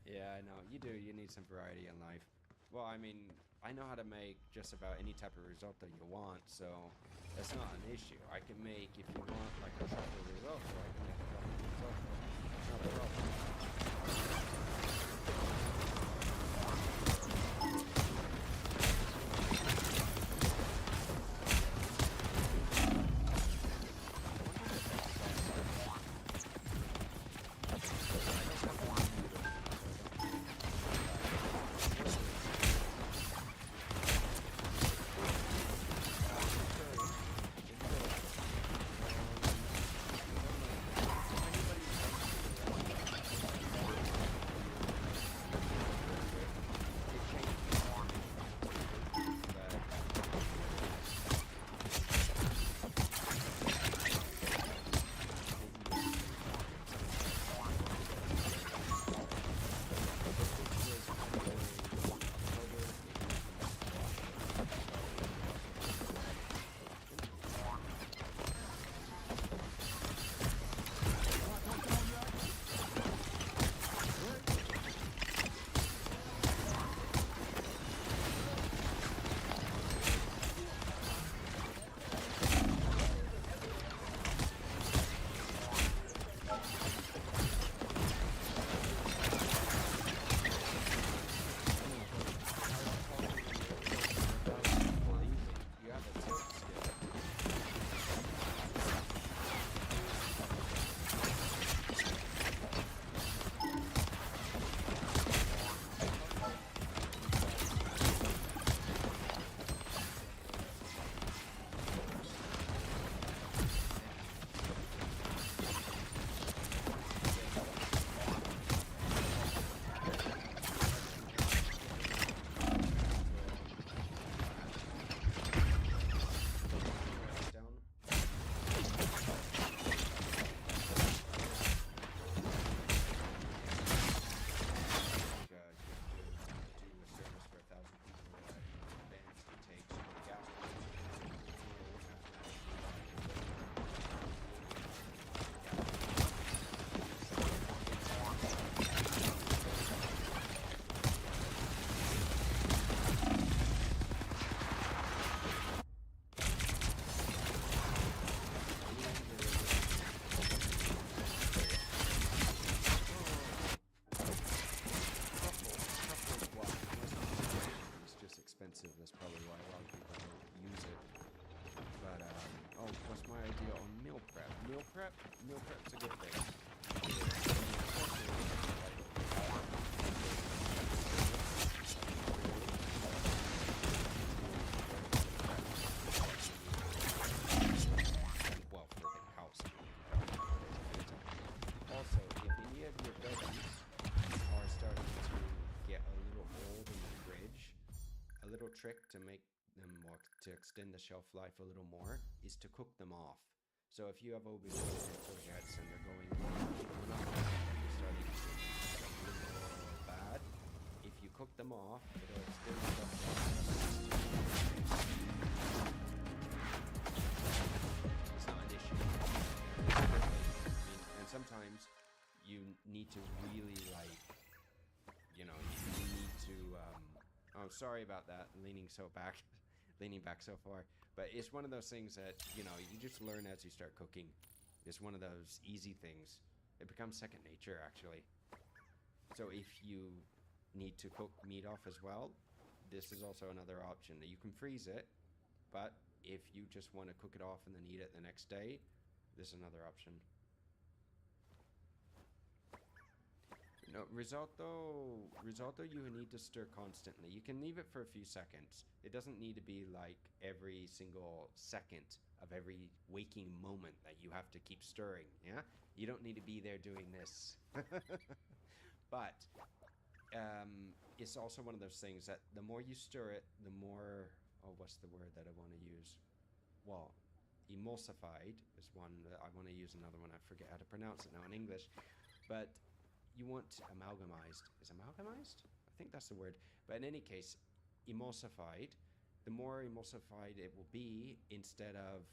Yeah, I know. You do. You need some variety in life. Well, I mean, I know how to make just about any type of risotto you want, so that's not an issue. I can make, if you want, like a truffle risotto, I can make a truffle risotto. Not a problem. That's probably why a lot of people don't use it. But, oh, what's my idea on meal prep? Meal prep's a good thing. Well, for the house. Also, if any of your veggies are starting to get a little old in the fridge, a little trick to make them more, to extend the shelf life a little more, is to cook them off. So if you have aubergine and courgettes and they're going, they're starting to get a little bad, if you cook them off, it'll extend the shelf life. need to really like, you know, you need to, oh, sorry about that, leaning back so far. But it's one of those things that, you know, you just learn as you start cooking. It's one of those easy things. It becomes second nature, actually. So if you need to cook meat off as well, this is also another option. You can freeze it, but if you just want to cook it off and then eat it the next day, this is another option. No, risotto, you need to stir constantly. You can leave it for a few seconds. It doesn't need to be like every single second of every waking moment that you have to keep stirring, yeah? You don't need to be there doing this. But it's also one of those things that the more you stir it, the more, oh, what's the word that I want to use? Well, emulsified is one. I want to use another one. I forget how to pronounce it now in English. But you want amalgamized. Is amalgamized? I think that's the word. But in any case, emulsified, the more emulsified it will be, instead of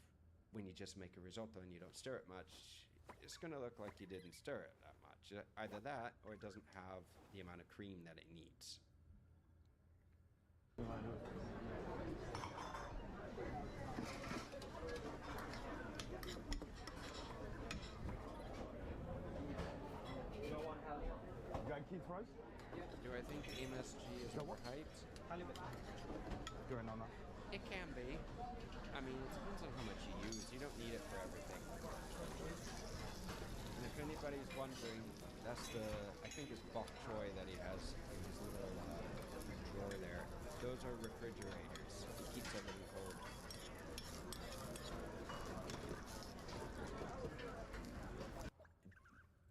when you just make a risotto and you don't stir it much, it's going to look like you didn't stir it that much. Either that, or it doesn't have the amount of cream that it needs. Kids fries? Do I think MSG is overhyped? Going on that. It can be. I mean, it depends on how much you use. You don't need it for everything. And if anybody's wondering, that's I think it's bok choy that he has in his little drawer there. Those are refrigerators. He keeps everything cold.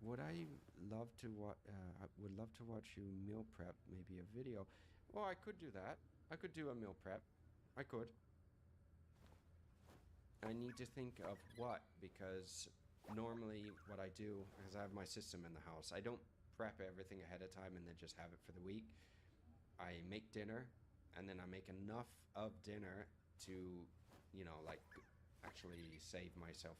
Would I love to would love to watch you meal prep, maybe a video. Well, I could do that. I could do a meal prep. I could. I need to think of what, because normally what I do, because I have my system in the house, I don't prep everything ahead of time and then just have it for the week. I make dinner, and then I make enough of dinner to, you know, like actually save myself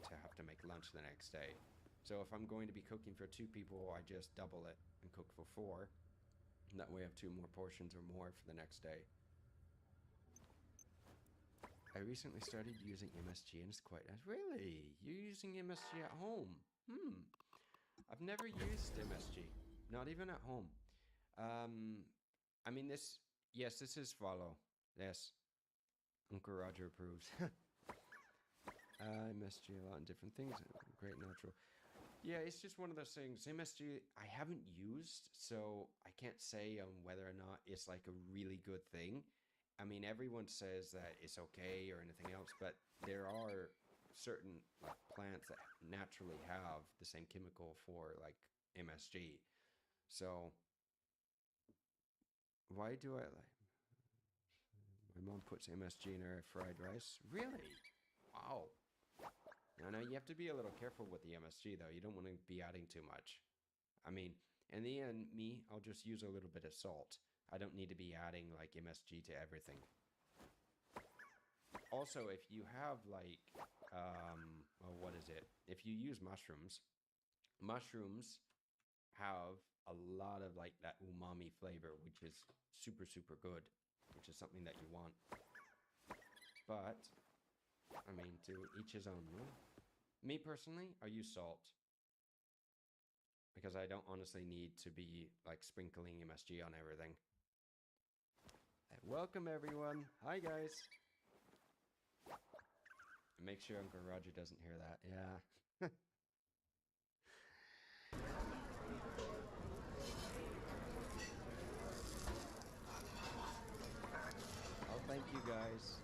to have to make lunch the next day. So if I'm going to be cooking for 2 people, I just double it and cook for 4. And that way I have 2 more portions or more for the next day. I recently started using MSG and it's quite nice. Really? You're using MSG at home? I've never used MSG. Not even at home. I mean, this is follow. Yes. Uncle Roger approves. MSG a lot in different things. Great natural. Yeah, it's just one of those things. MSG I haven't used, so I can't say whether or not it's like a really good thing. I mean, everyone says that it's okay or anything else, but there are certain like plants that naturally have the same chemical for like MSG. So why do I like? My mom puts MSG in her fried rice. Really? Wow. I know you have to be a little careful with the MSG though. You don't want to be adding too much. I mean, in the end, I'll just use a little bit of salt. I don't need to be adding like MSG to everything. Also, if you have like, what is it? If you use mushrooms have a lot of like that umami flavor, which is super, super good, which is something that you want. But I mean, to each his own. No? Me personally, I use salt because I don't honestly need to be like sprinkling MSG on everything. Welcome everyone. Hi guys. Make sure Uncle Roger doesn't hear that. Yeah. Oh, thank you guys.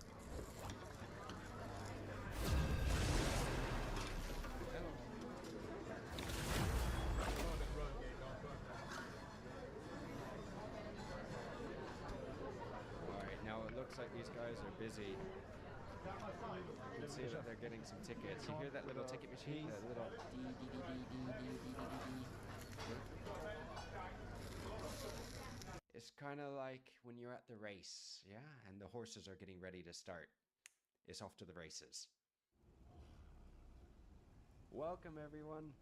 Looks like these guys are busy. You can see that they're getting some tickets. You hear that little ticket machine? That little dee. It's kind of like when you're at the race, yeah? And the horses are getting ready to start. It's off to the races. Welcome, everyone.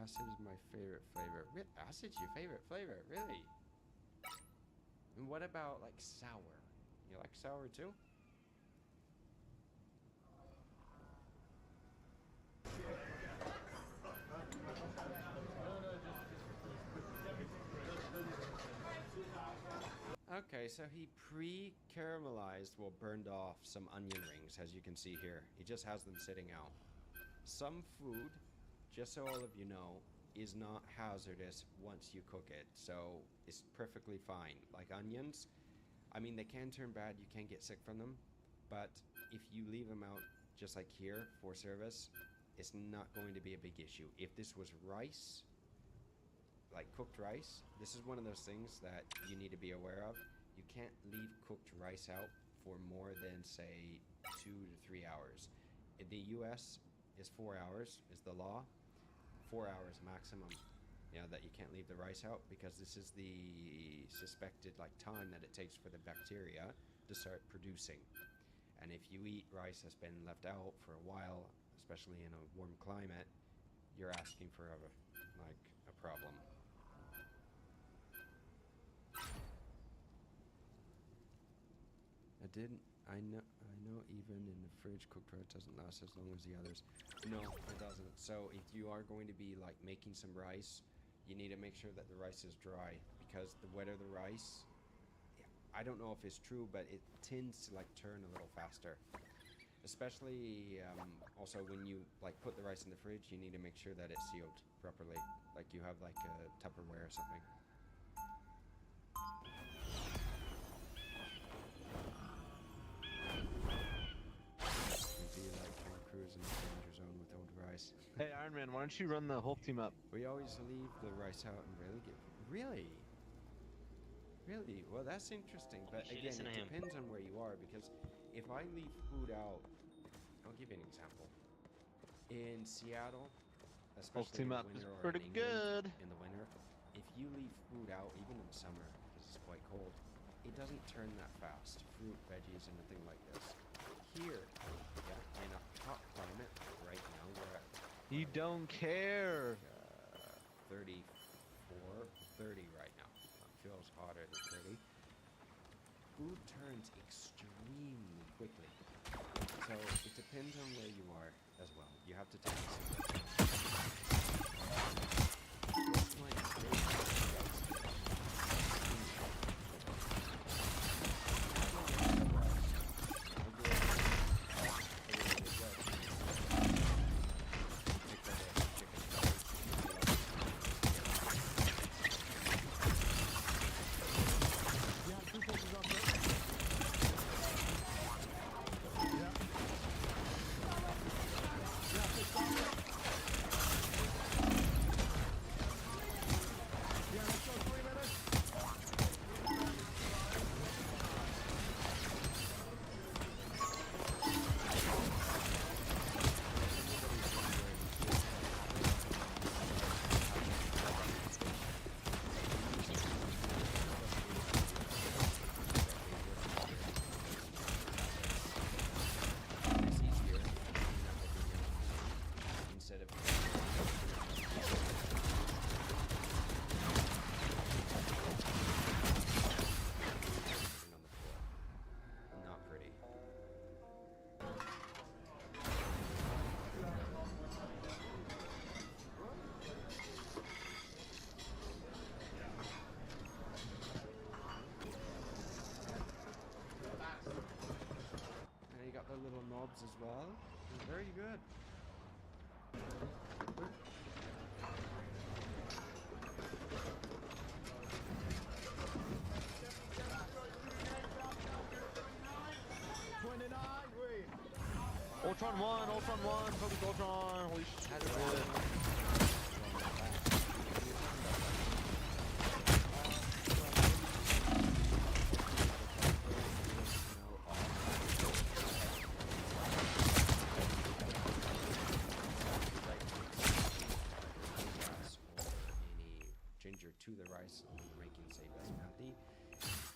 Acid is my favorite flavor. Acid's your favorite flavor, really? And what about like sour? You like sour too? Okay, so he pre-caramelized, well, burned off some onion rings, as you can see here. He just has them sitting out. Some food, just so all of you know, is not hazardous once you cook it, so it's perfectly fine. Like onions, I mean, they can turn bad, you can get sick from them, but if you leave them out just like here for service, it's not going to be a big issue. If this was rice, like cooked rice, this is one of those things that you need to be aware of. You can't leave cooked rice out for more than, say, 2 to 3 hours. In the US, is 4 hours is the law. 4 hours maximum, you know, that you can't leave the rice out, because this is the suspected like time that it takes for the bacteria to start producing. And if you eat rice that's been left out for a while, especially in a warm climate, you're asking for a problem. I know even in the fridge cooked rice doesn't last as long as the others. No, it doesn't. So if you are going to be like making some rice, you need to make sure that the rice is dry, because the wetter the rice, I don't know if it's true, but it tends to like turn a little faster. Especially also when you like put the rice in the fridge, you need to make sure that it's sealed properly. Like you have like a Tupperware or something. Hey, Iron Man, why don't you run the whole team up? We always leave the rice out and Really? Well, that's interesting. But again, it depends on where you are, because if I leave food out, I'll give you an example. In Seattle, especially in the winter, or in England, in the winter, if you leave food out, even in summer, because it's quite cold, it doesn't turn that fast. Fruit, veggies, anything like this. Here, yeah, in a hot climate, right now, we're at You don't care. 34, 30 right now. It feels hotter than 30. Food turns extremely quickly. So it depends on where you are as well. You have to take this into account. What's my little knobs as well. Very good. Ultron 1, Ultron 1, focus Ultron. Holy shit. That's good. To the rice when you're making, say, basmati,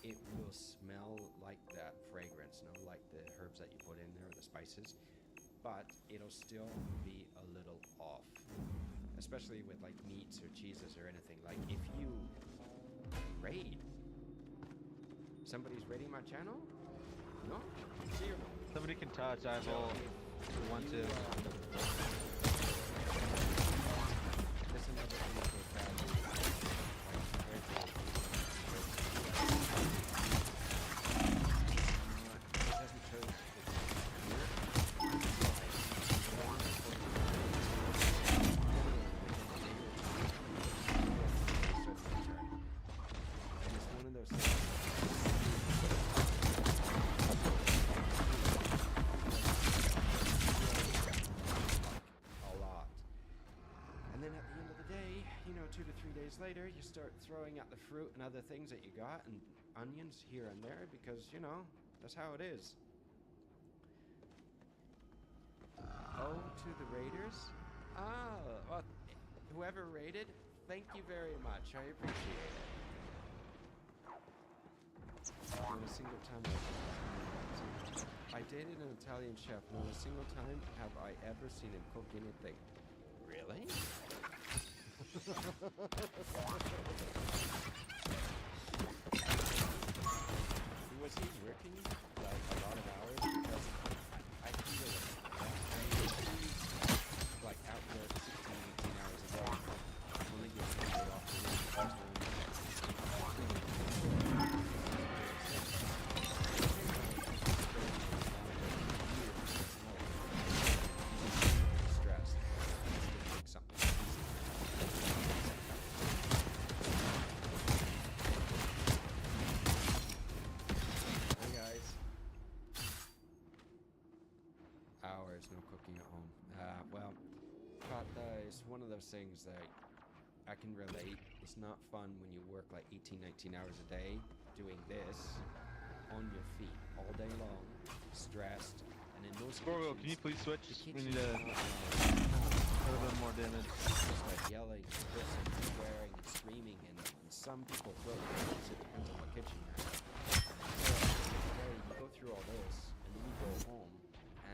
it will smell like that fragrance, like the herbs that you put in there, the spices, but it'll still be a little off, especially with like meats or cheeses or anything. Like if you raid, somebody's raiding my channel? No? See or no? Somebody can touch. I will want to. That's another thing that goes bad. It doesn't show and it's one of those things. A lot. And then at the end of the day, you know, 2 to 3 days later, you start throwing out the fruit and other things that you got and onions here and there because, you know, that's how it is. Oh, to the raiders? Ah, well, whoever raided, thank you very much. I appreciate it. Not a single time I dated an Italian chef. Not a single time have I ever seen him cook anything. Really? Was he working like a lot of hours? Because I feel like out there 16, 18 hours a day. Only gets one day off the week. Stressed. Something. Hey guys. Hours, no cooking at home. Well, but it's one of those things that I can relate. It's not fun when you work like 18, 19 hours a day doing this on your feet all day long, stressed, and in most Scorwheel, can you please switch? We need a little bit more damage. Just like yelling, cursing, swearing, and screaming, and some people throw things. It depends on what kitchen you're in. So, you go through all this, and then you go home,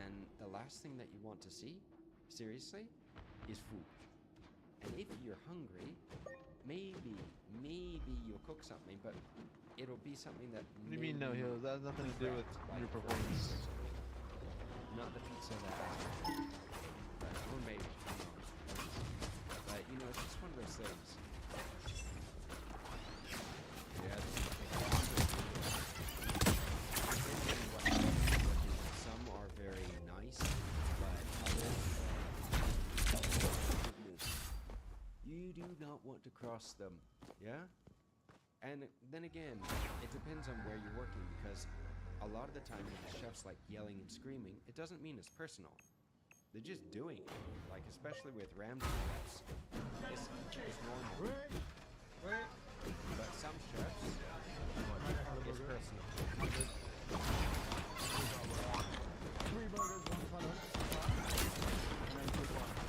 and the last thing that you want to see, seriously, is food. And if you're hungry, maybe you'll cook something, but it'll be something that. What do you mean no heals? That has nothing to do with your performance. Not the pizza that or maybe, who knows. But you know, it's just one of those things. Yeah. Some are very nice, but others, you do not want to cross them. Yeah? And then again, it depends on where you're working because a lot of the time when the chef's like yelling and screaming, it doesn't mean it's personal. They're just doing it. Like especially with Ramsay chefs, it's normal. But some chefs, it's personal. 3 burgers, 1 salad, and then 2 prawns.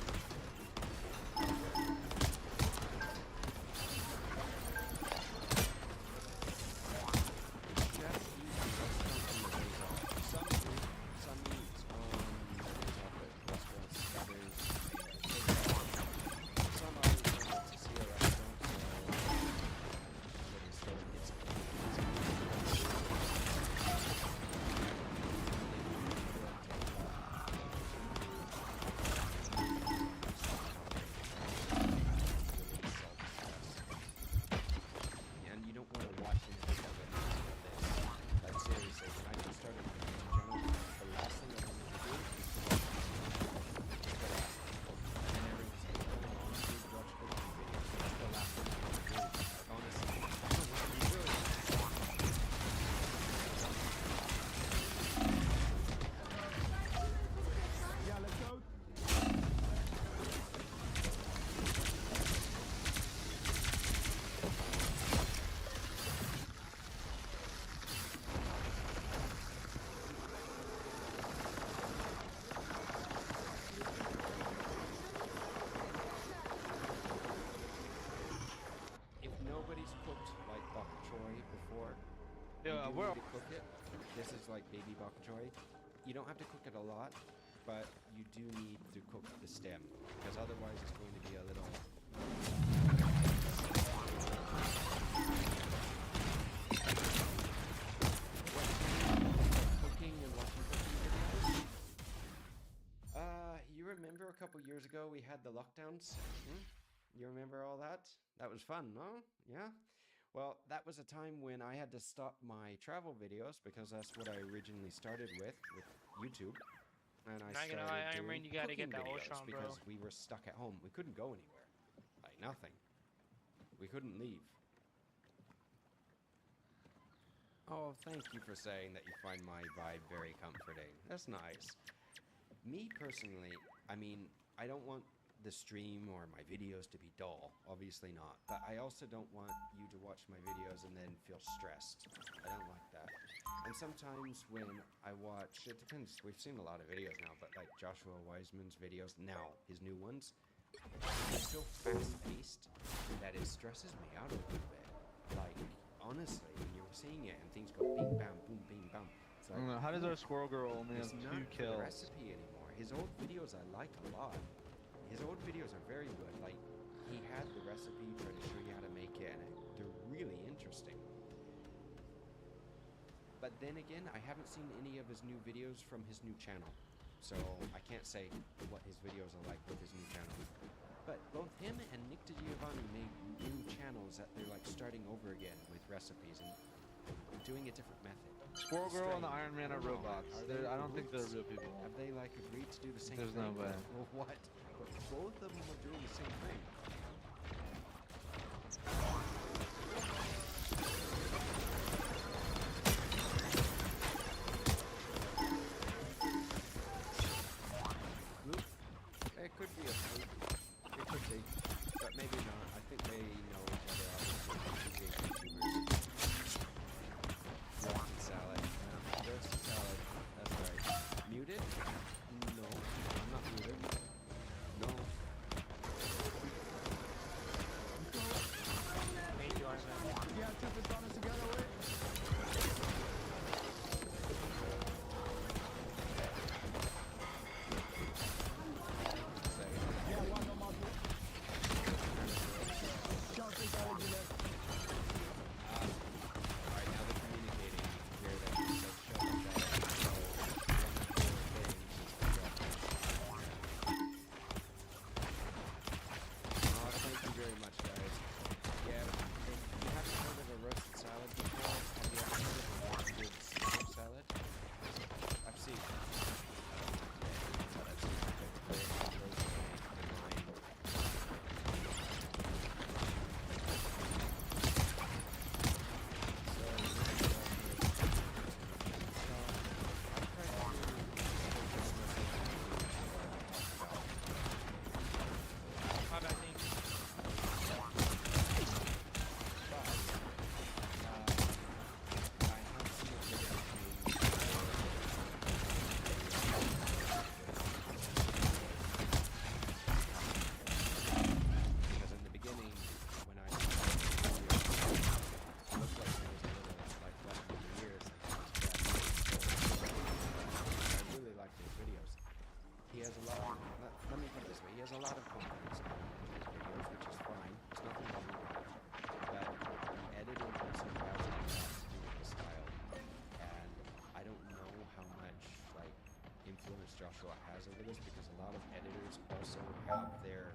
Chefs usually restaurants on the days off. Some eat on the days off at restaurants, others some others don't want to see a restaurant, so and you don't want to watch anything of it this. Like seriously, when I just started my YouTube channel, the last thing I wanted to do is to watch the last people. And everyone's like, oh, honestly, watch cooking videos. That's the last thing I want to do. Like, honestly, I don't want to be doing it. Yeah, let's go. If nobody's cooked like bok choy before, Yeah, you do we're need to cook it. This is like baby bok choy. You don't have to cook it a lot. but you do need to cook the stem, because otherwise it's going to be a little... Cooking and watching cooking videos? You remember a couple years ago we had the lockdowns? You remember all that? That was fun, no? Yeah? Well, that was a time when I had to stop my travel videos because that's what I originally started with YouTube. And I Not gonna started lie, doing Iron, you gotta cooking get that videos Ultron, bro. because we were stuck at home. We couldn't go anywhere. Like nothing. We couldn't leave. Oh, thank you for saying that you find my vibe very comforting. That's nice. Me personally, I mean, I don't want the stream or my videos to be dull. Obviously not. But I also don't want you to watch my videos and then feel stressed. I don't like that. And sometimes when I watch, it depends, we've seen a lot of videos now, but like Joshua Wiseman's videos now, his new ones, it's so fast-paced that it stresses me out a little bit. Like, honestly, when you're seeing it and things go bing bam, boom, bing bam, it's like, How does our squirrel girl only have it's 2 not kills? the recipe anymore. His old videos I like a lot. His old videos are very good. Like, he had the recipe, tried to show you how to make it, and they're really interesting. But then again, I haven't seen any of his new videos from his new channel. So I can't say what his videos are like with his new channel. But both him and Nick DiGiovanni made new channels that they're like starting over again with recipes and doing a different method. Squirrel Girl and the Iron Man I are don't know. robots. Are they I don't think they're robots? real people. Have they like agreed to do the same There's thing? no way. Or what? But both of them are doing the same thing. Oop. It could be a fluke. It could be. But maybe not. I think they know each other obviously. YouTubers. Roasted salad. Roasted salad. That's right. Muted? No. I'm not muted. No. Thank you, Iron Man. Yeah, two personas together, wait. Yeah, one no more. Shout to chillllllll. Alright, now they're communicating. Here that he said shut up that. So, one of the things is to drop. Oh, thank you very much, guys. Yeah, if you haven't heard of a roasted salad before, have you ever heard of a roasted Caesar salad? I've seen it. Yeah, that's very much rosemary and lime. My bad, thank you. Because in the beginning, when I looked like there was a little, like, less than years, I really like his videos. He has a lot, let me put it this way, he has a lot of confidence in his videos, which is fine. There's nothing wrong with that. But the editing also has a lot to do with the style. And I don't know how much, like, influence Joshua has over this, because a lot of editors also have their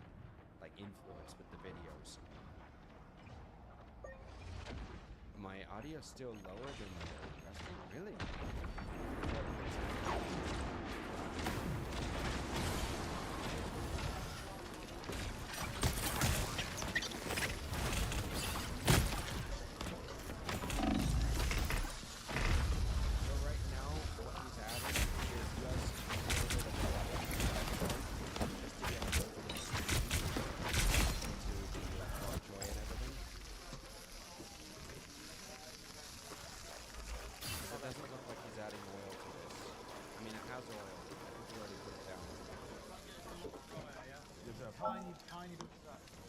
like influence with the videos. My audio still lower than the rest of it? Really? So right now, what he's adding is just a little bit of just to get a little bit of into the joy and everything. It doesn't look like he's adding oil to this. I mean, it has oil. I think he already put it down. Tiny bit.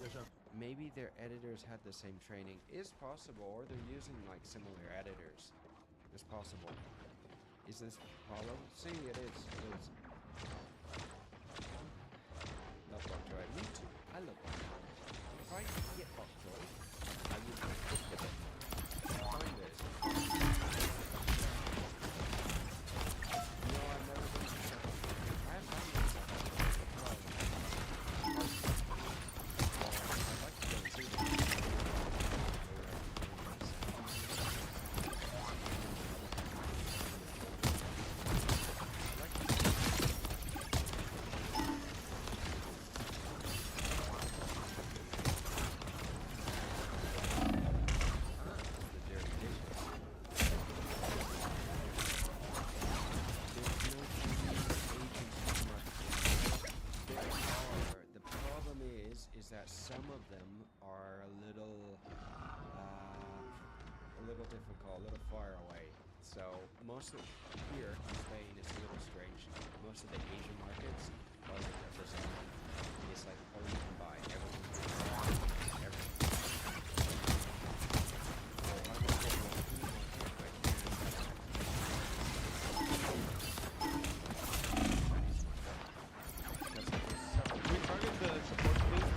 Yes, sir. Maybe their editors had the same training. Is possible, or they're using like similar editors. It's possible. Is this Hollow? See, it is. It is. Love bok choy. Me too. I love bok choy. If I could get bok choy, I would cook with it. Find it. No, I've never been to South Africa. I have found myself out there as well. I'd like to go and see them. Is that some of them are a little difficult, a little far away. So most of here in Spain is a little strange. Most of the Asian markets are like represented. It's like all you can buy. Everything. Everything. So if I was to go to a food market, I can Can we target the support booth?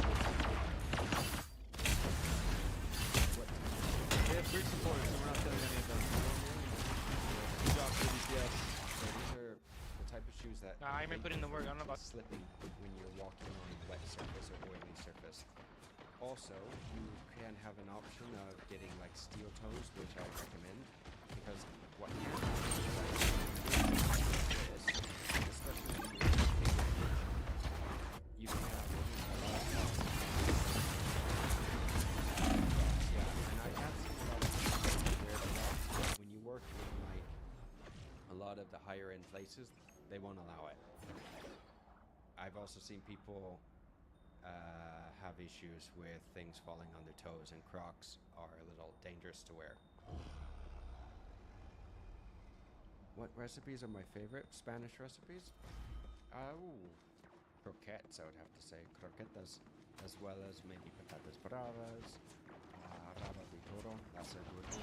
They have great supporters, and we're not selling any of them. Good job for DPS. So these are the type of shoes that I may put in the work. I don't know about slipping when you're walking on wet surface or oily surface. Also, you can have an option of getting like steel toes, which I recommend, because what happens is especially when you're you can have a lot of yeah, and I have seen a lot of people wear the socks, but when you work in like a lot of the higher end places, they won't allow it. I've also seen people have issues with things falling on their toes, and Crocs are a little dangerous to wear. What recipes are my favorite? Spanish recipes? Croquettes, I would have to say. Croquetas, as well as maybe patatas bravas, raba de toro. That's a good one.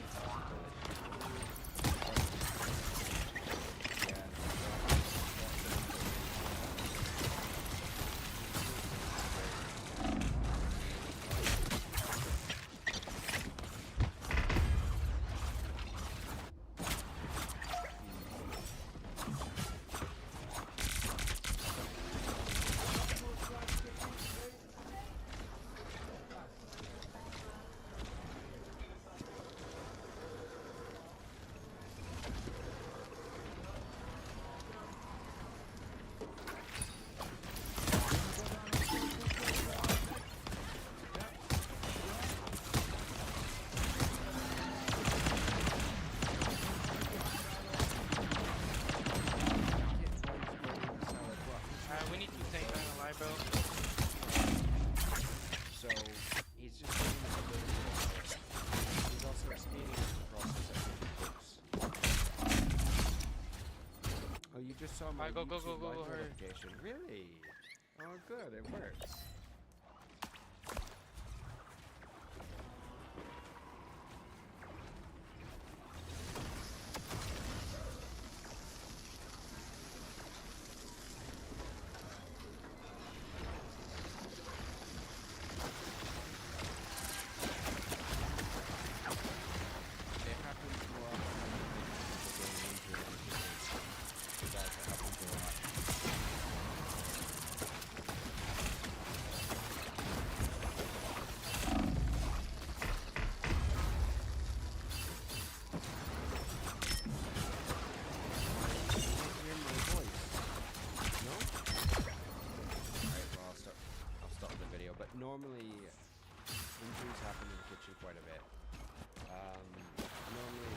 Yeah, we need to take down a live bro. So he's just getting a little bit of he's also speeding up the process of getting books. Oh, you just saw my Go, YouTube live hurry. notification. Really? Oh, good. It works. It happens more often than you think when you're getting into it. It does. It happens a lot. Hear my voice? No? Alright, well I'll stop the video. But normally injuries happen in the kitchen quite a bit. Normally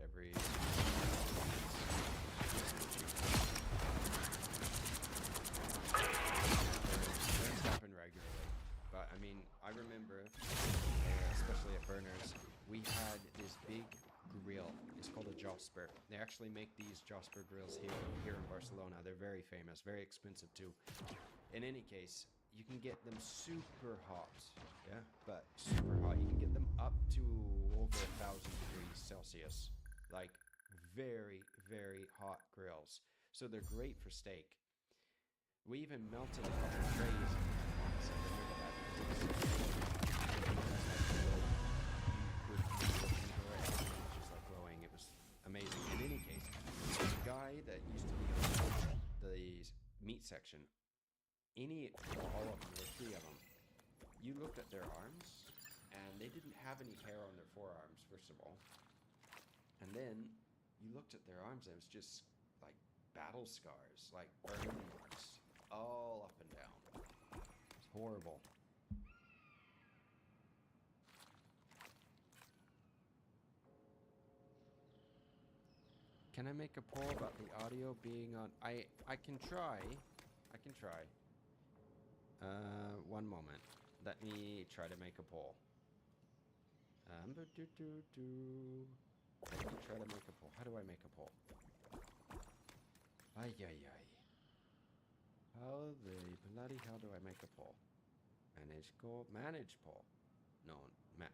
every things happen regularly. But I mean, I remember, especially at Burners, we had this big grill. It's called a Josper. They actually make these Josper grills here in Barcelona. They're very famous, very expensive too. In any case, you can get them super hot. Yeah, but super hot. You can get them up to over 1,000 degrees Celsius. Like very, very hot grills. So they're great for steak. We even melted a couple of trays in once. I remember that because it was so it was just like glowing. It was amazing. In any case, the guy that used to be on the meat section, all of them, there were 3 of them, you looked at their arms, and they didn't have any hair on their forearms, first of all. And then you looked at their arms, and it was just like battle scars, like burn marks, all up and down. It's horrible. Can I make a poll about the audio being on? I can try. I can try. One moment. Let me try to make a poll. Let me try to make a poll. How do I make a poll? Ay, ay, ay. How the bloody hell do I make a poll? Manage goal. Manage poll. No,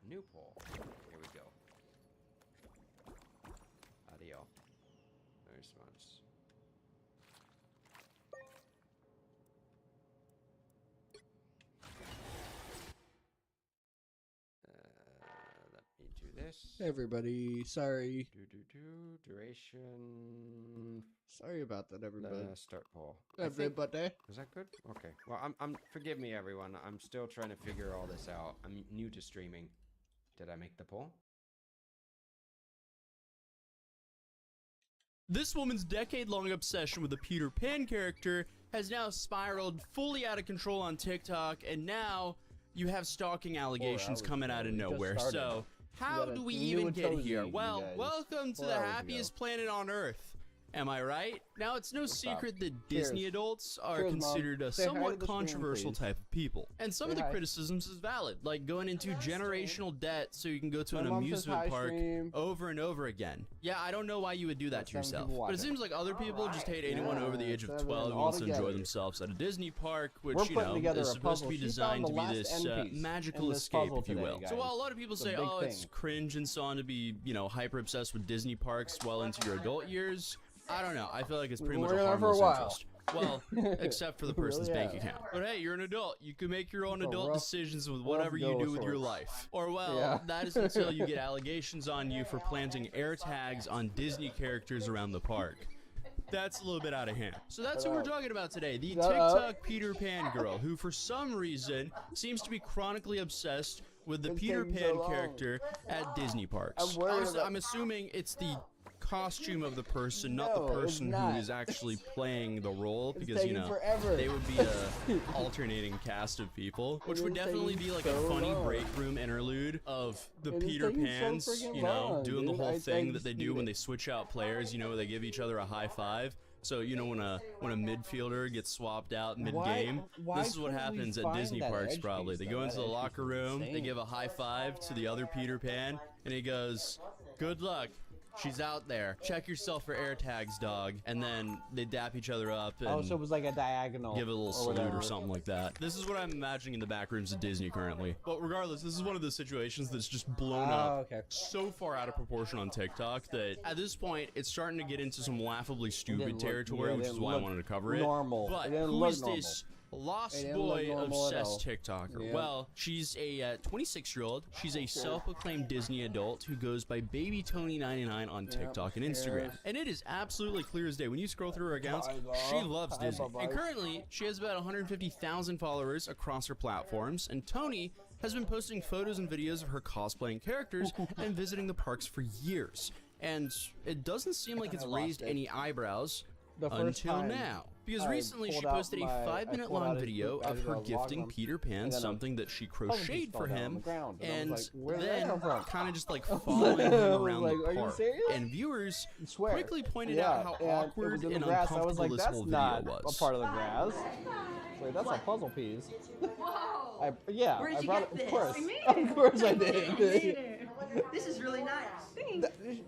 new poll. Here we go. Audio. Response. Let me do this. Hey everybody, sorry. Duration. Sorry about that, everybody. Start poll. Everybody. Is that good? Okay. Well, I'm. Forgive me, everyone. I'm still trying to figure all this out. I'm new to streaming. Did I make the poll? This woman's decade-long obsession with the Peter Pan character has now spiraled fully out of control on TikTok, and now you have stalking allegations coming out of nowhere. So, how do we even get here? Well, welcome to the happiest planet on Earth. Am I right? Now, it's no secret that Disney adults are considered a somewhat controversial type of people. And some of the criticisms is valid, like going into generational debt so you can go to an amusement park over and over again. Yeah, I don't know why you would do that to yourself. But it seems like other people just hate anyone over the age of 12 who wants to enjoy themselves at a Disney park, which, you know, is supposed to be designed to be this magical escape, if you will. So while a lot of people say, oh, it's cringe and so on to be, you know, hyper obsessed with Disney parks well into your adult years, I don't know. I feel like it's pretty much a harmless interest. Well, except for the person's bank account. But hey, you're an adult. You can make your own adult decisions with whatever you do with your life. Or, well, that is until you get allegations on you for planting air tags on Disney characters around the park. That's a little bit out of hand. So that's who we're talking about today. The TikTok Peter Pan girl, who for some reason seems to be chronically obsessed with the Peter Pan character at Disney parks. I'm assuming it's the costume of the person, not the person who is actually playing the role, because, you know, they would be a alternating cast of people, which would definitely be like a funny break room interlude of the Peter Pans, you know, doing the whole thing that they do when they switch out players, you know, they give each other a high five. So, you know, when a midfielder gets swapped out mid-game, this is what happens at Disney parks probably. They go into the locker room, they give a high five to the other Peter Pan, and he goes, "Good luck. She's out there. Check yourself for air tags, dog." And then they dap each other up and so it was like a diagonal. Give a little salute or something like that. This is what I'm imagining in the back rooms at Disney currently. But regardless, this is one of the situations that's just blown up so far out of proportion on TikTok that at this point, it's starting to get into some laughably stupid territory, which is why I wanted to cover it. But who is this Lost Boy obsessed TikToker? Well, she's a 26-year-old. She's a self-proclaimed Disney adult who goes by Baby Tony 99 on TikTok and Instagram. And it is absolutely clear as day. When you scroll through her accounts, she loves Disney. And currently, she has about 150,000 followers across her platforms. And Tony has been posting photos and videos of her cosplaying characters and visiting the parks for years. And it doesn't seem like it's raised any eyebrows until now. Because recently she posted a 5-minute-long video of her gifting Peter Pan something that she crocheted for him, and then kind of just like following him around the park. And viewers quickly pointed out how awkward and uncomfortable this whole video was. A part of the grass. Wait, that's a puzzle piece. Whoa! Yeah, Where'd I you brought get it. Of course, this? of course I did. This is really nice.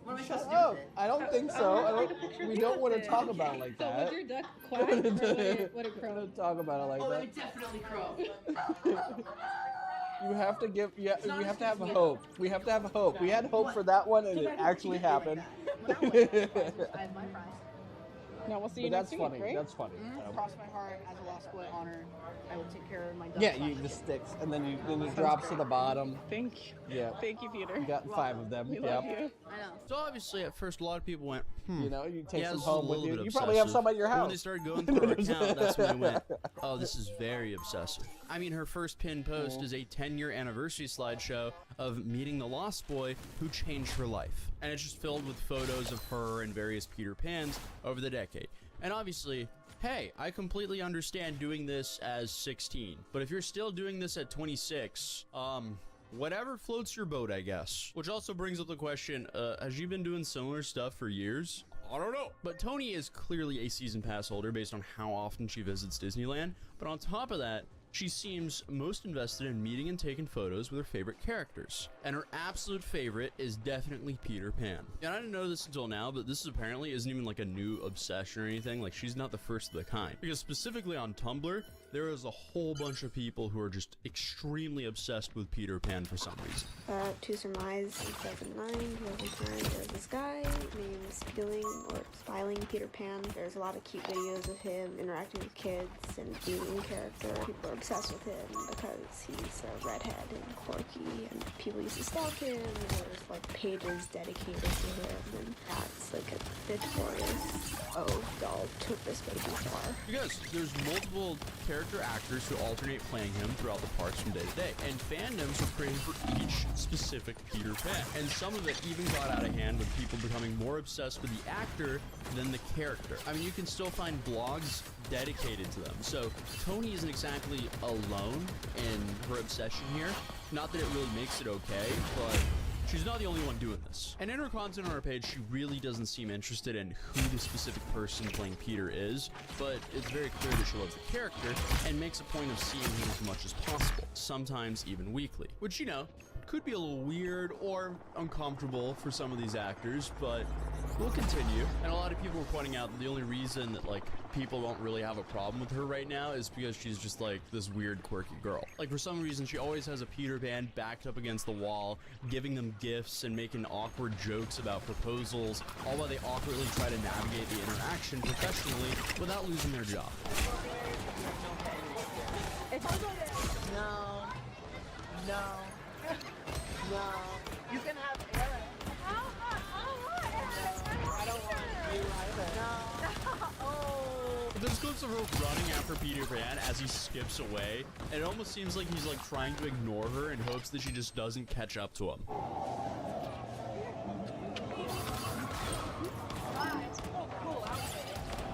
What am I supposed to do Oh, with it? I don't think so. We don't want to talk about it like So that. would your duck quack or would it crow? Don't talk about it like Oh, it that. would definitely crow. You have to give. Yeah, we have to have hope. We have to have hope. We had hope for that one, and it actually happened. I have my prize. No, we'll see you But next that's week, funny. right? That's funny. Cross my heart as a lost boy honor. I will take care of my duck. Yeah, you the sticks, and then it drops to the bottom. Thank you. Yeah. Thank you, Peter. You got 5 of them. We Yep. love you. I know. So obviously, at first, a lot of people went, You know, you take yeah, some this is a home with little you. bit You probably have obsessive. some at your But house. when they started going through her account, that's when they went, oh, this is very obsessive. I mean, her first pinned post is a 10-year anniversary slideshow of meeting the Lost Boy who changed her life. And it's just filled with photos of her and various Peter Pans over the decade. And obviously, hey, I completely understand doing this as 16. But if you're still doing this at 26, whatever floats your boat, I guess. Which also brings up the question, has she been doing similar stuff for years? I don't know. But Tony is clearly a season pass holder based on how often she visits Disneyland. But on top of that, she seems most invested in meeting and taking photos with her favorite characters. And her absolute favorite is definitely Peter Pan. And I didn't know this until now, but this apparently isn't even like a new obsession or anything. Like, she's not the first of the kind. Because specifically on Tumblr, there is a whole bunch of people who are just extremely obsessed with Peter Pan for some reason. To surmise, in 2009, there's this guy named Spiling Peter Pan. There's a lot of cute videos of him interacting with kids and being in character. People are obsessed with him because he's a redhead and quirky, and people used to stalk him. And there's like pages dedicated to him, and that's like a notorious. Oh, y'all took this way too far. Because there's multiple character actors who alternate playing him throughout the parks from day to day, and fandoms are created for each specific Peter Pan. And some of it even got out of hand with people becoming more obsessed with the actor than the character. I mean, you can still find blogs dedicated to them. So Tony isn't exactly alone in her obsession here. Not that it really makes it okay, but she's not the only one doing this. And in her content on her page, she really doesn't seem interested in who the specific person playing Peter is, but it's very clear that she loves the character and makes a point of seeing him as much as possible, sometimes even weekly. Which, you know, could be a little weird or uncomfortable for some of these actors, but we'll continue. And a lot of people were pointing out that the only reason that, like, people don't really have a problem with her right now is because she's just, like, this weird, quirky girl. Like, for some reason, she always has a Peter Pan backed up against the wall, giving them gifts and making awkward jokes about proposals, all while they awkwardly try to navigate the interaction professionally without losing their job. No. You can have Eric. I don't want you either. No. There's clips of her running after Peter Pan as he skips away, and it almost seems like he's like trying to ignore her in hopes that she just doesn't catch up to him.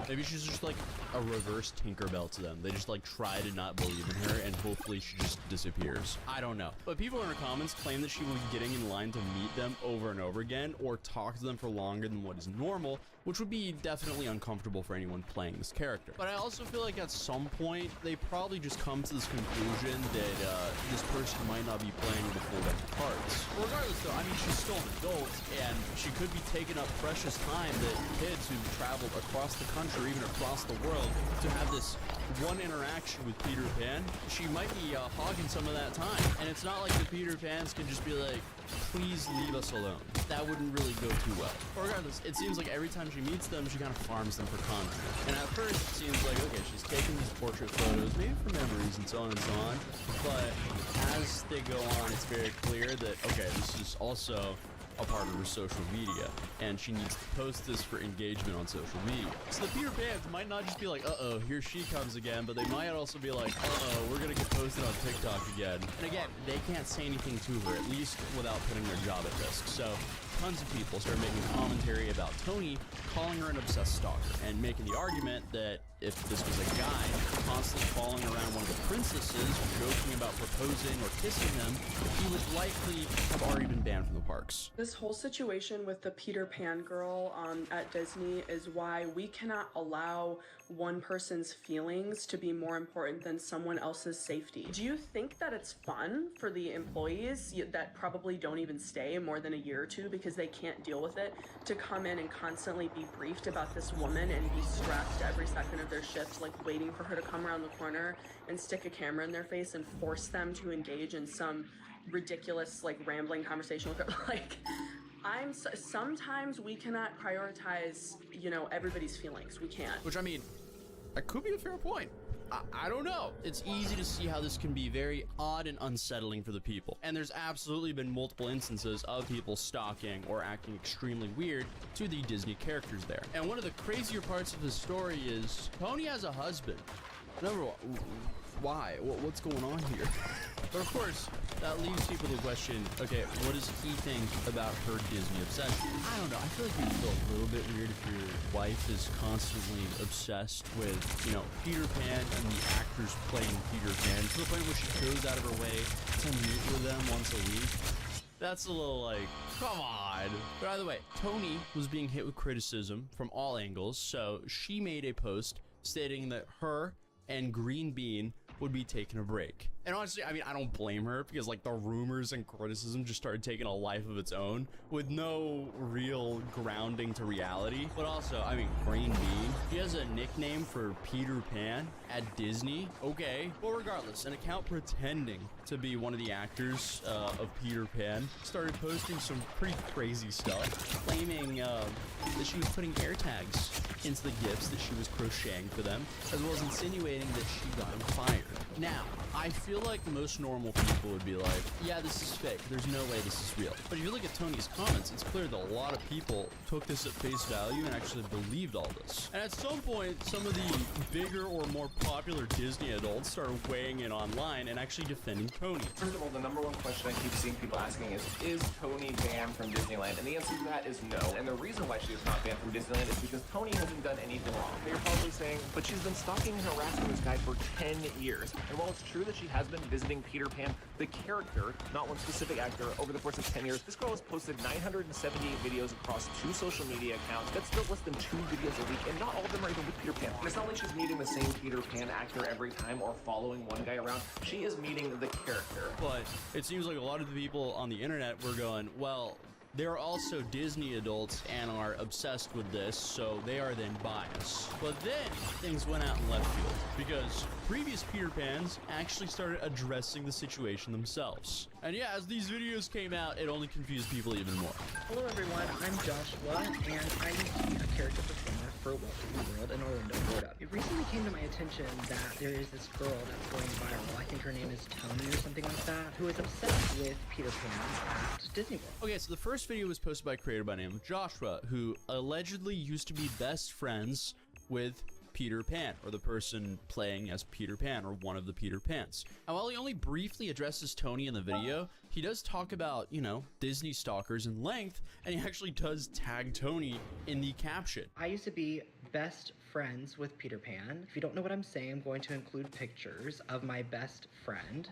Maybe she's just like a reverse Tinkerbell to them. They just like try to not believe in her and hopefully she just disappears. I don't know. But people in her comments claim that she will be getting in line to meet them over and over again or talk to them for longer than what is normal, which would be definitely uncomfortable for anyone playing this character. But I also feel like at some point, they probably just come to this conclusion that this person might not be playing with a full deck of cards. Regardless though, I mean, she's still an adult and she could be taking up precious time that kids who've traveled across the country or even across the world to have this one interaction with Peter Pan. She might be hogging some of that time. And it's not like the Peter Pans can just be like, please leave us alone. That wouldn't really go too well. Regardless, it seems like every time she meets them, she kind of farms them for content. And at first, it seems like, okay, she's taking these portrait photos, maybe for memories and so on and so on. But as they go on, it's very clear that, okay, this is also a part of her social media, and she needs to post this for engagement on social media. So the Peter Pans might not just be like, uh-oh, here she comes again, but they might also be like, uh-oh, we're gonna get posted on TikTok again. And again, they can't say anything to her, at least without putting their job at risk. So tons of people started making commentary about Tony, calling her an obsessed stalker, and making the argument that if this was a guy constantly following around one of the princesses, joking about proposing or kissing them, he would likely have already been banned from the parks. This whole situation with the Peter Pan girl at Disney is why we cannot allow one person's feelings to be more important than someone else's safety. Do you think that it's fun for the employees that probably don't even stay more than a year or two because they can't deal with it to come in and constantly be briefed about this woman and be stressed every second of their shift, like waiting for her to come around the corner and stick a camera in their face and force them to engage in some ridiculous, like, rambling conversation with her? Like, sometimes we cannot prioritize, you know, everybody's feelings. We can't. Which, I mean, that could be a fair point. I don't know. It's easy to see how this can be very odd and unsettling for the people. And there's absolutely been multiple instances of people stalking or acting extremely weird to the Disney characters there. And one of the crazier parts of the story is Tony has a husband. Number one, why? What's going on here? But of course, that leaves people to question, okay, what does he think about her Disney obsession? I don't know. I feel like we feel a little bit weird if your wife is constantly obsessed with, you know, Peter Pan and the actors playing Peter Pan to the point where she goes out of her way to meet with them once a week. That's a little like, come on. But either way, Tony was being hit with criticism from all angles, so she made a post stating that her and Green Bean would be taking a break. And honestly, I mean, I don't blame her because like the rumors and criticism just started taking a life of its own with no real grounding to reality. But also, I mean, Green Bean, he has a nickname for Peter Pan at Disney. Okay. Well, regardless, an account pretending to be one of the actors of Peter Pan started posting some pretty crazy stuff, claiming that she was putting air tags into the gifts that she was crocheting for them, as well as insinuating that she got him fired. Now, I feel like most normal people would be like, yeah, this is fake. There's no way this is real. But if you look at Tony's comments, it's clear that a lot of people took this at face value and actually believed all this. And at some point, some of the bigger or more popular Disney adults started weighing in online and actually defending Tony. First of all, the number one question I keep seeing people asking is Tony banned from Disneyland? And the answer to that is no. And the reason why she is not banned from Disneyland is because Tony hasn't done anything wrong. You're probably saying, but she's been stalking and harassing this guy for 10 years. And while it's true that she has been visiting Peter Pan, the character, not one specific actor, over the course of 10 years, this girl has posted 978 videos across 2 social media accounts. That's still less than 2 videos a week, and not all of them are even with Peter Pan. And it's not like she's meeting the same Peter Pan actor every time or following one guy around. She is meeting the character. But it seems like a lot of the people on the internet were going, well, they're also Disney adults and are obsessed with this, so they are then biased. But then things went out in left field because previous Peter Pans actually started addressing the situation themselves. And yeah, as these videos came out, it only confused people even more. Hello everyone, I'm Joshua, and I used to be a character performer for Walt Disney World in Orlando, Florida. It recently came to my attention that there is this girl that's going viral. I think her name is Tony or something like that, who is obsessed with Peter Pan at Disney World. Okay, so the first video was posted by a creator by the name of Joshua, who allegedly used to be best friends with Peter Pan, or the person playing as Peter Pan, or one of the Peter Pans. And while he only briefly addresses Tony in the video, he does talk about, you know, Disney stalkers in length, and he actually does tag Tony in the caption. I used to be best friends with Peter Pan. If you don't know what I'm saying, I'm going to include pictures of my best friend.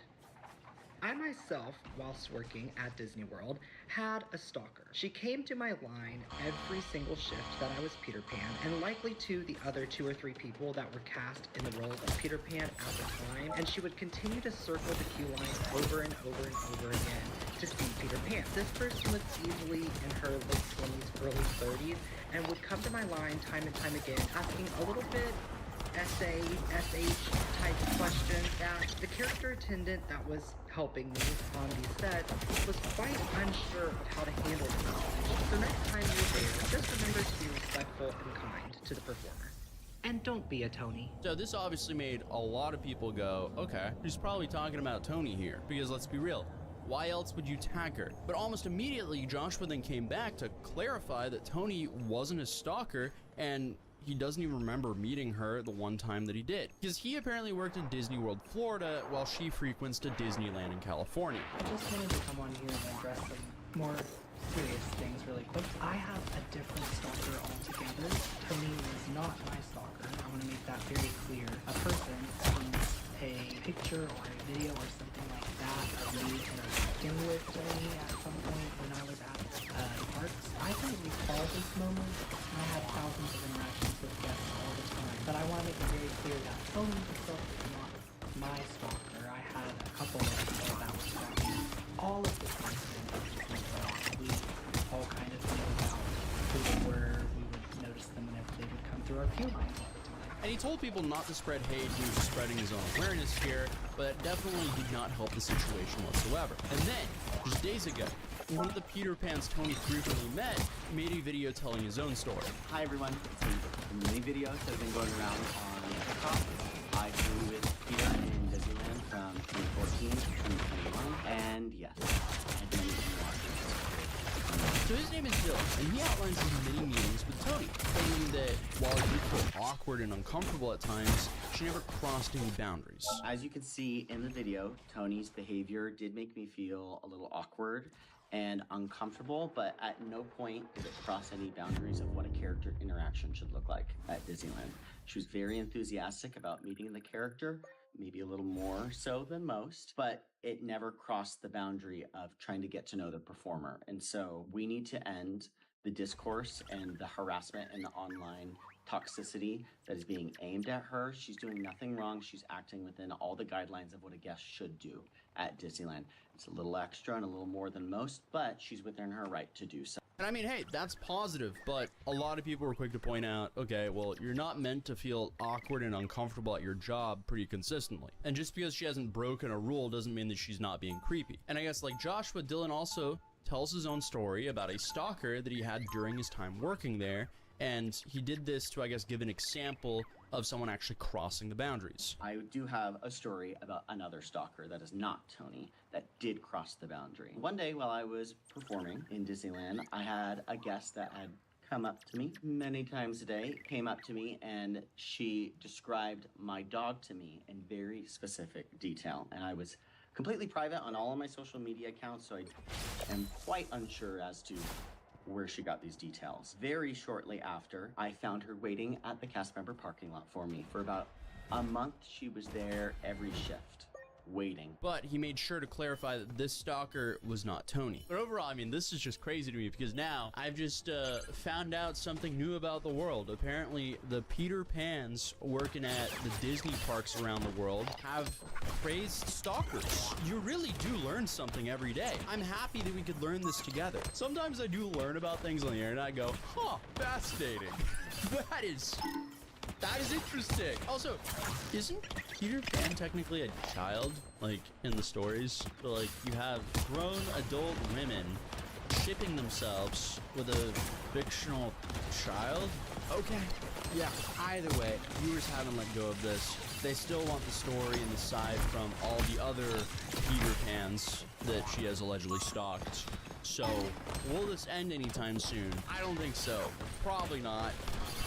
I myself, whilst working at Disney World, had a stalker. She came to my line every single shift that I was Peter Pan, and likely to the other 2 or 3 people that were cast in the role of Peter Pan at the time, and she would continue to circle the queue line over and over and over again to see Peter Pan. This person was easily in her late 20s, early 30s, and would come to my line time and time again, asking a little bit SH type questions that the character attendant that was helping me on these sets was quite unsure of how to handle the situation. So next time you're there, just remember to be respectful and kind to the performer. And don't be a Tony. So this obviously made a lot of people go, okay, he's probably talking about Tony here, because let's be real, why else would you tag her? But almost immediately, Joshua then came back to clarify that Tony wasn't a stalker, and he doesn't even remember meeting her the one time that he did, because he apparently worked in Disney World, Florida, while she frequents to Disneyland in California. I just wanted to come on here and address some more serious things really quick. I have a different stalker altogether. Tony was not my stalker. I want to make that very clear. A person sends a picture or a video or something like that of me interacting with Tony at some point when I was at the parks. I can recall this moment. I have thousands of interactions with guests all the time. but I want to make it very clear that Tony himself is not my stalker. I had a couple of people that were stalking all of the content. We all kind of knew about who they were. We would notice them whenever they would come through our queue line all the time. And he told people not to spread hate. He was just spreading his own awareness here, but that definitely did not help the situation whatsoever. And then, just days ago, one of the Peter Pans Tony frequently met made a video telling his own story. Hi everyone, so many videos that have been going around on TikTok. I flew with Peter in Disneyland from 2014 to 2021, and yes, I've been So his name is Dylan, and he outlines his many meetings with Tony, claiming that while he felt awkward and uncomfortable at times, she never crossed any boundaries. As you can see in the video, Tony's behavior did make me feel a little awkward and uncomfortable, but at no point did it cross any boundaries of what a character interaction should look like at Disneyland. She was very enthusiastic about meeting the character, maybe a little more so than most, but it never crossed the boundary of trying to get to know the performer. And so we need to end the discourse and the harassment and the online toxicity that is being aimed at her. She's doing nothing wrong. She's acting within all the guidelines of what a guest should do at Disneyland. It's a little extra and a little more than most, but she's within her right to do so. And I mean, hey, that's positive, but a lot of people were quick to point out, okay, well, you're not meant to feel awkward and uncomfortable at your job pretty consistently. And just because she hasn't broken a rule doesn't mean that she's not being creepy. And I guess like Joshua, Dylan also tells his own story about a stalker that he had during his time working there. And he did this to, I guess, give an example of someone actually crossing the boundaries. I do have a story about another stalker that is not Tony that did cross the boundary. One day while I was performing in Disneyland, I had a guest that had come up to me many times a day, came up to me, and she described my dog to me in very specific detail. And I was completely private on all of my social media accounts, so I am quite unsure as to where she got these details. Very shortly after, I found her waiting at the cast member parking lot for me. For about a month, she was there every shift, waiting. But he made sure to clarify that this stalker was not Tony. But overall, I mean, this is just crazy to me because now I've just found out something new about the world. Apparently, the Peter Pans working at the Disney parks around the world have praised stalkers. You really do learn something every day. I'm happy that we could learn this together. Sometimes I do learn about things on the internet. I go, huh, fascinating. That is interesting. Also, isn't Peter Pan technically a child, like, in the stories? So, like, you have grown adult women shipping themselves with a fictional child? Okay. Yeah, either way, viewers haven't let go of this. They still want the story and the side from all the other Peter Pans that she has allegedly stalked. So, will this end anytime soon? I don't think so. Probably not.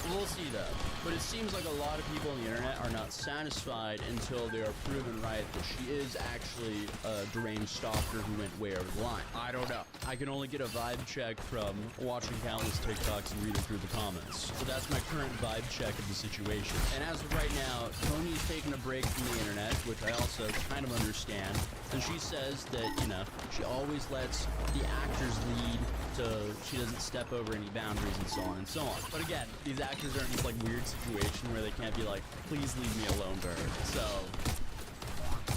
We'll see though. But it seems like a lot of people on the internet are not satisfied until they are proven right that she is actually a deranged stalker who went way over the line. I don't know. I can only get a vibe check from watching countless TikToks and reading through the comments. So that's my current vibe check of the situation. And as of right now, Tony's taking a break from the internet, which I also kind of understand. And she says that, you know, she always lets the actors lead so she doesn't step over any boundaries and so on and so on. But again, these actors are in this like weird situation where they can't be like, please leave me alone, bird. So,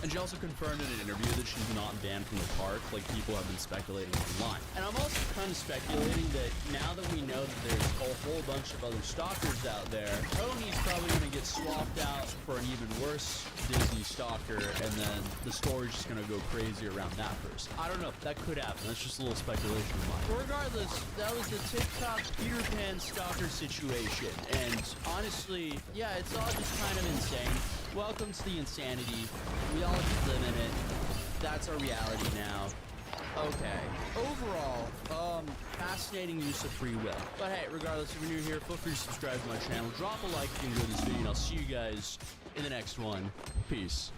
and she also confirmed in an interview that she's not banned from the park, like people have been speculating online. And I'm also kind of speculating that now that we know that there's a whole bunch of other stalkers out there, Tony's probably going to get swapped out for an even worse Disney stalker, and then the story's just going to go crazy around that person. I don't know. That could happen. That's just a little speculation of mine. But regardless, that was the TikTok Peter Pan stalker situation. And honestly, yeah, it's all just kind of insane. Welcome to the insanity. We all just live in it. That's our reality now. Okay. Overall, fascinating use of free will. But hey, regardless, if you're new here, feel free to subscribe to my channel. Drop a like if you enjoyed this video, and I'll see you guys in the next one. Peace.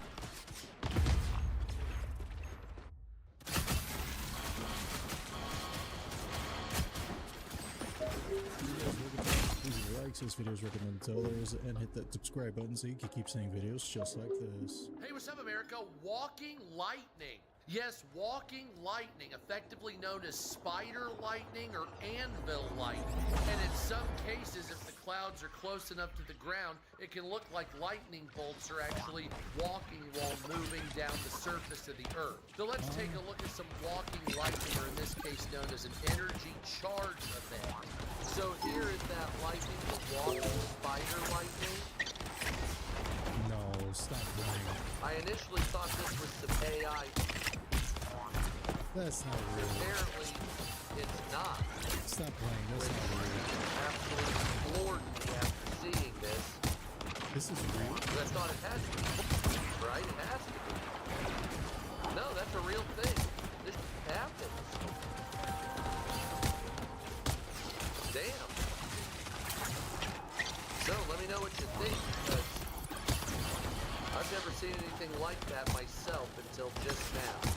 Likes this videos, recommend to others, and hit that subscribe button so you can keep seeing videos just like this. Hey, what's up, America? Walking lightning. Yes, walking lightning, effectively known as spider lightning or anvil lightning. And in some cases, if the clouds are close enough to the ground, it can look like lightning bolts are actually walking while moving down the surface of the earth. So let's take a look at some walking lightning, or in this case known as an energy charge event. So here is that lightning, the walking spider lightning. No, stop playing. I initially thought this was some AI. That's not real. Apparently, it's not. Stop playing. That's not real. Absolutely floored me after seeing this. This is real? I thought it had to be. Right? It has to be. No, that's a real thing. This happens. Damn. So, let me know what you think, because I've never seen anything like that myself until just now.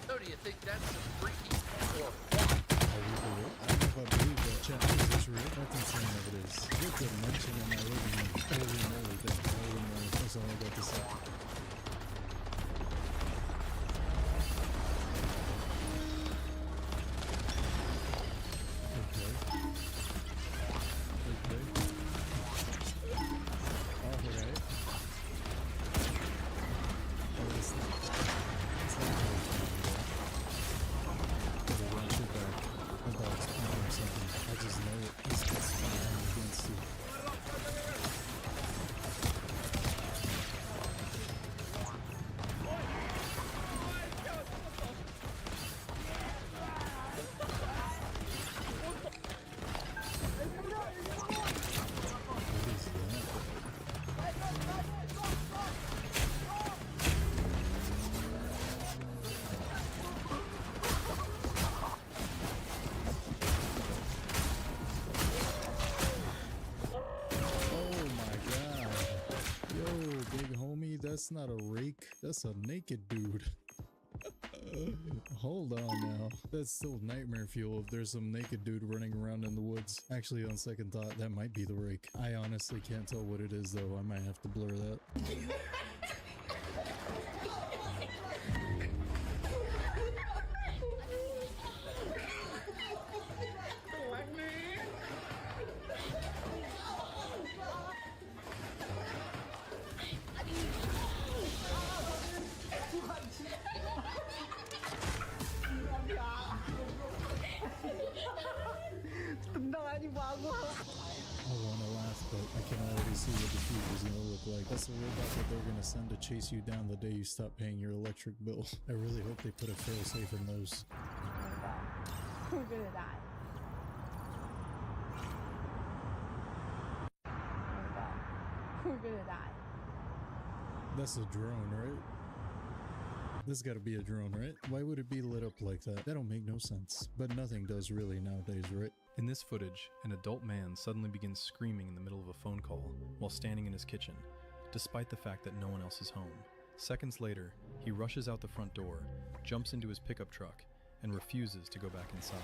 So do you think that's some freaky or what? Are we for real? I don't know if I believe that. Chat, is this real? That's insane if it is. Good dimension in my living room. Holy moly, thing. Holy moly. That's all I got to say. That's not a rake. That's a naked dude. Hold on now. That's still nightmare fuel if there's some naked dude running around in the woods. Actually, on second thought, that might be the rake. I honestly can't tell what it is though. I might have to blur that. That's the robot that they're gonna send to chase you down the day you stop paying your electric bill. I really hope they put a fail-safe in those. We're gonna die. We're gonna die. That's a drone, right? This gotta be a drone, right? Why would it be lit up like that? That don't make no sense. But nothing does really nowadays, right? In this footage, an adult man suddenly begins screaming in the middle of a phone call while standing in his kitchen, despite the fact that no one else is home. Seconds later, he rushes out the front door, jumps into his pickup truck, and refuses to go back inside.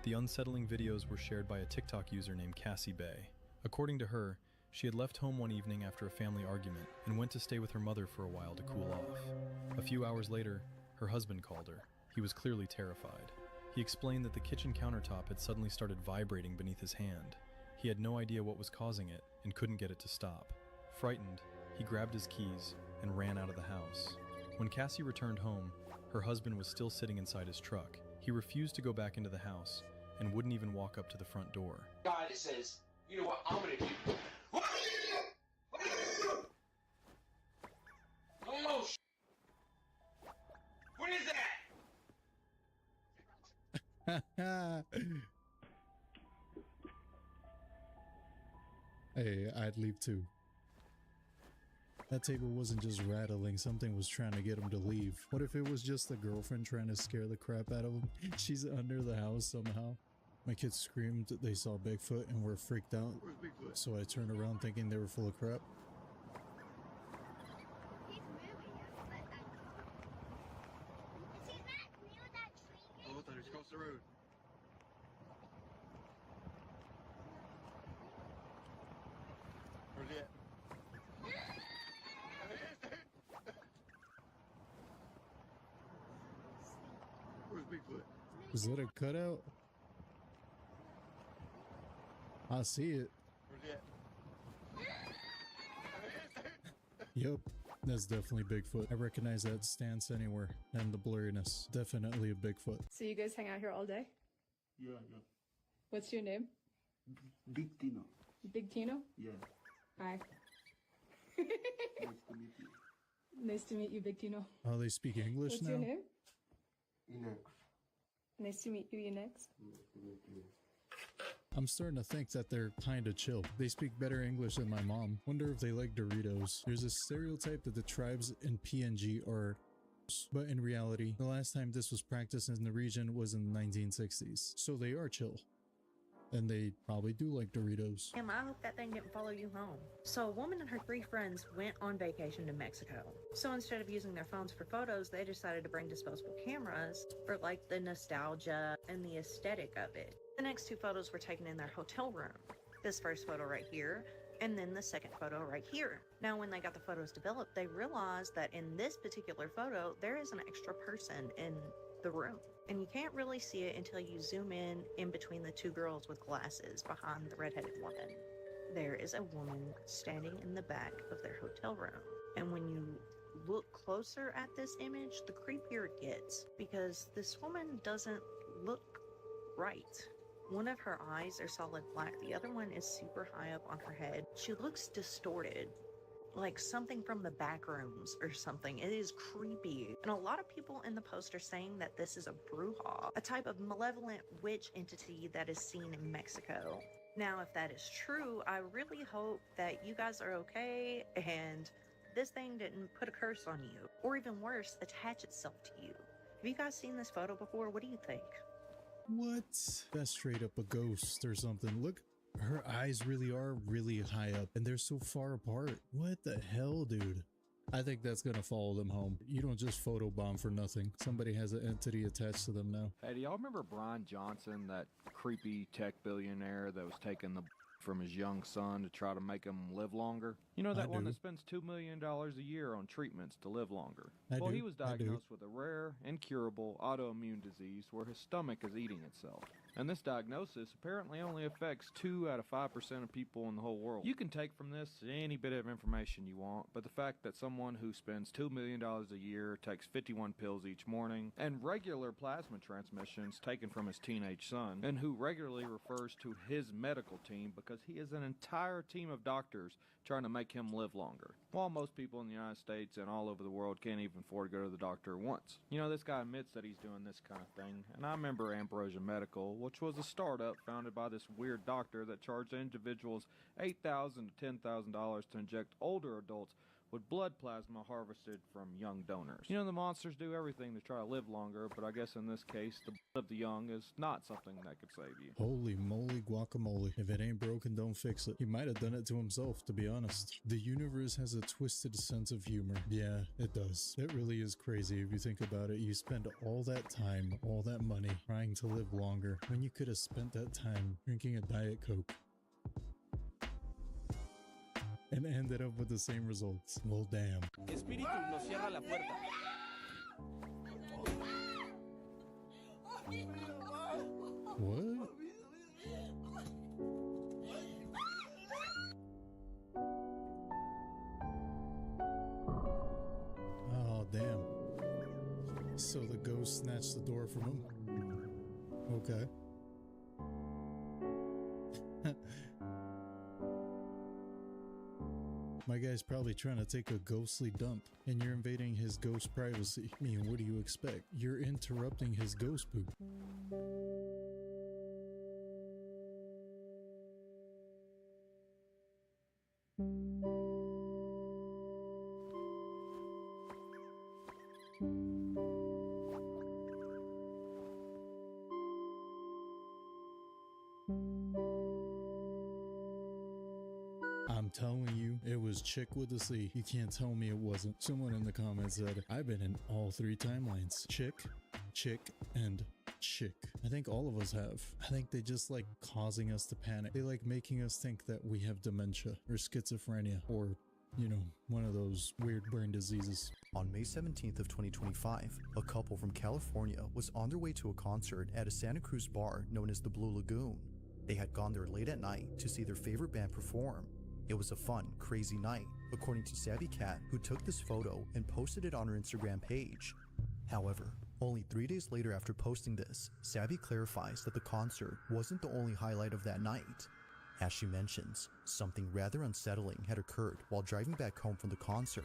The unsettling videos were shared by a TikTok user named Cassie Bay. According to her, she had left home one evening after a family argument and went to stay with her mother for a while to cool off. A few hours later, her husband called her. He was clearly terrified. He explained that the kitchen countertop had suddenly started vibrating beneath his hand. He had no idea what was causing it and couldn't get it to stop. Frightened, he grabbed his keys and ran out of the house. When Cassie returned home, her husband was still sitting inside his truck. He refused to go back into the house and wouldn't even walk up to the front door. God says, you know what I'm gonna do? Oh, what is that? Hey, I'd leave too. That table wasn't just rattling, something was trying to get him to leave. What if it was just the girlfriend trying to scare the crap out of him? She's under the house somehow. My kids screamed that they saw Bigfoot and were freaked out. So I turned around thinking they were full of crap. Oh, I thought he was across the road. Is that a cutout? I see it. Yep, that's definitely Bigfoot. I recognize that stance anywhere, and the blurriness. Definitely a Bigfoot. So you guys hang out here all day? Yeah. What's your name? Big Tino. Big Tino? Yeah. Hi. Nice to meet you. Nice to meet you, Big Tino. Oh, they speak English What's now? your name? Inex. Nice to meet you, Inex. Nice to meet you. I'm starting to think that they're kinda chill. They speak better English than my mom. Wonder if they like Doritos. There's a stereotype that the tribes in PNG are, but in reality, the last time this was practiced in the region was in the 1960s. So they are chill. And they probably do like Doritos. I hope that thing didn't follow you home. So a woman and her 3 friends went on vacation to Mexico. So instead of using their phones for photos, they decided to bring disposable cameras for like the nostalgia and the aesthetic of it. The next 2 photos were taken in their hotel room. This first photo right here, and then the second photo right here. Now when they got the photos developed, they realized that in this particular photo, there is an extra person in the room. And you can't really see it until you zoom in between the 2 girls with glasses behind the redheaded woman. There is a woman standing in the back of their hotel room. And when you look closer at this image, the creepier it gets, because this woman doesn't look right. One of her eyes are solid black, the other one is super high up on her head. She looks distorted, like something from the back rooms or something. It is creepy. And a lot of people in the post are saying that this is a bruja, a type of malevolent witch entity that is seen in Mexico. Now, if that is true, I really hope that you guys are okay and this thing didn't put a curse on you, or even worse, attach itself to you. Have you guys seen this photo before? What do you think? What? That's straight up a ghost or something. Look, her eyes really are really high up and they're so far apart. What the hell, dude? I think that's gonna follow them home. You don't just photobomb for nothing. Somebody has an entity attached to them now. Hey, do y'all remember Brian Johnson, that creepy tech billionaire that was taking the from his young son to try to make him live longer? You know, that one that spends $2 million a year on treatments to live longer? Well, he was diagnosed with a rare, incurable autoimmune disease where his stomach is eating itself. And this diagnosis apparently only affects 2 out of 5% of people in the whole world. You can take from this any bit of information you want, but the fact that someone who spends $2 million a year, takes 51 pills each morning, and regular plasma transmissions taken from his teenage son, and who regularly refers to his medical team because he is an entire team of doctors trying to make him live longer, while most people in the United States and all over the world can't even afford to go to the doctor once. You know, this guy admits that he's doing this kind of thing, and I remember Ambrosia Medical, which was a startup founded by this weird doctor that charged individuals $8,000 to $10,000 to inject older adults with blood plasma harvested from young donors. You know, the monsters do everything to try to live longer, but I guess in this case, the blood of the young is not something that could save you. Holy moly guacamole. If it ain't broken, don't fix it. He might have done it to himself, to be honest. The universe has a twisted sense of humor. Yeah, it does. It really is crazy if you think about it. You spend all that time, all that money, trying to live longer, when you could have spent that time drinking a Diet Coke. And ended up with the same results. Well, damn. Espíritu nos cierra la puerta. What? Oh, damn. So the ghost snatched the door from him? Okay. My guy's probably trying to take a ghostly dump, and you're invading his ghost privacy. I mean, what do you expect? You're interrupting his ghost poop. I'm telling you, it was Chick with a C. You can't tell me it wasn't. Someone in the comments said, I've been in all 3 timelines. Chick, Chick, and Chick. I think all of us have. I think they just like causing us to panic. They like making us think that we have dementia or schizophrenia or you know, one of those weird brain diseases. On May 17th of 2025, a couple from California was on their way to a concert at a Santa Cruz bar known as the Blue Lagoon. They had gone there late at night to see their favorite band perform. It was a fun, crazy night, according to Savvy Cat, who took this photo and posted it on her Instagram page. However, only 3 days later after posting this, Savvy clarifies that the concert wasn't the only highlight of that night. As she mentions, something rather unsettling had occurred while driving back home from the concert.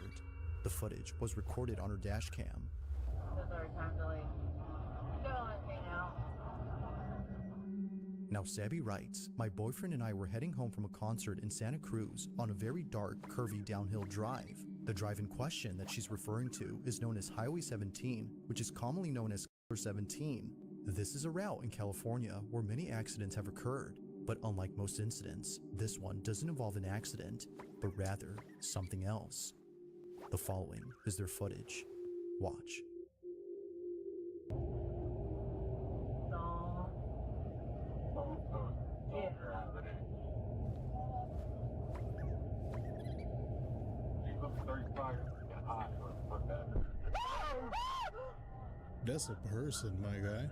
The footage was recorded on her dash cam. Now Savvy writes, "My boyfriend and I were heading home from a concert in Santa Cruz on a very dark, curvy downhill drive. The drive in question that she's referring to is known as Highway 17, which is commonly known as 17. This is a route in California where many accidents have occurred, but unlike most incidents, this one doesn't involve an accident, but rather something else." The following is their footage. Watch. That's a person, my guy.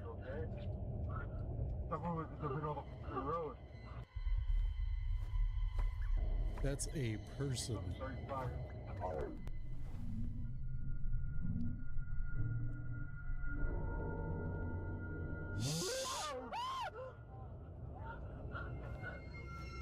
That's a person.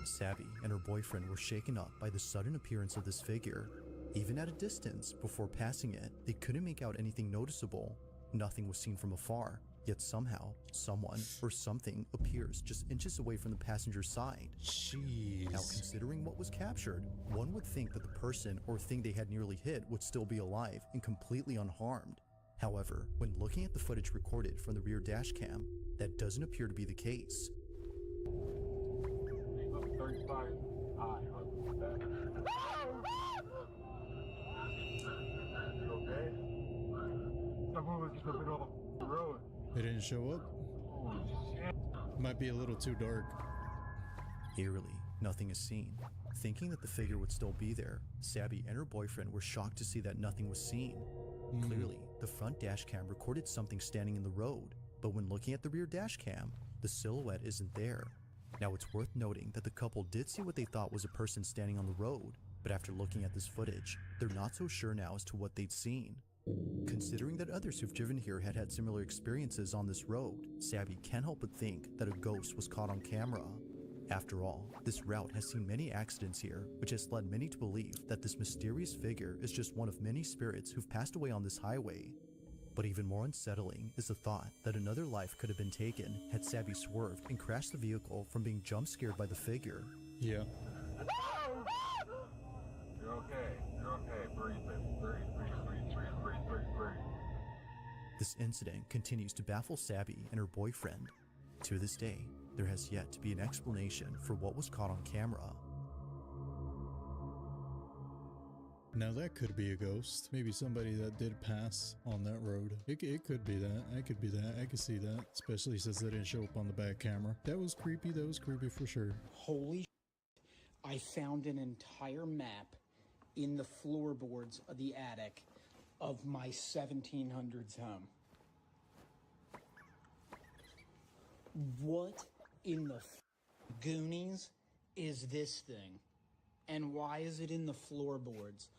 Savvy and her boyfriend were shaken up by the sudden appearance of this figure. Even at a distance, before passing it, they couldn't make out anything noticeable. Nothing was seen from afar, yet somehow, someone or something appears just inches away from the passenger's side. Jeez. Now, considering what was captured, one would think that the person or thing they had nearly hit would still be alive and completely unharmed. However, when looking at the footage recorded from the rear dash cam, that doesn't appear to be the case. They didn't show up? Might be a little too dark. Eerily, nothing is seen. Thinking that the figure would still be there, Sabby and her boyfriend were shocked to see that nothing was seen. Clearly, the front dash cam recorded something standing in the road, but when looking at the rear dash cam, the silhouette isn't there. Now, it's worth noting that the couple did see what they thought was a person standing on the road, but after looking at this footage, they're not so sure now as to what they'd seen. Considering that others who've driven here had had similar experiences on this road, Sabby can't help but think that a ghost was caught on camera. After all, this route has seen many accidents here, which has led many to believe that this mysterious figure is just one of many spirits who've passed away on this highway. But even more unsettling is the thought that another life could have been taken had Sabby swerved and crashed the vehicle from being jump scared by the figure. Yeah. You're okay. You're okay. Breathe, baby. Breathe. This incident continues to baffle Sabby and her boyfriend. To this day, there has yet to be an explanation for what was caught on camera. Now that could be a ghost. Maybe somebody that did pass on that road. It could be that. It could be that. I could see that. Especially since they didn't show up on the back camera. That was creepy. That was creepy for sure. Holy shit. I found an entire map in the floorboards of the attic of my 1700s home. What in the Goonies is this thing? And why is it in the floorboards?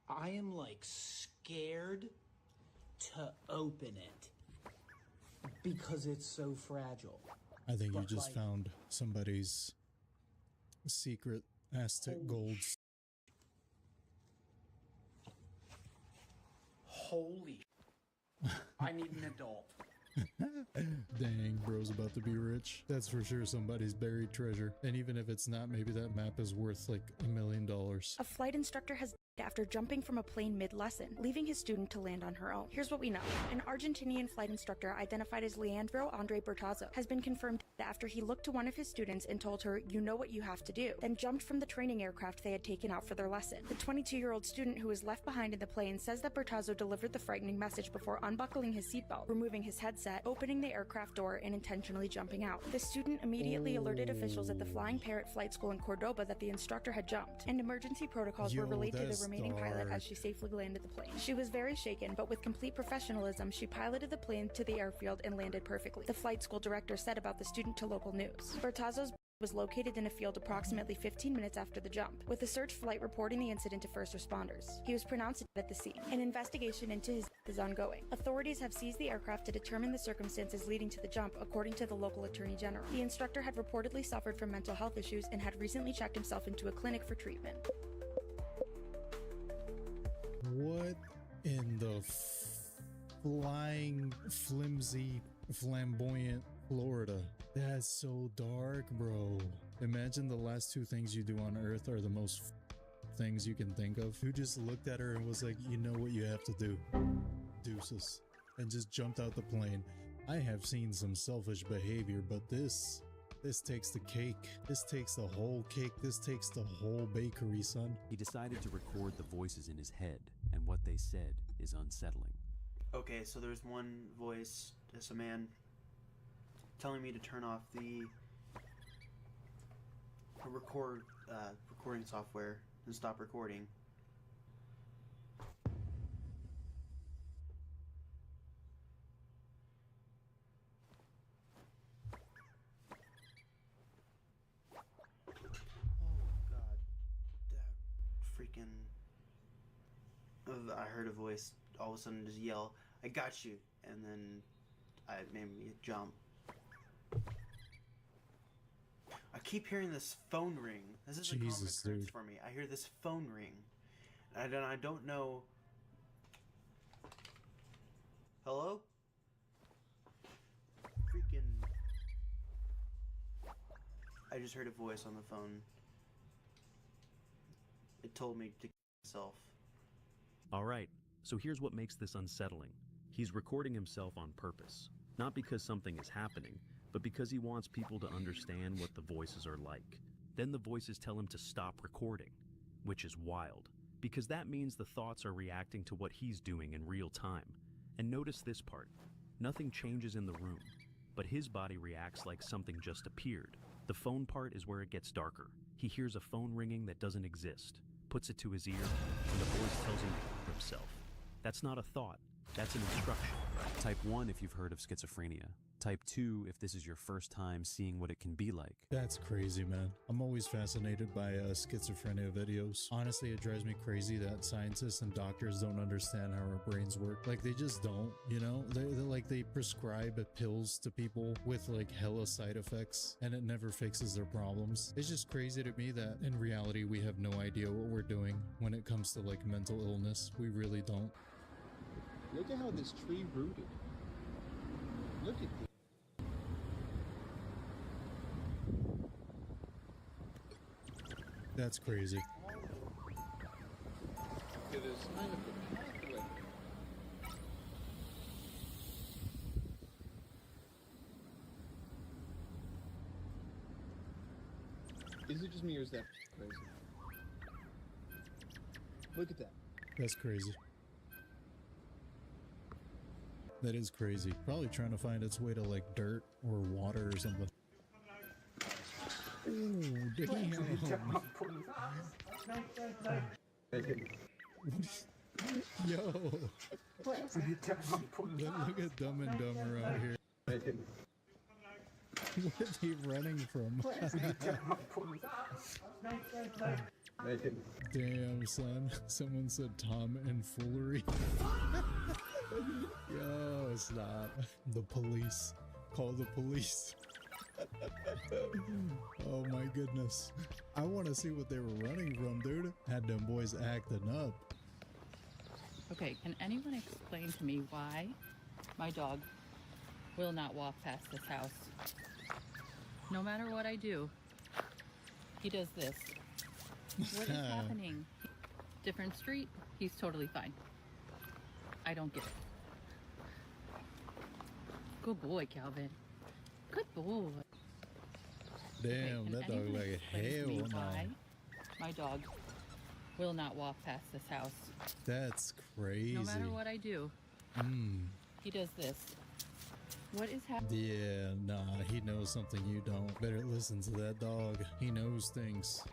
I am like scared to open it because it's so fragile. I think you just found somebody's secret Aztec gold. Holy I need an adult. Dang, bro's about to be rich. That's for sure somebody's buried treasure. And even if it's not, maybe that map is worth like $1 million. A flight instructor has after jumping from a plane mid-lesson, leaving his student to land on her own. Here's what we know. An Argentinian flight instructor identified as Leandro Andre Bertazzo has been confirmed after he looked to one of his students and told her, "You know what you have to do," then jumped from the training aircraft they had taken out for their lesson. The 22-year-old student who was left behind in the plane says that Bertazzo delivered the frightening message before unbuckling his seatbelt, removing his headset, opening the aircraft door, and intentionally jumping out. The student immediately alerted officials at the Flying Parrot Flight School in Cordoba that the instructor had jumped, and emergency protocols were relayed to the remaining pilot as she safely landed the plane. She was very shaken, but with complete professionalism, she piloted the plane to the airfield and landed perfectly, the flight school director said about the student to local news. Bertazzo's was located in a field approximately 15 minutes after the jump, with a search flight reporting the incident to first responders. He was pronounced dead at the scene. An investigation into his death is ongoing. Authorities have seized the aircraft to determine the circumstances leading to the jump, according to the local attorney general. The instructor had reportedly suffered from mental health issues and had recently checked himself into a clinic for treatment. What in the flying, flimsy, flamboyant Florida? That's so dark, bro. Imagine the last two things you do on Earth are the most things you can think of. Who just looked at her and was like, "You know what you have to do. Deuces." And just jumped out the plane. I have seen some selfish behavior, but this takes the cake. This takes the whole cake. This takes the whole bakery, son. He decided to record the voices in his head, and what they said is unsettling. Okay, so there's one voice, as a man, telling me to turn off the recording software and stop recording. I heard a voice all of a sudden just yell, "I got you," and then it made me jump. I keep hearing this phone ring. This is a common occurrence for me. I hear this phone ring, and I don't know. Hello? Freaking! I just heard a voice on the phone. It told me to kill myself. Alright, so here's what makes this unsettling. He's recording himself on purpose. Not because something is happening, but because he wants people to understand what the voices are like. Then the voices tell him to stop recording, which is wild, because that means the thoughts are reacting to what he's doing in real time. And notice this part. Nothing changes in the room, but his body reacts like something just appeared. The phone part is where it gets darker. He hears a phone ringing that doesn't exist, puts it to his ear, and the voice tells him to kill himself. That's not a thought, that's an instruction. Type 1 if you've heard of schizophrenia. Type 2 if this is your first time seeing what it can be like. That's crazy, man. I'm always fascinated by schizophrenia videos. Honestly, it drives me crazy that scientists and doctors don't understand how our brains work. Like, they just don't, you know? They prescribe pills to people with like hella side effects, and it never fixes their problems. It's just crazy to me that in reality we have no idea what we're doing when it comes to like mental illness. We really don't. Look at how this tree rooted. Look at this. That's crazy. It is kind of a pathway. Is it just me or is that crazy? Look at that. That's crazy. That is crazy. Probably trying to find its way to like dirt or water or something. Ooh, damn. Yo. Look at Dumb and Dumber out here. What are they running from? Damn, son. Someone said Tom and Foolery. Yo, stop. The police. Call the police. Oh my goodness. I want to see what they were running from, dude. Had them boys acting up. Okay, can anyone explain to me why my dog will not walk past this house? No matter what I do, he does this. What is happening? Different street, he's totally fine. I don't get it. Good boy, Calvin. Good boy. Damn, can that dog anyone like explain to hell me no. why my dog will not walk past this house? That's crazy. No matter what I do, he does this. What is happening? Yeah, nah, he knows something you don't. Better listen to that dog. He knows things.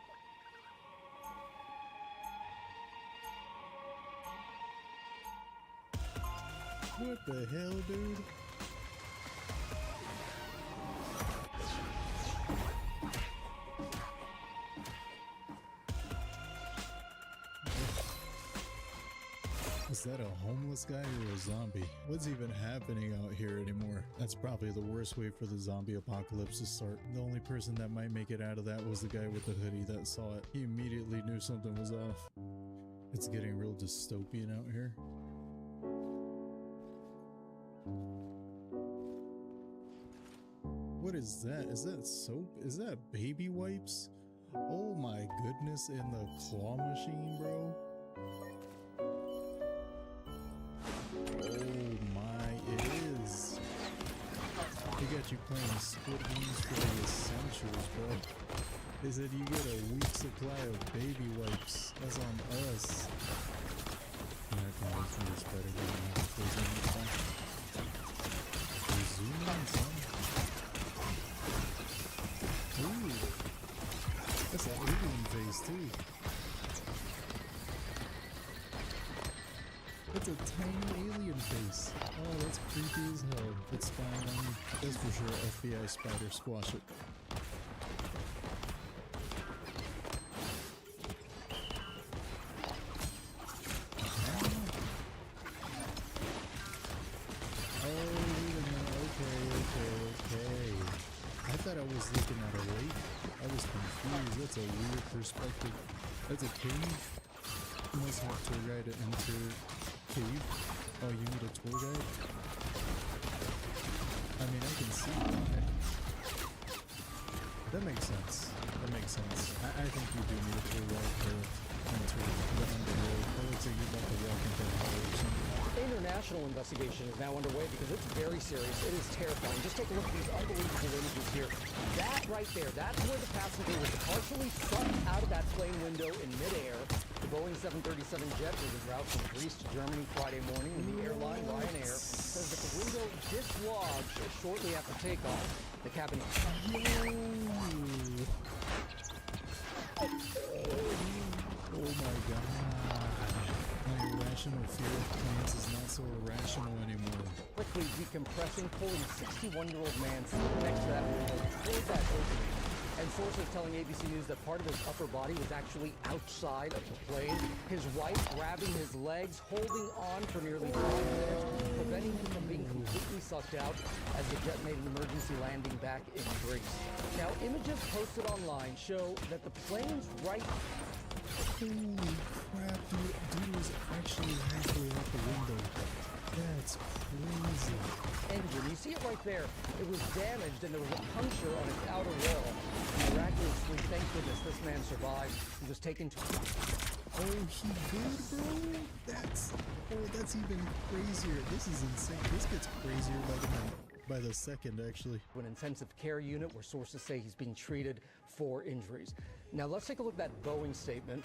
What the hell, dude? Is that a homeless guy or a zombie? What's even happening out here anymore? That's probably the worst way for the zombie apocalypse to start. The only person that might make it out of that was the guy with the hoodie that saw it. He immediately knew something was off. It's getting real dystopian out here. What is that? Is that soap? Is that baby wipes? Oh my goodness, in the claw machine, bro. Oh my, it is. They got you playing Squid Games for the essentials, bro. They said you get a week supply of baby wipes. That's on us. Yeah, I can make this better than zoom in, son. Ooh. That's an alien face, too. That's a tiny alien face. Oh, that's creepy as hell. It's spying on me. That's for sure FBI spider. Squash it. Oh, wait a minute. Okay. I thought I was looking at a lake. I was confused. That's a weird perspective. That's a cave. You must have to ride it into cave. Oh, you need a tour guide? I mean, I can see why. That makes sense. I think you do need a tour guide to enter the underworld. It looks like you're about to walk into hell or something. International investigation is now underway because it's very serious. It is terrifying. Just take a look at these unbelievable images here. That right there, that's where the passenger was partially sucked out of that plane window in midair. The Boeing 737 jet was en route from Greece to Germany Friday morning when the airline, Ryanair, says that the window dislodged shortly after takeoff. The cabin... Oh my god. My irrational fear of planes is not so irrational anymore. Quickly decompressing, pulling 61-year-old man sitting next to that window toward that opening. And sources telling ABC News that part of his upper body was actually outside of the plane. His wife grabbing his legs, holding on for nearly 5 minutes, preventing him from being completely sucked out as the jet made an emergency landing back in Greece. Now, images posted online show that the plane's right... Holy crap, dude was actually halfway out the window. That's crazy. Engine, you see it right there. It was damaged and there was a puncture on its outer wall. Miraculously, thank goodness, this man survived. He was taken to... Oh, he good, bro? That's even crazier. This is insane. This gets crazier by the second, actually. To an intensive care unit where sources say he's being treated for injuries. Now, let's take a look at that Boeing statement.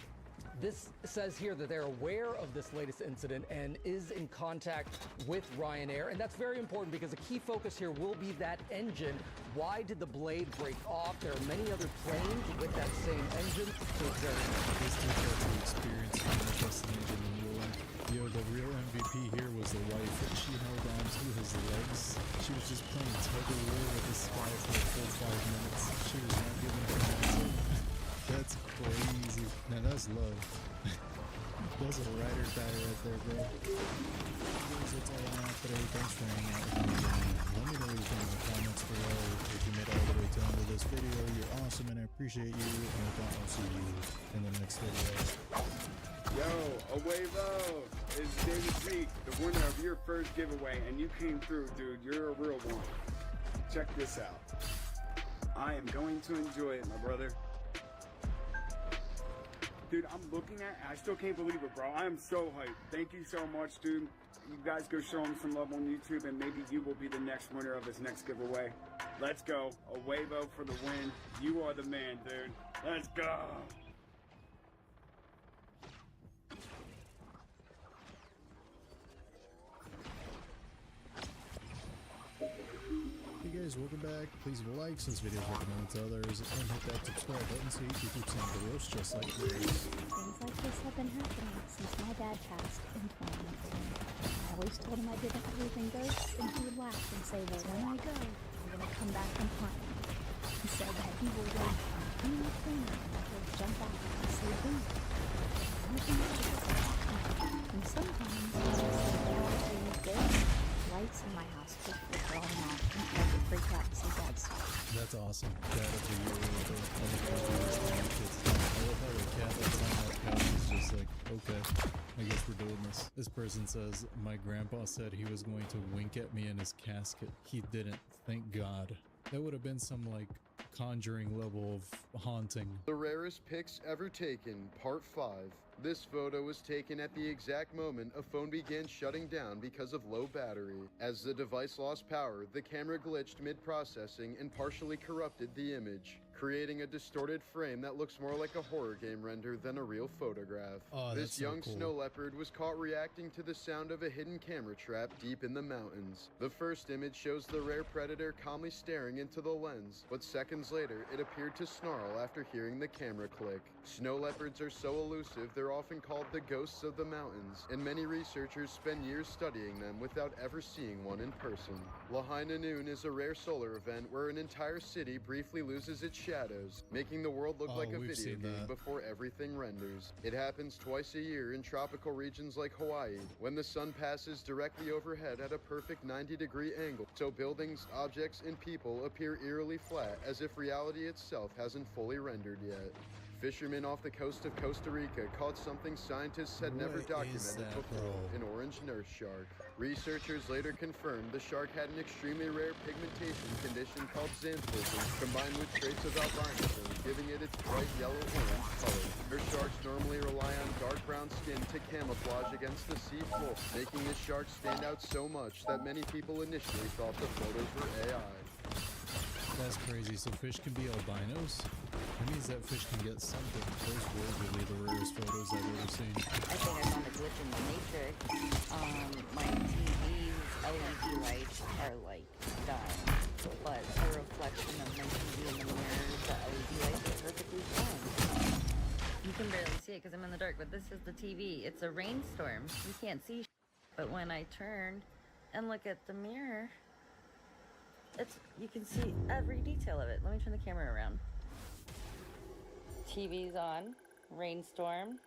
This says here that they're aware of this latest incident and is in contact with Ryanair. And that's very important because a key focus here will be that engine. Why did the blade break off? There are many other planes with that same engine. So it's very This dude got to experience the best engine in real life. Yo, the real MVP here was the wife. She held on to his legs. She was just playing tug of war with this guy for a full 5 minutes. She was not giving him that. That's crazy. Now that's love. That's a ride or die right there, bro. That's all I have today. Thanks for hanging out with me. Let me know what you think in the comments below. If you made it all the way to the end of this video, you're awesome and I appreciate you. And with that, I'll see you in the next video. Yo, Awevo, it's David Meek, the winner of your first giveaway, and you came through, dude. You're a real one. Check this out. I am going to enjoy it, my brother. Dude, I'm looking at it, I still can't believe it, bro. I am so hyped. Thank you so much, dude. You guys go show him some love on YouTube, and maybe you will be the next winner of his next giveaway. Let's go. A Wavo for the win. You are the man, dude. Let's go. Hey guys, welcome back. Please leave a like since videos recommended to others, and hit that subscribe button so you can keep seeing videos just like this. Things like this have been happening since my dad passed in 2019. I always told him I didn't believe in ghosts, and he would laugh and say, well, when I go, I'm going to come back and haunt me. He said that he will wait in the corner and he'll jump out and say, boom. Nothing magical has happened. And sometimes I just say, ghosts, lights in my house will flicker on and off, and I get freaked out to see bad stuff. That's awesome. Dad of the year. I love how the cat that's on that couch is just like, okay, I guess we're doing this. This person says, my grandpa said he was going to wink at me in his casket. He didn't, thank God. That would have been some like Conjuring level of haunting. The rarest pics ever taken, part 5. This photo was taken at the exact moment a phone began shutting down because of low battery. As the device lost power, the camera glitched mid-processing and partially corrupted the image, creating a distorted frame that looks more like a horror game render than a real photograph. Oh, this young so cool. snow leopard was caught reacting to the sound of a hidden camera trap deep in the mountains. The first image shows the rare predator calmly staring into the lens, but seconds later it appeared to snarl after hearing the camera click. Snow leopards are so elusive they're often called the ghosts of the mountains, and many researchers spend years studying them without ever seeing one in person. Lahaina Noon is a rare solar event where an entire city briefly loses its shadows, making the world look like a video game before everything renders. It happens twice a year in tropical regions like Hawaii, when the sun passes directly overhead at a perfect 90-degree angle, so buildings, objects, and people appear eerily flat as if reality itself hasn't fully rendered yet. Fishermen off the coast of Costa Rica caught something scientists had never documented before, an orange nurse shark. Researchers later confirmed the shark had an extremely rare pigmentation condition called xanthism, combined with traits of albinism, giving it its bright yellow-orange color. Her sharks normally rely on dark brown skin to camouflage against the sea floor, making this shark stand out so much that many people initially thought the photos were AI. That's crazy. So fish can be albinos? That means that fish can get something. Those were really the rarest photos I've ever seen. I think I found a glitch in the matrix. My TV's LED lights are like done, but the reflection of my TV in the mirror, the LED lights are perfectly fine. You can barely see it because I'm in the dark, but this is the TV. It's a rainstorm. You can't see but when I turn and look at the mirror, you can see every detail of it. Let me turn the camera around. TV's on, rainstorm,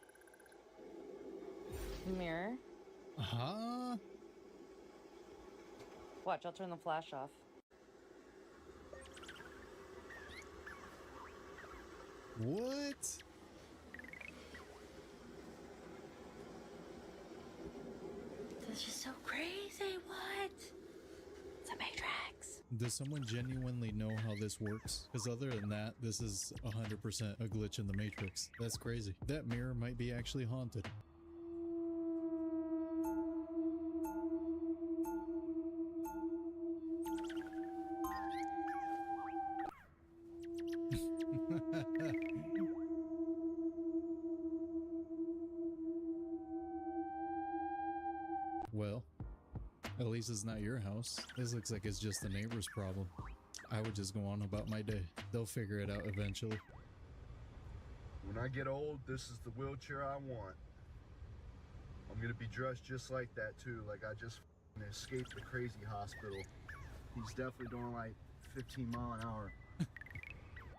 mirror. Uh-huh. Watch, I'll turn the flash off. What? This is so crazy. What? It's a Matrix. Does someone genuinely know how this works? Because other than that, this is 100% a glitch in the Matrix. That's crazy. That mirror might be actually haunted. Well, at least it's not your house. This looks like it's just the neighbor's problem. I would just go on about my day. They'll figure it out eventually. When I get old, this is the wheelchair I want. I'm gonna be dressed just like that too, like I just escaped the crazy hospital. He's definitely doing like 15 miles an hour.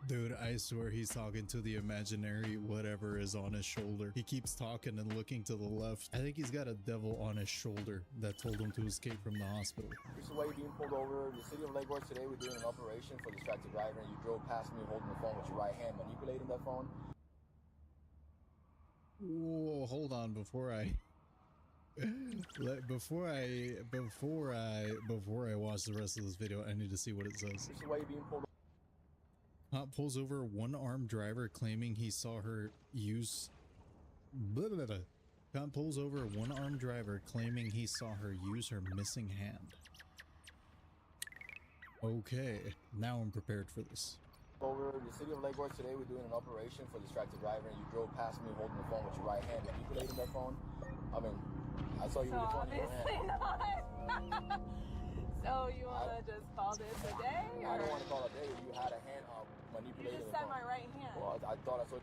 Dude, I swear he's talking to the imaginary whatever is on his shoulder. He keeps talking and looking to the left. I think he's got a devil on his shoulder that told him to escape from the hospital. This is why you're being pulled over. The city of Lake Worth today, we're doing an operation for distracted driver, and you drove past me holding the phone with your right hand, manipulating that phone. Whoa, hold on before I watch the rest of this video. I need to see what it says. This is why you're being pulled over. Pulls over one armed driver claiming he saw her use Blah, blah, blah. Cop pulls over a one-armed driver claiming he saw her use her missing hand. Okay, now I'm prepared for this. Over the city of Lake Worth today, we're doing an operation for distracted driver, and you drove past me holding the phone with your right hand, manipulating that phone. I mean, I saw you with the phone in your hand. Not. So you wanna just call this a day? Or? I don't want to call it a day. You had a hand manipulating You just the said phone. my right hand. Well, I thought I saw.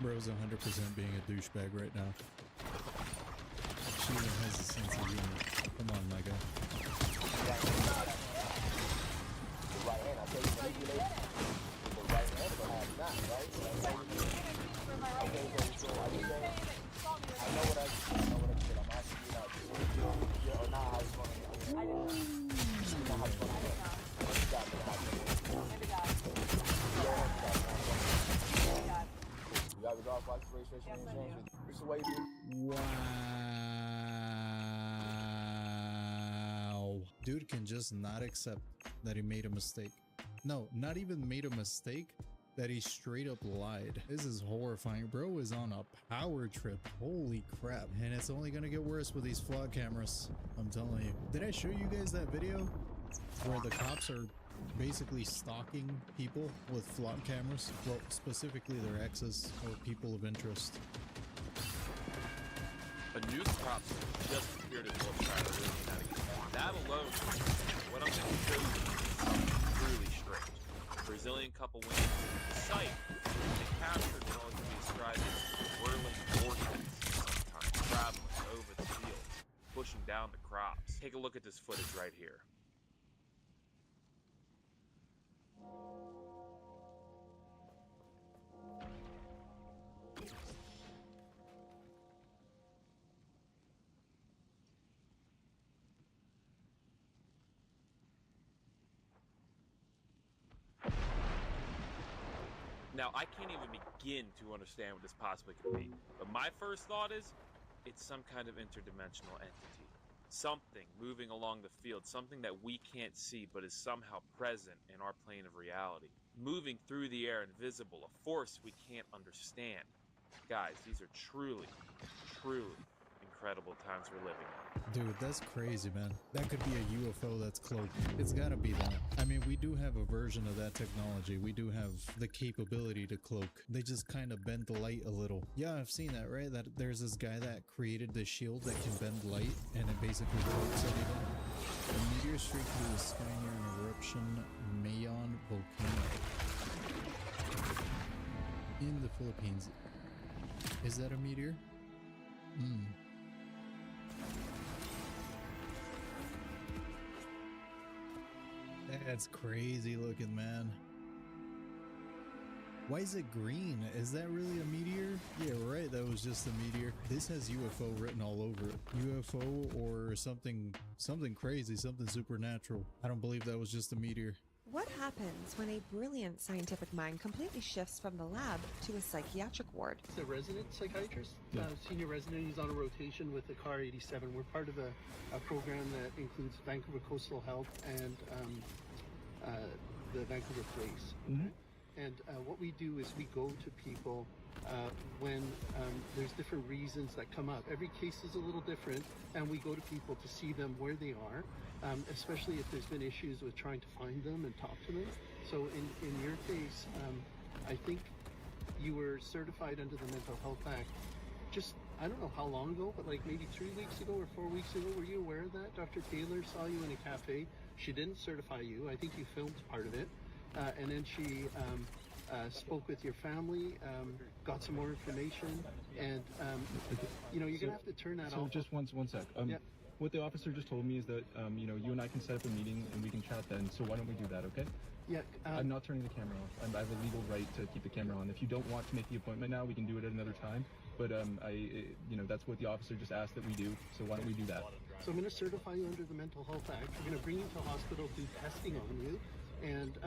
Bro's 100% being a douchebag right now. She even has a sense of humor. Come on, my guy. The right hand, I said you manipulated the right hand, but I have not, right? So that's how you do it. Okay, so I just say, I know what I did. I'm asking you now. Yeah, or not how it's going to be. I didn't. Not how it's going to be. You got me. You got the dog's license, registration, and insurance. This is the way you do it. Wow. Dude can just not accept that he made a mistake. No, not even made a mistake, that he straight up lied. This is horrifying. Bro is on a power trip. Holy crap. And it's only gonna get worse with these flood cameras. I'm telling you. Did I show you guys that video where the cops are basically stalking people with flood cameras? Well, specifically their exes or people of interest. A news prop just appeared in Wolf Trapper. That alone, what I'm going to show you is something truly strange. A Brazilian couple went into the site. They captured what can be described as whirling vortex, sometimes traveling over the field, pushing down the crops. Take a look at this footage right here. Now, I can't even begin to understand what this possibly could be, but my first thought is, it's some kind of interdimensional entity. Something moving along the field, something that we can't see but is somehow present in our plane of reality. Moving through the air, invisible, a force we can't understand. Guys, these are truly, truly incredible times we're living in. Dude, that's crazy, man. That could be a UFO that's cloaked. It's gotta be that. I mean, we do have a version of that technology. We do have the capability to cloak. They just kind of bend the light a little. Yeah, I've seen that, right? That there's this guy that created this shield that can bend light, and it basically cloaks everything. A meteor streak through the sky near an eruption Mayon volcano in the Philippines. Is that a meteor? That's crazy looking, man. Why is it green? Is that really a meteor? Yeah, right, that was just a meteor. This has UFO written all over it. UFO or something crazy, something supernatural. I don't believe that was just a meteor. What happens when a brilliant scientific mind completely shifts from the lab to a psychiatric ward? The resident psychiatrist, senior resident. He's on a rotation with the CAR 87. We're part of a program that includes Vancouver Coastal Health and the Vancouver Place. And what we do is we go to people when there's different reasons that come up. Every case is a little different, and we go to people to see them where they are, especially if there's been issues with trying to find them and talk to them. So in your case, I think you were certified under the Mental Health Act just, I don't know how long ago, but like maybe 3 weeks ago or 4 weeks ago. Were you aware of that? Dr. Taylor saw you in a cafe. She didn't certify you. I think you filmed part of it. And then she spoke with your family, got some more information, and you know, you're gonna have to turn that off. So just one sec. What the officer just told me is that you know, you and I can set up a meeting and we can chat then. So why don't we do that, okay? Yeah. I'm not turning the camera off. I have a legal right to keep the camera on. If you don't want to make the appointment now, we can do it at another time. But you know, that's what the officer just asked that we do. So why don't we do that? So I'm going to certify you under the Mental Health Act. We're going to bring you to hospital, do testing on you, and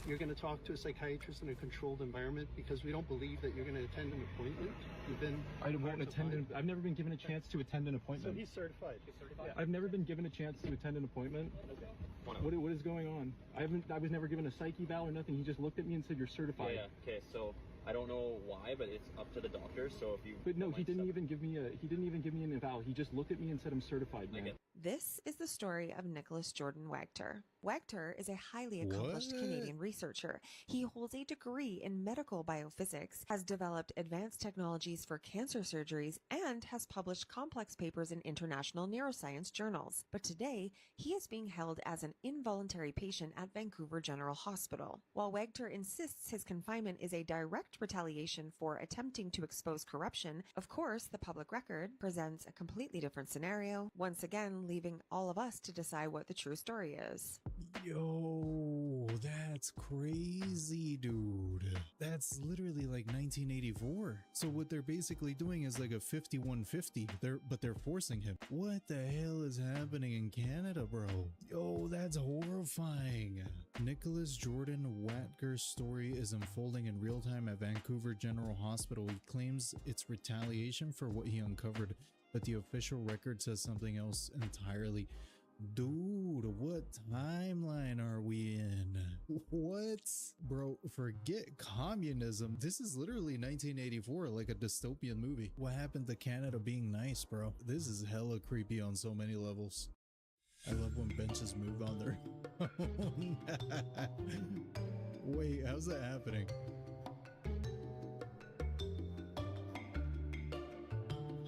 you're going to talk to a psychiatrist in a controlled environment because we don't believe that you're going to attend an appointment. You've been. I won't attend. I've never been given a chance to attend an appointment. So he's certified. I've never been given a chance to attend an appointment. Okay. What is going on? I was never given a psych eval or nothing. He just looked at me and said you're certified. Yeah. Okay. So I don't know why, but it's up to the doctor. So if you. But no, he didn't even give me an eval. He just looked at me and said I'm certified, man. This is the story of Nicholas Jordan Wagter. Wagter is a highly accomplished Canadian researcher. He holds a degree in medical biophysics, has developed advanced technologies for cancer surgeries, and has published complex papers in international neuroscience journals. But today, he is being held as an involuntary patient at Vancouver General Hospital. While Wagter insists his confinement is a direct retaliation for attempting to expose corruption, of course, the public record presents a completely different scenario, once again leaving all of us to decide what the true story is. Yo, that's crazy, dude. That's literally like 1984. So what they're basically doing is like a 5150. But they're forcing him. What the hell is happening in Canada, bro? Yo, that's horrifying. Nicholas Jordan Wagter's story is unfolding in real time at Vancouver General Hospital. He claims it's retaliation for what he uncovered, but the official record says something else entirely. Dude, what timeline are we in? What? Bro, forget communism. This is literally 1984, like a dystopian movie. What happened to Canada being nice, bro? This is hella creepy on so many levels. I love when benches move on their own. Wait, how's that happening?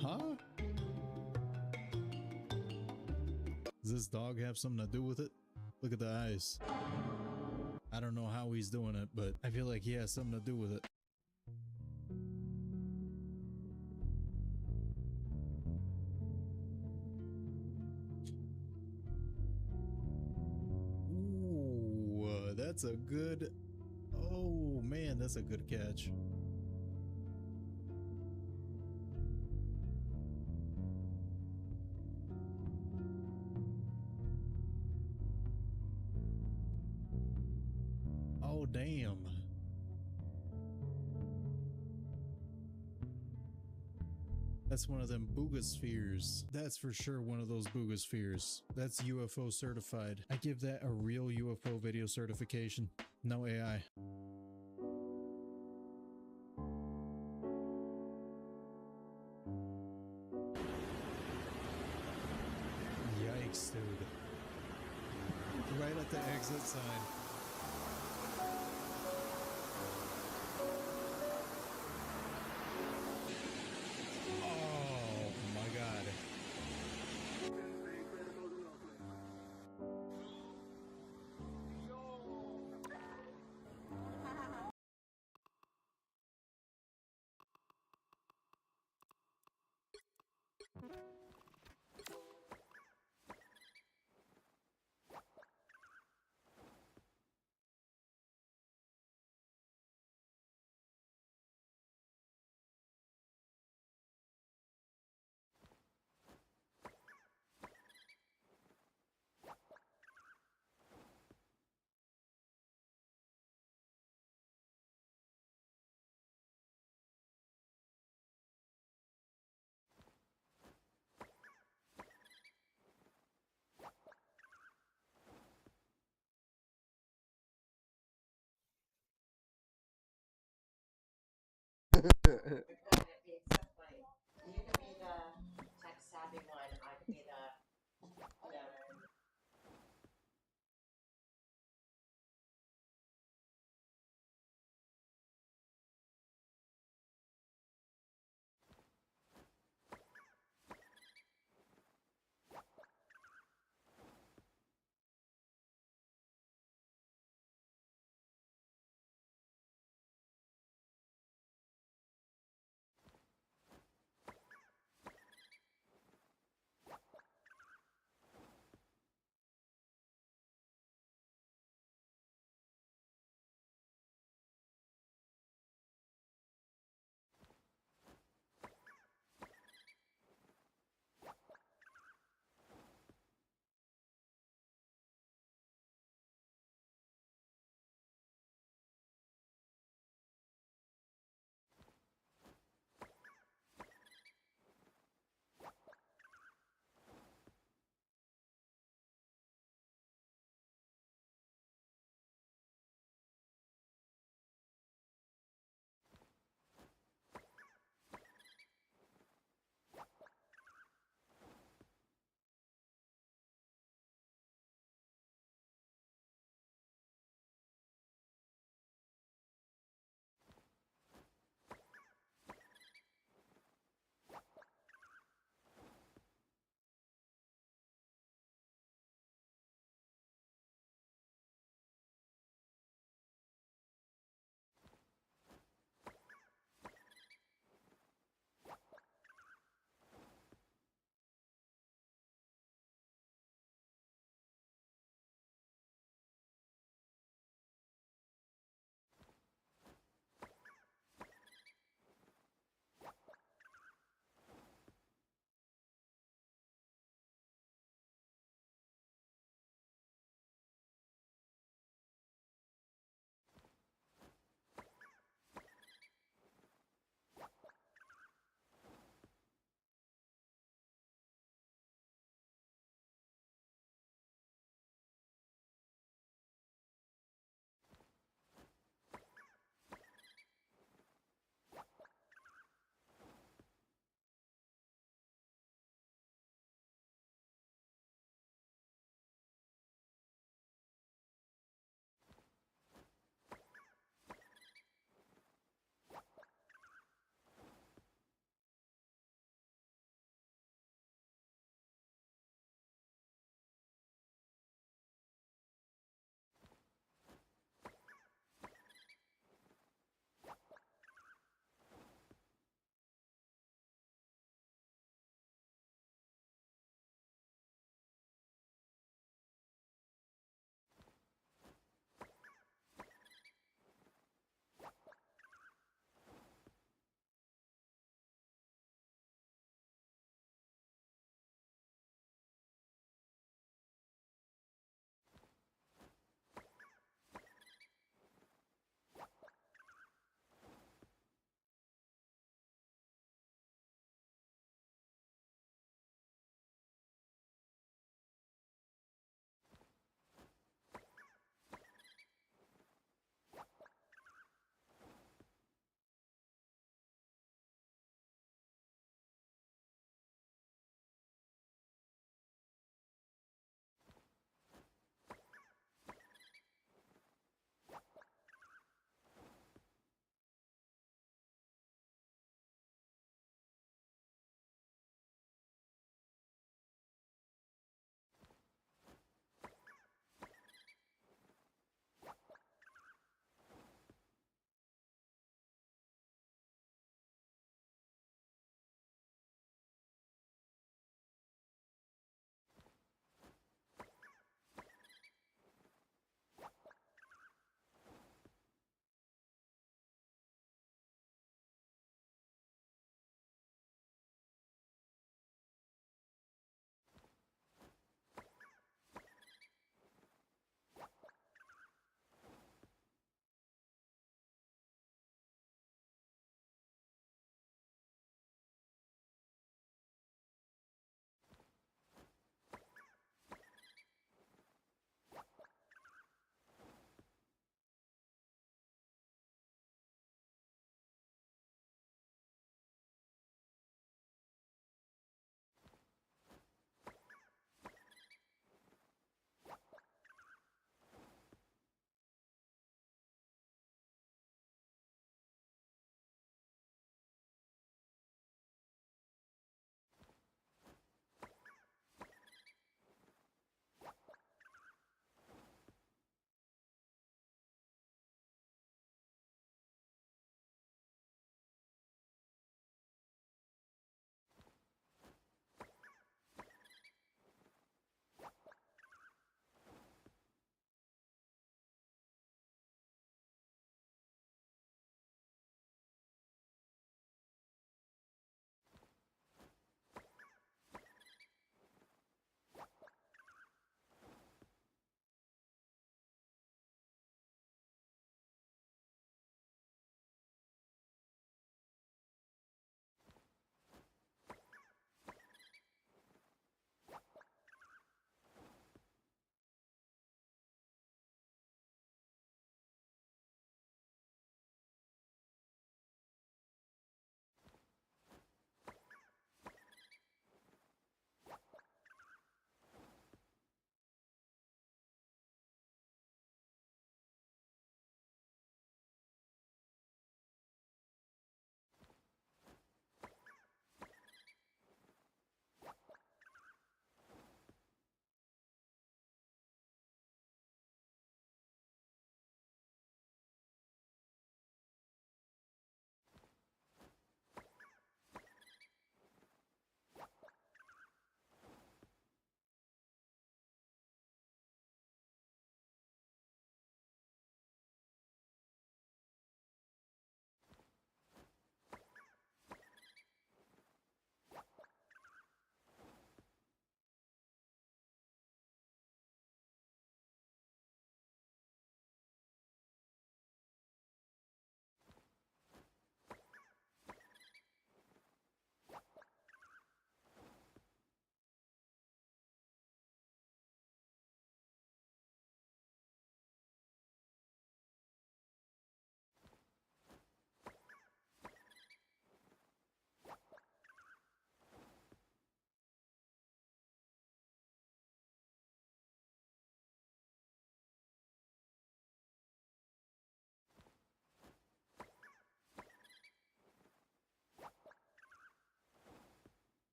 Huh? Does this dog have something to do with it? Look at the eyes. I don't know how he's doing it, but I feel like he has something to do with it. Ooh, that's a good... Oh man, that's a good catch. Oh, damn. That's one of them boogospheres. That's for sure one of those boogospheres. That's UFO certified. I give that a real UFO video certification. No AI. Yikes, dude. Right at the exit sign.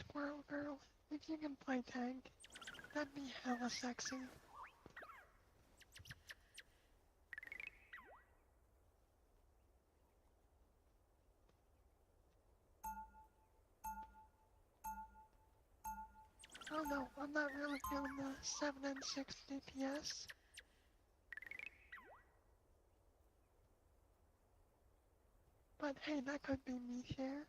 Squirrel girl, if you can play tag, that'd be hella sexy. Oh no, I'm not really feeling the 7 and 6 DPS. But hey, that could be me here.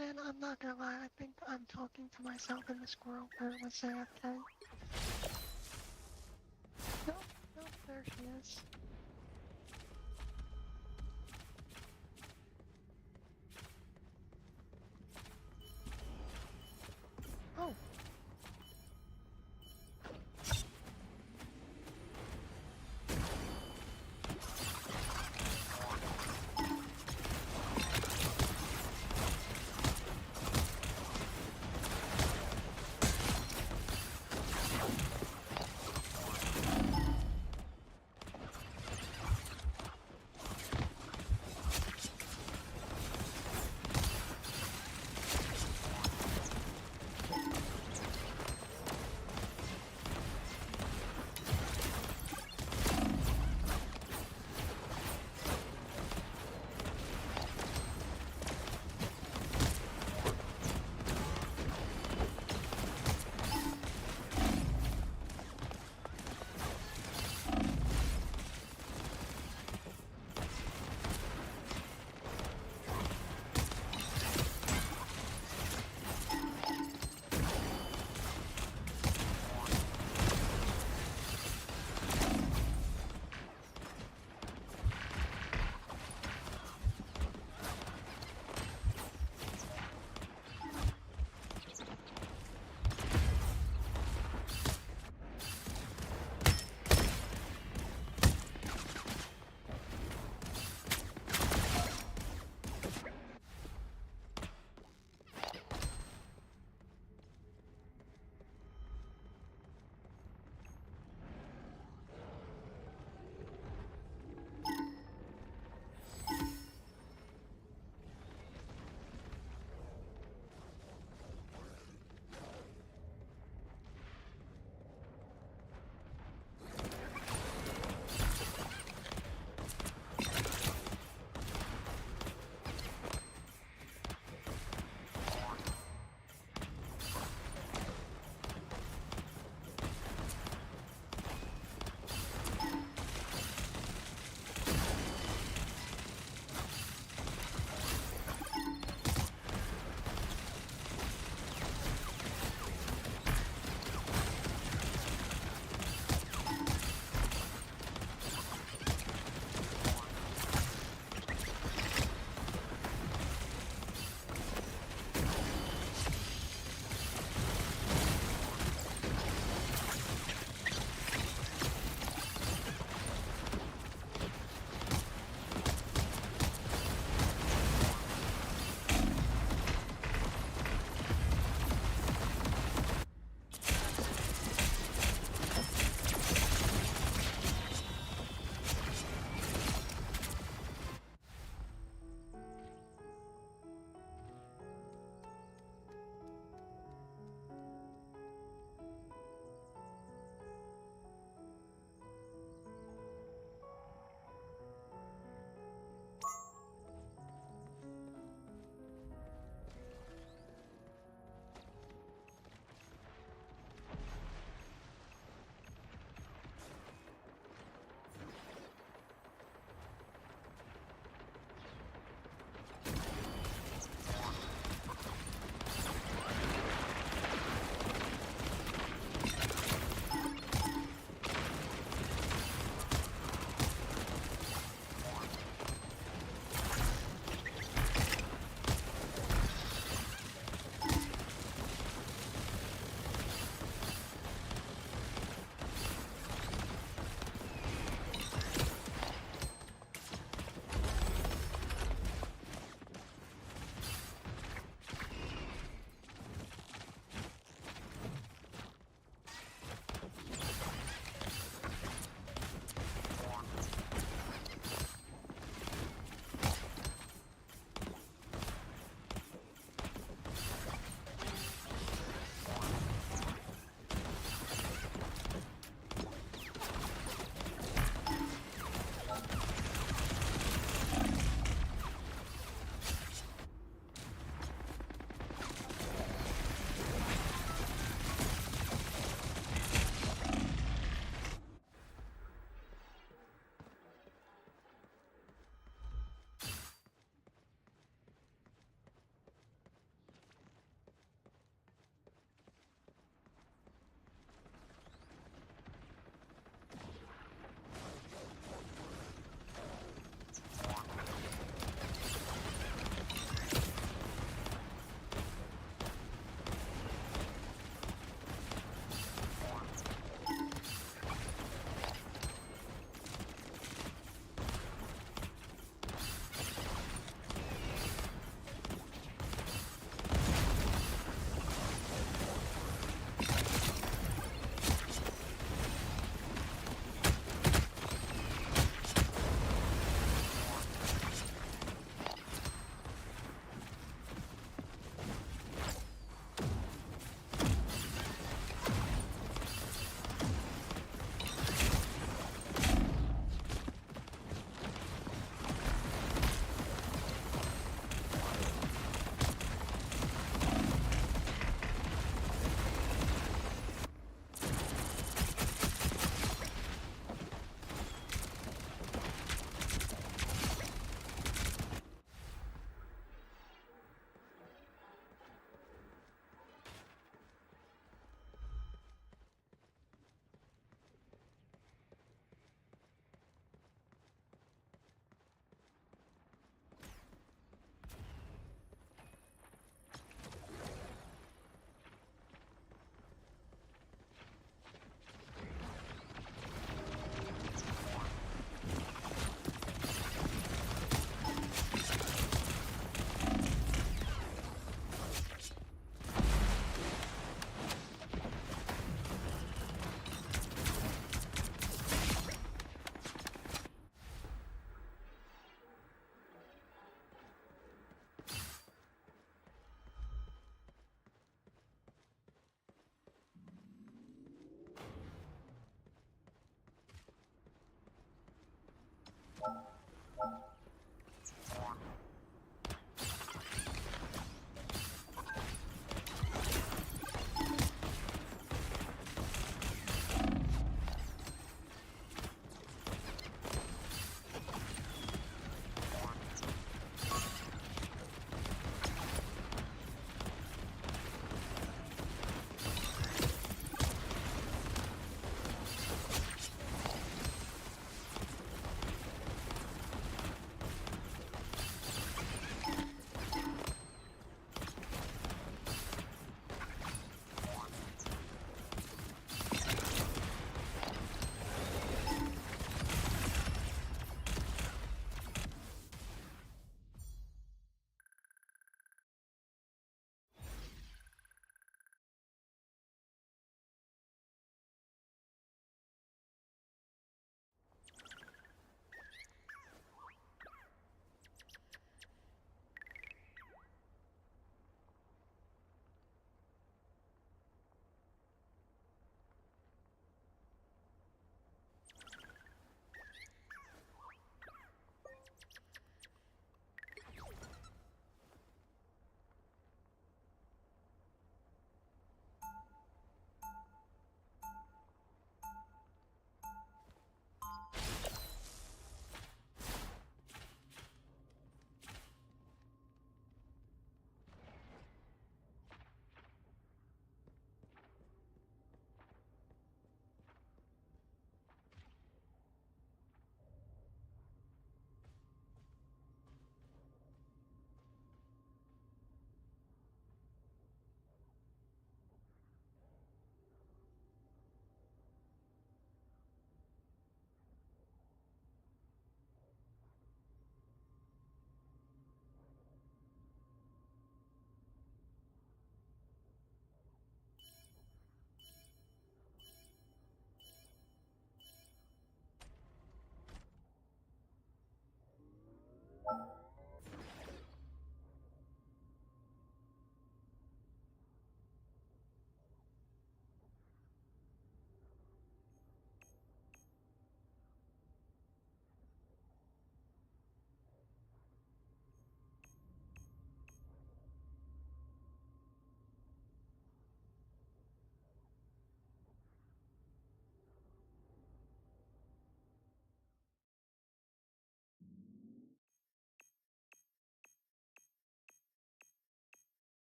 Man, I'm not gonna lie, I think I'm talking to myself and the squirrel girl was AFK. Nope, there she is.